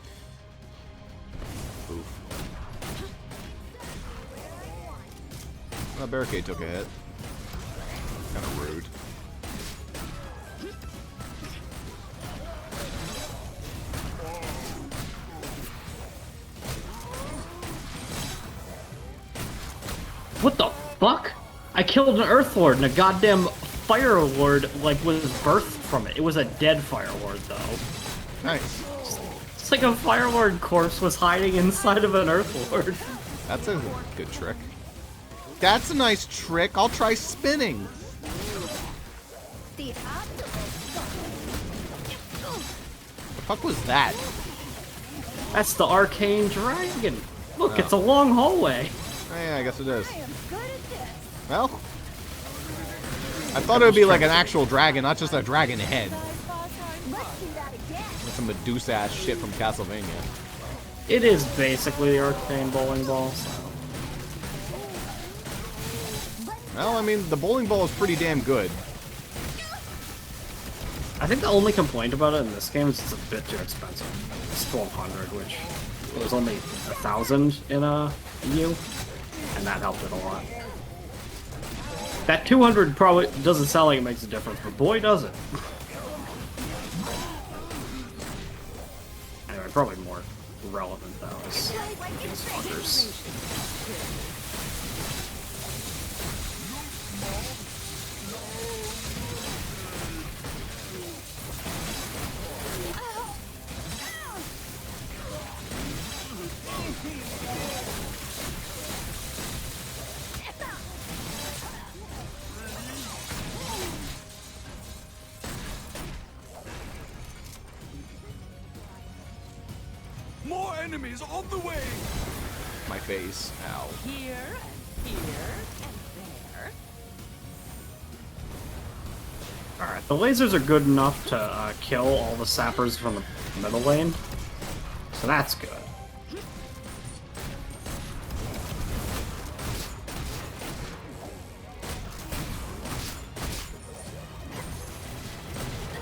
[SPEAKER 1] Oof. That barricade took a hit. Kind of rude.
[SPEAKER 2] What the fuck? I killed an Earth Lord and a goddamn Fire Lord, like, was birthed from it. It was a dead Fire Lord, though.
[SPEAKER 1] Nice.
[SPEAKER 2] It's like a Fire Lord corpse was hiding inside of an Earth Lord.
[SPEAKER 1] That's a good trick. That's a nice trick. I'll try spinning.
[SPEAKER 6] The
[SPEAKER 1] The fuck was that?
[SPEAKER 2] That's the Arcane Dragon. Look,
[SPEAKER 1] Oh.
[SPEAKER 2] it's a long hallway.
[SPEAKER 1] Oh, yeah, I guess it is.
[SPEAKER 6] I am good at this.
[SPEAKER 1] Well, I thought it would be like an actual dragon, not just a dragon head.
[SPEAKER 6] Let's do that again.
[SPEAKER 1] With some Medusa ass shit from Castlevania.
[SPEAKER 2] It is basically the Arcane Bowling Ball. So.
[SPEAKER 1] Well, I mean, the bowling ball is pretty damn good.
[SPEAKER 2] I think the only complaint about it in this game is it's a bit too expensive. It's 1,200, which was only 1,000 in a EU, and that helped it a lot. That 200 probably doesn't sound like it makes a difference, but boy does it. Anyway, probably more relevant though is these fuckers.
[SPEAKER 5] More enemies on the way!
[SPEAKER 1] My face. Ow.
[SPEAKER 3] Here, and here, and there.
[SPEAKER 2] Alright, the lasers are good enough to kill all the sappers from the middle lane, so that's good.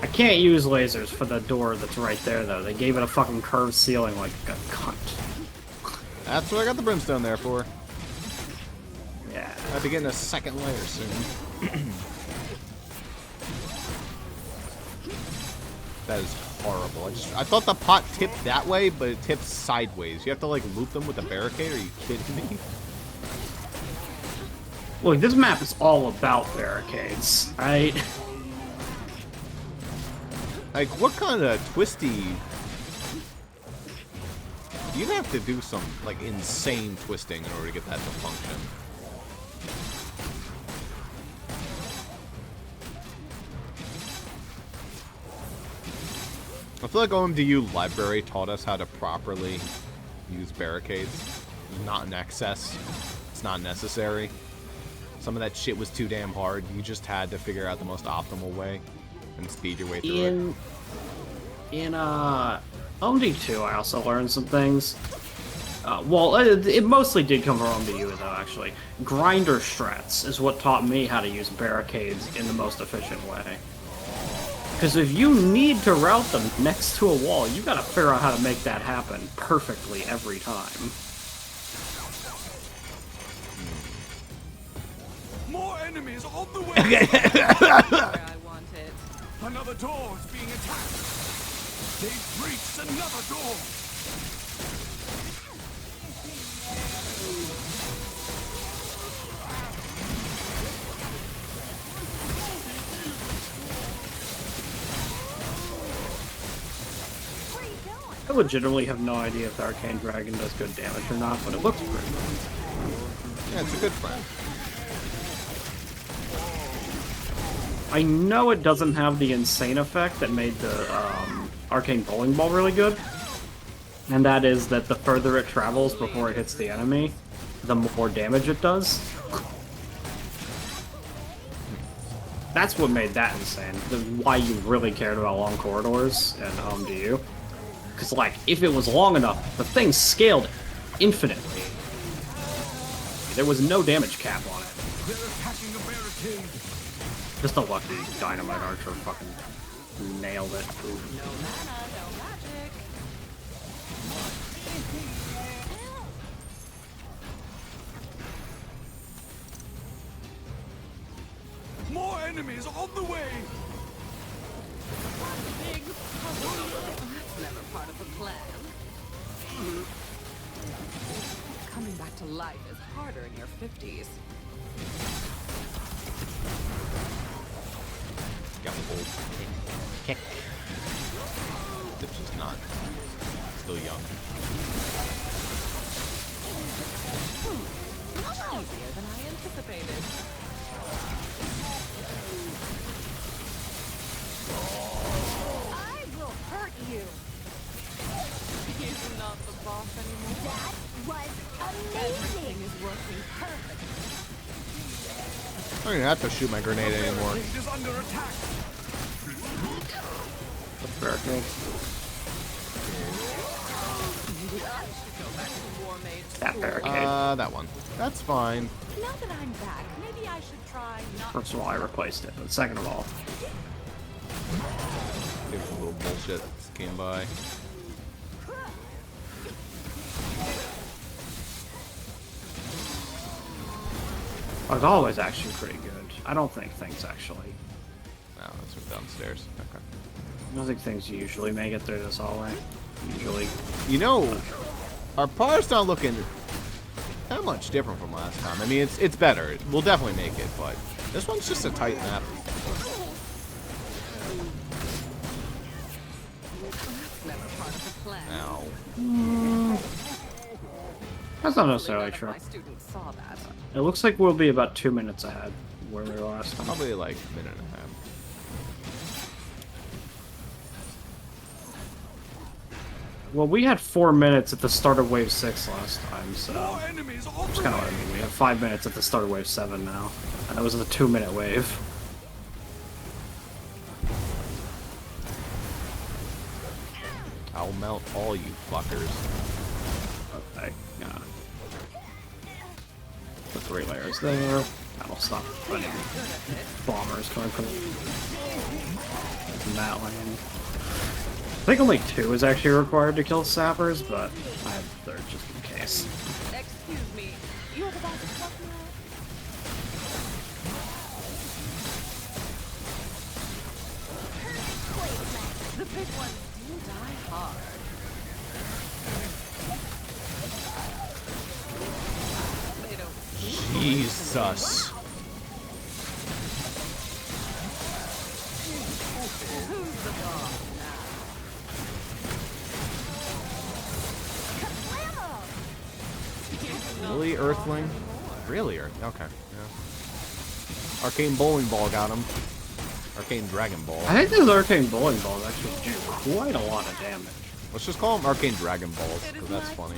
[SPEAKER 2] I can't use lasers for the door that's right there, though. They gave it a fucking curved ceiling like a cunt.
[SPEAKER 1] That's what I got the brimstone there for.
[SPEAKER 2] Yeah.
[SPEAKER 1] I'll be getting a second layer soon. That is horrible. I thought the pot tipped that way, but it tips sideways. You have to like loop them with a barricade? Are you kidding me?
[SPEAKER 2] Look, this map is all about barricades, right?
[SPEAKER 1] Like, what kind of twisty... You'd have to do some, like, insane twisting in order to get that to function. I feel like OMDU Library taught us how to properly use barricades. Not in excess. It's not necessary. Some of that shit was too damn hard. You just had to figure out the most optimal way and speed your way through it.
[SPEAKER 2] In OMD2, I also learned some things. Well, it mostly did come from OMDU, though, actually. Grinder strats is what taught me how to use barricades in the most efficient way. Because if you need to route them next to a wall, you gotta figure out how to make that happen perfectly every time.
[SPEAKER 5] More enemies on the way!
[SPEAKER 3] Where I want it.
[SPEAKER 5] Another door is being attacked! They've breached another door!
[SPEAKER 2] I legitimately have no idea if the Arcane Dragon does good damage or not, but it looks pretty good.
[SPEAKER 1] Yeah, it's a good friend.
[SPEAKER 2] I know it doesn't have the insane effect that made the Arcane Bowling Ball really good, and that is that the further it travels before it hits the enemy, the more damage it does. That's what made that insane. Why you really cared about long corridors and OMDU. Because, like, if it was long enough, the thing scaled infinitely. There was no damage cap on it.
[SPEAKER 5] They're attacking a barricade!
[SPEAKER 2] Just a lucky dynamite archer fucking nailed it. Ooh.
[SPEAKER 3] No mana, no magic.
[SPEAKER 5] More enemies on the way!
[SPEAKER 3] Big puzzle. That's never part of the plan. Coming back to life is harder in your 50s.
[SPEAKER 1] Got the old kick. It's just not. Still young.
[SPEAKER 3] Easier than I anticipated.
[SPEAKER 6] I will hurt you.
[SPEAKER 3] He's not the boss anymore.
[SPEAKER 6] That was
[SPEAKER 3] Everything
[SPEAKER 6] amazing.
[SPEAKER 3] is working perfectly.
[SPEAKER 1] I don't even have to shoot my grenade anymore.
[SPEAKER 5] It is under attack!
[SPEAKER 2] Barricade.
[SPEAKER 3] I should go back to War Mage.
[SPEAKER 2] That barricade.
[SPEAKER 1] That one. That's fine.
[SPEAKER 3] Now that I'm back, maybe I should try not.
[SPEAKER 2] First of all, I replaced it, but second of all,
[SPEAKER 1] There's a little bullshit that came by.
[SPEAKER 2] I was always actually pretty good. I don't think things actually.
[SPEAKER 1] No, that's from downstairs. Okay.
[SPEAKER 2] I don't think things usually make it through this hallway. Usually.
[SPEAKER 1] You know, our par's not looking that much different from last time. I mean, it's better. We'll definitely make it, but this one's just a tight map.
[SPEAKER 3] Never part of the plan.
[SPEAKER 1] Ow.
[SPEAKER 2] That's not necessarily
[SPEAKER 3] None of
[SPEAKER 2] true.
[SPEAKER 3] my students saw that.
[SPEAKER 2] It looks like we'll be about 2 minutes ahead where we were last time.
[SPEAKER 1] Probably like a minute and a half.
[SPEAKER 2] Well, we had 4 minutes at the start of Wave 6 last time, so
[SPEAKER 5] More enemies on
[SPEAKER 2] that's
[SPEAKER 5] the
[SPEAKER 2] kind of
[SPEAKER 5] way!
[SPEAKER 2] what I mean. We have 5 minutes at the start of Wave 7 now, and that was a 2-minute wave.
[SPEAKER 1] I'll melt all you fuckers.
[SPEAKER 2] Okay, the 3 layers there. That'll stop any bombers coming from that lane. I think only 2 is actually required to kill sappers, but I have 3rd just in case.
[SPEAKER 3] Excuse me. You're the boss of what now? The big ones do die hard. They don't.
[SPEAKER 1] Jesus.
[SPEAKER 3] Who's the boss now?
[SPEAKER 1] Really, Earthling? Really, Earth? Okay, yeah. Arcane Bowling Ball got him. Arcane Dragon Ball.
[SPEAKER 2] I think this Arcane Bowling Ball actually do quite a lot of damage.
[SPEAKER 1] Let's just call them Arcane Dragon Balls, because that's funny.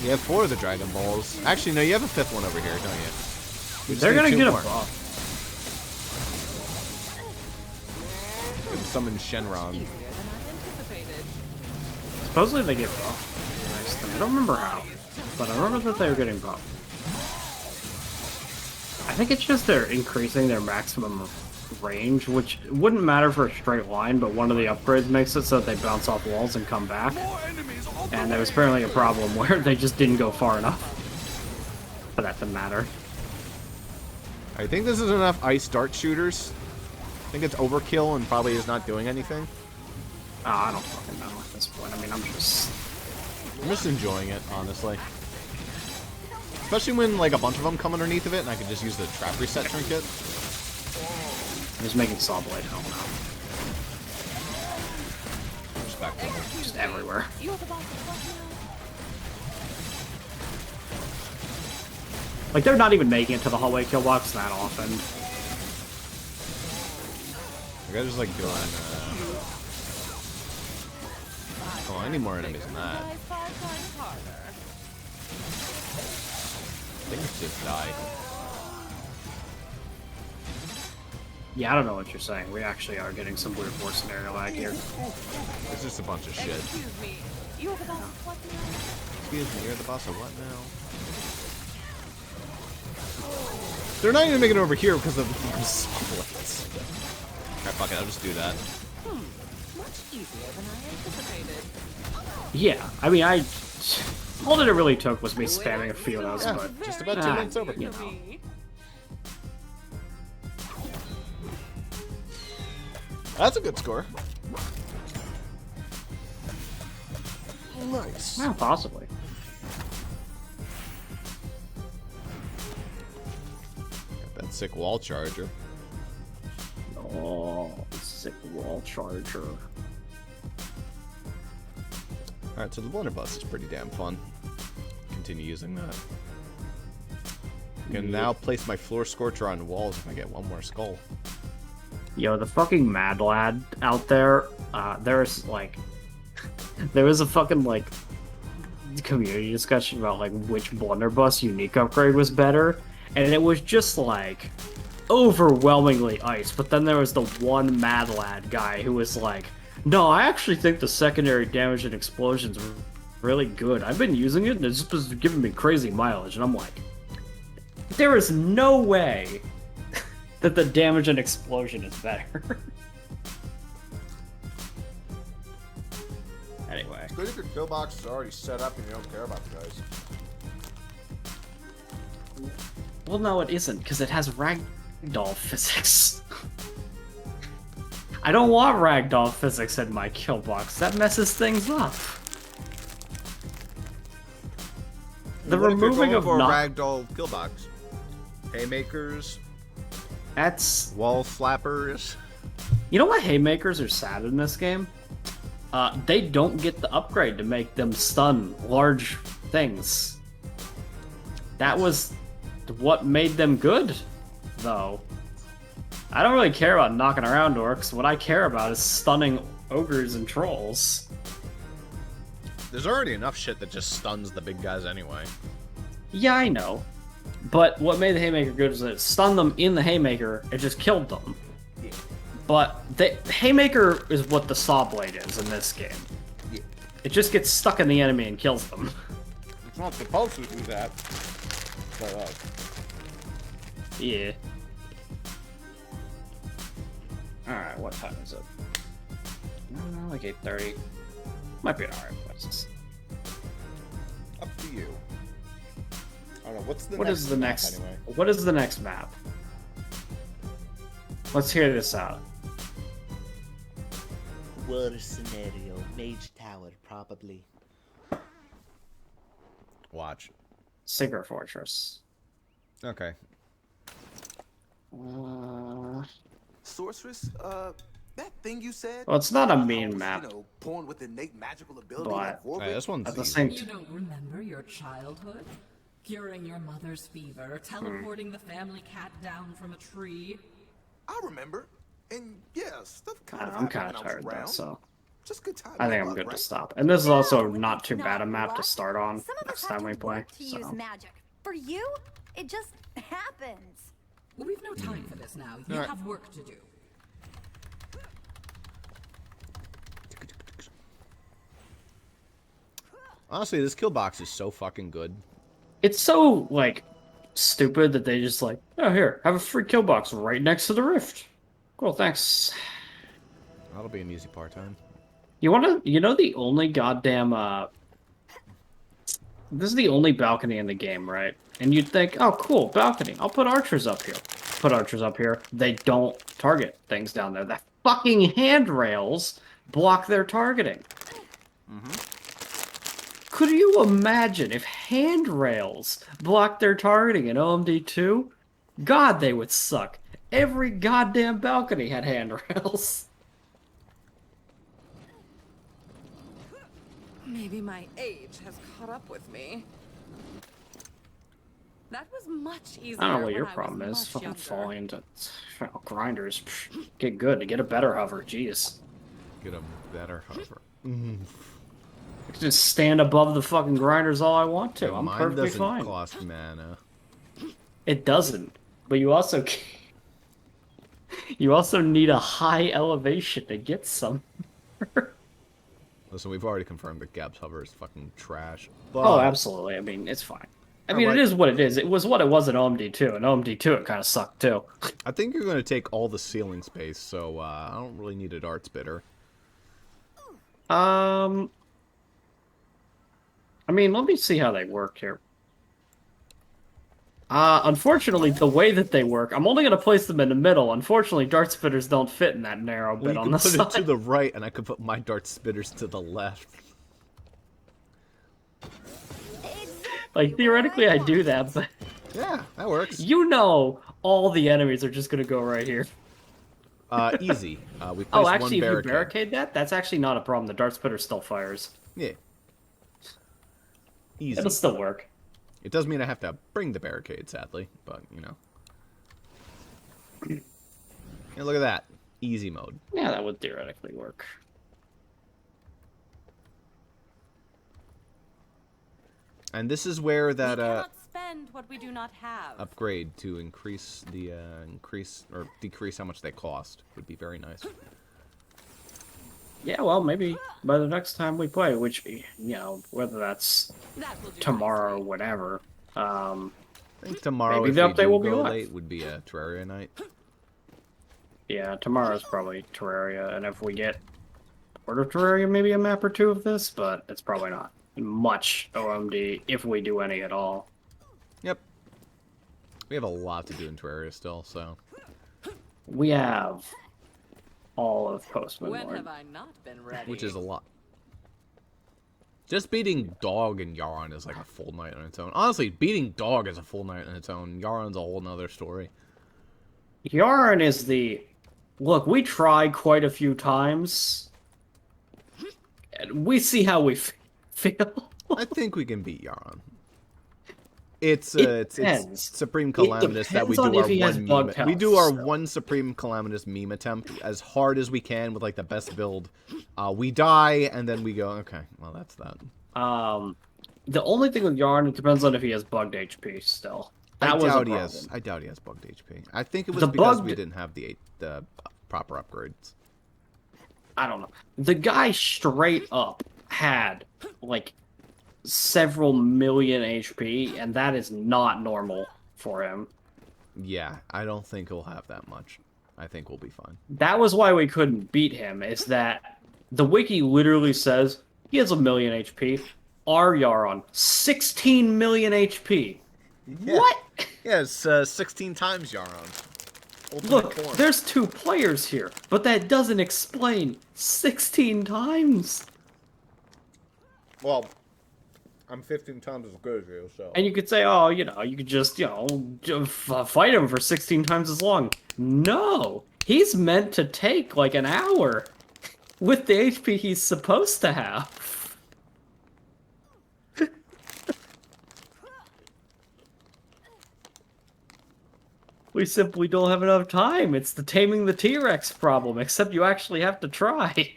[SPEAKER 1] You have 4 of the Dragon Balls. Actually, no, you have a 5th one over here, don't you? We just
[SPEAKER 2] They're
[SPEAKER 1] need
[SPEAKER 2] gonna
[SPEAKER 1] 2
[SPEAKER 2] get a
[SPEAKER 1] more.
[SPEAKER 2] buff.
[SPEAKER 1] We can summon Shenron.
[SPEAKER 3] Easier than I anticipated.
[SPEAKER 2] Supposedly they get buff. Nice thing. I don't remember how, but I remember that they were getting buff. I think it's just they're increasing their maximum range, which wouldn't matter for a straight line, but one of the upgrades makes it so that they bounce off walls and come back.
[SPEAKER 5] More enemies on the
[SPEAKER 2] And there was
[SPEAKER 5] way!
[SPEAKER 2] apparently a problem where they just didn't go far enough. But that didn't matter.
[SPEAKER 1] I think this is enough ice dart shooters. I think it's overkill and probably is not doing anything.
[SPEAKER 2] I don't fucking know at this point. I mean, I'm just
[SPEAKER 1] enjoying it, honestly. Especially when like a bunch of them come underneath of it and I can just use the trap reset trinket.
[SPEAKER 2] I'm just making Saw Blade home now.
[SPEAKER 1] Respectful.
[SPEAKER 2] Just everywhere.
[SPEAKER 3] You're the boss of what now?
[SPEAKER 2] Like, they're not even making it to the hallway kill box that often.
[SPEAKER 1] The guy's just like doing, oh, I need more enemies than that.
[SPEAKER 3] Try 5 times harder.
[SPEAKER 1] Things just die.
[SPEAKER 2] Yeah, I don't know what you're saying. We actually are getting some weird war scenario lag here.
[SPEAKER 1] It's just a bunch of shit.
[SPEAKER 3] Excuse me. You're the boss of what now?
[SPEAKER 1] Excuse me, you're the boss of what now? They're not even making it over here because of the splits. Alright, fuck it, I'll just do that.
[SPEAKER 3] Much easier than I anticipated.
[SPEAKER 2] Yeah, I mean, all that it really took was me spamming a few of those,
[SPEAKER 1] Yeah,
[SPEAKER 2] but
[SPEAKER 1] just about 2 minutes over.
[SPEAKER 2] you know.
[SPEAKER 1] That's a good score. Nice.
[SPEAKER 2] Yeah, possibly.
[SPEAKER 1] Got that sick wall charger.
[SPEAKER 2] Oh, sick wall charger.
[SPEAKER 1] Alright, so the blunderbuss is pretty damn fun. Continue using that. I can now place my floor scorcher on walls if I get one more skull.
[SPEAKER 2] Yo, the fucking mad lad out there, there's like, there was a fucking like community discussion about like which blunderbuss unique upgrade was better, and it was just like overwhelmingly ice. But then there was the one mad lad guy who was like, no, I actually think the secondary damage and explosions were really good. I've been using it and it's just giving me crazy mileage. And I'm like, there is no way that the damage and explosion is better. Anyway.
[SPEAKER 10] It's good if your kill box is already set up and you don't care about the guys.
[SPEAKER 2] Well, no, it isn't, because it has ragdoll physics. I don't want ragdoll physics in my kill box. That messes things up. The
[SPEAKER 10] What if you're
[SPEAKER 2] removing
[SPEAKER 10] going
[SPEAKER 2] of
[SPEAKER 10] for a
[SPEAKER 2] not
[SPEAKER 10] ragdoll kill box? Haymakers,
[SPEAKER 2] that's
[SPEAKER 10] wall slappers.
[SPEAKER 2] you know what haymakers are sad in this game? They don't get the upgrade to make them stun large things. That was what made them good, though. I don't really care about knocking around orcs. What I care about is stunning ogres and trolls.
[SPEAKER 1] There's already enough shit that just stuns the big guys anyway.
[SPEAKER 2] Yeah, I know. But what made the haymaker good is that it stunned them in the haymaker, it just killed them.
[SPEAKER 10] Yeah.
[SPEAKER 2] But the haymaker is what the saw blade is in this game.
[SPEAKER 10] Yeah.
[SPEAKER 2] It just gets stuck in the enemy and kills them.
[SPEAKER 10] It's not supposed to do that. But,
[SPEAKER 2] Yeah. Alright, what time is it? Like 8:30. Might be an alright place.
[SPEAKER 10] up to you. I don't know. What's the
[SPEAKER 2] What
[SPEAKER 10] next
[SPEAKER 2] is the
[SPEAKER 10] map,
[SPEAKER 2] next?
[SPEAKER 10] anyway?
[SPEAKER 2] What is the next map? Let's hear this out.
[SPEAKER 11] Worst scenario, Mage Tower, probably.
[SPEAKER 1] Watch.
[SPEAKER 2] Secret Fortress.
[SPEAKER 1] Okay.
[SPEAKER 9] Sorceress, that thing you said?
[SPEAKER 2] Well, it's not a
[SPEAKER 9] I
[SPEAKER 2] mean
[SPEAKER 9] was,
[SPEAKER 2] map.
[SPEAKER 9] You know, born with innate magical ability
[SPEAKER 2] But-
[SPEAKER 9] like Warwick.
[SPEAKER 1] This one's
[SPEAKER 2] At the
[SPEAKER 1] easy.
[SPEAKER 2] same
[SPEAKER 3] You don't remember your childhood? Curing your mother's fever, teleporting the family cat down from a tree?
[SPEAKER 9] I remember. And yeah, stuff kind of
[SPEAKER 2] I'm
[SPEAKER 9] happened
[SPEAKER 2] kind
[SPEAKER 9] when
[SPEAKER 2] of
[SPEAKER 9] I was
[SPEAKER 2] tired though,
[SPEAKER 9] around.
[SPEAKER 2] so
[SPEAKER 9] Just good time.
[SPEAKER 2] I think I'm
[SPEAKER 9] luck,
[SPEAKER 2] good
[SPEAKER 9] right?
[SPEAKER 2] to stop. And this is also
[SPEAKER 6] No,
[SPEAKER 2] not too
[SPEAKER 6] it's
[SPEAKER 2] bad a
[SPEAKER 6] not
[SPEAKER 2] map to
[SPEAKER 6] luck.
[SPEAKER 2] start on
[SPEAKER 6] Some of us
[SPEAKER 2] next
[SPEAKER 6] have
[SPEAKER 2] time
[SPEAKER 6] to
[SPEAKER 2] we play.
[SPEAKER 6] work to use
[SPEAKER 2] So.
[SPEAKER 6] magic. For you, it just happens.
[SPEAKER 3] We've no time for this now. You
[SPEAKER 1] Alright.
[SPEAKER 3] have work to do.
[SPEAKER 1] Honestly, this kill box is so fucking good.
[SPEAKER 2] It's so like stupid that they just like, oh here, have a free kill box right next to the rift. Cool, thanks.
[SPEAKER 1] That'll be an easy part-time.
[SPEAKER 2] You know the only goddamn this is the only balcony in the game, right? And you'd think, oh cool, balcony, I'll put archers up here. Put archers up here. They don't target things down there. The fucking handrails block their targeting. Could you imagine if handrails blocked their targeting in OMD2? God, they would suck. Every goddamn balcony had handrails.
[SPEAKER 3] Maybe my age has caught up with me. That was much easier.
[SPEAKER 2] I don't know what
[SPEAKER 3] when
[SPEAKER 2] your
[SPEAKER 3] I was
[SPEAKER 2] problem is.
[SPEAKER 3] much
[SPEAKER 2] Fucking
[SPEAKER 3] younger.
[SPEAKER 2] falling into grinders. Psh, get good. Get a better hover. Jeez.
[SPEAKER 1] Get a better hover.
[SPEAKER 2] I can just stand above the fucking grinders all I want to. I'm
[SPEAKER 1] Mine
[SPEAKER 2] perfectly
[SPEAKER 1] doesn't
[SPEAKER 2] fine.
[SPEAKER 1] cost mana.
[SPEAKER 2] It doesn't. But you also you also need a high elevation to get some.
[SPEAKER 1] Listen, we've already confirmed that Gab's hover is fucking trash. But...
[SPEAKER 2] Oh, absolutely. I mean, it's fine. I mean,
[SPEAKER 1] Alright.
[SPEAKER 2] it is what it is. It was what it was in OMD2, and OMD2 it kind of sucked too.
[SPEAKER 1] I think you're going to take all the ceiling space, so I don't really need a darts bidder.
[SPEAKER 2] I mean, let me see how they work here. Unfortunately, the way that they work, I'm only going to place them in the middle. Unfortunately, dart spitters don't fit in that narrow bit on the side.
[SPEAKER 1] You can put it to the right, and I could put my dart spitters to the left.
[SPEAKER 2] Like, theoretically, I do that, but...
[SPEAKER 1] Yeah, that works.
[SPEAKER 2] You know all the enemies are just going to go right here.
[SPEAKER 1] Easy. We
[SPEAKER 2] Oh,
[SPEAKER 1] placed
[SPEAKER 2] actually,
[SPEAKER 1] one
[SPEAKER 2] if you barricade that, that's actually not a problem. The dart spitter still fires.
[SPEAKER 1] Yeah. Easy.
[SPEAKER 2] It'll still work.
[SPEAKER 1] It does mean I have to bring the barricade, sadly, but, you know. Yeah, look at that. Easy mode.
[SPEAKER 2] Yeah, that would theoretically work.
[SPEAKER 1] And this is where that,
[SPEAKER 3] We cannot spend what we do not have.
[SPEAKER 1] upgrade to increase the, decrease how much they cost would be very nice.
[SPEAKER 2] Yeah, well, maybe by the next time we play, which, you know, whether that's tomorrow or whatever.
[SPEAKER 1] I think tomorrow,
[SPEAKER 2] maybe
[SPEAKER 1] if
[SPEAKER 2] the
[SPEAKER 1] we
[SPEAKER 2] update
[SPEAKER 1] do
[SPEAKER 2] will be
[SPEAKER 1] go
[SPEAKER 2] live.
[SPEAKER 1] late, would be a Terraria night.
[SPEAKER 2] Yeah, tomorrow's probably Terraria, and if we get Port of Terraria, maybe a map or two of this, but it's probably not much OMD, if we do any at all.
[SPEAKER 1] Yep. We have a lot to do in Terraria still, so...
[SPEAKER 2] We have all of Postman
[SPEAKER 3] When
[SPEAKER 2] Lord.
[SPEAKER 3] have I not been ready?
[SPEAKER 1] Which is a lot. Just beating Dog and Yaron is like a full night on its own. Honestly, beating Dog is a full night on its own. Yaron's a whole nother story.
[SPEAKER 2] Yaron is the... Look, we tried quite a few times, and we see how we feel.
[SPEAKER 1] I think we can beat Yaron. It's
[SPEAKER 2] depends.
[SPEAKER 1] Supreme Calamitous that we do
[SPEAKER 2] depends on
[SPEAKER 1] our
[SPEAKER 2] if he has
[SPEAKER 1] one
[SPEAKER 2] bug
[SPEAKER 1] meme. We do our
[SPEAKER 2] pouches,
[SPEAKER 1] one Supreme Calamitous meme attempt as hard as we can with like the best build. We die and then we go, okay, well that's that.
[SPEAKER 2] The only thing with Yarn, it depends on if he has bugged HP still. That was a problem.
[SPEAKER 1] I doubt he has bugged HP. I think it was
[SPEAKER 2] The
[SPEAKER 1] because
[SPEAKER 2] bugged-
[SPEAKER 1] we didn't have the proper upgrades.
[SPEAKER 2] I don't know. The guy straight up had, like, several million HP, and that is not normal for him.
[SPEAKER 1] Yeah, I don't think he'll have that much. I think we'll be fine.
[SPEAKER 2] That was why we couldn't beat him, is that the wiki literally says he has 1 million HP. Our Yaron, 16 million HP.
[SPEAKER 1] Yeah.
[SPEAKER 2] What?
[SPEAKER 1] Yeah, it's 16 times Yaron. Ultimate
[SPEAKER 2] Look,
[SPEAKER 1] form.
[SPEAKER 2] there's 2 players here, but that doesn't explain 16 times.
[SPEAKER 1] Well, I'm 15 times as good as you, so...
[SPEAKER 2] And you could say, oh, you know, you could just, you know, fight him for 16 times as long. No! He's meant to take, like, an hour with the HP he's supposed to have. We simply don't have enough time. It's the taming the T-Rex problem, except you actually have to try.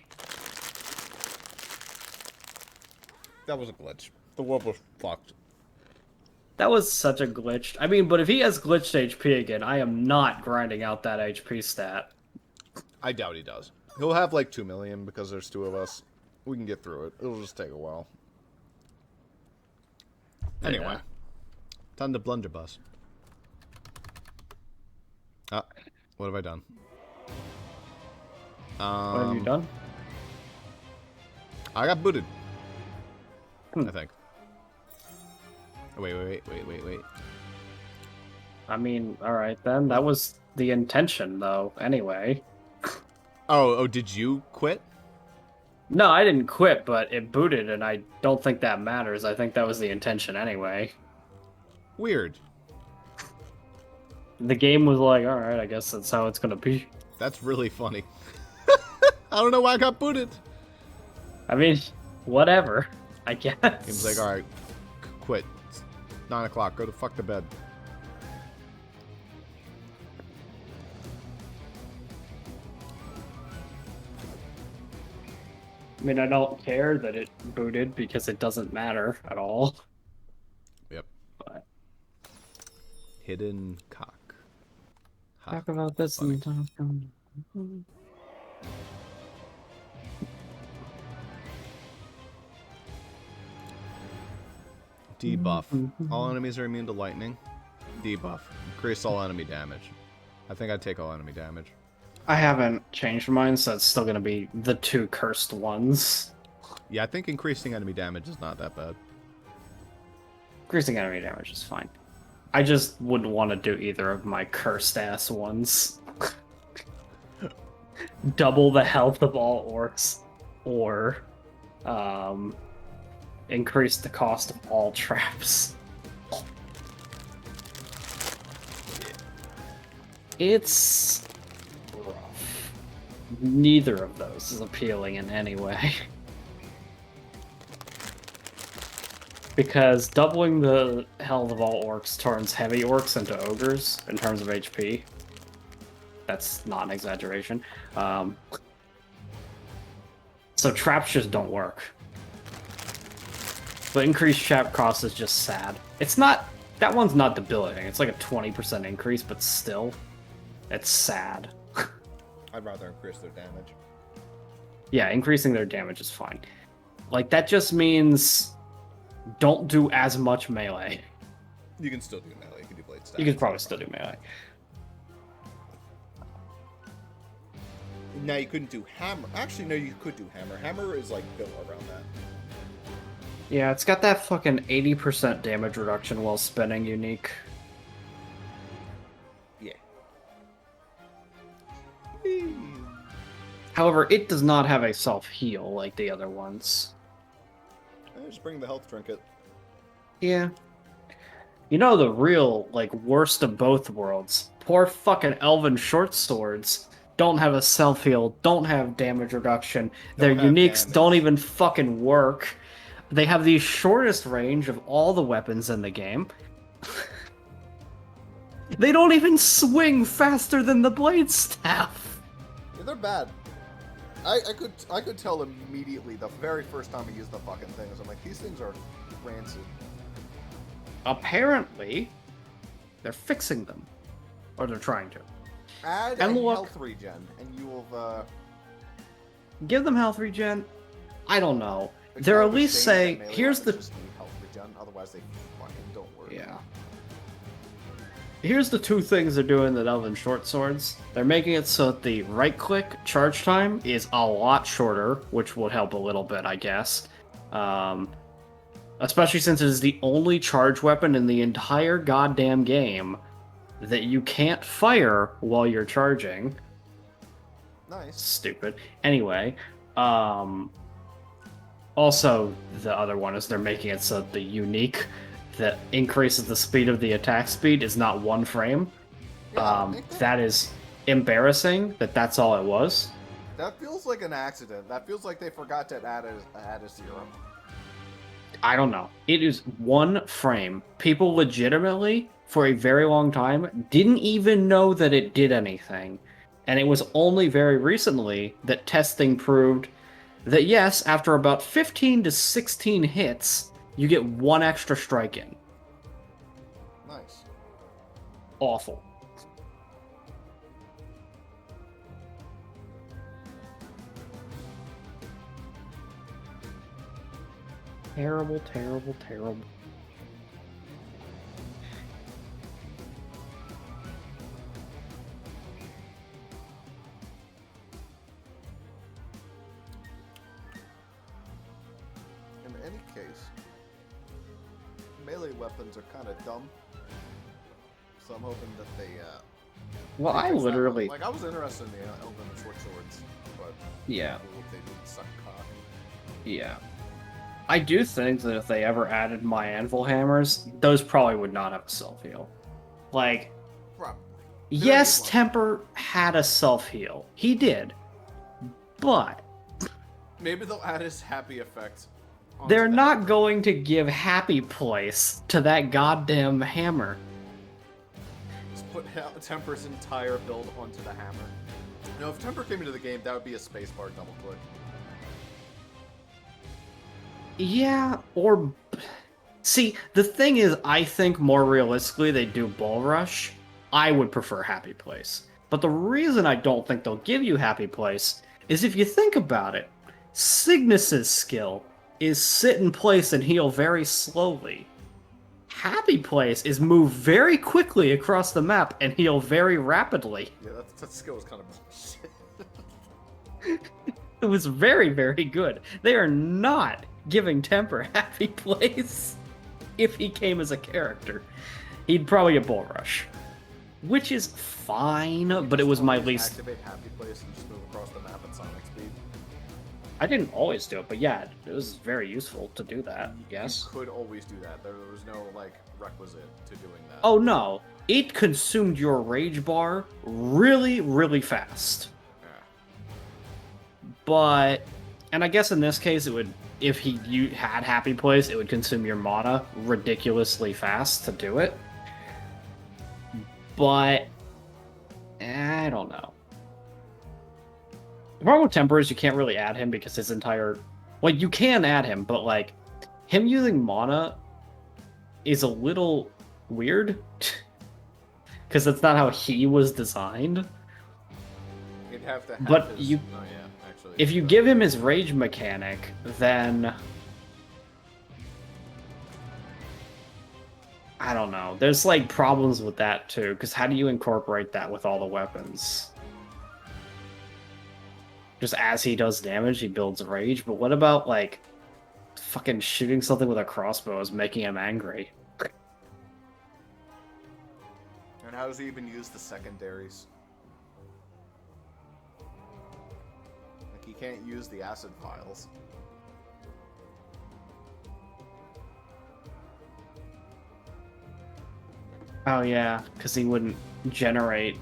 [SPEAKER 1] That was a glitch. The world was fucked.
[SPEAKER 2] That was such a glitch. I mean, but if he has glitched HP again, I am not grinding out that HP stat.
[SPEAKER 1] I doubt he does. He'll have like 2 million because there's 2 of us. We can get through it. It'll just take a while. Anyway.
[SPEAKER 2] Yeah.
[SPEAKER 1] Time to blunderbuss. What have I done?
[SPEAKER 2] What have you done?
[SPEAKER 1] I got booted. I think. Oh, wait.
[SPEAKER 2] I mean, alright then. That was the intention, though, anyway.
[SPEAKER 1] Oh, did you quit?
[SPEAKER 2] No, I didn't quit, but it booted, and I don't think that matters. I think that was the intention anyway.
[SPEAKER 1] Weird.
[SPEAKER 2] The game was like, alright, I guess that's how it's gonna be.
[SPEAKER 1] That's really funny. I don't know why I got booted.
[SPEAKER 2] I mean, whatever, I guess.
[SPEAKER 1] Game's like, alright, quit. It's 9 o'clock, go to fuck to bed.
[SPEAKER 2] I mean, I don't care that it booted because it doesn't matter at all.
[SPEAKER 1] Yep.
[SPEAKER 2] But
[SPEAKER 1] Hidden cock.
[SPEAKER 2] talk about this in the time.
[SPEAKER 1] Debuff. All enemies are immune to lightning. Debuff. Increase all enemy damage. I think I'd take all enemy damage.
[SPEAKER 2] I haven't changed mine, so it's still gonna be the 2 cursed ones.
[SPEAKER 1] Yeah, I think increasing enemy damage is not that bad.
[SPEAKER 2] Increasing enemy damage is fine. I just wouldn't want to do either of my cursed-ass ones. Double the health of all orcs, or increase the cost of all traps. It's rough. Neither of those is appealing in any way. Because doubling the health of all orcs turns heavy orcs into ogres in terms of HP. That's not an exaggeration. So traps just don't work. But increased trap cost is just sad. It's not... That one's not debilitating. It's like a 20% increase, but still, it's sad.
[SPEAKER 10] I'd rather increase their damage.
[SPEAKER 2] Yeah, increasing their damage is fine. Like, that just means... Don't do as much melee.
[SPEAKER 10] You can still do melee. You can do blade stab.
[SPEAKER 2] You could probably still do melee.
[SPEAKER 10] Now you couldn't do hammer. Actually, no, you could do hammer. Hammer is like built around that.
[SPEAKER 2] Yeah, it's got that fucking 80% damage reduction while spinning unique.
[SPEAKER 10] Yeah.
[SPEAKER 2] However, it does not have a self-heal like the other ones.
[SPEAKER 10] Just bring the health trinket.
[SPEAKER 2] Yeah. You know the real, like, worst of both worlds. Poor fucking elven short swords don't have a self-heal, don't have damage reduction, their uniques don't even fucking work. They have the shortest range of all the weapons in the game. They don't even swing faster than the blade staff.
[SPEAKER 10] Yeah, they're bad. I could tell immediately the very first time I used the fucking things. I'm like, these things are rancid.
[SPEAKER 2] Apparently, they're fixing them. Or they're trying to.
[SPEAKER 10] Add
[SPEAKER 2] and
[SPEAKER 10] a
[SPEAKER 2] look,
[SPEAKER 10] health regen, and you will,
[SPEAKER 2] give them health regen? I don't know. They're at least saying, here's the...
[SPEAKER 10] Just need health regen, otherwise they fucking don't work.
[SPEAKER 2] Yeah. Here's the 2 things they're doing with Elven Short Swords. They're making it so that the right-click charge time is a lot shorter, which would help a little bit, I guess. Especially since it is the only charge weapon in the entire goddamn game that you can't fire while you're charging.
[SPEAKER 10] Nice.
[SPEAKER 2] Stupid. Anyway, also, the other one is they're making it so that the unique that increases the speed of the attack speed is not 1 frame. That is embarrassing that that's all it was.
[SPEAKER 10] That feels like an accident. That feels like they forgot to add a 0.
[SPEAKER 2] I don't know. It is 1 frame. People legitimately, for a very long time, didn't even know that it did anything. And it was only very recently that testing proved that yes, after about 15 to 16 hits, you get 1 extra strike in.
[SPEAKER 10] Nice.
[SPEAKER 2] Awful. Terrible, terrible, terrible.
[SPEAKER 10] In any case, melee weapons are kind of dumb, so I'm hoping that they.
[SPEAKER 2] Well,
[SPEAKER 10] they
[SPEAKER 2] I
[SPEAKER 10] fix that
[SPEAKER 2] literally.
[SPEAKER 10] one. Like, I was interested in the Elven short swords, but
[SPEAKER 2] Yeah.
[SPEAKER 10] they didn't suck cock.
[SPEAKER 2] Yeah. I do think that if they ever added my anvil hammers, those probably would not have a self-heal. Like,
[SPEAKER 10] Probably.
[SPEAKER 2] yes, Temper had a self-heal. He did. But
[SPEAKER 10] Maybe they'll add his happy effect.
[SPEAKER 2] they're not going to give happy place to that goddamn hammer.
[SPEAKER 10] Just put Temper's entire build onto the hammer. You know, if Temper came into the game, that would be a spacebar double click.
[SPEAKER 2] Yeah, or... See, the thing is, I think more realistically they do Bull Rush. I would prefer Happy Place. But the reason I don't think they'll give you Happy Place is if you think about it, Cygnus's skill is sit in place and heal very slowly. Happy Place is move very quickly across the map and heal very rapidly.
[SPEAKER 10] Yeah, that skill was kind of bullshit.
[SPEAKER 2] It was very, very good. They are not giving Temper Happy Place. If he came as a character, he'd probably get Bull Rush, which is fine, but it was my least...
[SPEAKER 10] Activate Happy Place and just move across the map at sonic speed.
[SPEAKER 2] I didn't always do it, but yeah, it was very useful to do that, yes.
[SPEAKER 10] You could always do that. There was no, like, requisite to doing that.
[SPEAKER 2] Oh no, it consumed your rage bar really, really fast.
[SPEAKER 10] Yeah.
[SPEAKER 2] But, and I guess in this case it would, if you had Happy Place, it would consume your mana ridiculously fast to do it. But, I don't know. The problem with Temper is you can't really add him because his entire... Like, you can add him, but, like, him using mana is a little weird. Because that's not how he was designed.
[SPEAKER 10] You'd have to have
[SPEAKER 2] but
[SPEAKER 10] his...
[SPEAKER 2] you...
[SPEAKER 10] Oh, yeah, actually.
[SPEAKER 2] If you give him his rage mechanic, then... I don't know. There's, like, problems with that, too, because how do you incorporate that with all the weapons? Just as he does damage, he builds rage, but what about, like, fucking shooting something with a crossbow is making him angry?
[SPEAKER 10] And how does he even use the secondaries? Like, he can't use the acid vials.
[SPEAKER 2] Oh yeah, because he wouldn't generate...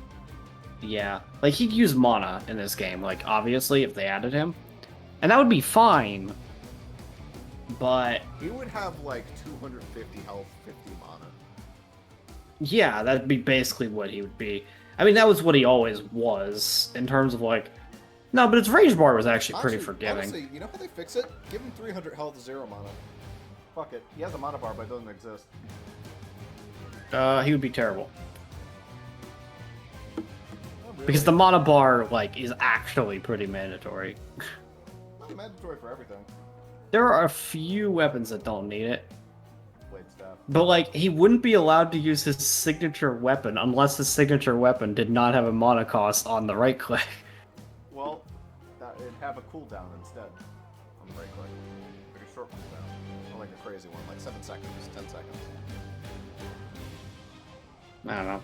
[SPEAKER 2] Yeah. Like, he'd use mana in this game, like, obviously, if they added him. And that would be fine. But...
[SPEAKER 10] He would have, like, 250 health, 50 mana.
[SPEAKER 2] Yeah, that'd be basically what he would be. I mean, that was what he always was, in terms of, like... No, but his rage bar was actually pretty forgiving.
[SPEAKER 10] Honestly, you know how they fix it? Give him 300 health, 0 mana. Fuck it. He has a mana bar, but it doesn't exist.
[SPEAKER 2] He would be terrible.
[SPEAKER 10] Really?
[SPEAKER 2] Because the mana bar, like, is actually pretty mandatory.
[SPEAKER 10] Not mandatory for everything.
[SPEAKER 2] There are a few weapons that don't need it.
[SPEAKER 10] Blade staff.
[SPEAKER 2] But, like, he wouldn't be allowed to use his signature weapon unless his signature weapon did not have a mana cost on the right click.
[SPEAKER 10] Well, it'd have a cooldown instead on the right click. Like a short cooldown. Not like a crazy one, like 7 seconds, 10 seconds.
[SPEAKER 2] I don't know.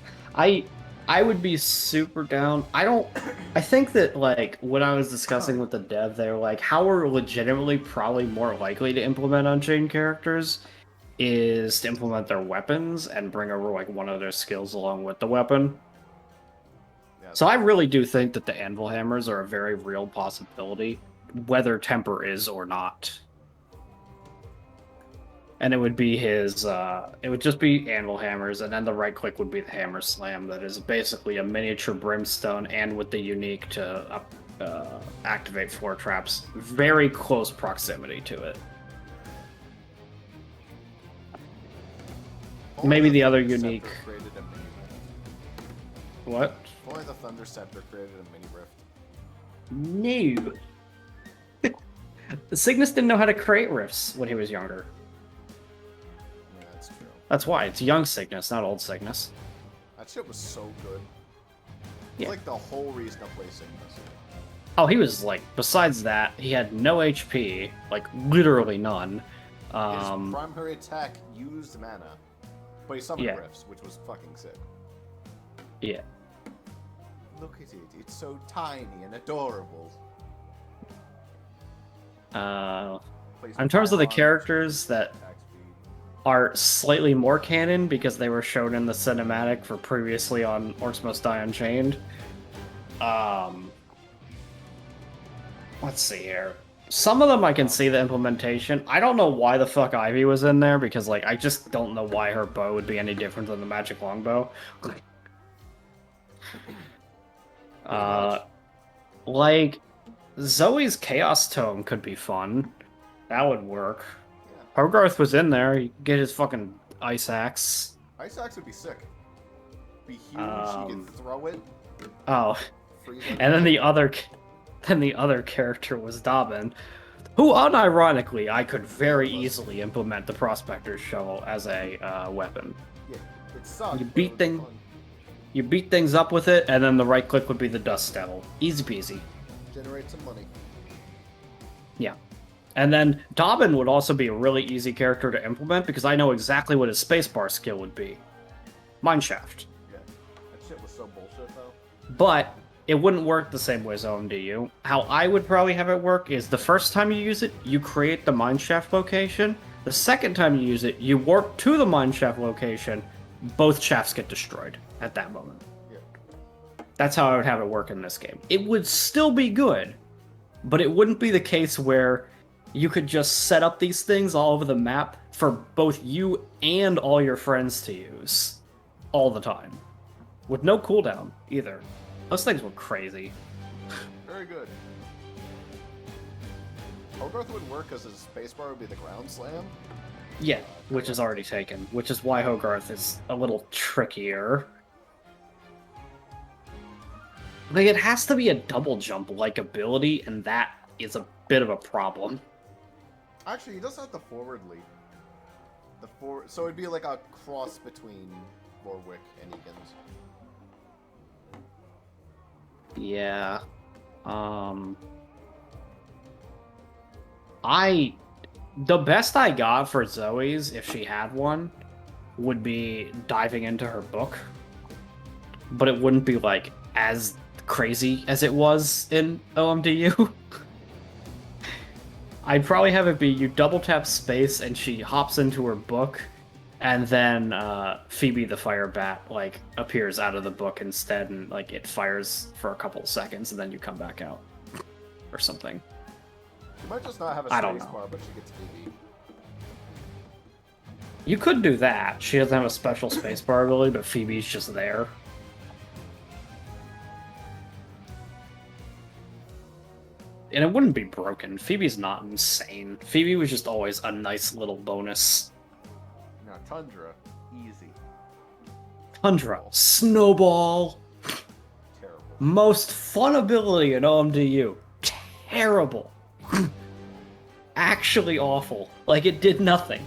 [SPEAKER 2] I would be super down. I think that, like, when I was discussing with the dev, they were like, how we're legitimately probably more likely to implement Unchained characters is to implement their weapons and bring over, like, one of their skills along with the weapon.
[SPEAKER 10] Yeah,
[SPEAKER 2] So I really do think that the Anvil Hammers are a very real possibility, whether Temper is or not. And it would be his, it would just be Anvil Hammers, and then the right click would be the Hammer Slam, that is basically a miniature Brimstone, and with the unique to activate floor traps. Very close proximity to it. Maybe the other unique... What?
[SPEAKER 10] Only the Thunder Scepter created a mini rift.
[SPEAKER 2] No! Cygnus didn't know how to create rifts when he was younger.
[SPEAKER 10] Yeah, that's true.
[SPEAKER 2] That's why. It's young Cygnus, not old Cygnus.
[SPEAKER 10] That shit was so good.
[SPEAKER 2] Yeah.
[SPEAKER 10] It's like the whole reason to play Cygnus.
[SPEAKER 2] Oh, he was like, besides that, he had no HP, like literally none.
[SPEAKER 10] His primary attack used mana, but he summoned rifts, which was fucking sick.
[SPEAKER 2] Yeah.
[SPEAKER 10] Look at it, it's so tiny and adorable.
[SPEAKER 2] In terms of the characters that are slightly more canon because they were shown in the cinematic for previously on Orcs Must Die Unchained. Let's see here. Some of them I can see the implementation. I don't know why the fuck Ivy was in there because, like, I just don't know why her bow would be any different than the magic longbow. Like, Zoe's Chaos Tome could be fun. That would work.
[SPEAKER 10] Yeah.
[SPEAKER 2] Hogarth was in there. You could get his fucking Ice Axe.
[SPEAKER 10] Ice Axe would be sick. Be huge, you can throw it.
[SPEAKER 2] Oh. And then the other character was Dobbin, Who, unironically, I could very easily implement the Prospector's Shovel as a weapon.
[SPEAKER 10] Yeah, it sucked.
[SPEAKER 2] You beat things up with it, and then the right click would be the Dust Devil. Easy peasy.
[SPEAKER 10] Generate some money.
[SPEAKER 2] Yeah. And then Dobbin would also be a really easy character to implement because I know exactly what his spacebar skill would be. Mineshaft.
[SPEAKER 10] Yeah, that shit was so bullshit though.
[SPEAKER 2] But it wouldn't work the same way as OMDU. How I would probably have it work is the first time you use it, you create the mineshaft location. The second time you use it, you warp to the mineshaft location. Both shafts get destroyed at that moment.
[SPEAKER 10] Yeah.
[SPEAKER 2] That's how I would have it work in this game. It would still be good, but it wouldn't be the case where you could just set up these things all over the map for both you and all your friends to use all the time. With no cooldown, either. Those things were crazy.
[SPEAKER 10] Very good. Hogarth would work because his spacebar would be the ground slam.
[SPEAKER 2] Yeah, which is already taken, which is why Hogarth is a little trickier. Like, it has to be a double jump-like ability, and that is a bit of a problem.
[SPEAKER 10] Actually, he does have the forward leap. So it'd be like a cross between Warwick and Egan's.
[SPEAKER 2] Yeah. The best I got for Zoe's, if she had one, would be diving into her book. But it wouldn't be, like, as crazy as it was in OMDU. I'd probably have it be you double tap space and she hops into her book, and then Phoebe the Fire Bat like appears out of the book instead, and like it fires for a couple seconds, and then you come back out or something.
[SPEAKER 10] She might just not have a spacebar, but she gets Phoebe.
[SPEAKER 2] You could do that. She doesn't have a special spacebar ability, but Phoebe's just there. And it wouldn't be broken. Phoebe's not insane. Phoebe was just always a nice little bonus.
[SPEAKER 10] Now, Tundra, easy.
[SPEAKER 2] Tundra, Snowball.
[SPEAKER 10] Terrible.
[SPEAKER 2] Most fun ability in OMDU. Terrible. Actually awful. Like, it did nothing.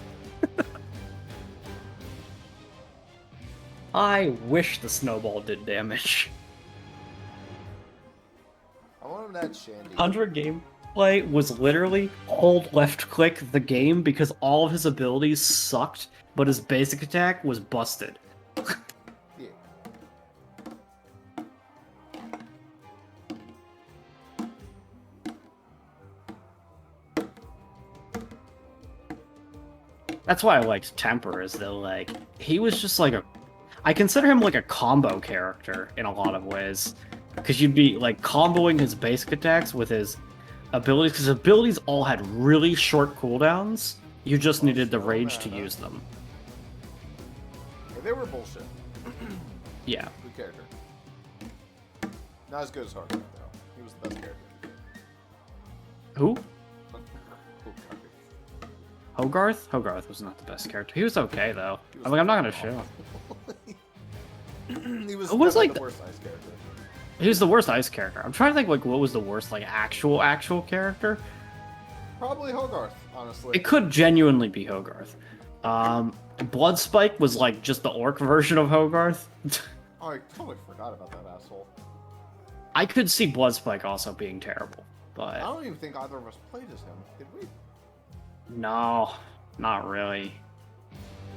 [SPEAKER 2] I wish the Snowball did damage.
[SPEAKER 10] I want him to add Shandy.
[SPEAKER 2] 100 gameplay was literally hold left click the game because all of his abilities sucked, but his basic attack was busted.
[SPEAKER 10] Yeah.
[SPEAKER 2] That's why I liked Temper, is that like he was just like I consider him like a combo character in a lot of ways. Because you'd be, like, comboing his basic attacks with his abilities, because his abilities all had really short cooldowns. You just needed the rage to use them.
[SPEAKER 10] Yeah, they were bullshit.
[SPEAKER 2] Yeah.
[SPEAKER 10] Good character. Not as good as Hogarth, though. He was the best character.
[SPEAKER 2] Who?
[SPEAKER 10] Hogarth.
[SPEAKER 2] Hogarth? Hogarth was not the best character. He was okay, though. I'm like, I'm not gonna show.
[SPEAKER 10] He was,
[SPEAKER 2] like
[SPEAKER 10] the worst ice character.
[SPEAKER 2] He was the worst ice character. I'm trying to think, like, what was the worst, like, actual character?
[SPEAKER 10] Probably Hogarth, honestly.
[SPEAKER 2] It could genuinely be Hogarth. Bloodspike was, like, just the orc version of Hogarth.
[SPEAKER 10] Oh, I totally forgot about that asshole.
[SPEAKER 2] I could see Bloodspike also being terrible, but...
[SPEAKER 10] I don't even think either of us played as him, did we?
[SPEAKER 2] No, not really.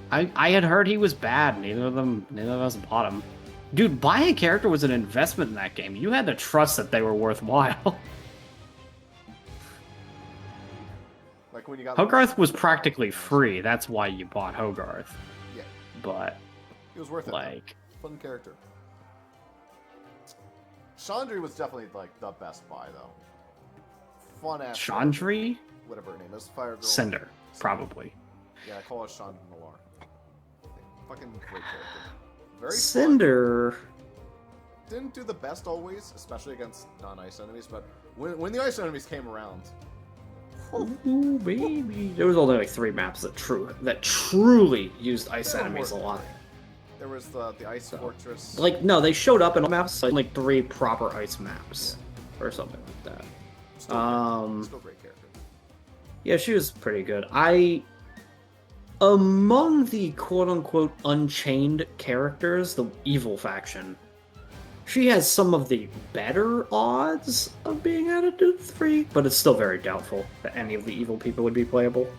[SPEAKER 2] I had heard he was bad. Neither of us bought him. Dude, buying a character was an investment in that game. You had to trust that they were worthwhile.
[SPEAKER 10] Like when you got
[SPEAKER 2] Hogarth was practically free. That's why you bought Hogarth.
[SPEAKER 10] Yeah.
[SPEAKER 2] But
[SPEAKER 10] he was worth it.
[SPEAKER 2] Like,
[SPEAKER 10] fun character. Chandri was definitely like the best buy though. Fun ass.
[SPEAKER 2] Chandri?
[SPEAKER 10] Whatever her name is, Fire Girl.
[SPEAKER 2] Cinder, probably.
[SPEAKER 10] Yeah, I call her Chandra Noir. Fucking great character. Very
[SPEAKER 2] Cinder.
[SPEAKER 10] fun. Didn't do the best always, especially against non-ice enemies, but when the ice enemies came around,
[SPEAKER 2] ooh, baby. There was only like 3 maps that truly used ice
[SPEAKER 10] there were
[SPEAKER 2] enemies a
[SPEAKER 10] more than
[SPEAKER 2] lot.
[SPEAKER 10] 3. There was the ice fortress.
[SPEAKER 2] Like, no, they showed up in all maps, like 3 proper ice maps. Or something like that.
[SPEAKER 10] Still great character.
[SPEAKER 2] Yeah, she was pretty good. Among the quote-unquote unchained characters, the evil faction, she has some of the better odds of being added to 3, but it's still very doubtful that any of the evil people would be playable.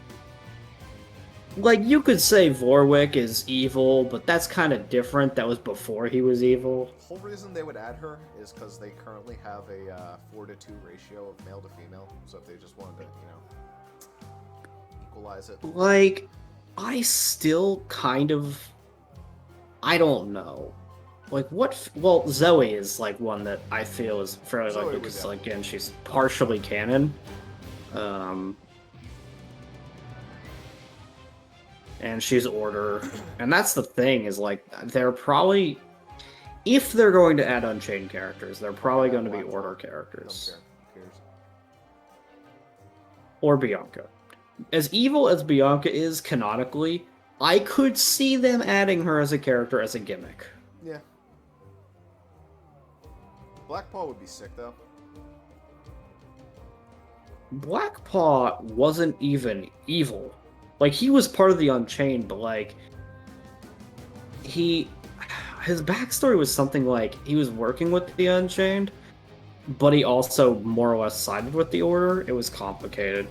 [SPEAKER 2] Like, you could say Vorwick is evil, but that's kind of different. That was before he was evil.
[SPEAKER 10] The whole reason they would add her is because they currently have a 4-to-2 ratio of male to female. So if they just wanted to, equalize it.
[SPEAKER 2] Like, I still kind of... I don't know. Like, what... Well, Zoe is, like, one that I feel is fairly likely, because, again, she's partially canon. And she's Order. And that's the thing, is, like, they're probably... If they're going to add Unchained characters, they're probably going to be Order characters. Or Bianca. As evil as Bianca is, canonically, I could see them adding her as a character as a gimmick.
[SPEAKER 10] Yeah. Blackpaw would be sick, though.
[SPEAKER 2] Blackpaw wasn't even evil. Like, he was part of the Unchained, but, like, his backstory was something like, he was working with the Unchained, but he also more or less sided with the Order. It was complicated.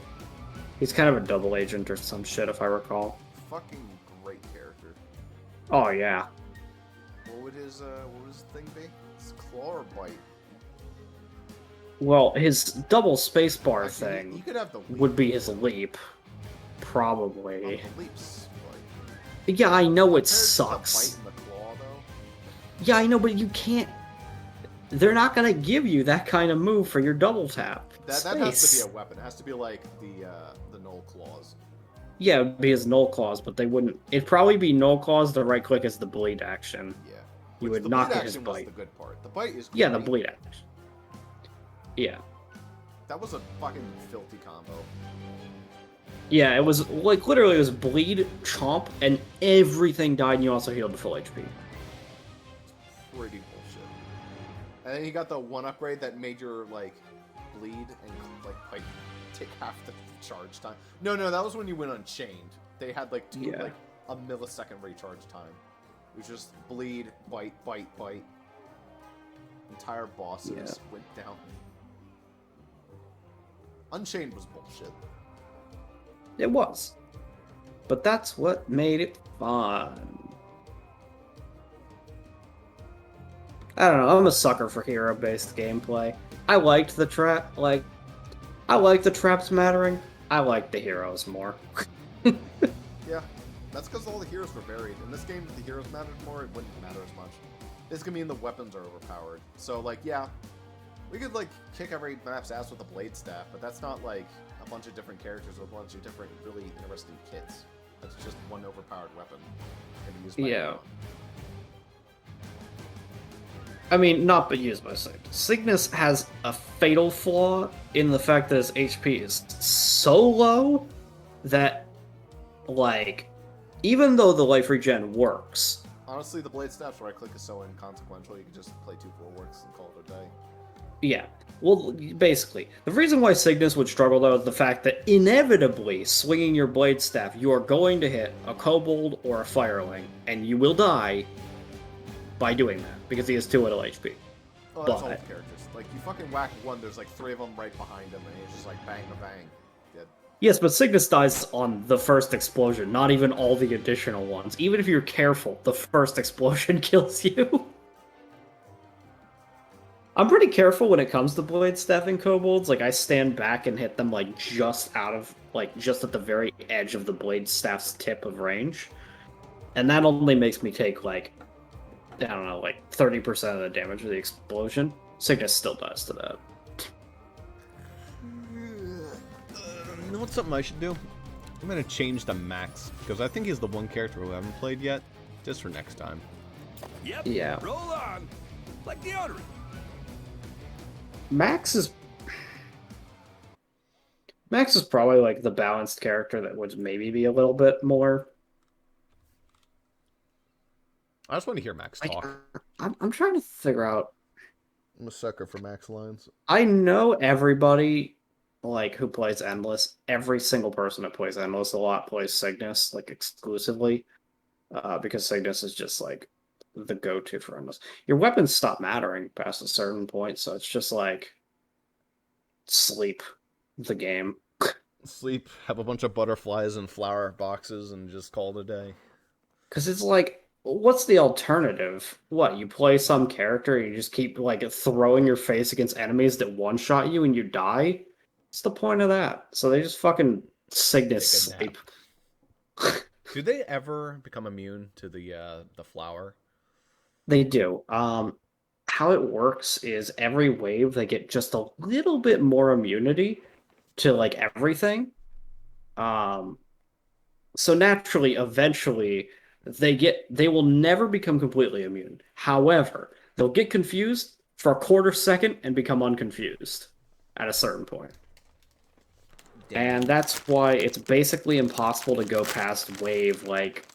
[SPEAKER 2] He's kind of a double agent or some shit, if I recall.
[SPEAKER 10] Fucking great character.
[SPEAKER 2] Oh, yeah.
[SPEAKER 10] What would his thing be? His claw or bite?
[SPEAKER 2] Well, his double spacebar thing
[SPEAKER 10] he could have the leap.
[SPEAKER 2] would be his leap. Probably.
[SPEAKER 10] Oh, the leap's
[SPEAKER 2] Yeah, I know it
[SPEAKER 10] compared to
[SPEAKER 2] sucks.
[SPEAKER 10] the bite and the claw, though.
[SPEAKER 2] Yeah, I know, but you can't... They're not gonna give you that kind of move for your double tap.
[SPEAKER 10] That has to be a weapon. It has to be like the null claws.
[SPEAKER 2] Yeah, it'd be his null claws, but they wouldn't... It'd probably be null claws, the right click is the bleed action.
[SPEAKER 10] Yeah.
[SPEAKER 2] You would not get his
[SPEAKER 10] The bleed action was
[SPEAKER 2] bite.
[SPEAKER 10] the good part. The bite is great.
[SPEAKER 2] Yeah, the bleed action. Yeah.
[SPEAKER 10] That was a fucking filthy combo.
[SPEAKER 2] Yeah, it was, like, literally it was bleed, chomp, and everything died, and you also healed to full HP.
[SPEAKER 10] Pretty bullshit. And then you got the one upgrade that made your, like, bleed and, like take half the charge time. No, that was when you went Unchained. They had, like, a millisecond recharge time. It was just bleed, bite. Entire bosses went down. Unchained was bullshit.
[SPEAKER 2] It was. But that's what made it fun. I don't know, I'm a sucker for hero-based gameplay. I liked the trap, I like the traps mattering. I like the heroes more.
[SPEAKER 10] Yeah, that's because all the heroes were varied. In this game, if the heroes mattered more, it wouldn't matter as much. This could mean the weapons are overpowered. So, like, yeah, we could, like, kick every map's ass with a blade staff, but that's not, like, a bunch of different characters with a bunch of different really interesting kits. That's just one overpowered weapon. Can be used by anyone.
[SPEAKER 2] I mean, not but used by Cygnus. Cygnus has a fatal flaw in the fact that his HP is so low that, like, even though the life regen works...
[SPEAKER 10] Honestly, the blade staff's right click is so inconsequential, you can just play 2 bulwarks and call it a day.
[SPEAKER 2] Yeah. Well, basically, the reason why Cygnus would struggle, though, is the fact that inevitably, swinging your blade staff, you are going to hit a kobold or a fireling, and you will die by doing that, because he has 2 little HP.
[SPEAKER 10] Oh, that's all the characters. Like, you fucking whack one, there's like 3 of them right behind him, and he's just like bang to bang. Dead.
[SPEAKER 2] Yes, but Cygnus dies on the first explosion, not even all the additional ones. Even if you're careful, the first explosion kills you. I'm pretty careful when it comes to blade staffing kobolds. Like, I stand back and hit them, like, just out of, like, just at the very edge of the blade staff's tip of range. And that only makes me take, like, I don't know, like, 30% of the damage of the explosion. Cygnus still dies to that.
[SPEAKER 1] You know what's something I should do? I'm gonna change to Max, because I think he's the one character who I haven't played yet, just for next time.
[SPEAKER 8] Yep.
[SPEAKER 2] Yeah.
[SPEAKER 8] Roll on. Like deodorant.
[SPEAKER 2] Max is probably, like, the balanced character that would maybe be a little bit more...
[SPEAKER 1] I just want to hear Max talk.
[SPEAKER 2] I'm trying to figure out...
[SPEAKER 10] I'm a sucker for Max lines.
[SPEAKER 2] I know everybody like who plays Endless, every single person that plays Endless a lot plays Cygnus like exclusively, because Cygnus is just like the go-to for Endless. Your weapons stop mattering past a certain point, so it's just like sleep the game.
[SPEAKER 1] Sleep, have a bunch of butterflies and flower boxes, and just call it a day.
[SPEAKER 2] Because it's like, what's the alternative? What, you play some character and you just keep like throwing your face against enemies that one-shot you and you die? What's the point of that? So they just fucking Cygnus
[SPEAKER 1] Take a nap.
[SPEAKER 2] sleep.
[SPEAKER 1] Do they ever become immune to the flower?
[SPEAKER 2] They do. How it works is every wave they get just a little bit more immunity to like everything. Um, so naturally, eventually, they will never become completely immune. However, they'll get confused for a quarter second and become unconfused at a certain point. And that's why it's basically impossible to go past wave like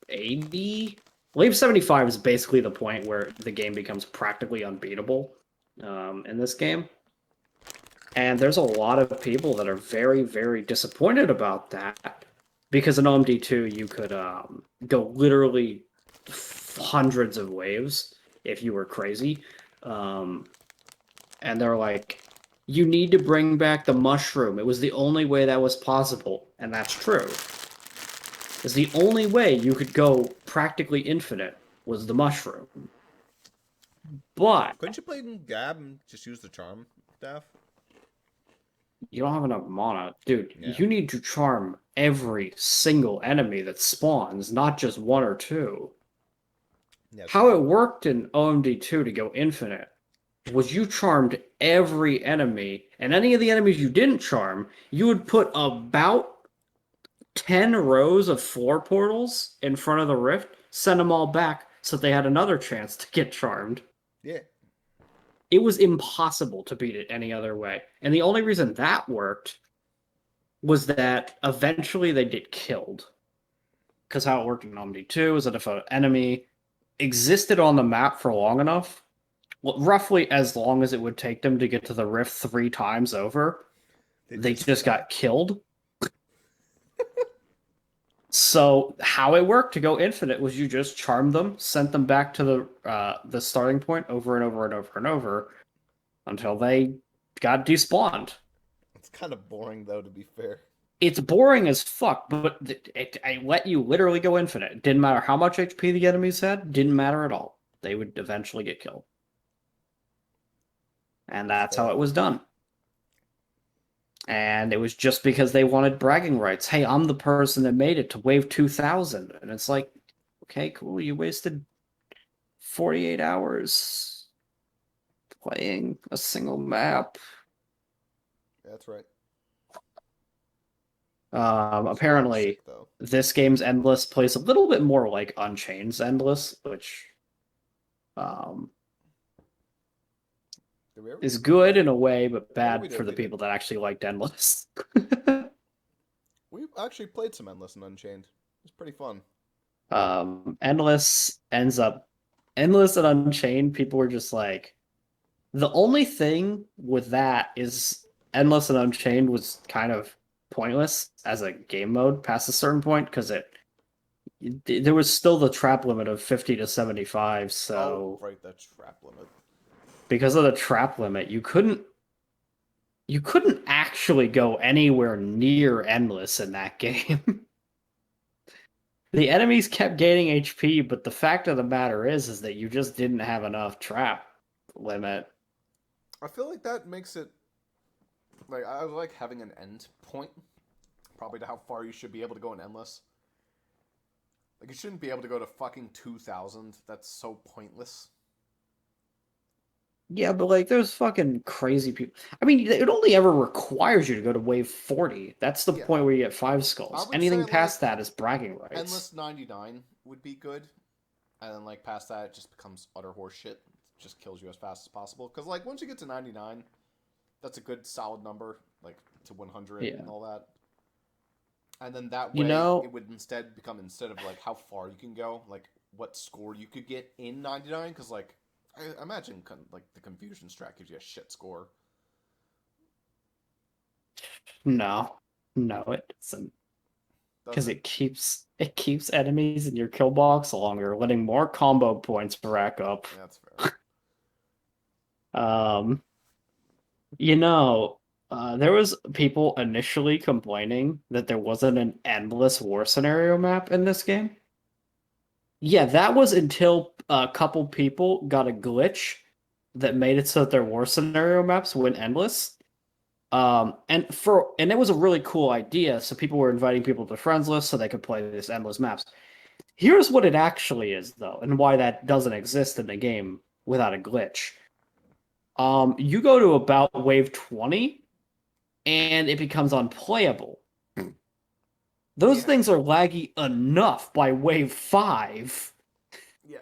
[SPEAKER 2] 80. Wave 75 is basically the point where the game becomes practically unbeatable in this game. And there's a lot of people that are very, very disappointed about that because in OMD2 you could go literally hundreds of waves if you were crazy. And they're like, you need to bring back the mushroom. It was the only way that was possible. And that's true. It's the only way you could go practically infinite was the mushroom. But
[SPEAKER 1] Couldn't you play in Gab and just use the charm staff?
[SPEAKER 2] you don't have enough mana. Dude,
[SPEAKER 1] Yeah.
[SPEAKER 2] you need to charm every single enemy that spawns, not just one or two.
[SPEAKER 1] Yeah,
[SPEAKER 2] How it worked in OMD2 to go infinite was you charmed every enemy, and any of the enemies you didn't charm, you would put about 10 rows of floor portals in front of the rift, send them all back so they had another chance to get charmed.
[SPEAKER 1] Yeah.
[SPEAKER 2] It was impossible to beat it any other way. And the only reason that worked was that eventually they get killed. Because how it worked in OMD2 is that if an enemy existed on the map for long enough, well, roughly as long as it would take them to get to the rift 3 times over, they just got killed. So how it worked to go infinite was you just charmed them, sent them back to the starting point over and over and over and over until they got despawned.
[SPEAKER 1] It's kind of boring, though, to be fair.
[SPEAKER 2] It's boring as fuck, but I let you literally go infinite. It didn't matter how much HP the enemies had, didn't matter at all. They would eventually get killed. And that's how it was done. And it was just because they wanted bragging rights. Hey, I'm the person that made it to wave 2000. And it's like, okay, cool. You wasted 48 hours playing a single map.
[SPEAKER 1] That's right.
[SPEAKER 2] Apparently, this game's Endless plays a little bit more like Unchained's Endless, which is good in a way, but bad for the people that actually liked Endless.
[SPEAKER 1] We actually played some Endless and Unchained. It's pretty fun.
[SPEAKER 2] Endless and Unchained, people were just like, the only thing with that is Endless and Unchained was kind of pointless as a game mode past a certain point because there was still the trap limit of 50 to 75. So
[SPEAKER 1] right, that trap limit.
[SPEAKER 2] Because of the trap limit, you couldn't actually go anywhere near Endless in that game. The enemies kept gaining HP, but the fact of the matter is that you just didn't have enough trap limit.
[SPEAKER 1] I feel like that makes it like I like having an end point, probably to how far you should be able to go in Endless. Like you shouldn't be able to go to fucking 2000. That's so pointless.
[SPEAKER 2] Yeah, but like there's fucking crazy people. I mean, it only ever requires you to go to wave 40. That's the point where you get 5 skulls. Anything past that is bragging rights.
[SPEAKER 1] Endless 99 would be good. And then like past that it just becomes utter horseshit. It just kills you as fast as possible. Because like once you get to 99, that's a good solid number, like to 100 and all that. And then that way it would instead become, instead of like how far you can go, like what score you could get in 99, because like I imagine like the confusion strat gives you a shit score.
[SPEAKER 2] No, no, it doesn't. Because
[SPEAKER 10] Doesn't?
[SPEAKER 2] it keeps enemies in your kill box longer, letting more combo points rack up.
[SPEAKER 10] Yeah, that's fair.
[SPEAKER 2] Um, you know, there was people initially complaining that there wasn't an endless war scenario map in this game. Yeah, that was until a couple people got a glitch that made it so that their war scenario maps went endless. And it was a really cool idea. So people were inviting people to friends list so they could play these endless maps. Here's what it actually is, though, and why that doesn't exist in the game without a glitch. You go to about wave 20, and it becomes unplayable. Those
[SPEAKER 10] Yeah.
[SPEAKER 2] things are laggy enough by wave 5.
[SPEAKER 10] Yeah.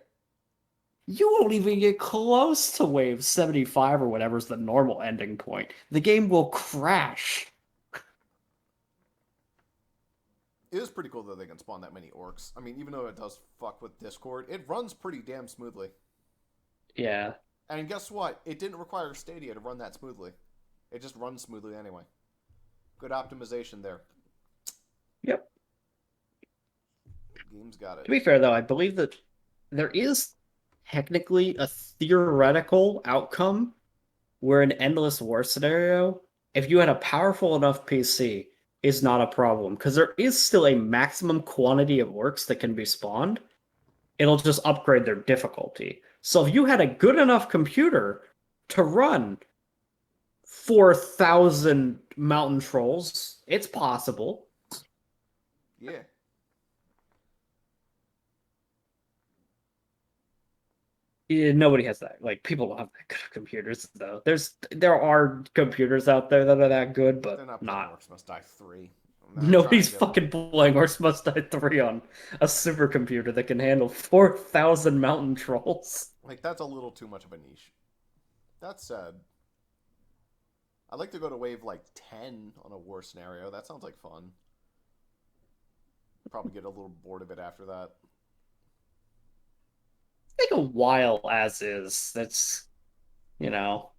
[SPEAKER 2] You won't even get close to wave 75 or whatever's the normal ending point. The game will crash.
[SPEAKER 10] It is pretty cool that they can spawn that many orcs. I mean, even though it does fuck with Discord, it runs pretty damn smoothly.
[SPEAKER 2] Yeah.
[SPEAKER 10] And guess what? It didn't require Stadia to run that smoothly. It just runs smoothly anyway. Good optimization there.
[SPEAKER 2] Yep.
[SPEAKER 10] Game's got it.
[SPEAKER 2] To be fair, though, I believe that there is technically a theoretical outcome where an endless war scenario, if you had a powerful enough PC, is not a problem. Because there is still a maximum quantity of orcs that can be spawned. It'll just upgrade their difficulty. So if you had a good enough computer to run 4,000 mountain trolls, it's possible.
[SPEAKER 10] Yeah.
[SPEAKER 2] Yeah, nobody has that. Like, people don't have that good of computers, though. There are computers out there that are that good, but
[SPEAKER 10] They're not playing
[SPEAKER 2] not.
[SPEAKER 10] Orcs Must Die 3.
[SPEAKER 2] Nobody's fucking playing Orcs Must Die 3 on a supercomputer that can handle 4,000 mountain trolls.
[SPEAKER 10] Like, that's a little too much of a niche. That said, I'd like to go to wave, like, 10 on a war scenario. That sounds like fun. Probably get a little bored of it after that.
[SPEAKER 2] Take a while as is. That's, you know.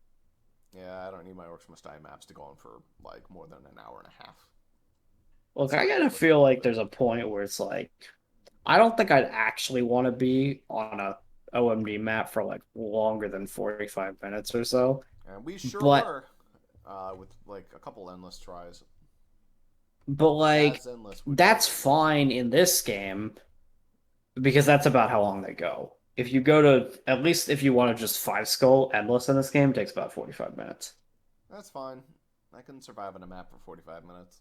[SPEAKER 10] Yeah, I don't need my Orcs Must Die maps to go on for, like, more than an hour and a half.
[SPEAKER 2] Look, I gotta feel like there's a point where it's like, I don't think I'd actually want to be on a OMD map for like longer than 45 minutes or so.
[SPEAKER 10] And we sure
[SPEAKER 2] But
[SPEAKER 10] were, with like a couple endless tries.
[SPEAKER 2] but like
[SPEAKER 10] As endless
[SPEAKER 2] that's fine in this game because that's about how long they go. If you go to at least if you want to just 5 skull endless in this game, it takes about 45 minutes.
[SPEAKER 10] That's fine. I can survive on a map for 45 minutes.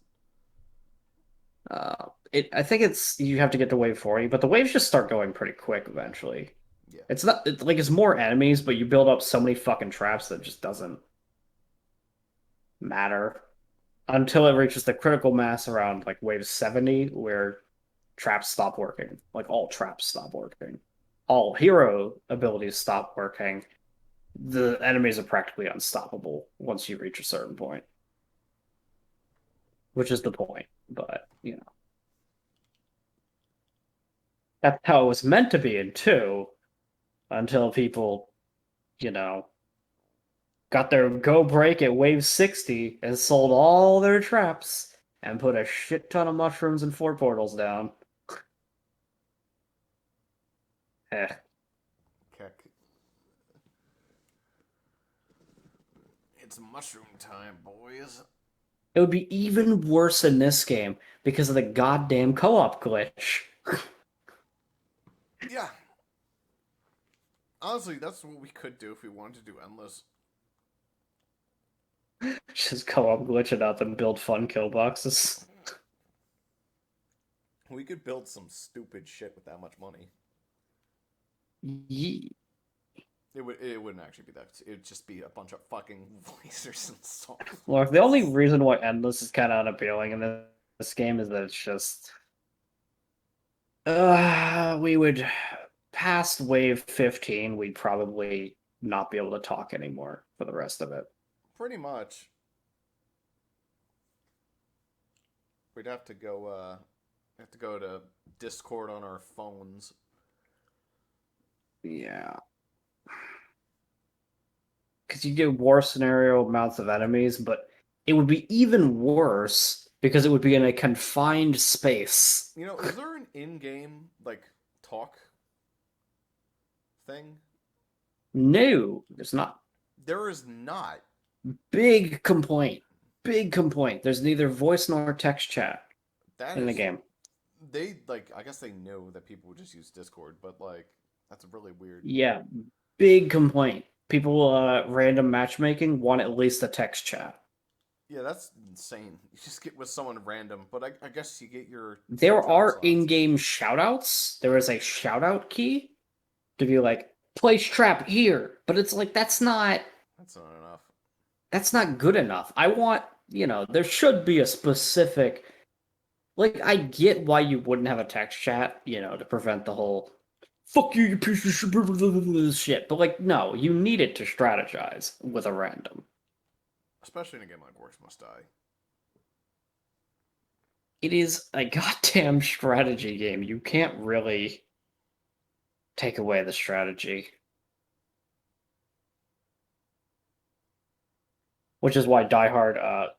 [SPEAKER 2] I think it's you have to get to wave 40, but the waves just start going pretty quick eventually.
[SPEAKER 10] Yeah.
[SPEAKER 2] It's more enemies, but you build up so many fucking traps that it just doesn't matter until it reaches the critical mass around like wave 70 where traps stop working. Like all traps stop working. All hero abilities stop working. The enemies are practically unstoppable once you reach a certain point. Which is the point, but you know. That's how it was meant to be in 2, until people, you know, got their go break at wave 60 and sold all their traps and put a shit ton of mushrooms and 4 portals down.
[SPEAKER 10] Keck. It's mushroom time, boys.
[SPEAKER 2] It would be even worse in this game because of the goddamn co-op glitch.
[SPEAKER 10] Yeah. Honestly, that's what we could do if we wanted to do endless.
[SPEAKER 2] Just co-op glitch it up and build fun kill boxes.
[SPEAKER 10] We could build some stupid shit with that much money.
[SPEAKER 2] Ye
[SPEAKER 10] It wouldn't actually be that. It would just be a bunch of fucking lasers and songs.
[SPEAKER 2] Look, the only reason why endless is kind of unappealing in this game is that it's just... we would... Past wave 15, we'd probably not be able to talk anymore for the rest of it.
[SPEAKER 10] Pretty much. We'd have to go, to Discord on our phones.
[SPEAKER 2] Yeah. Because you get war scenario amounts of enemies, but it would be even worse because it would be in a confined space.
[SPEAKER 10] You know, is there an in-game like talk thing?
[SPEAKER 2] No, there's not.
[SPEAKER 10] There is not.
[SPEAKER 2] Big complaint. Big complaint. There's neither voice nor text chat
[SPEAKER 10] That
[SPEAKER 2] in the
[SPEAKER 10] is-
[SPEAKER 2] game.
[SPEAKER 10] They like. I guess they know that people would just use Discord, but like that's really weird.
[SPEAKER 2] Yeah, big complaint. People random matchmaking want at least a text chat.
[SPEAKER 10] Yeah, that's insane. You just get with someone random, but I guess you get your.
[SPEAKER 2] There are
[SPEAKER 10] slots.
[SPEAKER 2] in-game shoutouts. There is a shoutout key to be like, place trap here. But it's like, that's not
[SPEAKER 10] enough.
[SPEAKER 2] That's not good enough. I want, there should be a specific, like, I get why you wouldn't have a text chat, to prevent the whole, fuck you piece of shit. But like, no, you need it to strategize with a random.
[SPEAKER 10] Especially in a game like Orcs Must Die.
[SPEAKER 2] It is a goddamn strategy game. You can't really take away the strategy. Which is why diehard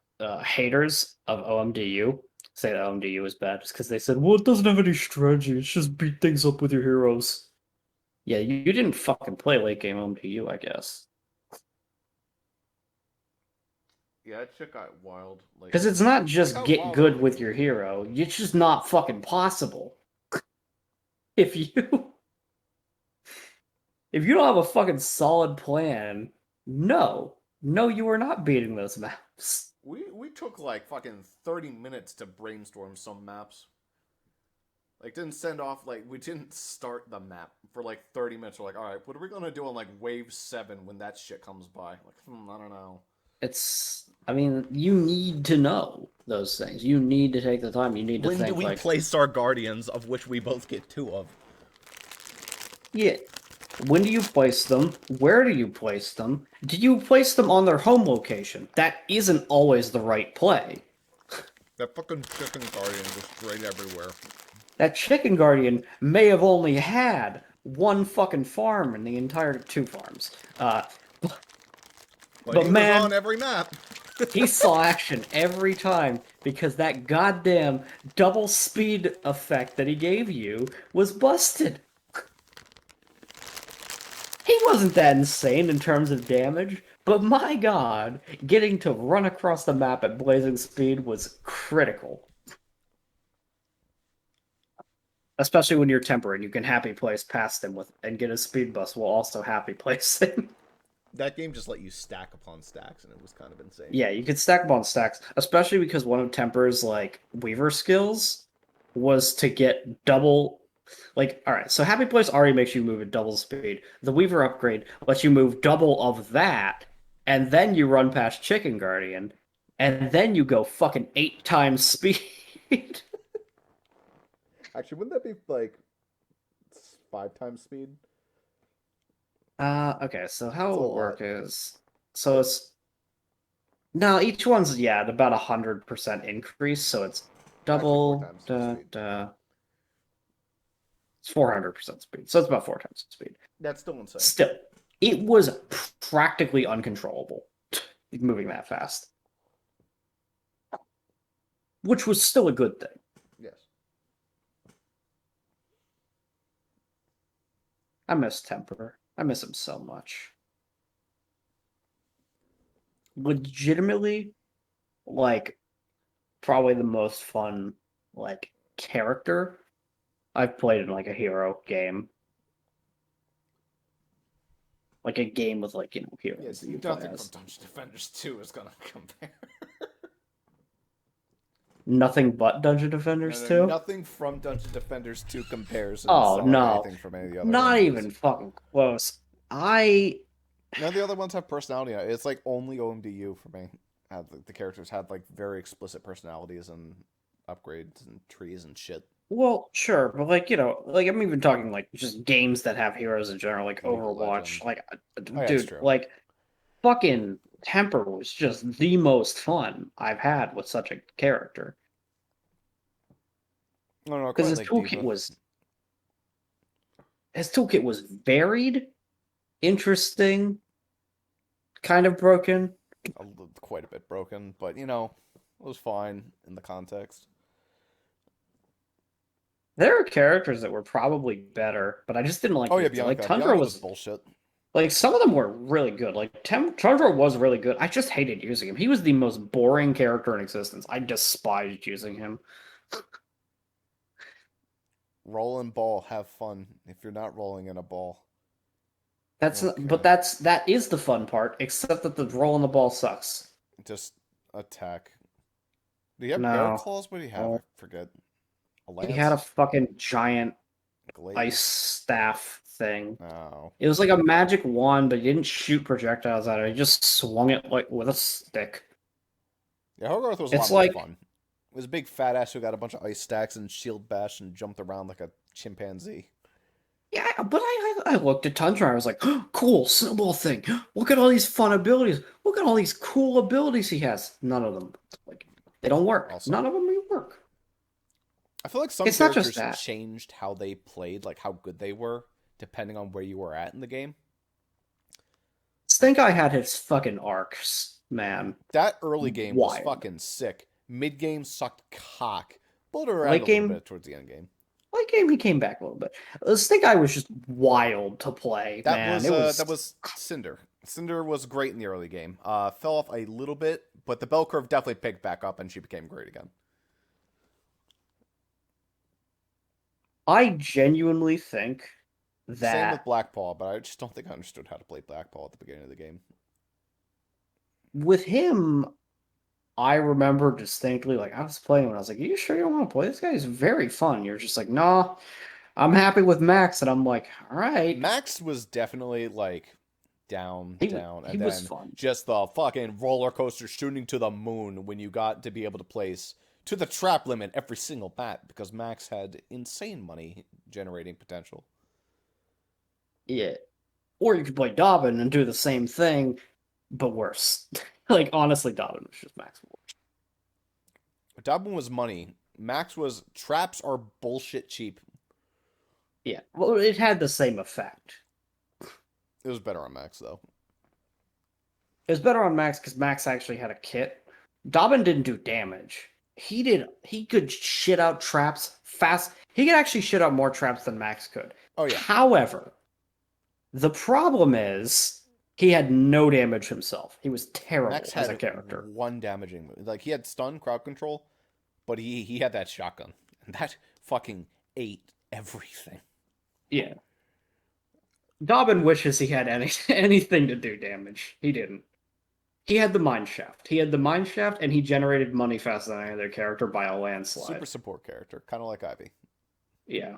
[SPEAKER 2] haters of OMDU say that OMDU is bad, just because they said, well, it doesn't have any strategy, it's just beat things up with your heroes. Yeah, you didn't fucking play late game OMDU, I guess.
[SPEAKER 10] Yeah, that shit got wild.
[SPEAKER 2] Because it's not just get good with your hero, it's just not fucking possible. If you don't have a fucking solid plan, no, you are not beating those maps.
[SPEAKER 10] We took like fucking 30 minutes to brainstorm some maps. Like, we didn't start the map for like 30 minutes. We're like, alright, what are we gonna do on like wave 7 when that shit comes by? Like, I don't know.
[SPEAKER 2] You need to know those things. You need to take the time. You need to think,
[SPEAKER 1] when do we place our guardians, of which we both get 2 of?
[SPEAKER 2] Yeah. When do you place them? Where do you place them? Do you place them on their home location? That isn't always the right play.
[SPEAKER 1] That fucking chicken guardian was straight everywhere.
[SPEAKER 2] That chicken guardian may have only had one fucking farm in the entire 2 farms.
[SPEAKER 1] But he was on every map.
[SPEAKER 2] He saw action every time because that goddamn double speed effect that he gave you was busted. He wasn't that insane in terms of damage, but my god, getting to run across the map at blazing speed was critical. Especially when you're temper and you can happy place past him and get a speed bust while also happy placing.
[SPEAKER 1] That game just let you stack upon stacks, and it was kind of insane.
[SPEAKER 2] Yeah, you could stack upon stacks, especially because one of Temper's like Weaver skills was to get double. Like, all right, so Happy Place already makes you move at double speed. The Weaver upgrade lets you move double of that, and then you run past Chicken Guardian, and then you go fucking 8 times speed.
[SPEAKER 10] Actually, wouldn't that be like 5 times speed?
[SPEAKER 2] Okay, so how it will work is, so it's, no, each one's, at about 100% increase, so it's double, it's 400% speed, so it's about 4 times speed.
[SPEAKER 10] That's still insane.
[SPEAKER 2] Still, it was practically uncontrollable moving that fast. Which was still a good thing.
[SPEAKER 10] Yes.
[SPEAKER 2] I miss Temper. I miss him so much. Legitimately, like, probably the most fun, like, character I've played in, like, a hero game. Like, a game with, like, heroes.
[SPEAKER 10] Yeah, nothing from Dungeon Defenders 2 is gonna compare.
[SPEAKER 2] Nothing but Dungeon Defenders 2?
[SPEAKER 10] Nothing from Dungeon Defenders 2 compares.
[SPEAKER 2] Oh, no.
[SPEAKER 10] Anything from any of the other
[SPEAKER 2] Not
[SPEAKER 10] ones.
[SPEAKER 2] even fucking close.
[SPEAKER 10] None of the other ones have personality. It's like only OMDU for me. The characters had like very explicit personalities and upgrades and trees and shit.
[SPEAKER 2] Well, sure, but like, I'm even talking like just games that have heroes in general, like Overwatch. Like, dude, like, fucking Temper was just the most fun I've had with such a character.
[SPEAKER 10] No,
[SPEAKER 2] because his toolkit was varied, interesting, kind of broken,
[SPEAKER 10] quite a bit broken, but you know, it was fine in the context.
[SPEAKER 2] There are characters that were probably better, but I just didn't like
[SPEAKER 10] Oh yeah,
[SPEAKER 2] using. Like
[SPEAKER 10] Bianca.
[SPEAKER 2] Tundra
[SPEAKER 10] Bianca was
[SPEAKER 2] was
[SPEAKER 10] bullshit.
[SPEAKER 2] like some of them were really good. Like Tundra was really good. I just hated using him. He was the most boring character in existence. I despised using him.
[SPEAKER 10] Roll and ball, have fun. If you're not rolling in a ball.
[SPEAKER 2] But that is the fun part, except that the roll on the ball sucks.
[SPEAKER 10] Just attack. Do you have
[SPEAKER 2] No.
[SPEAKER 10] air claws? What do you have? I forget. A lance?
[SPEAKER 2] He had a fucking giant
[SPEAKER 10] Glaive?
[SPEAKER 2] ice staff thing.
[SPEAKER 10] Oh.
[SPEAKER 2] It was like a magic wand, but he didn't shoot projectiles at it. He just swung it like with a stick.
[SPEAKER 10] Yeah, Hogarth was a lot more fun. It was a big fat ass who got a bunch of ice stacks and shield bash and jumped around like a chimpanzee.
[SPEAKER 2] Yeah, but I looked at Tundra and I was like, oh, cool, snowball thing. Look at all these fun abilities. Look at all these cool abilities he has. None of them, like, they don't work. Also, none of them work.
[SPEAKER 10] I feel like some characters changed how they played, like how good they were, depending on where you were at in the game.
[SPEAKER 2] Stink Eye had his fucking arcs, man.
[SPEAKER 10] That early game was fucking sick. Mid game sucked cock. Pulled around
[SPEAKER 2] Late
[SPEAKER 10] a
[SPEAKER 2] game,
[SPEAKER 10] little bit towards the end game.
[SPEAKER 2] Late game, he came back a little bit. Stink Eye was just wild to play, man.
[SPEAKER 10] That was Cinder. Cinder was great in the early game. Fell off a little bit, but the bell curve definitely picked back up, and she became great again.
[SPEAKER 2] I genuinely think that...
[SPEAKER 10] Same with Blackpaw, but I just don't think I understood how to play Blackpaw at the beginning of the game.
[SPEAKER 2] With him, I remember distinctly, like, I was playing when I was like, are you sure you don't want to play? This guy is very fun. You're just like, nah, I'm happy with Max. And I'm like, all right.
[SPEAKER 10] Max was definitely, like, down, and
[SPEAKER 2] he
[SPEAKER 10] then
[SPEAKER 2] was fun.
[SPEAKER 10] Just the fucking roller coaster shooting to the moon when you got to be able to place to the trap limit every single map, because Max had insane money generating potential.
[SPEAKER 2] Yeah. Or you could play Dobbin and do the same thing, but worse. Like, honestly, Dobbin was just Max worse.
[SPEAKER 10] Dobbin was money. Max was traps are bullshit cheap.
[SPEAKER 2] Yeah, well, it had the same effect.
[SPEAKER 10] It was better on Max, though.
[SPEAKER 2] It was better on Max because Max actually had a kit. Dobbin didn't do damage. He could shit out traps fast. He could actually shit out more traps than Max could.
[SPEAKER 10] Oh, yeah.
[SPEAKER 2] However, the problem is he had no damage himself. He was terrible
[SPEAKER 10] Max
[SPEAKER 2] as a character.
[SPEAKER 10] One damaging move. Like, he had stun, crowd control, but he had that shotgun. And that fucking ate everything.
[SPEAKER 2] Yeah. Dobbin wishes he had anything to do damage. He didn't. He had the Mine Shaft. And he generated money faster than any other character by a landslide.
[SPEAKER 10] Super support character, kind of like Ivy.
[SPEAKER 2] Yeah.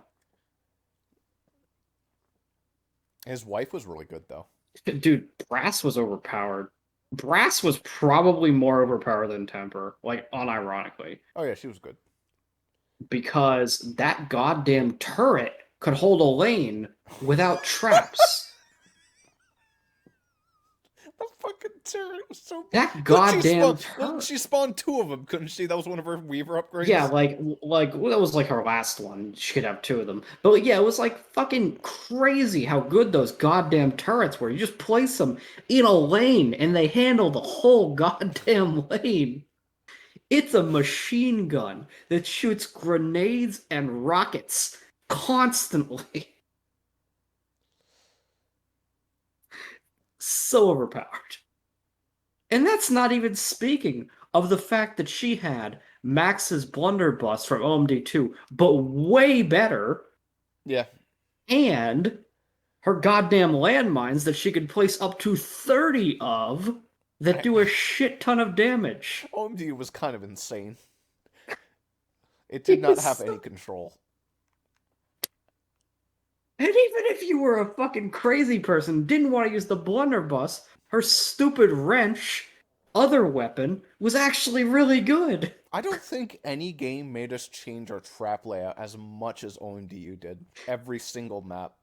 [SPEAKER 10] His wife was really good, though.
[SPEAKER 2] Dude, Brass was overpowered. Brass was probably more overpowered than Temper, like, unironically.
[SPEAKER 10] Oh yeah, she was good.
[SPEAKER 2] Because that goddamn turret could hold a lane without traps.
[SPEAKER 10] The fucking turret was so...
[SPEAKER 2] That goddamn
[SPEAKER 10] turret. She spawned two of them, couldn't she? That was one of her Weaver upgrades?
[SPEAKER 2] Yeah, like that was like her last one. She could have two of them. But yeah, it was like fucking crazy how good those goddamn turrets were. You just place them in a lane and they handle the whole goddamn lane. It's a machine gun that shoots grenades and rockets constantly. So overpowered. And that's not even speaking of the fact that she had Max's blunderbuss from OMD2, but way better.
[SPEAKER 10] Yeah.
[SPEAKER 2] And her goddamn landmines that she could place up to 30 of that do a shit ton of damage.
[SPEAKER 10] OMD was kind of insane. It did not have any control.
[SPEAKER 2] And even if you were a fucking crazy person, didn't want to use the blunderbuss, her stupid wrench, other weapon, was actually really good.
[SPEAKER 10] I don't think any game made us change our trap layout as much as OMDU did. Every single map.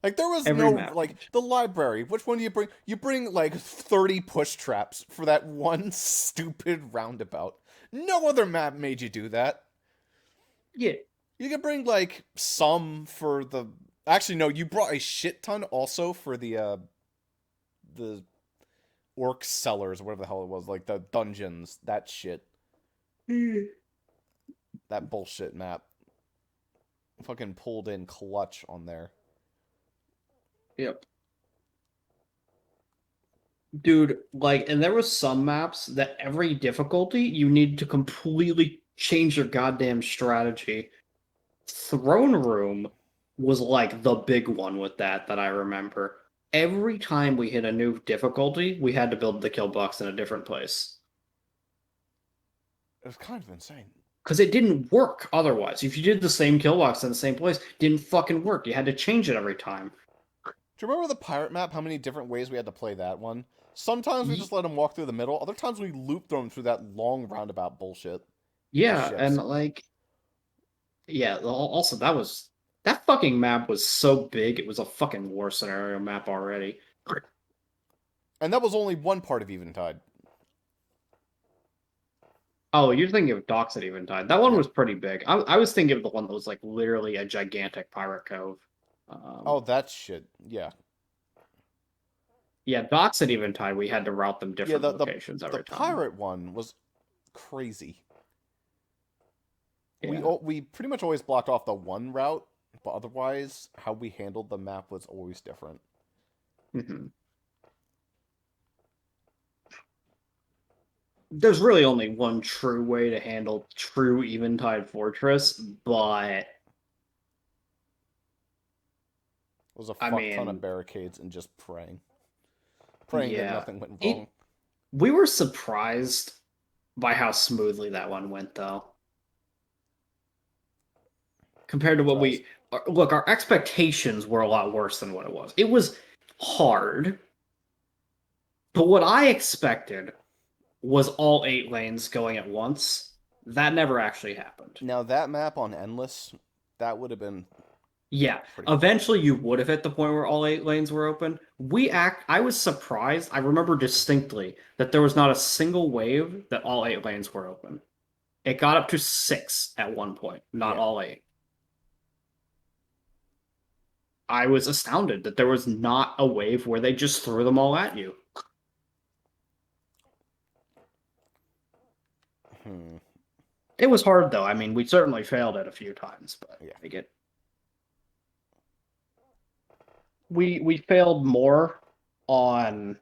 [SPEAKER 10] Like, there was like, the library. Which one do you bring? You bring, like, 30 push traps for that one stupid roundabout. No other map made you do that.
[SPEAKER 2] Yeah.
[SPEAKER 10] You could bring, like, some for the... Actually, no, you brought a shit ton also for the
[SPEAKER 1] Orc cellars, whatever the hell it was, like the dungeons, that shit. That bullshit map. Fucking pulled in clutch on there.
[SPEAKER 2] Yep. Dude, like, and there was some maps that every difficulty you need to completely change your goddamn strategy. Throne Room was like the big one with that I remember. Every time we hit a new difficulty, we had to build the kill box in a different place.
[SPEAKER 1] It was kind of insane.
[SPEAKER 2] Because it didn't work otherwise. If you did the same kill box in the same place, it didn't fucking work. You had to change it every time.
[SPEAKER 1] Do you remember the pirate map? How many different ways we had to play that one? Sometimes we just let them walk through the middle. Other times we looped them through that long roundabout bullshit.
[SPEAKER 2] Yeah, and like... Yeah, also that fucking map was so big, it was a fucking war scenario map already.
[SPEAKER 1] And that was only one part of Eventide.
[SPEAKER 2] Oh, you're thinking of Docks at Eventide. That one was pretty big. I was thinking of the one that was like literally a gigantic pirate cove.
[SPEAKER 1] Oh, that shit. Yeah.
[SPEAKER 2] Yeah, Docks at Eventide, we had to route them different locations every time.
[SPEAKER 1] The pirate one was crazy.
[SPEAKER 2] Yeah.
[SPEAKER 1] We pretty much always blocked off the one route, but otherwise, how we handled the map was always different.
[SPEAKER 2] Mm-hmm. There's really only one true way to handle true Eventide Fortress, but...
[SPEAKER 1] It was a fuck ton of barricades and just praying. Praying that nothing went wrong.
[SPEAKER 2] We were surprised by how smoothly that one went, though. Compared to what we... Look, our expectations were a lot worse than what it was. It was hard, but what I expected was all 8 lanes going at once. That never actually happened.
[SPEAKER 1] Now, that map on Endless, that would have been...
[SPEAKER 2] Yeah, eventually you would have hit the point where all 8 lanes were open. I was surprised. I remember distinctly that there was not a single wave that all 8 lanes were open. It got up to 6 at one point, not all 8. I was astounded that there was not a wave where they just threw them all at you. It was hard, though. I mean, we certainly failed it a few times, but I get... We failed more on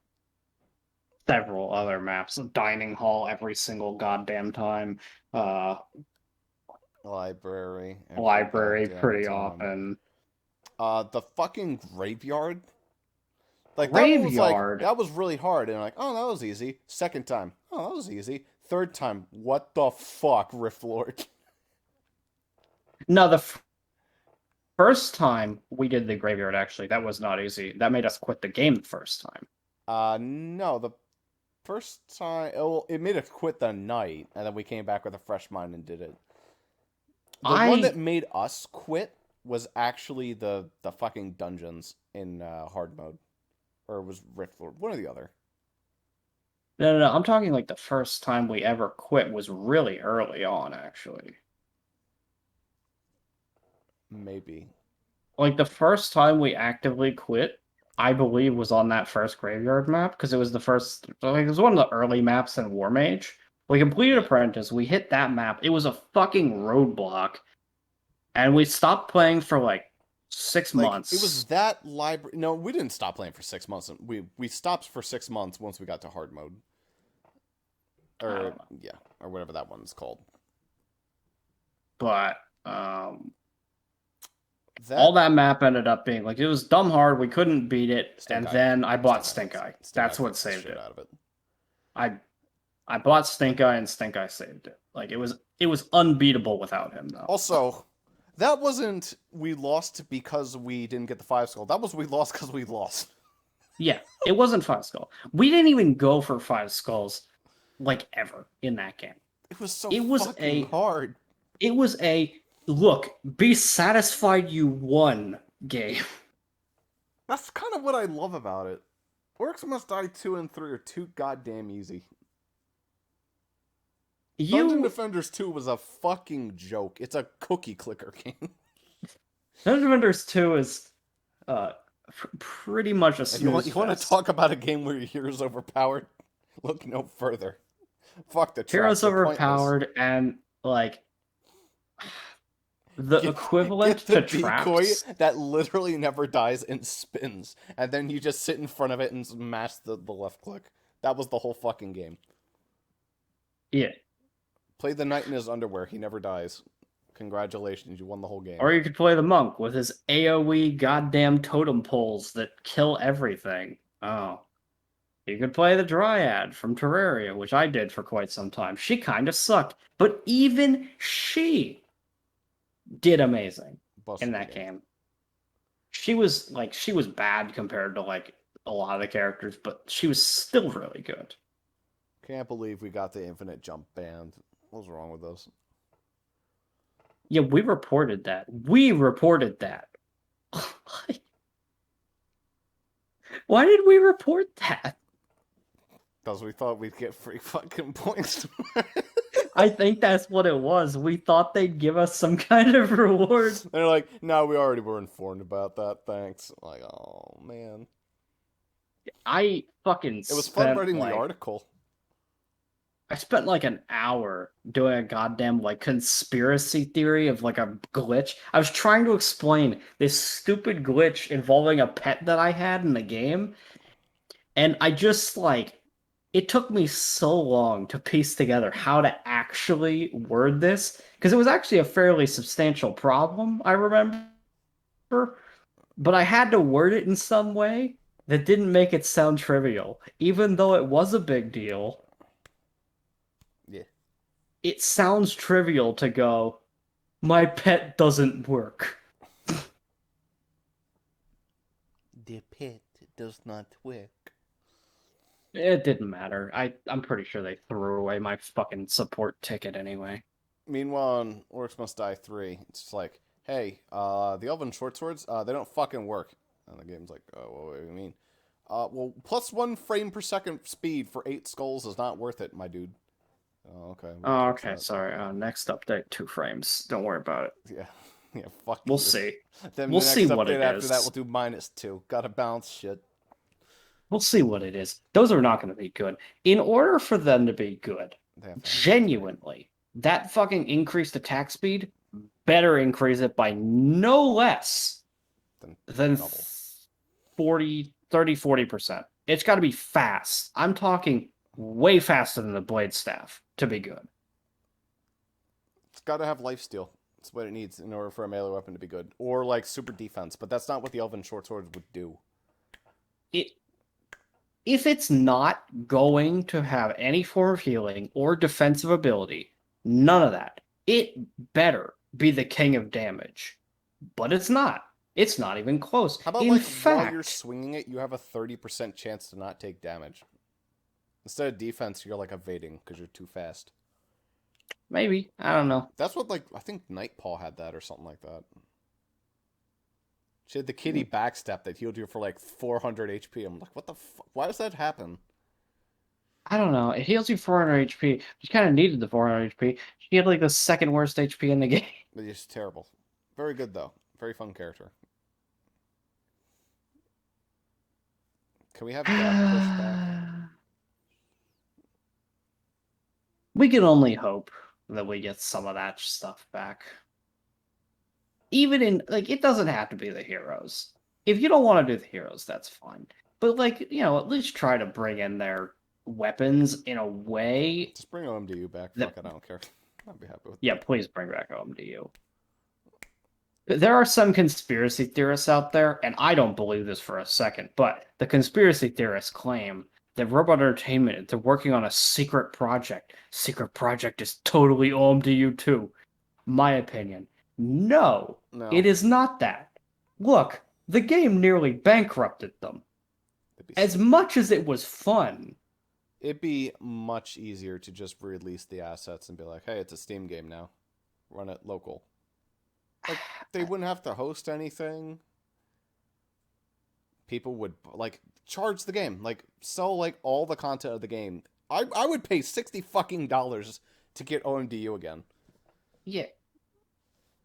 [SPEAKER 2] several other maps. Dining Hall every single goddamn time.
[SPEAKER 1] Library
[SPEAKER 2] pretty often.
[SPEAKER 1] The fucking graveyard. Like
[SPEAKER 2] Graveyard.
[SPEAKER 1] that was really hard, and like, oh, that was easy. Second time, oh, that was easy. Third time, what the fuck, Rift Lord?
[SPEAKER 2] No, the first time we did the graveyard, actually, that was not easy. That made us quit the game the first time.
[SPEAKER 1] No, the first time, it made us quit the night, and then we came back with a fresh mind and did it. The one that made us quit was actually the fucking dungeons in hard mode. Or it was Rift Lord, one or the other.
[SPEAKER 2] No, I'm talking like the first time we ever quit was really early on, actually.
[SPEAKER 1] Maybe.
[SPEAKER 2] Like, the first time we actively quit, I believe, was on that first graveyard map, because it was the first... Like, it was one of the early maps in War Mage. We completed Apprentice, we hit that map, it was a fucking roadblock, and we stopped playing for, like, 6 months.
[SPEAKER 1] It was that library... No, we didn't stop playing for 6 months. We stopped for 6 months once we got to hard mode. Or, yeah, or whatever that one's called.
[SPEAKER 2] But, all that map ended up being, like, it was dumb hard, we couldn't beat it, and then I bought Stink Eye. That's what saved it.
[SPEAKER 1] Out of it.
[SPEAKER 2] I bought Stink Eye, and Stink Eye saved it. Like, it was unbeatable without him, though.
[SPEAKER 1] Also, that wasn't we lost because we didn't get the 5 skull. That was we lost because we lost.
[SPEAKER 2] Yeah, it wasn't 5 skull. We didn't even go for 5 skulls, like, ever in that game.
[SPEAKER 1] It was so fucking hard.
[SPEAKER 2] It was a, look, be satisfied you won game.
[SPEAKER 1] That's kind of what I love about it. Orcs Must Die 2 and 3 are too goddamn easy. Dungeon Defenders 2 was a fucking joke. It's a cookie clicker game.
[SPEAKER 2] Dungeon Defenders 2 is pretty much a
[SPEAKER 10] If
[SPEAKER 2] snooze
[SPEAKER 10] you want to
[SPEAKER 2] fest.
[SPEAKER 10] talk about a game where your hero's overpowered, look no further. Fuck the traps.
[SPEAKER 2] Heroes
[SPEAKER 10] They're pointless.
[SPEAKER 2] overpowered and like the equivalent
[SPEAKER 10] Get the
[SPEAKER 2] to
[SPEAKER 10] decoy
[SPEAKER 2] traps.
[SPEAKER 10] that literally never dies and spins, and then you just sit in front of it and mash the left click. That was the whole fucking game.
[SPEAKER 2] Yeah.
[SPEAKER 10] Play the knight in his underwear. He never dies. Congratulations, you won the whole game.
[SPEAKER 2] Or you could play the monk with his AoE goddamn totem poles that kill everything. Oh. You could play the Dryad from Terraria, which I did for quite some time. She kind of sucked, but even she did amazing in that game. She was bad compared to like a lot of the characters, but she was still really good.
[SPEAKER 10] Can't believe we got the infinite jump banned. What was wrong with those?
[SPEAKER 2] Yeah, we reported that. Why did we report that?
[SPEAKER 10] Because we thought we'd get free fucking points.
[SPEAKER 2] I think that's what it was. We thought they'd give us some kind of reward.
[SPEAKER 10] They're like, no, we already were informed about that, thanks. I'm like, oh, man.
[SPEAKER 2] I fucking
[SPEAKER 10] It was fun writing the article.
[SPEAKER 2] I spent like an hour doing a goddamn like conspiracy theory of like a glitch. I was trying to explain this stupid glitch involving a pet that I had in the game. And I just like, it took me so long to piece together how to actually word this. Because it was actually a fairly substantial problem, I remember. But I had to word it in some way that didn't make it sound trivial. Even though it was a big deal.
[SPEAKER 10] Yeah.
[SPEAKER 2] It sounds trivial to go, my pet doesn't work.
[SPEAKER 11] The pet does not work.
[SPEAKER 2] It didn't matter. I'm pretty sure they threw away my fucking support ticket anyway.
[SPEAKER 10] Meanwhile, in Orcs Must Die 3, it's just like, hey, the Elven short swords, they don't fucking work. And the game's like, oh, what do you mean? Well, plus 1 frame per second speed for 8 skulls is not worth it, my dude. Oh, okay.
[SPEAKER 2] Oh, okay, sorry. Next update, 2 frames. Don't worry about it.
[SPEAKER 10] Yeah, fuck
[SPEAKER 2] We'll
[SPEAKER 10] you.
[SPEAKER 2] see.
[SPEAKER 10] Then
[SPEAKER 2] We'll
[SPEAKER 10] the next
[SPEAKER 2] see what
[SPEAKER 10] update
[SPEAKER 2] it
[SPEAKER 10] after
[SPEAKER 2] is.
[SPEAKER 10] that, we'll do -2. Gotta balance shit.
[SPEAKER 2] We'll see what it is. Those are not going to be good. In order for them to be good, genuinely, that fucking increased attack speed better increase it by no less than 30-40%. It's got to be fast. I'm talking way faster than the blade staff to be good.
[SPEAKER 10] It's gotta have lifesteal. That's what it needs in order for a melee weapon to be good. Or, like, super defense, but that's not what the Elven short swords would do.
[SPEAKER 2] If it's not going to have any form of healing or defensive ability, none of that, it better be the king of damage. But it's not. It's not even close.
[SPEAKER 10] How about,
[SPEAKER 2] in
[SPEAKER 10] like,
[SPEAKER 2] fact,
[SPEAKER 10] while you're swinging it, you have a 30% chance to not take damage? Instead of defense, you're, like, evading because you're too fast.
[SPEAKER 2] Maybe. I don't know.
[SPEAKER 10] That's what, like, I think Nightpaw had that or something like that. She had the kitty backstep that healed you for, like, 400 HP. I'm like, what the fuck? Why does that happen?
[SPEAKER 2] I don't know. It heals you 400 HP. She kind of needed the 400 HP. She had, like, the second worst HP in the game.
[SPEAKER 10] But it's terrible. Very good, though. Very fun character. Can we have that pushed back?
[SPEAKER 2] We can only hope that we get some of that stuff back. Even in, like, it doesn't have to be the heroes. If you don't want to do the heroes, that's fine. But, like, you know, at least try to bring in their weapons in a way.
[SPEAKER 10] Just bring OMDU back. Fuck it, I don't care. I'd be happy with
[SPEAKER 2] Yeah, please bring back OMDU. There are some conspiracy theorists out there, and I don't believe this for a second, but the conspiracy theorists claim that Robot Entertainment, they're working on a secret project. Secret project is totally OMDU too. My opinion. No, it is not that. Look, the game nearly bankrupted them. As much as it was fun.
[SPEAKER 10] It'd be much easier to just release the assets and be like, hey, it's a Steam game now. Run it local. Like, they wouldn't have to host anything. People would, like, charge the game. Like, sell, like, all the content of the game. I would pay $60 fucking to get OMDU again.
[SPEAKER 2] Yeah.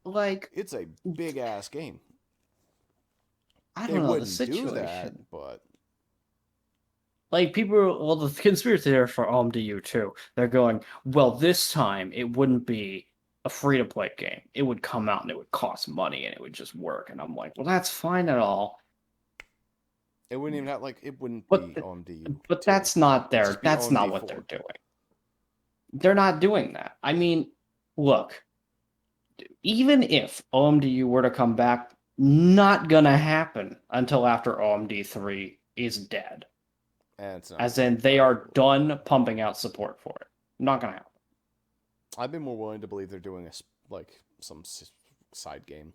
[SPEAKER 2] Like,
[SPEAKER 10] it's a big-ass game.
[SPEAKER 2] I
[SPEAKER 1] They
[SPEAKER 2] don't know the
[SPEAKER 1] wouldn't
[SPEAKER 2] situation.
[SPEAKER 1] do that, but
[SPEAKER 2] Like people, well, the conspiracy there for OMDU too. They're going, well, this time it wouldn't be a free-to-play game. It would come out and it would cost money and it would just work. And I'm like, well, that's fine at all.
[SPEAKER 1] it wouldn't even have it wouldn't
[SPEAKER 2] But
[SPEAKER 1] be OMDU.
[SPEAKER 2] but
[SPEAKER 1] 2.
[SPEAKER 2] that's not
[SPEAKER 1] It'd just be
[SPEAKER 2] that's not
[SPEAKER 1] OMD
[SPEAKER 2] what
[SPEAKER 1] 4.
[SPEAKER 2] they're doing. They're not doing that. I mean, look, even if OMDU were to come back, not gonna happen until after OMD 3 is dead.
[SPEAKER 1] And it's not
[SPEAKER 2] As in, they are done pumping out support for it. Not gonna happen.
[SPEAKER 1] I'd be more willing to believe they're doing some side game.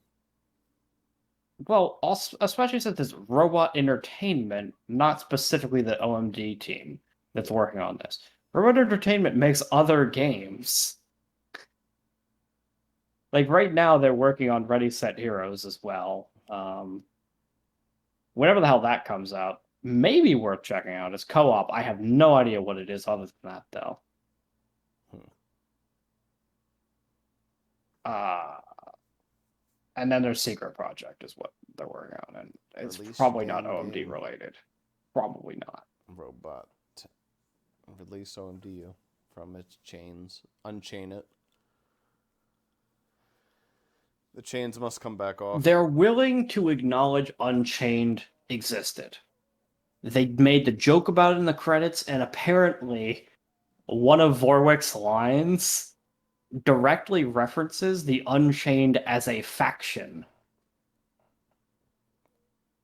[SPEAKER 2] Well, also, especially since it's Robot Entertainment, not specifically the OMD team that's working on this. Robot Entertainment makes other games. Like right now, they're working on Ready Set Heroes as well. Whenever the hell that comes out, maybe worth checking out. It's co-op. I have no idea what it is other than that, though. And then there's Secret Project is what they're working on, and it's probably not OMD related. Probably not.
[SPEAKER 1] Robot. Release OMDU from its chains. Unchain it. The chains must come back off.
[SPEAKER 2] They're willing to acknowledge Unchained existed. They made the joke about it in the credits, and apparently one of Vorwick's lines directly references the Unchained as a faction.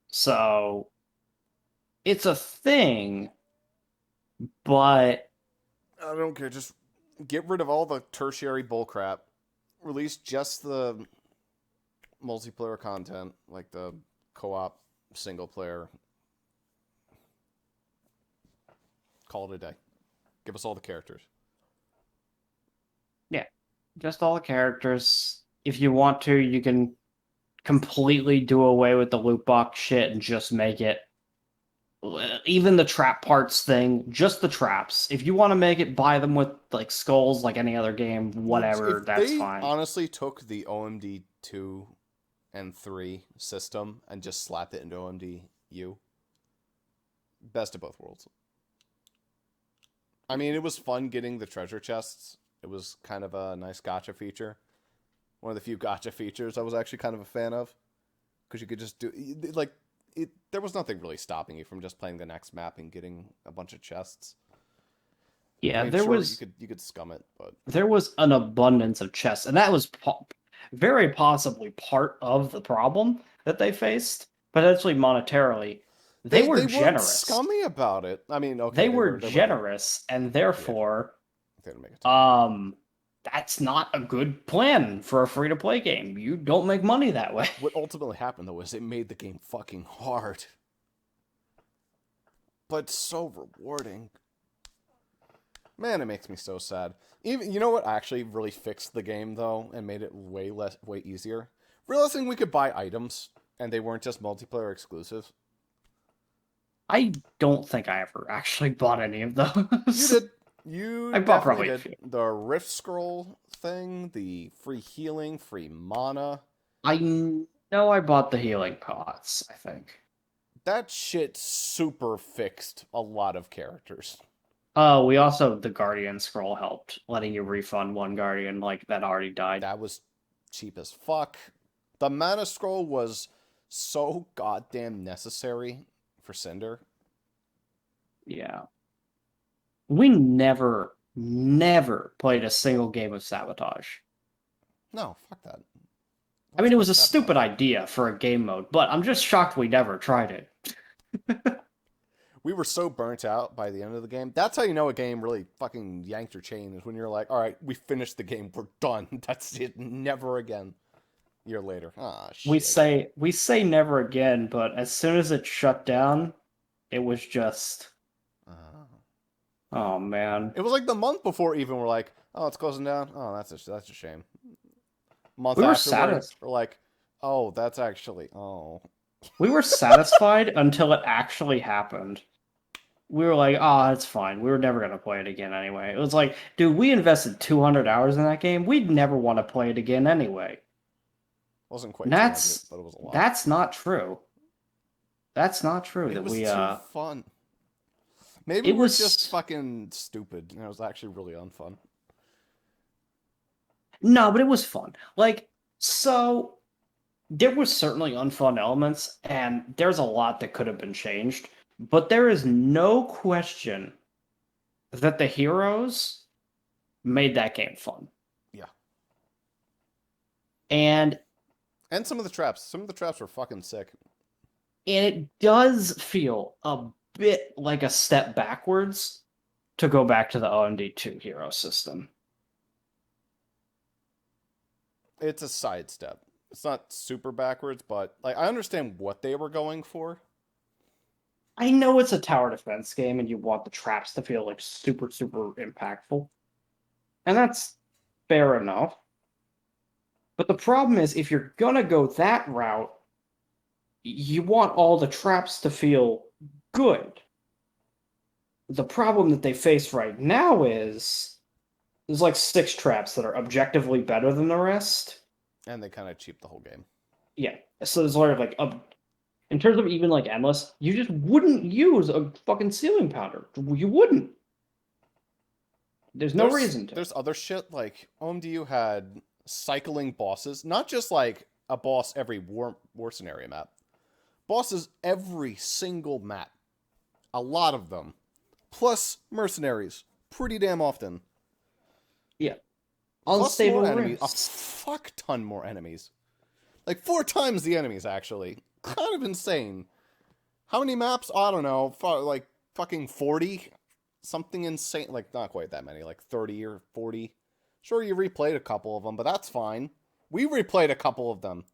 [SPEAKER 2] So it's a thing, but
[SPEAKER 1] I don't care. Just get rid of all the tertiary bullcrap. Release just the multiplayer content, like the co-op single player. Call it a day. Give us all the characters.
[SPEAKER 2] yeah, just all the characters. If you want to, you can completely do away with the loot box shit and just make it even the trap parts thing, just the traps. If you want to make it, buy them with like skulls like any other game, whatever, that's fine.
[SPEAKER 1] Honestly took the OMD 2 and 3 system and just slapped it into OMDU. Best of both worlds. I mean, it was fun getting the treasure chests. It was kind of a nice gacha feature. One of the few gacha features I was actually kind of a fan of. Because you could just do... there was nothing really stopping you from just playing the next map and getting a bunch of chests.
[SPEAKER 2] Yeah,
[SPEAKER 1] I mean,
[SPEAKER 2] there
[SPEAKER 1] sure,
[SPEAKER 2] was...
[SPEAKER 1] You could scum it, but...
[SPEAKER 2] There was an abundance of chests, and that was very possibly part of the problem that they faced, potentially monetarily. They were generous.
[SPEAKER 1] Weren't scummy about it. I mean, okay.
[SPEAKER 2] They were generous, and therefore, that's not a good plan for a free-to-play game. You don't make money that way.
[SPEAKER 1] What ultimately happened, though, is it made the game fucking hard. But so rewarding. Man, it makes me so sad. Even, you know what actually really fixed the game, though, and made it way easier? Realizing we could buy items, and they weren't just multiplayer exclusives.
[SPEAKER 2] I don't think I ever actually bought any of those.
[SPEAKER 1] You did.
[SPEAKER 2] I bought probably a few.
[SPEAKER 1] The Rift Scroll thing, the free healing, free mana.
[SPEAKER 2] I know I bought the healing pots, I think.
[SPEAKER 1] That shit super fixed a lot of characters.
[SPEAKER 2] Oh, we also, the Guardian Scroll helped, letting you refund one Guardian that already died.
[SPEAKER 1] That was cheap as fuck. The Mana Scroll was so goddamn necessary for Cinder.
[SPEAKER 2] Yeah. We never played a single game of Sabotage.
[SPEAKER 1] No, fuck that.
[SPEAKER 2] I mean, it was a stupid idea for a game mode, but I'm just shocked we never tried it.
[SPEAKER 1] We were so burnt out by the end of the game. That's how you know a game really fucking yanked your chain, is when you're like, all right, we finished the game, we're done. That's it, never again. A year later. Ah, shit.
[SPEAKER 2] We say never again, but as soon as it shut down, it was just... Oh, man.
[SPEAKER 1] It was like the month before even we're like, oh, it's closing down? Oh, that's a shame. Month
[SPEAKER 2] we were
[SPEAKER 1] afterwards, we're like, oh, that's actually... Oh.
[SPEAKER 2] We were satisfied until it actually happened. We were like, oh, it's fine. We were never going to play it again anyway. It was like, dude, we invested 200 hours in that game. We'd never want to play it again anyway.
[SPEAKER 1] Wasn't quite 200, but it was a lot.
[SPEAKER 2] That's not true. That's not true.
[SPEAKER 1] It
[SPEAKER 2] That
[SPEAKER 1] was
[SPEAKER 2] we
[SPEAKER 1] too fun. Maybe
[SPEAKER 2] it
[SPEAKER 1] we're
[SPEAKER 2] was
[SPEAKER 1] just fucking stupid. And it was actually really unfun.
[SPEAKER 2] no, but it was fun. Like so, there was certainly unfun elements, and there's a lot that could have been changed. But there is no question that the heroes made that game fun.
[SPEAKER 1] Yeah.
[SPEAKER 2] And
[SPEAKER 1] some of the traps. Some of the traps were fucking sick.
[SPEAKER 2] And it does feel a bit like a step backwards to go back to the OMD2 hero system.
[SPEAKER 1] It's a sidestep. It's not super backwards, but like I understand what they were going for.
[SPEAKER 2] I know it's a tower defense game and you want the traps to feel like super, super impactful. And that's fair enough. But the problem is, if you're gonna go that route, you want all the traps to feel good. The problem that they face right now is there's like 6 traps that are objectively better than the rest.
[SPEAKER 1] And they kind of cheap the whole game.
[SPEAKER 2] Yeah. So there's sort of like in terms of even like endless, you just wouldn't use a fucking ceiling pounder. You wouldn't. There's no reason to.
[SPEAKER 1] There's other shit like OMDU had cycling bosses, not just like a boss every war scenario map. Bosses every single map. A lot of them. Plus mercenaries. Pretty damn often.
[SPEAKER 2] Yeah.
[SPEAKER 1] Plus
[SPEAKER 2] Unstable
[SPEAKER 1] more enemies. A
[SPEAKER 2] risks.
[SPEAKER 1] fuck ton more enemies. Like 4 times the enemies, actually. Kind of insane. How many maps? I don't know. Like fucking 40? Something insane. Like not quite that many. Like 30 or 40. Sure, you replayed a couple of them, but that's fine. We replayed a couple of them.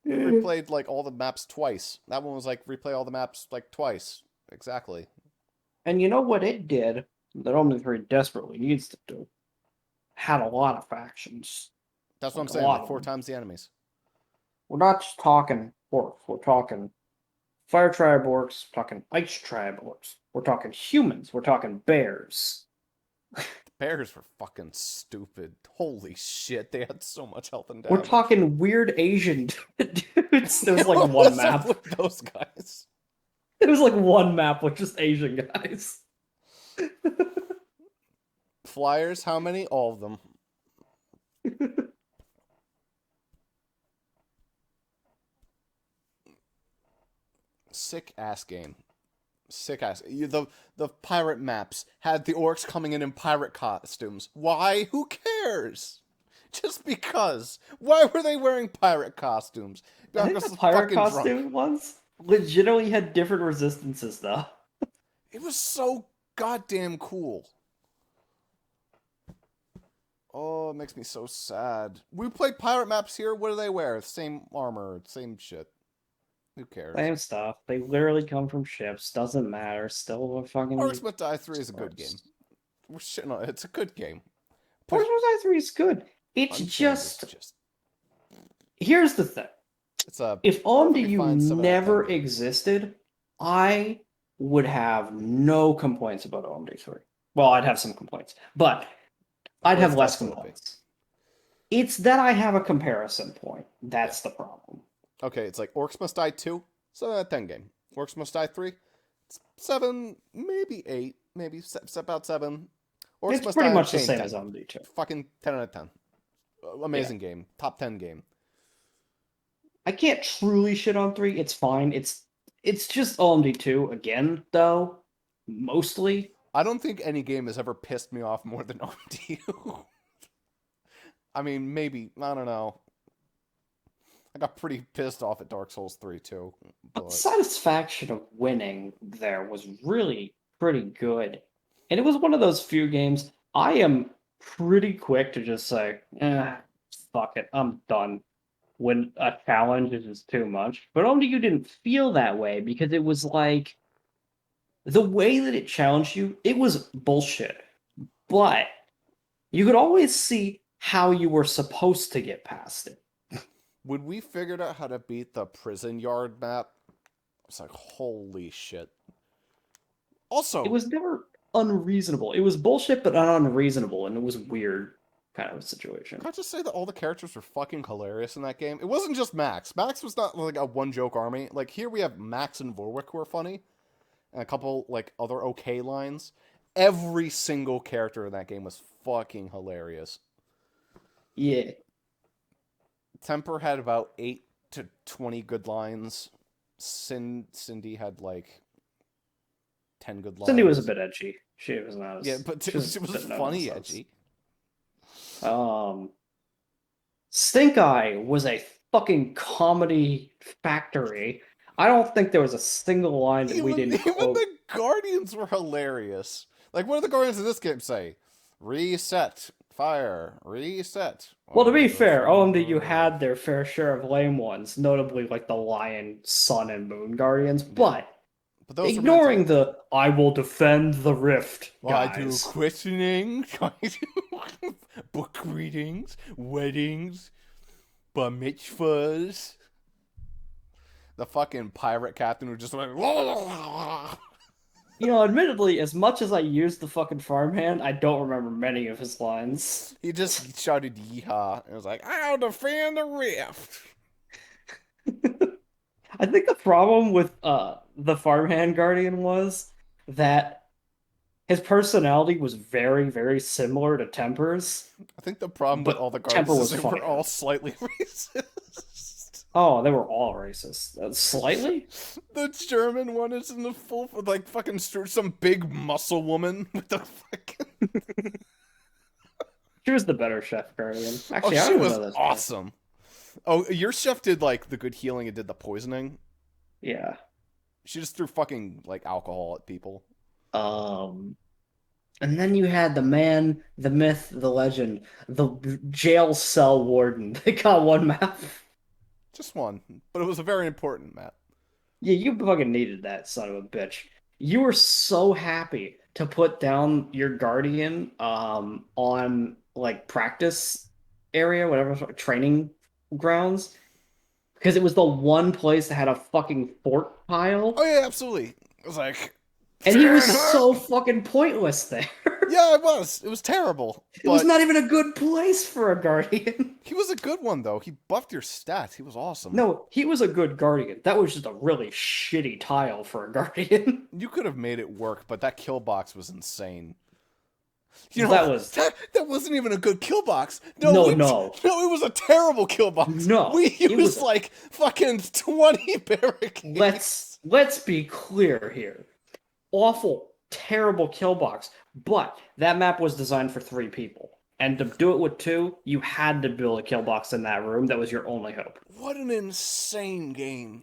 [SPEAKER 1] We replayed like all the maps twice. That one was like replay all the maps like twice. Exactly.
[SPEAKER 2] And you know what it did that Omni-3 desperately needs to do? Had a lot of factions.
[SPEAKER 1] That's what
[SPEAKER 2] Like
[SPEAKER 1] I'm saying. Like 4 times the enemies.
[SPEAKER 2] We're not just talking orcs. We're talking fire tribe orcs. We're talking ice tribe orcs. We're talking humans. We're talking bears.
[SPEAKER 1] Bears were fucking stupid. Holy shit, they had so much health and
[SPEAKER 2] We're
[SPEAKER 1] damage.
[SPEAKER 2] talking weird Asian dudes. There was like one map
[SPEAKER 1] with those guys.
[SPEAKER 2] It was like one map with just Asian guys.
[SPEAKER 1] Flyers, how many? All of them. Sick ass game. Sick ass. The pirate maps had the orcs coming in pirate costumes. Why? Who cares? Just because. Why were they wearing pirate costumes?
[SPEAKER 2] I think the pirate costume ones legitimately had different resistances, though.
[SPEAKER 1] It was so goddamn cool. Oh, it makes me so sad. We play pirate maps here. What do they wear? Same armor, same shit. Who cares?
[SPEAKER 2] Same stuff. They literally come from ships. Doesn't matter. Still a fucking...
[SPEAKER 1] Orcs Must Die 3 is a good game. We're shitting on it. It's a good game.
[SPEAKER 2] Orcs Must Die 3 is good. It's just... Here's the thing. If OMDU never existed, I would have no complaints about OMD3. Well, I'd have some complaints, but I'd have less complaints. It's that I have a comparison point. That's the problem.
[SPEAKER 1] Okay, it's like Orcs Must Die 2, 7 out of 10 game. Orcs Must Die 3, it's 7, maybe 8, maybe about 7. Orcs
[SPEAKER 2] It's
[SPEAKER 1] Must
[SPEAKER 2] pretty
[SPEAKER 1] Die
[SPEAKER 2] much the
[SPEAKER 1] Chain
[SPEAKER 2] same
[SPEAKER 1] 10.
[SPEAKER 2] as OMD2.
[SPEAKER 1] Fucking 10 out of 10. Amazing game. Top 10 game.
[SPEAKER 2] I can't truly shit on 3. It's fine. It's just OMD2 again, though. Mostly.
[SPEAKER 1] I don't think any game has ever pissed me off more than OMDU. I mean, maybe. I don't know. I got pretty pissed off at Dark Souls 3, too.
[SPEAKER 2] But the satisfaction of winning there was really pretty good. And it was one of those few games I am pretty quick to just say, fuck it, I'm done. When a challenge is just too much. But only you didn't feel that way because it was like the way that it challenged you, it was bullshit. But you could always see how you were supposed to get past it.
[SPEAKER 1] When we figured out how to beat the prison yard map, it's like, holy shit. Also,
[SPEAKER 2] it was never unreasonable. It was bullshit, but not unreasonable, and it was weird. kind of a situation.
[SPEAKER 1] Can I just say that all the characters were fucking hilarious in that game? It wasn't just Max. Max was not like a one-joke army. Like, here we have Max and Vorwick who are funny, and a couple, like, other okay lines. Every single character in that game was fucking hilarious.
[SPEAKER 2] Yeah.
[SPEAKER 1] Temper had about 8 to 20 good lines. Cindy had, like, 10 good lines.
[SPEAKER 2] Cindy was a bit edgy. She was not as...
[SPEAKER 1] Yeah, but she was funny edgy.
[SPEAKER 2] Stink Eye was a fucking comedy factory. I don't think there was a single line that we didn't quote.
[SPEAKER 1] Even the Guardians were hilarious. Like, what do the Guardians in this game say? Reset. Fire. Reset.
[SPEAKER 2] Well, to be fair, OMD, you had their fair share of lame ones, notably like the Lion, Sun, and Moon Guardians, but
[SPEAKER 1] those
[SPEAKER 2] ignoring the I will defend the rift guys.
[SPEAKER 1] I do questioning, I do book readings, weddings, bar mitzvahs. The fucking pirate captain who just went...
[SPEAKER 2] You know, admittedly, as much as I used the fucking farmhand, I don't remember many of his lines.
[SPEAKER 1] He just shouted yeehaw and was like, I'll defend the rift.
[SPEAKER 2] I think the problem with the farmhand guardian was that his personality was very, very similar to Temper's.
[SPEAKER 1] I think the problem with all the guardians is they were all slightly racist.
[SPEAKER 2] Oh, they were all racist. Slightly?
[SPEAKER 1] The German one is in the full, like, fucking some big muscle woman with the fucking...
[SPEAKER 2] She was the better chef guardian. Actually,
[SPEAKER 1] she was awesome. Oh, your chef did, like, the good healing and did the poisoning?
[SPEAKER 2] Yeah.
[SPEAKER 1] She just threw fucking, like, alcohol at people.
[SPEAKER 2] And then you had the man, the myth, the legend, the jail cell warden. They got one map.
[SPEAKER 1] Just one, but it was a very important map.
[SPEAKER 2] Yeah, you fucking needed that, son of a bitch. You were so happy to put down your guardian on, like, practice area, whatever, training grounds, because it was the one place that had a fucking fort pile.
[SPEAKER 1] Oh yeah, absolutely. It was like...
[SPEAKER 2] And he was so fucking pointless there.
[SPEAKER 1] Yeah, it was. It was terrible.
[SPEAKER 2] It was not even a good place for a guardian.
[SPEAKER 1] He was a good one, though. He buffed your stats. He was awesome.
[SPEAKER 2] No, he was a good guardian. That was just a really shitty tile for a guardian.
[SPEAKER 1] You could have made it work, but that kill box was insane. You know, that wasn't even a good kill box. No, it was a terrible kill box.
[SPEAKER 2] No,
[SPEAKER 1] we used like fucking 20 barricades.
[SPEAKER 2] Let's be clear here. Awful, terrible kill box, but that map was designed for 3 people. And to do it with 2, you had to build a kill box in that room. That was your only hope.
[SPEAKER 1] What an insane game.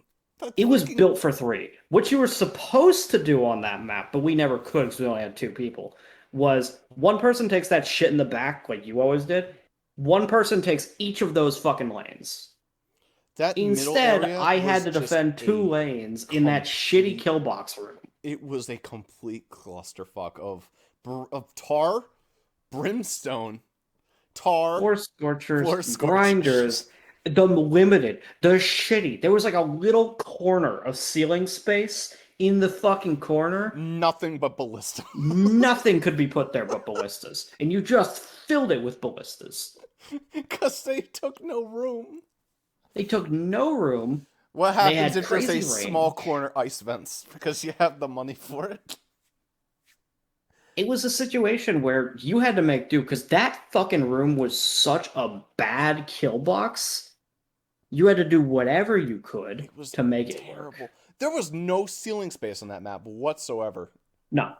[SPEAKER 2] It was built for 3. What you were supposed to do on that map, but we never could because we only had 2 people, was one person takes that shit in the back like you always did. One person takes each of those fucking lanes. Instead, I had to defend 2 lanes in that shitty kill box room.
[SPEAKER 1] It was a complete clusterfuck of tar, brimstone,
[SPEAKER 2] Floor scorchers, grinders, the limited, the shitty. There was like a little corner of ceiling space in the fucking corner.
[SPEAKER 1] Nothing but ballistas.
[SPEAKER 2] Nothing could be put there but ballistas. And you just filled it with ballistas.
[SPEAKER 1] Because they took no room.
[SPEAKER 2] They took no room.
[SPEAKER 1] What happens if there's a small corner ice vents? Because you have the money for it?
[SPEAKER 2] It was a situation where you had to make do, because that fucking room was such a bad kill box. You had to do whatever you could to make it work.
[SPEAKER 1] There was no ceiling space on that map whatsoever.
[SPEAKER 2] No.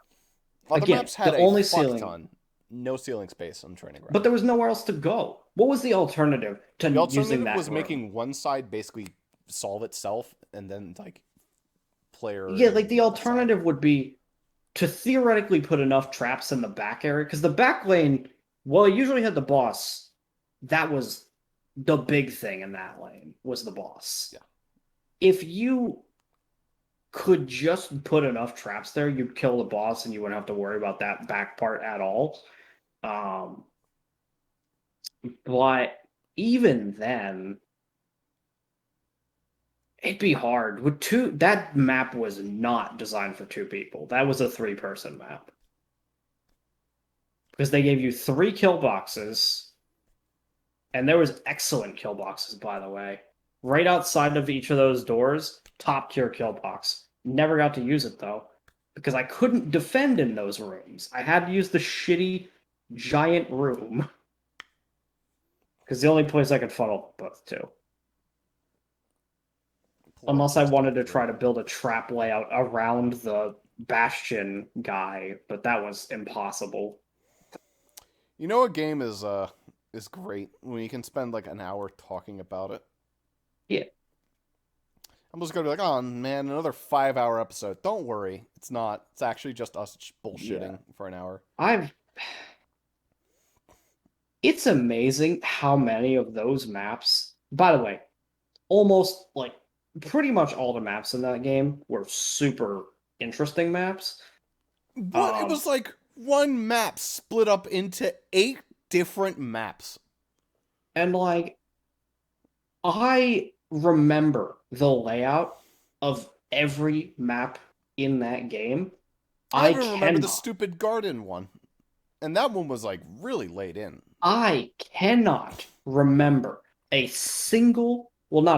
[SPEAKER 1] Other maps had a fuck ton. No ceiling space on training ground.
[SPEAKER 2] But there was nowhere else to go. What was the alternative to using that? The alternative
[SPEAKER 1] was making one side basically solve itself, and then like player.
[SPEAKER 2] Yeah, like the alternative would be to theoretically put enough traps in the back area, because the back lane, well, it usually had the boss. That was the big thing in that lane, was the boss.
[SPEAKER 1] Yeah.
[SPEAKER 2] If you could just put enough traps there, you'd kill the boss and you wouldn't have to worry about that back part at all. But even then, it'd be hard. With 2, that map was not designed for 2 people. That was a 3-person map. Because they gave you 3 kill boxes, And there was excellent kill boxes, by the way. Right outside of each of those doors, top tier kill box. Never got to use it though, because I couldn't defend in those rooms. I had to use the shitty giant room. Because the only place I could funnel both to. Unless I wanted to try to build a trap layout around the Bastion guy, but that was impossible.
[SPEAKER 1] You know, a game is great when you can spend like an hour talking about it.
[SPEAKER 2] Yeah.
[SPEAKER 1] I'm just gonna be like, oh man, another 5-hour episode. Don't worry, it's not. It's actually just us bullshitting for an hour.
[SPEAKER 2] It's amazing how many of those maps. By the way, almost like pretty much all the maps in that game were super interesting maps.
[SPEAKER 1] What? It was like one map split up into 8 different maps.
[SPEAKER 2] And like, I remember the layout of every map in that game.
[SPEAKER 1] I even remember the stupid garden one. And that one was like really laid in.
[SPEAKER 2] I cannot remember a single, well,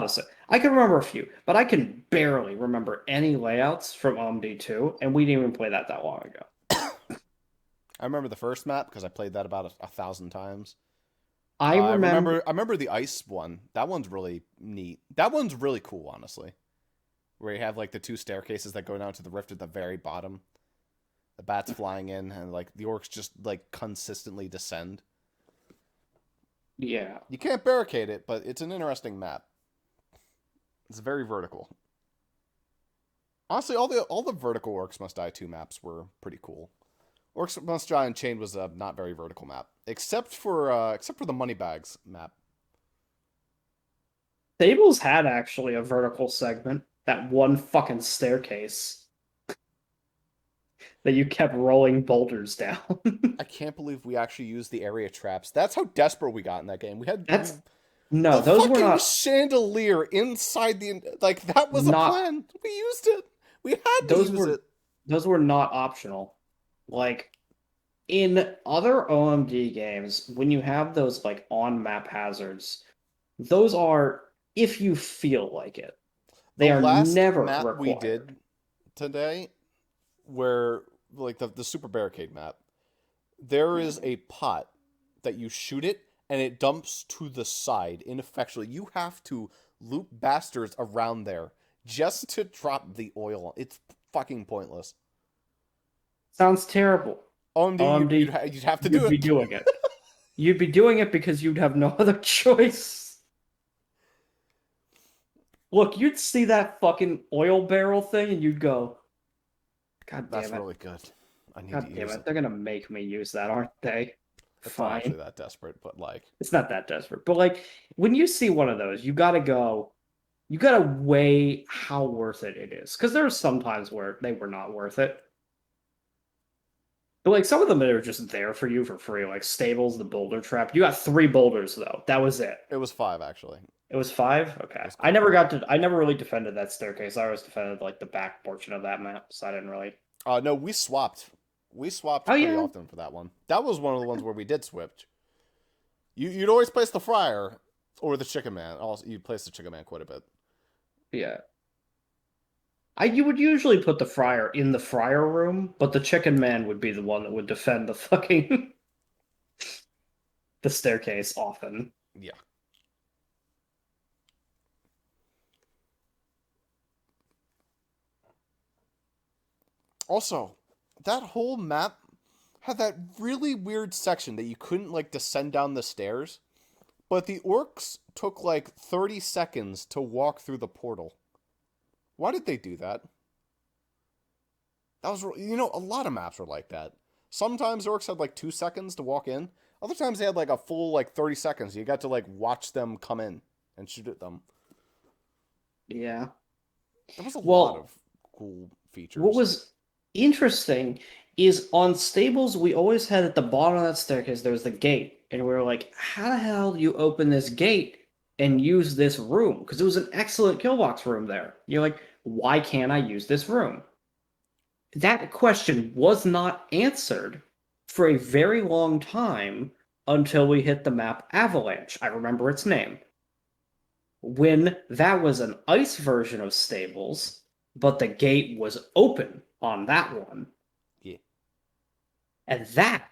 [SPEAKER 2] I can remember a few, but I can barely remember any layouts from OMD2, and we didn't even play that long ago.
[SPEAKER 1] I remember the first map because I played that about 1,000 times.
[SPEAKER 2] I
[SPEAKER 1] remember the ice one. That one's really neat. That one's really cool, honestly. Where you have like the 2 staircases that go down to the rift at the very bottom. The bats flying in, and like the orcs just like consistently descend.
[SPEAKER 2] Yeah.
[SPEAKER 1] You can't barricade it, but it's an interesting map. It's very vertical. Honestly, all the vertical Orcs Must Die 2 maps were pretty cool. Orcs Must Die Unchained was a not very vertical map, except for the Moneybags map.
[SPEAKER 2] Stables had actually a vertical segment, that one fucking staircase that you kept rolling boulders down.
[SPEAKER 1] I can't believe we actually used the area traps. That's how desperate we got in that game. We had
[SPEAKER 2] those were not
[SPEAKER 1] chandelier inside the that was a plan. We used it. We had to use it.
[SPEAKER 2] Those were not optional. Like in other OMD games, when you have those like on map hazards, those are if you feel like it. They are never
[SPEAKER 1] map
[SPEAKER 2] required.
[SPEAKER 1] We did today, where like the super barricade map, there is a pot that you shoot it and it dumps to the side ineffectually. You have to loop bastards around there just to drop the oil. It's fucking pointless.
[SPEAKER 2] Sounds terrible.
[SPEAKER 1] OMD, you'd have to do it.
[SPEAKER 2] You'd be doing it. You'd be doing it because you'd have no other choice. Look, you'd see that fucking oil barrel thing and you'd go, God damn it.
[SPEAKER 1] That's really good. I need
[SPEAKER 2] God
[SPEAKER 1] to
[SPEAKER 2] damn
[SPEAKER 1] use
[SPEAKER 2] it. They're gonna make me use that, aren't they?
[SPEAKER 1] It's
[SPEAKER 2] Fine.
[SPEAKER 1] not actually that desperate, but like...
[SPEAKER 2] It's not that desperate. But like, when you see one of those, you gotta weigh how worth it is. Because there are some times where they were not worth it. But like, some of them are just there for you for free. Like Stables, the boulder trap. You got 3 boulders, though. That was it.
[SPEAKER 1] It was 5, actually.
[SPEAKER 2] It was 5? Okay.
[SPEAKER 1] Cool.
[SPEAKER 2] I never really defended that staircase. I always defended like the back portion of that map, so I didn't really...
[SPEAKER 1] No, we swapped. We swapped pretty often for that one. That was one of the ones where we did switch. You'd always place the Friar or the Chicken Man. Also, you'd place the Chicken Man quite a bit.
[SPEAKER 2] Yeah. You would usually put the Friar in the Friar room, but the Chicken Man would be the one that would defend the fucking... the staircase often.
[SPEAKER 1] Yeah. Also, that whole map had that really weird section that you couldn't, like, descend down the stairs. But the orcs took, like, 30 seconds to walk through the portal. Why did they do that? That was, a lot of maps were like that. Sometimes orcs had, like, 2 seconds to walk in. Other times they had, like, a full, like, 30 seconds. You got to, like, watch them come in and shoot at them.
[SPEAKER 2] Yeah.
[SPEAKER 1] There was a lot of cool features.
[SPEAKER 2] What was interesting is on Stables, we always had at the bottom of that staircase, there was the gate. And we were like, how the hell do you open this gate and use this room? Because it was an excellent killbox room there. You're like, why can't I use this room? That question was not answered for a very long time until we hit the map Avalanche. I remember its name. When that was an ice version of Stables, but the gate was open on that one.
[SPEAKER 1] Yeah.
[SPEAKER 2] And that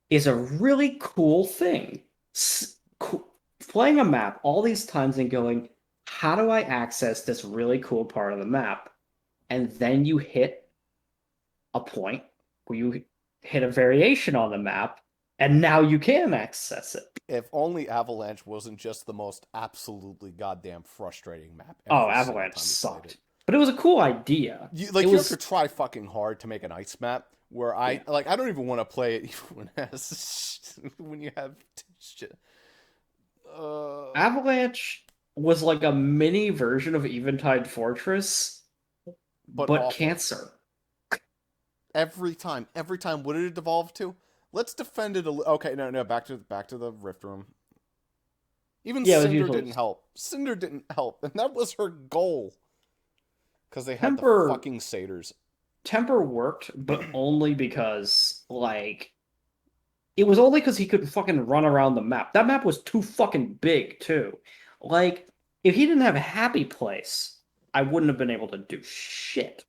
[SPEAKER 2] is a really cool thing. Playing a map all these times and going, how do I access this really cool part of the map? And then you hit a point where you hit a variation on the map, and now you can access it.
[SPEAKER 1] If only Avalanche wasn't just the most absolutely goddamn frustrating map.
[SPEAKER 2] Oh, Avalanche sucked. But it was a cool idea.
[SPEAKER 1] You have to try fucking hard to make an ice map where I don't even want to play it when you have shit.
[SPEAKER 2] Avalanche was like a mini version of Eventide Fortress, but cancer.
[SPEAKER 1] Every time, what did it evolve to? Let's defend it. Okay, no, back to the Rift Room. Even Cinder didn't help. Cinder didn't help, and that was her goal. Because they had the fucking satyrs.
[SPEAKER 2] Temper worked, but only because, it was only because he could fucking run around the map. That map was too fucking big, too. If he didn't have a happy place, I wouldn't have been able to do shit.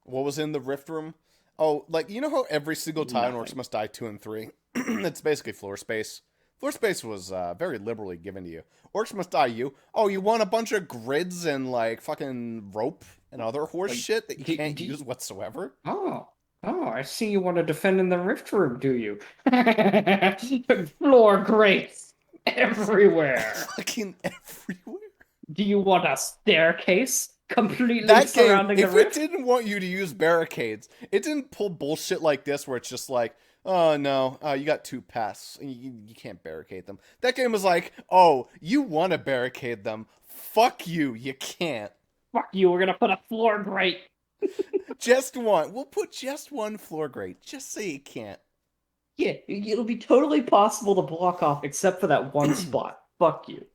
[SPEAKER 1] What was in the Rift Room? Oh, you know how every single time Orcs Must Die 2 and 3, it's basically floor space. Floor space was very liberally given to you. Orcs Must Die you. Oh, you want a bunch of grids and, fucking rope and other horse shit that you can't use whatsoever?
[SPEAKER 2] Oh, I see you want to defend in the Rift Room, do you? Floor grates everywhere.
[SPEAKER 1] Fucking everywhere.
[SPEAKER 2] Do you want a staircase completely
[SPEAKER 1] surrounding
[SPEAKER 2] the rift?
[SPEAKER 1] If it didn't want you to use barricades, it didn't pull bullshit like this where it's just oh no, you got 2 paths, and you can't barricade them. That game was oh, you want to barricade them. Fuck you, you can't.
[SPEAKER 2] Fuck you, we're gonna put a floor grate.
[SPEAKER 1] Just one. We'll put just one floor grate, just so you can't.
[SPEAKER 2] Yeah, it'll be totally possible to block off except for that one spot. Fuck you.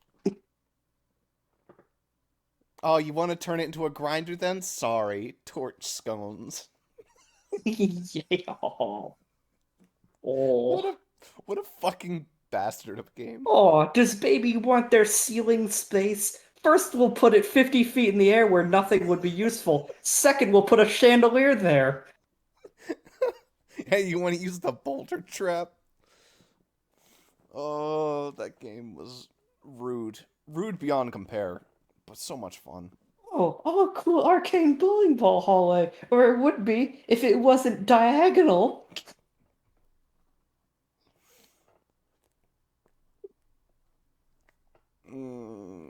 [SPEAKER 1] Oh, you want to turn it into a grinder then? Sorry, torch scones.
[SPEAKER 2] Yeah. Oh.
[SPEAKER 1] What a fucking bastard of a game.
[SPEAKER 2] Oh, does baby want their ceiling space? First, we'll put it 50 feet in the air where nothing would be useful. Second, we'll put a chandelier there.
[SPEAKER 1] Hey, you want to use the boulder trap? Oh, that game was rude. Rude beyond compare, but so much fun.
[SPEAKER 2] Oh, cool arcane bowling ball hallway. Or it would be if it wasn't diagonal.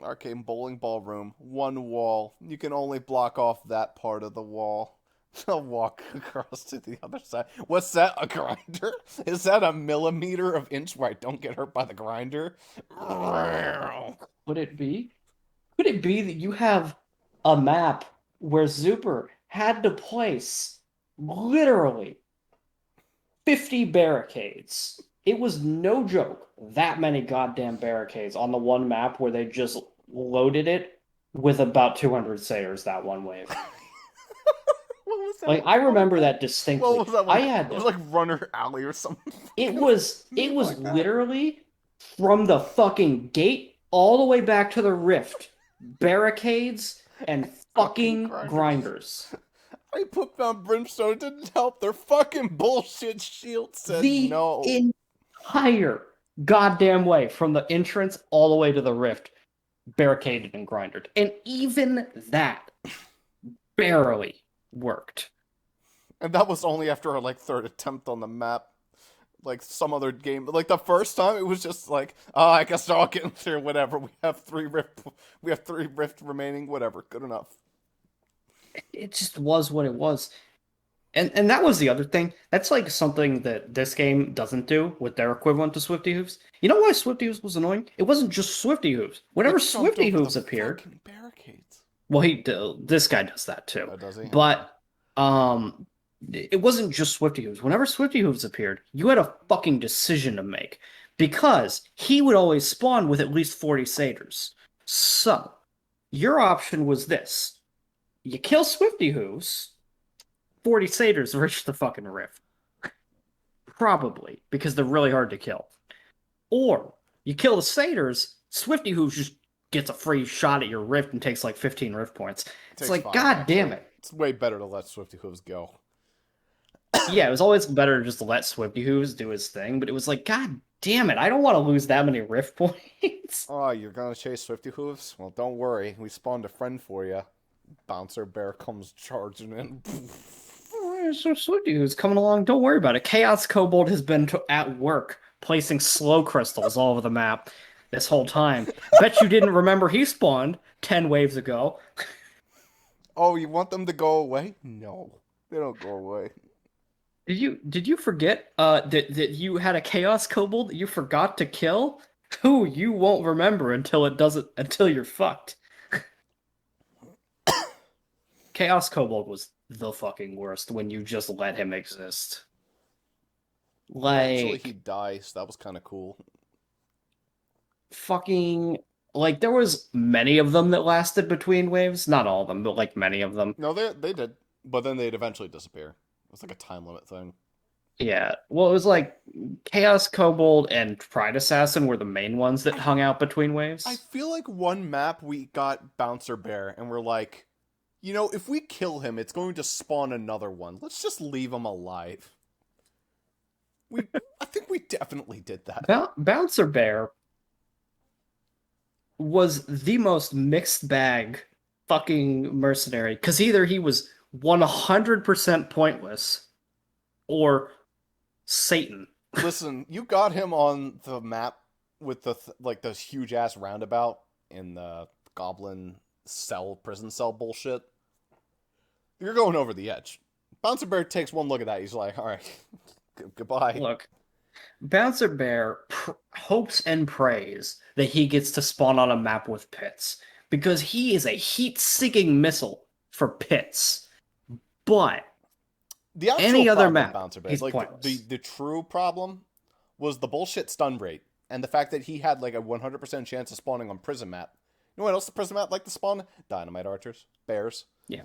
[SPEAKER 1] Arcane bowling ball room. One wall. You can only block off that part of the wall. I'll walk across to the other side. What's that? A grinder? Is that a millimeter of inch where I don't get hurt by the grinder?
[SPEAKER 2] Would it be? Could it be that you have a map where Zuper had to place literally 50 barricades? It was no joke, that many goddamn barricades on the one map where they just loaded it with about 200 satyrs that one wave.
[SPEAKER 1] What was that?
[SPEAKER 2] I remember that distinctly.
[SPEAKER 1] What was that one?
[SPEAKER 2] It
[SPEAKER 1] was Runner Alley or something.
[SPEAKER 2] It was literally from the fucking gate all the way back to the rift. Barricades and fucking grinders.
[SPEAKER 1] I put down Brimstone, it didn't help. Their fucking bullshit shield said no.
[SPEAKER 2] The entire goddamn way from the entrance all the way to the rift, barricaded and grindered. And even that barely worked.
[SPEAKER 1] And that was only after our third attempt on the map. Some other game. The first time it was just I guess I'll get in there, whatever. We have 3 rift remaining, whatever. Good enough.
[SPEAKER 2] It just was what it was. And that was the other thing. That's something that this game doesn't do with their equivalent to Swifty Hooves. You know why Swifty Hooves was annoying? It wasn't just Swifty Hooves. Whenever Swifty Hooves appeared,
[SPEAKER 1] barricades.
[SPEAKER 2] Well, this guy does that too.
[SPEAKER 1] Oh, does he?
[SPEAKER 2] But it wasn't just Swifty Hooves. Whenever Swifty Hooves appeared, you had a fucking decision to make because he would always spawn with at least 40 satyrs. So your option was this: you kill Swifty Hooves, 40 satyrs reach the fucking rift. Probably, because they're really hard to kill. Or, you kill the satyrs, Swifty Hooves just gets a free shot at your rift and takes like 15 rift points. It's like,
[SPEAKER 10] 5,
[SPEAKER 2] god
[SPEAKER 10] actually.
[SPEAKER 2] damn it.
[SPEAKER 10] It's way better to let Swifty Hooves go.
[SPEAKER 2] Yeah, it was always better to just let Swifty Hooves do his thing, but it was like, god damn it, I don't want to lose that many rift points.
[SPEAKER 10] Oh, you're gonna chase Swifty Hooves? Well, don't worry. We spawned a friend for you. Bouncer Bear comes charging in.
[SPEAKER 2] So Swifty Hooves coming along, don't worry about it. Chaos Kobold has been at work placing slow crystals all over the map this whole time. Bet you didn't remember he spawned 10 waves ago.
[SPEAKER 10] Oh, you want them to go away? No, they don't go away.
[SPEAKER 2] Did you forget that you had a Chaos Kobold that you forgot to kill? Who you won't remember until you're fucked. Chaos Kobold was the fucking worst when you just let him exist.
[SPEAKER 10] Eventually
[SPEAKER 2] Like
[SPEAKER 10] he dies. So that was kind of cool.
[SPEAKER 2] fucking like there was many of them that lasted between waves. Not all of them, but like many of them.
[SPEAKER 10] No, they did, but then they'd eventually disappear. It was like a time limit thing.
[SPEAKER 2] Yeah. Well, it was like Chaos Kobold and Pride Assassin were the main ones that hung out between waves.
[SPEAKER 10] I feel like one map we got Bouncer Bear, and we're like, you know, if we kill him, it's going to spawn another one. Let's just leave him alive. I think we definitely did that.
[SPEAKER 2] Bouncer Bear was the most mixed bag fucking mercenary, because either he was 100% pointless or Satan.
[SPEAKER 10] Listen, you got him on the map with the like those huge ass roundabout in the goblin prison cell bullshit. You're going over the edge. Bouncer Bear takes one look at that. He's like, all right, goodbye.
[SPEAKER 2] Look, Bouncer Bear hopes and prays that he gets to spawn on a map with pits, because he is a heat-seeking missile for pits. But
[SPEAKER 10] the actual
[SPEAKER 2] any other
[SPEAKER 10] problem
[SPEAKER 2] map,
[SPEAKER 10] Bouncer Bear,
[SPEAKER 2] he's
[SPEAKER 10] like
[SPEAKER 2] pointless.
[SPEAKER 10] the true problem was the bullshit stun rate and the fact that he had like a 100% chance of spawning on prison map. You know what else the prison map like to spawn? Dynamite archers, bears.
[SPEAKER 2] Yeah.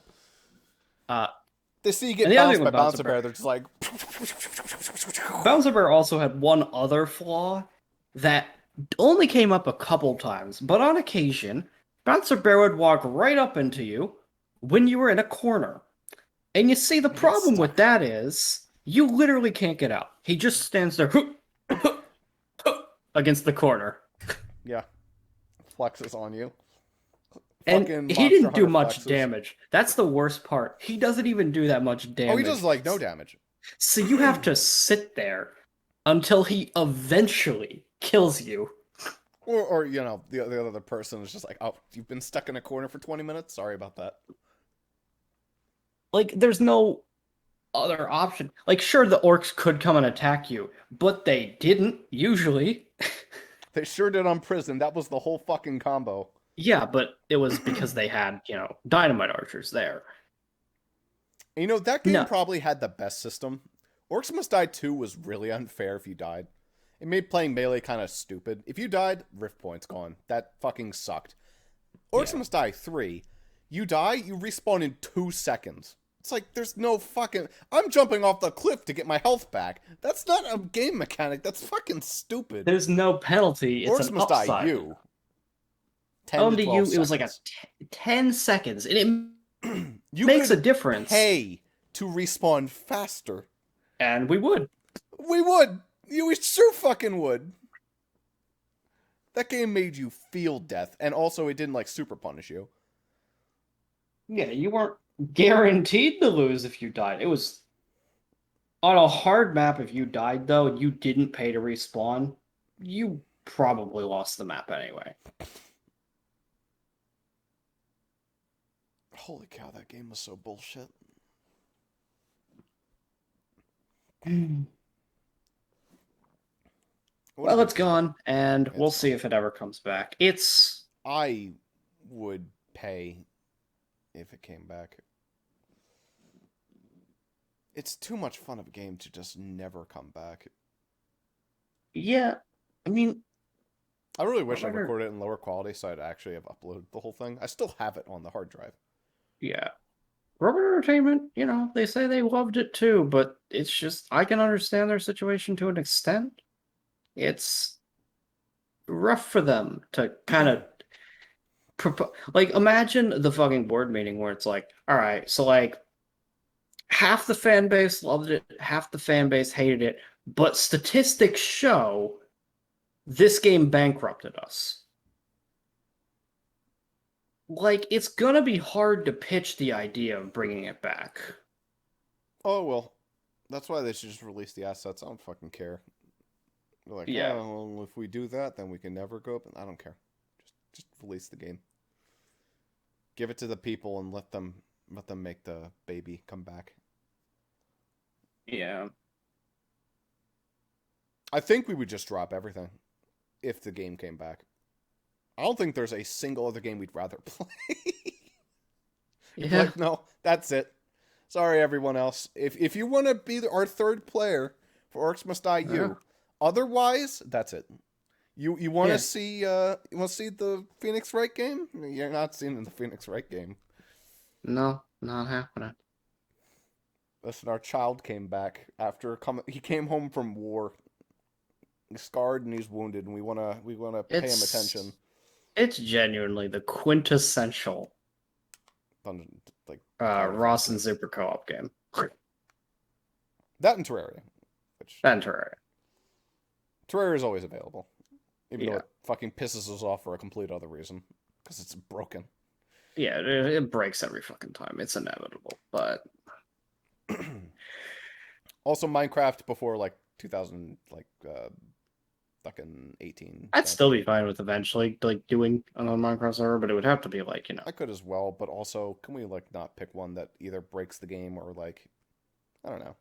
[SPEAKER 10] They see you get
[SPEAKER 2] and the other
[SPEAKER 10] bounced
[SPEAKER 2] thing
[SPEAKER 10] by
[SPEAKER 2] with Bouncer
[SPEAKER 10] Bouncer
[SPEAKER 2] Bear-
[SPEAKER 10] Bear, they're just like.
[SPEAKER 2] Bouncer Bear also had one other flaw that only came up a couple times, but on occasion, Bouncer Bear would walk right up into you when you were in a corner. And you see, the problem with that is, you literally can't get out. He just stands there against the corner.
[SPEAKER 10] Yeah. Flexes on you.
[SPEAKER 2] And
[SPEAKER 10] Fucking
[SPEAKER 2] he didn't
[SPEAKER 10] Monster
[SPEAKER 2] do
[SPEAKER 10] Hunter
[SPEAKER 2] much
[SPEAKER 10] flexes.
[SPEAKER 2] damage. That's the worst part. He doesn't even do that much damage.
[SPEAKER 10] Oh, he does like no damage.
[SPEAKER 2] So you have to sit there until he eventually kills you.
[SPEAKER 10] Or you know, the other person is just like, oh, you've been stuck in a corner for 20 minutes? Sorry about that.
[SPEAKER 2] Like, there's no other option. Like, sure, the orcs could come and attack you, but they didn't, usually.
[SPEAKER 10] They sure did on prison. That was the whole fucking combo.
[SPEAKER 2] Yeah, but it was because they had, dynamite archers there.
[SPEAKER 10] You know, that game probably had the best system. Orcs Must Die 2 was really unfair if you died. It made playing melee kind of stupid. If you died, rift points gone. That fucking sucked. Orcs Must Die 3, you die, you respawn in 2 seconds. It's like, there's no fucking... I'm jumping off the cliff to get my health back. That's not a game mechanic. That's fucking stupid.
[SPEAKER 2] There's no penalty. It's
[SPEAKER 10] Orcs
[SPEAKER 2] an
[SPEAKER 10] Must
[SPEAKER 2] upside.
[SPEAKER 10] Die you. 10
[SPEAKER 2] to
[SPEAKER 10] to 12
[SPEAKER 2] you,
[SPEAKER 10] seconds.
[SPEAKER 2] it was like a 10 seconds, and it
[SPEAKER 10] you
[SPEAKER 2] makes a
[SPEAKER 10] could
[SPEAKER 2] difference.
[SPEAKER 10] Pay to respawn faster.
[SPEAKER 2] And we would.
[SPEAKER 10] We would. We sure fucking would. That game made you feel death, and also it didn't like super punish you.
[SPEAKER 2] Yeah, you weren't guaranteed to lose if you died. It was on a hard map. If you died though, and you didn't pay to respawn, you probably lost the map anyway.
[SPEAKER 10] Holy cow, that game was so bullshit.
[SPEAKER 2] Well, it's gone, and we'll see if it ever comes back.
[SPEAKER 10] I would pay if it came back. It's too much fun of a game to just never come back.
[SPEAKER 2] Yeah, I mean...
[SPEAKER 10] I really wish I recorded it in lower quality so I'd actually have uploaded the whole thing. I still have it on the hard drive.
[SPEAKER 2] Yeah. Robot Entertainment, they say they loved it too, but it's just I can understand their situation to an extent. It's rough for them to kind of like imagine the fucking board meeting where it's like, all right, so like half the fan base loved it, half the fan base hated it, but statistics show this game bankrupted us. Like, it's gonna be hard to pitch the idea of bringing it back.
[SPEAKER 1] Oh, well. That's why they should just release the assets. I don't fucking care. They're like,
[SPEAKER 2] Yeah.
[SPEAKER 1] oh, well, if we do that, then we can never go up. I don't care. Just release the game. Give it to the people and let them make the baby come back.
[SPEAKER 2] Yeah.
[SPEAKER 1] I think we would just drop everything if the game came back. I don't think there's a single other game we'd rather play.
[SPEAKER 2] Yeah.
[SPEAKER 1] Like, no, that's it. Sorry, everyone else. If you want to be our third player for Orcs Must Die, you. Otherwise, that's it. You want to see the Phoenix Wright game? You're not seeing the Phoenix Wright game.
[SPEAKER 2] No, not happening.
[SPEAKER 1] Listen, our child came back after he came home from war. He's scarred and he's wounded, and we wanna pay him attention.
[SPEAKER 2] It's genuinely the quintessential Ross and Zuper co-op game.
[SPEAKER 1] That and Terraria. Terraria is always available. Even though it fucking pisses us off for a complete other reason. Because it's broken.
[SPEAKER 2] Yeah, it breaks every fucking time. It's inevitable, but...
[SPEAKER 1] Also, Minecraft before, 2000, fucking 18.
[SPEAKER 2] I'd still be fine with eventually, doing an Minecraft server, but it would have to be,
[SPEAKER 1] I could as well, but also, can we, not pick one that either breaks the game or, I don't know.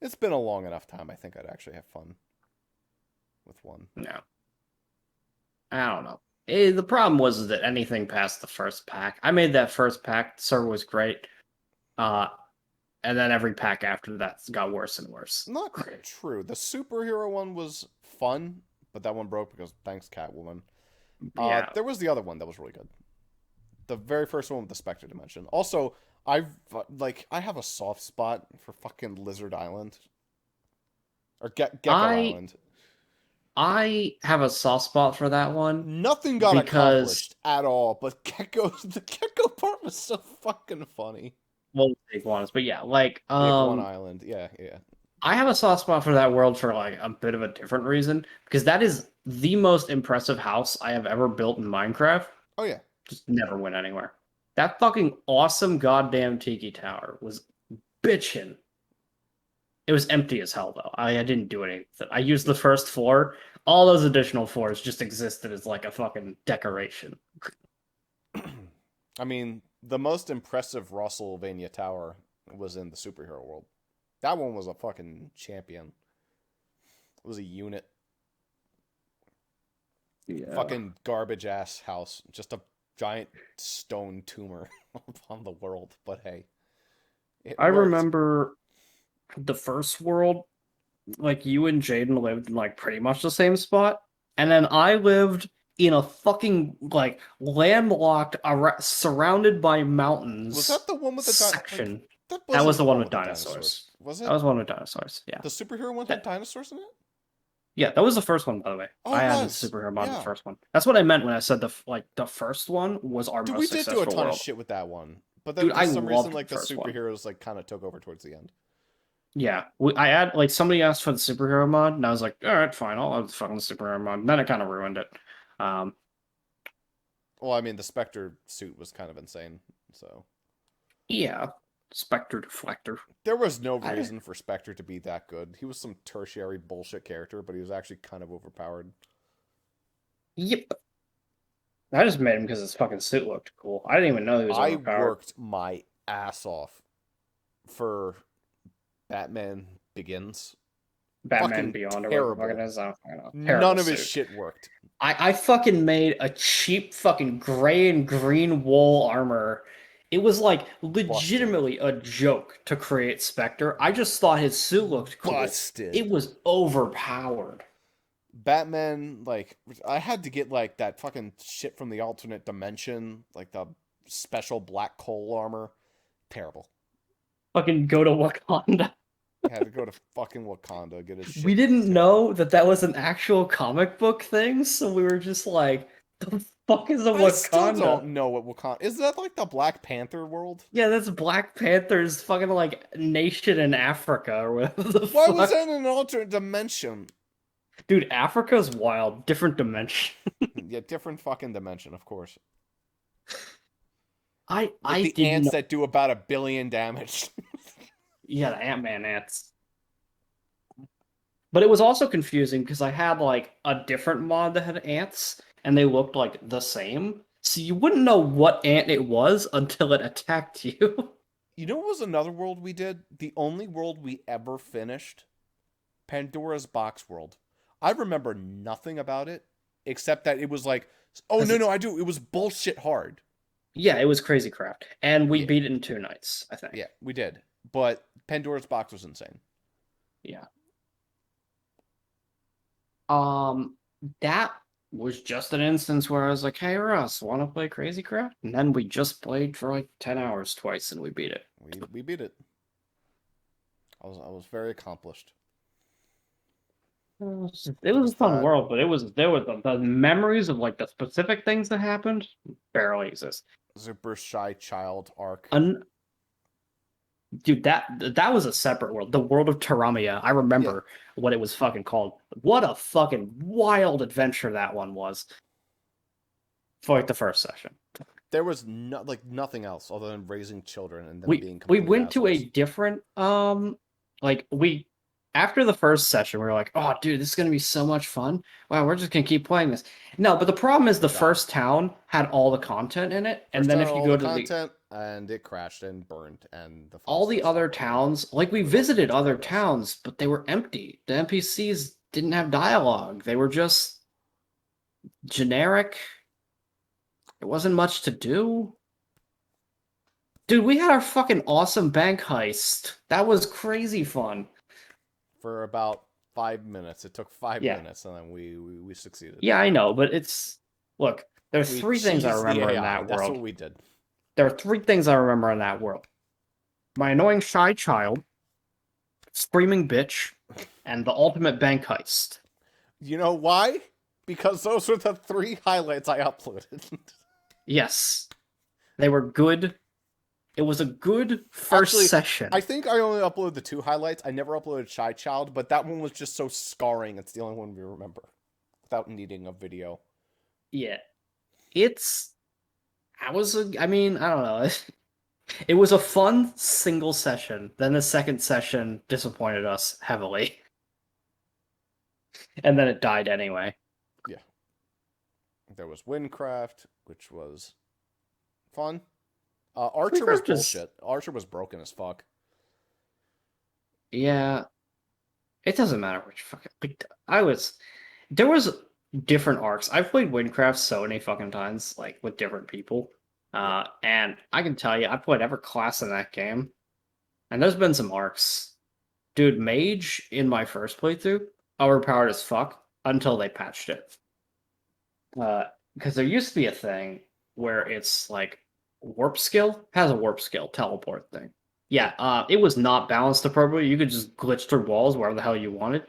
[SPEAKER 1] It's been a long enough time, I think I'd actually have fun with one.
[SPEAKER 2] No. I don't know. The problem was that anything past the first pack, I made that first pack, the server was great, and then every pack after that got worse and worse.
[SPEAKER 1] Not true. The superhero one was fun, but that one broke because thanks Catwoman.
[SPEAKER 2] Yeah.
[SPEAKER 1] There was the other one that was really good. The very first one with the Spectre Dimension. Also, I have a soft spot for fucking Lizard Island. Or Gecko Island.
[SPEAKER 2] I have a soft spot for that one.
[SPEAKER 1] Nothing got accomplished at all, but the Gecko part was so fucking funny.
[SPEAKER 2] Well, big ones, but yeah,
[SPEAKER 1] Big One Island, yeah.
[SPEAKER 2] I have a soft spot for that world for a bit of a different reason, because that is the most impressive house I have ever built in Minecraft.
[SPEAKER 1] Oh yeah.
[SPEAKER 2] Just never went anywhere. That fucking awesome goddamn tiki tower was bitchin'. It was empty as hell though. I didn't do anything. I used the first floor. All those additional floors just existed as a fucking decoration.
[SPEAKER 1] I mean, the most impressive Rossylvania tower was in the superhero world. That one was a fucking champion. It was a unit.
[SPEAKER 2] Yeah.
[SPEAKER 1] Fucking garbage ass house. Just a giant stone tumor upon the world. But hey.
[SPEAKER 2] I remember the first world, you and Jaden lived in pretty much the same spot. And then I lived in a fucking landlocked, surrounded by mountains.
[SPEAKER 1] Was that the one with the
[SPEAKER 2] section? That was the one with dinosaurs.
[SPEAKER 1] Was it?
[SPEAKER 2] That was the one with dinosaurs. Yeah.
[SPEAKER 1] The superhero one had dinosaurs in it.
[SPEAKER 2] Yeah, that was the first one, by the way.
[SPEAKER 1] Oh,
[SPEAKER 2] I had the superhero mod in the first one. That's what I meant when I said the first one was our most successful
[SPEAKER 1] we did do a ton
[SPEAKER 2] world.
[SPEAKER 1] of shit with that one, but then for some reason, the superheroes kind of took over towards the end.
[SPEAKER 2] Yeah, I somebody asked for the superhero mod, and I was like, all right, fine, I'll have the fucking superhero mod. And then it kind of ruined it.
[SPEAKER 1] Well, I mean, the Spectre suit was kind of insane, so.
[SPEAKER 2] Yeah, Spectre Deflector.
[SPEAKER 1] There was no reason for Spectre to be that good. He was some tertiary bullshit character, but he was actually kind of overpowered.
[SPEAKER 2] Yep. I just made him because his fucking suit looked cool. I didn't even know he was overpowered.
[SPEAKER 1] I worked my ass off for Batman Begins.
[SPEAKER 2] Batman
[SPEAKER 1] fucking
[SPEAKER 2] Beyond
[SPEAKER 1] terrible.
[SPEAKER 2] or whatever it is. I don't know.
[SPEAKER 1] None of his shit worked.
[SPEAKER 2] I fucking made a cheap fucking gray and green wool armor. It was legitimately a joke to create Spectre. I just thought his suit looked cool.
[SPEAKER 1] Busted.
[SPEAKER 2] It was overpowered.
[SPEAKER 1] Batman, I had to get that fucking shit from the alternate dimension, the special black coal armor. terrible.
[SPEAKER 2] Fucking go to Wakanda.
[SPEAKER 1] Had to go to fucking Wakanda, get his shit.
[SPEAKER 2] We didn't know that that was an actual comic book thing, so we were just like, the fuck is a Wakanda?
[SPEAKER 1] I still don't know what Wakanda is. That like the Black Panther world?
[SPEAKER 2] Yeah, that's Black Panther's fucking like nation in Africa or whatever the
[SPEAKER 1] Why
[SPEAKER 2] fuck.
[SPEAKER 1] was that in an alternate dimension?
[SPEAKER 2] Dude, Africa's wild. Different dimension.
[SPEAKER 1] Yeah, different fucking dimension, of course.
[SPEAKER 2] I
[SPEAKER 1] the
[SPEAKER 2] didn't
[SPEAKER 1] ants
[SPEAKER 2] know.
[SPEAKER 1] that do about 1 billion damage.
[SPEAKER 2] Yeah, the Ant-Man ants. But it was also confusing because I had like a different mod that had ants and they looked like the same. So you wouldn't know what ant it was until it attacked you.
[SPEAKER 1] You know what was another world we did? The only world we ever finished? Pandora's Box World. I remember nothing about it except that it was like, oh no, I do. It was bullshit hard.
[SPEAKER 2] Yeah, it was crazy craft. And we beat it in 2 nights, I think.
[SPEAKER 1] Yeah, we did. But Pandora's Box was insane.
[SPEAKER 2] Yeah. That was just an instance where I was like, hey Russ, wanna play Crazy Craft? And then we just played for like 10 hours twice and we beat it.
[SPEAKER 1] We beat it. I was very accomplished.
[SPEAKER 2] It was a fun world, but there was the memories of like the specific things that happened barely exist.
[SPEAKER 1] Zuper Shy Child arc.
[SPEAKER 2] Dude, that was a separate world. The world of Taramia. I remember what it was fucking called. What a fucking wild adventure that one was. For like the first session.
[SPEAKER 1] There was nothing else other than raising children and them being
[SPEAKER 2] we
[SPEAKER 1] complete
[SPEAKER 2] went
[SPEAKER 1] assholes.
[SPEAKER 2] to a different after the first session we were like, oh dude, this is gonna be so much fun. Wow, we're just gonna keep playing this. No, but the problem is the first town had all the content in it, and then if you go to
[SPEAKER 1] content and it crashed and burned and
[SPEAKER 2] all the other towns, like we visited other towns, but they were empty. The NPCs didn't have dialogue. They were just generic. There wasn't much to do. Dude, we had our fucking awesome bank heist. That was crazy fun.
[SPEAKER 1] For about 5 minutes. It took 5 minutes and then we succeeded.
[SPEAKER 2] Yeah, I know, but it's... Look, there's 3 things I remember in that world.
[SPEAKER 1] That's what we did.
[SPEAKER 2] There are 3 things I remember in that world. My annoying shy child, screaming bitch, and the ultimate bank heist.
[SPEAKER 1] You know why? Because those were the 3 highlights I uploaded.
[SPEAKER 2] Yes. They were good. It was a good first session.
[SPEAKER 1] I think I only uploaded the 2 highlights. I never uploaded Shy Child, but that one was just so scarring. It's the only one we remember. Without needing a video.
[SPEAKER 2] Yeah. I don't know. It was a fun single session. Then the second session disappointed us heavily. And then it died anyway.
[SPEAKER 1] Yeah. There was Windcraft, which was fun. Archer was bullshit. Archer was broken as fuck.
[SPEAKER 2] Yeah. It doesn't matter which fucking... There was different arcs. I've played Windcraft so many fucking times, like, with different people. And I can tell you, I played every class in that game. And there's been some arcs. Dude, Mage, in my first playthrough, overpowered as fuck until they patched it. Because there used to be a thing where it's, like, warp skill has a warp skill teleport thing. Yeah, it was not balanced appropriately. You could just glitch through walls wherever the hell you wanted.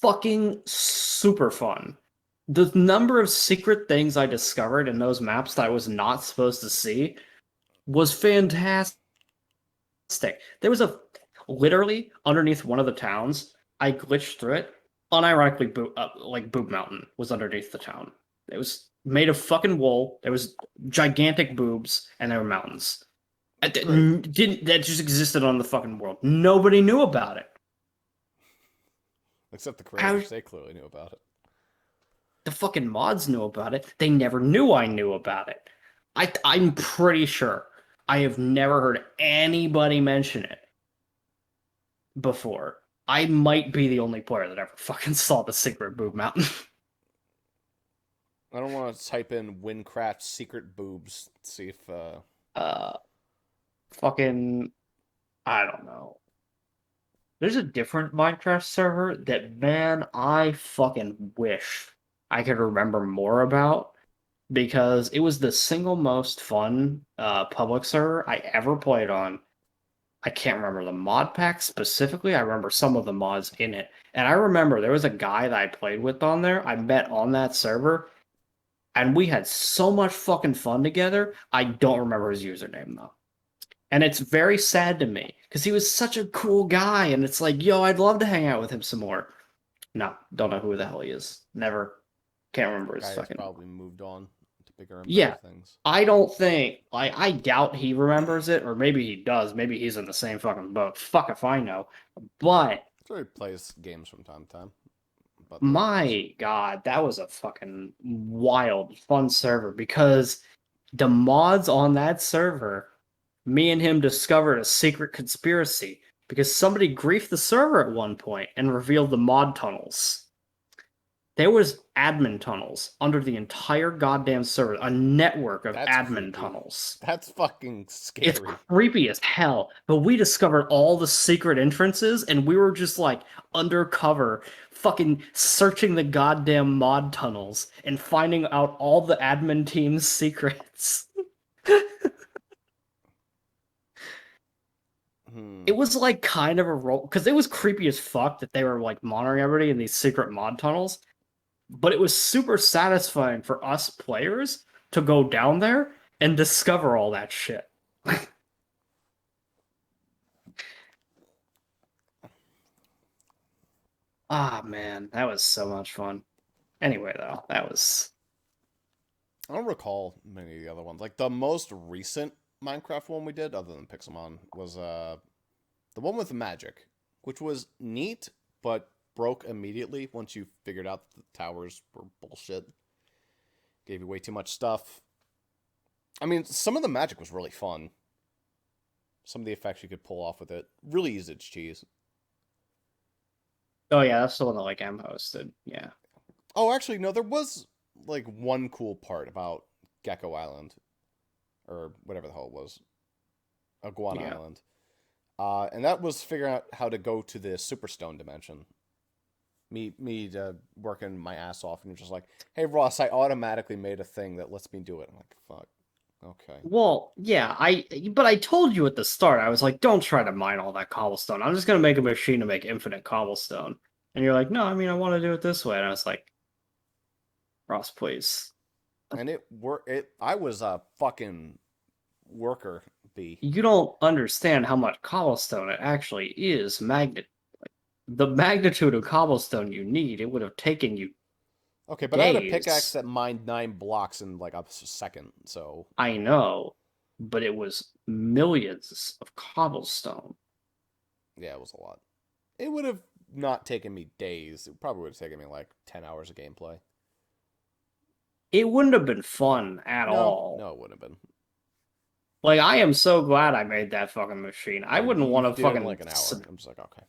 [SPEAKER 2] Fucking super fun. The number of secret things I discovered in those maps that I was not supposed to see was fantastic. There was literally underneath one of the towns, I glitched through it. Unironically, Boob Mountain was underneath the town. It was made of fucking wool. There was gigantic boobs, and there were mountains. That just existed on the fucking world. Nobody knew about it.
[SPEAKER 1] Except the creators, they clearly knew about it.
[SPEAKER 2] The fucking mods knew about it. They never knew I knew about it. I'm pretty sure I have never heard anybody mention it before. I might be the only player that ever fucking saw the secret boob mountain.
[SPEAKER 1] I don't want to type in Windcraft secret boobs, see if
[SPEAKER 2] fucking, I don't know. There's a different Minecraft server that, man, I fucking wish I could remember more about. because it was the single most fun public server I ever played on. I can't remember the mod pack specifically. I remember some of the mods in it. And I remember there was a guy that I played with on there. I met on that server. And we had so much fucking fun together. I don't remember his username, though. And it's very sad to me. Because he was such a cool guy. And it's like, yo, I'd love to hang out with him some more. No, don't know who the hell he is. Never. Can't remember his
[SPEAKER 10] Guy has
[SPEAKER 2] fucking...
[SPEAKER 10] probably moved on to bigger and
[SPEAKER 2] Yeah.
[SPEAKER 10] better things.
[SPEAKER 2] I don't think, like, I doubt he remembers it, or maybe he does. Maybe he's in the same fucking boat. Fuck if I know. But
[SPEAKER 10] So he plays games from time to time. But
[SPEAKER 2] my God, that was a fucking wild, fun server because the mods on that server, me and him discovered a secret conspiracy because somebody griefed the server at one point and revealed the mod tunnels. There was admin tunnels under the entire goddamn server, a network of admin tunnels.
[SPEAKER 10] That's fucking scary.
[SPEAKER 2] It's creepy as hell. But we discovered all the secret entrances, and we were just like undercover, fucking searching the goddamn mod tunnels and finding out all the admin team's secrets. It was like kind of a role, because it was creepy as fuck that they were like monitoring everybody in these secret mod tunnels. But it was super satisfying for us players to go down there and discover all that shit. Ah, man, that was so much fun. Anyway, though, that was...
[SPEAKER 10] I don't recall many of the other ones. Like, the most recent Minecraft one we did, other than Pixelmon, was the one with the magic, which was neat, but broke immediately once you figured out that the towers were bullshit. Gave you way too much stuff. I mean, some of the magic was really fun. Some of the effects you could pull off with it. Really easy to cheese.
[SPEAKER 2] Oh, yeah, that's the one that, like, M hosted. Yeah.
[SPEAKER 10] Oh, actually, no, there was, like, one cool part about Gecko Island. Or whatever the hell it was. Iguana Island. And that was figuring out how to go to the Superstone dimension. Me working my ass off, and you're just like, hey, Ross, I automatically made a thing that lets me do it. I'm like, fuck. Okay.
[SPEAKER 2] Well, yeah, but I told you at the start, I was like, don't try to mine all that cobblestone. I'm just going to make a machine to make infinite cobblestone. And you're like, no, I mean, I want to do it this way. And I was like, Ross, please.
[SPEAKER 10] And I was a fucking worker bee.
[SPEAKER 2] You don't understand how much cobblestone it actually is. The magnitude of cobblestone you need, it would have taken you
[SPEAKER 10] Okay, but
[SPEAKER 2] days.
[SPEAKER 10] I had a pickaxe that mined 9 blocks in like a second, so...
[SPEAKER 2] I know, but it was millions of cobblestone.
[SPEAKER 10] Yeah, it was a lot. It would have not taken me days. It probably would have taken me like 10 hours of gameplay.
[SPEAKER 2] It wouldn't have been fun at all.
[SPEAKER 10] No, it wouldn't have been.
[SPEAKER 2] Like, I am so glad I made that fucking machine. I wouldn't want to fucking...
[SPEAKER 10] like an hour. I'm just like, okay.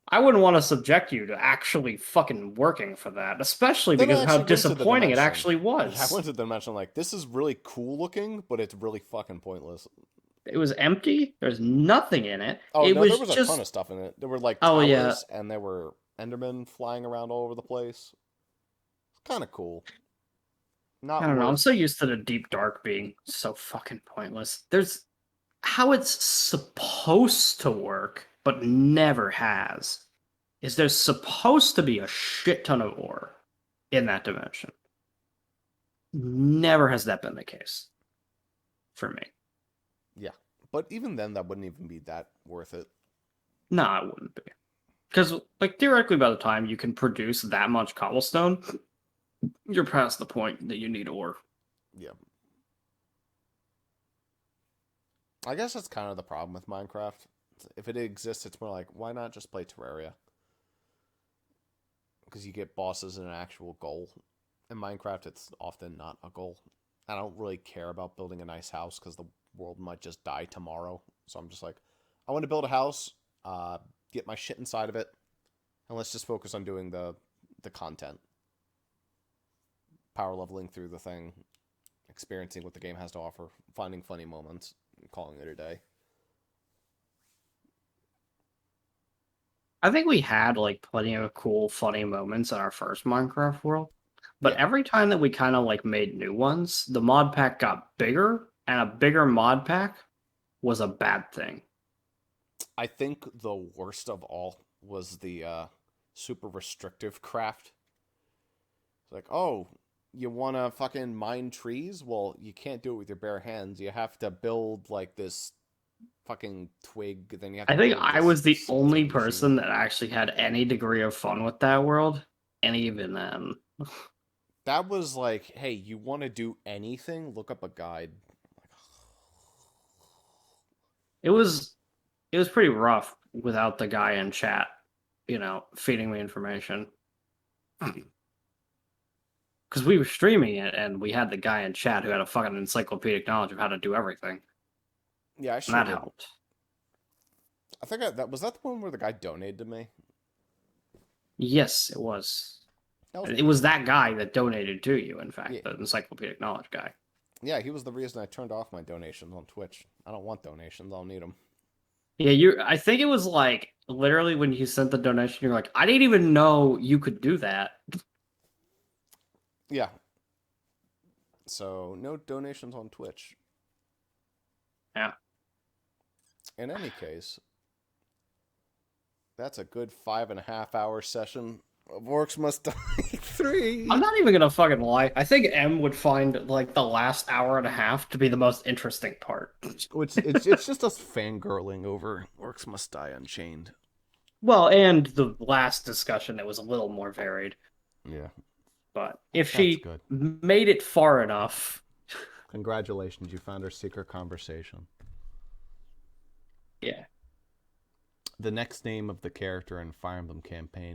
[SPEAKER 2] I wouldn't want to subject you to actually fucking working for that, especially because of how disappointing it actually was.
[SPEAKER 10] I went to the dimension like, this is really cool looking, but it's really fucking pointless.
[SPEAKER 2] It was empty. There's nothing in it.
[SPEAKER 10] Oh,
[SPEAKER 2] it
[SPEAKER 10] no,
[SPEAKER 2] was
[SPEAKER 10] there was
[SPEAKER 2] just...
[SPEAKER 10] a ton of stuff in it. There were like towers, and there were Endermen flying around all over the place. It's kind of cool.
[SPEAKER 2] I don't know. I'm so used to the deep dark being so fucking pointless. There's how it's supposed to work, but never has. Is there's supposed to be a shit ton of ore in that dimension. Never has that been the case for me.
[SPEAKER 10] Yeah, but even then, that wouldn't even be that worth it.
[SPEAKER 2] No, it wouldn't be. Because, like, theoretically, by the time you can produce that much cobblestone, you're past the point that you need ore.
[SPEAKER 10] Yeah. I guess that's kind of the problem with Minecraft. If it exists, it's more like, why not just play Terraria? Because you get bosses and an actual goal. In Minecraft, it's often not a goal. I don't really care about building a nice house because the world might just die tomorrow. So I'm just like, I want to build a house, get my shit inside of it, and let's just focus on doing the content. Power leveling through the thing, experiencing what the game has to offer, finding funny moments, and calling it a day.
[SPEAKER 2] I think we had, like, plenty of cool, funny moments in our first Minecraft world. But every time that we kind of like made new ones, the mod pack got bigger, and a bigger mod pack was a bad thing.
[SPEAKER 1] I think the worst of all was the super restrictive craft. It's like, oh, you want to fucking mine trees? Well, you can't do it with your bare hands. You have to build like this fucking twig. Then you have to
[SPEAKER 2] I think
[SPEAKER 1] build
[SPEAKER 2] I
[SPEAKER 1] this
[SPEAKER 2] was the only
[SPEAKER 1] machine.
[SPEAKER 2] person that actually had any degree of fun with that world, and even then,
[SPEAKER 1] That was like, hey, you want to do anything? Look up a guide.
[SPEAKER 2] it was pretty rough without the guy in chat, feeding me information. Because we were streaming it, and we had the guy in chat who had a fucking encyclopedic knowledge of how to do everything.
[SPEAKER 1] Yeah, I
[SPEAKER 2] And
[SPEAKER 1] should.
[SPEAKER 2] that helped.
[SPEAKER 1] I think that was that the one where the guy donated to me.
[SPEAKER 2] Yes, it was.
[SPEAKER 1] That was
[SPEAKER 2] It was that guy that donated to you, in fact,
[SPEAKER 1] Yeah.
[SPEAKER 2] the encyclopedic knowledge guy.
[SPEAKER 1] Yeah, he was the reason I turned off my donations on Twitch. I don't want donations. I don't need them.
[SPEAKER 2] Yeah, I think it was like literally when you sent the donation, you're like, I didn't even know you could do that.
[SPEAKER 1] Yeah. So no donations on Twitch.
[SPEAKER 2] Yeah.
[SPEAKER 1] In any case, that's a good 5.5 hour session of Orcs Must Die 3.
[SPEAKER 2] I'm not even gonna fucking lie. I think M would find like the last hour and a half to be the most interesting part.
[SPEAKER 1] It's just us fangirling over Orcs Must Die Unchained.
[SPEAKER 2] Well, and the last discussion that was a little more varied.
[SPEAKER 1] Yeah.
[SPEAKER 2] But if
[SPEAKER 1] That's
[SPEAKER 2] she
[SPEAKER 1] good.
[SPEAKER 2] made it far enough.
[SPEAKER 1] Congratulations, you found our secret conversation.
[SPEAKER 2] Yeah.
[SPEAKER 1] The next name of the character in Fire Emblem campaign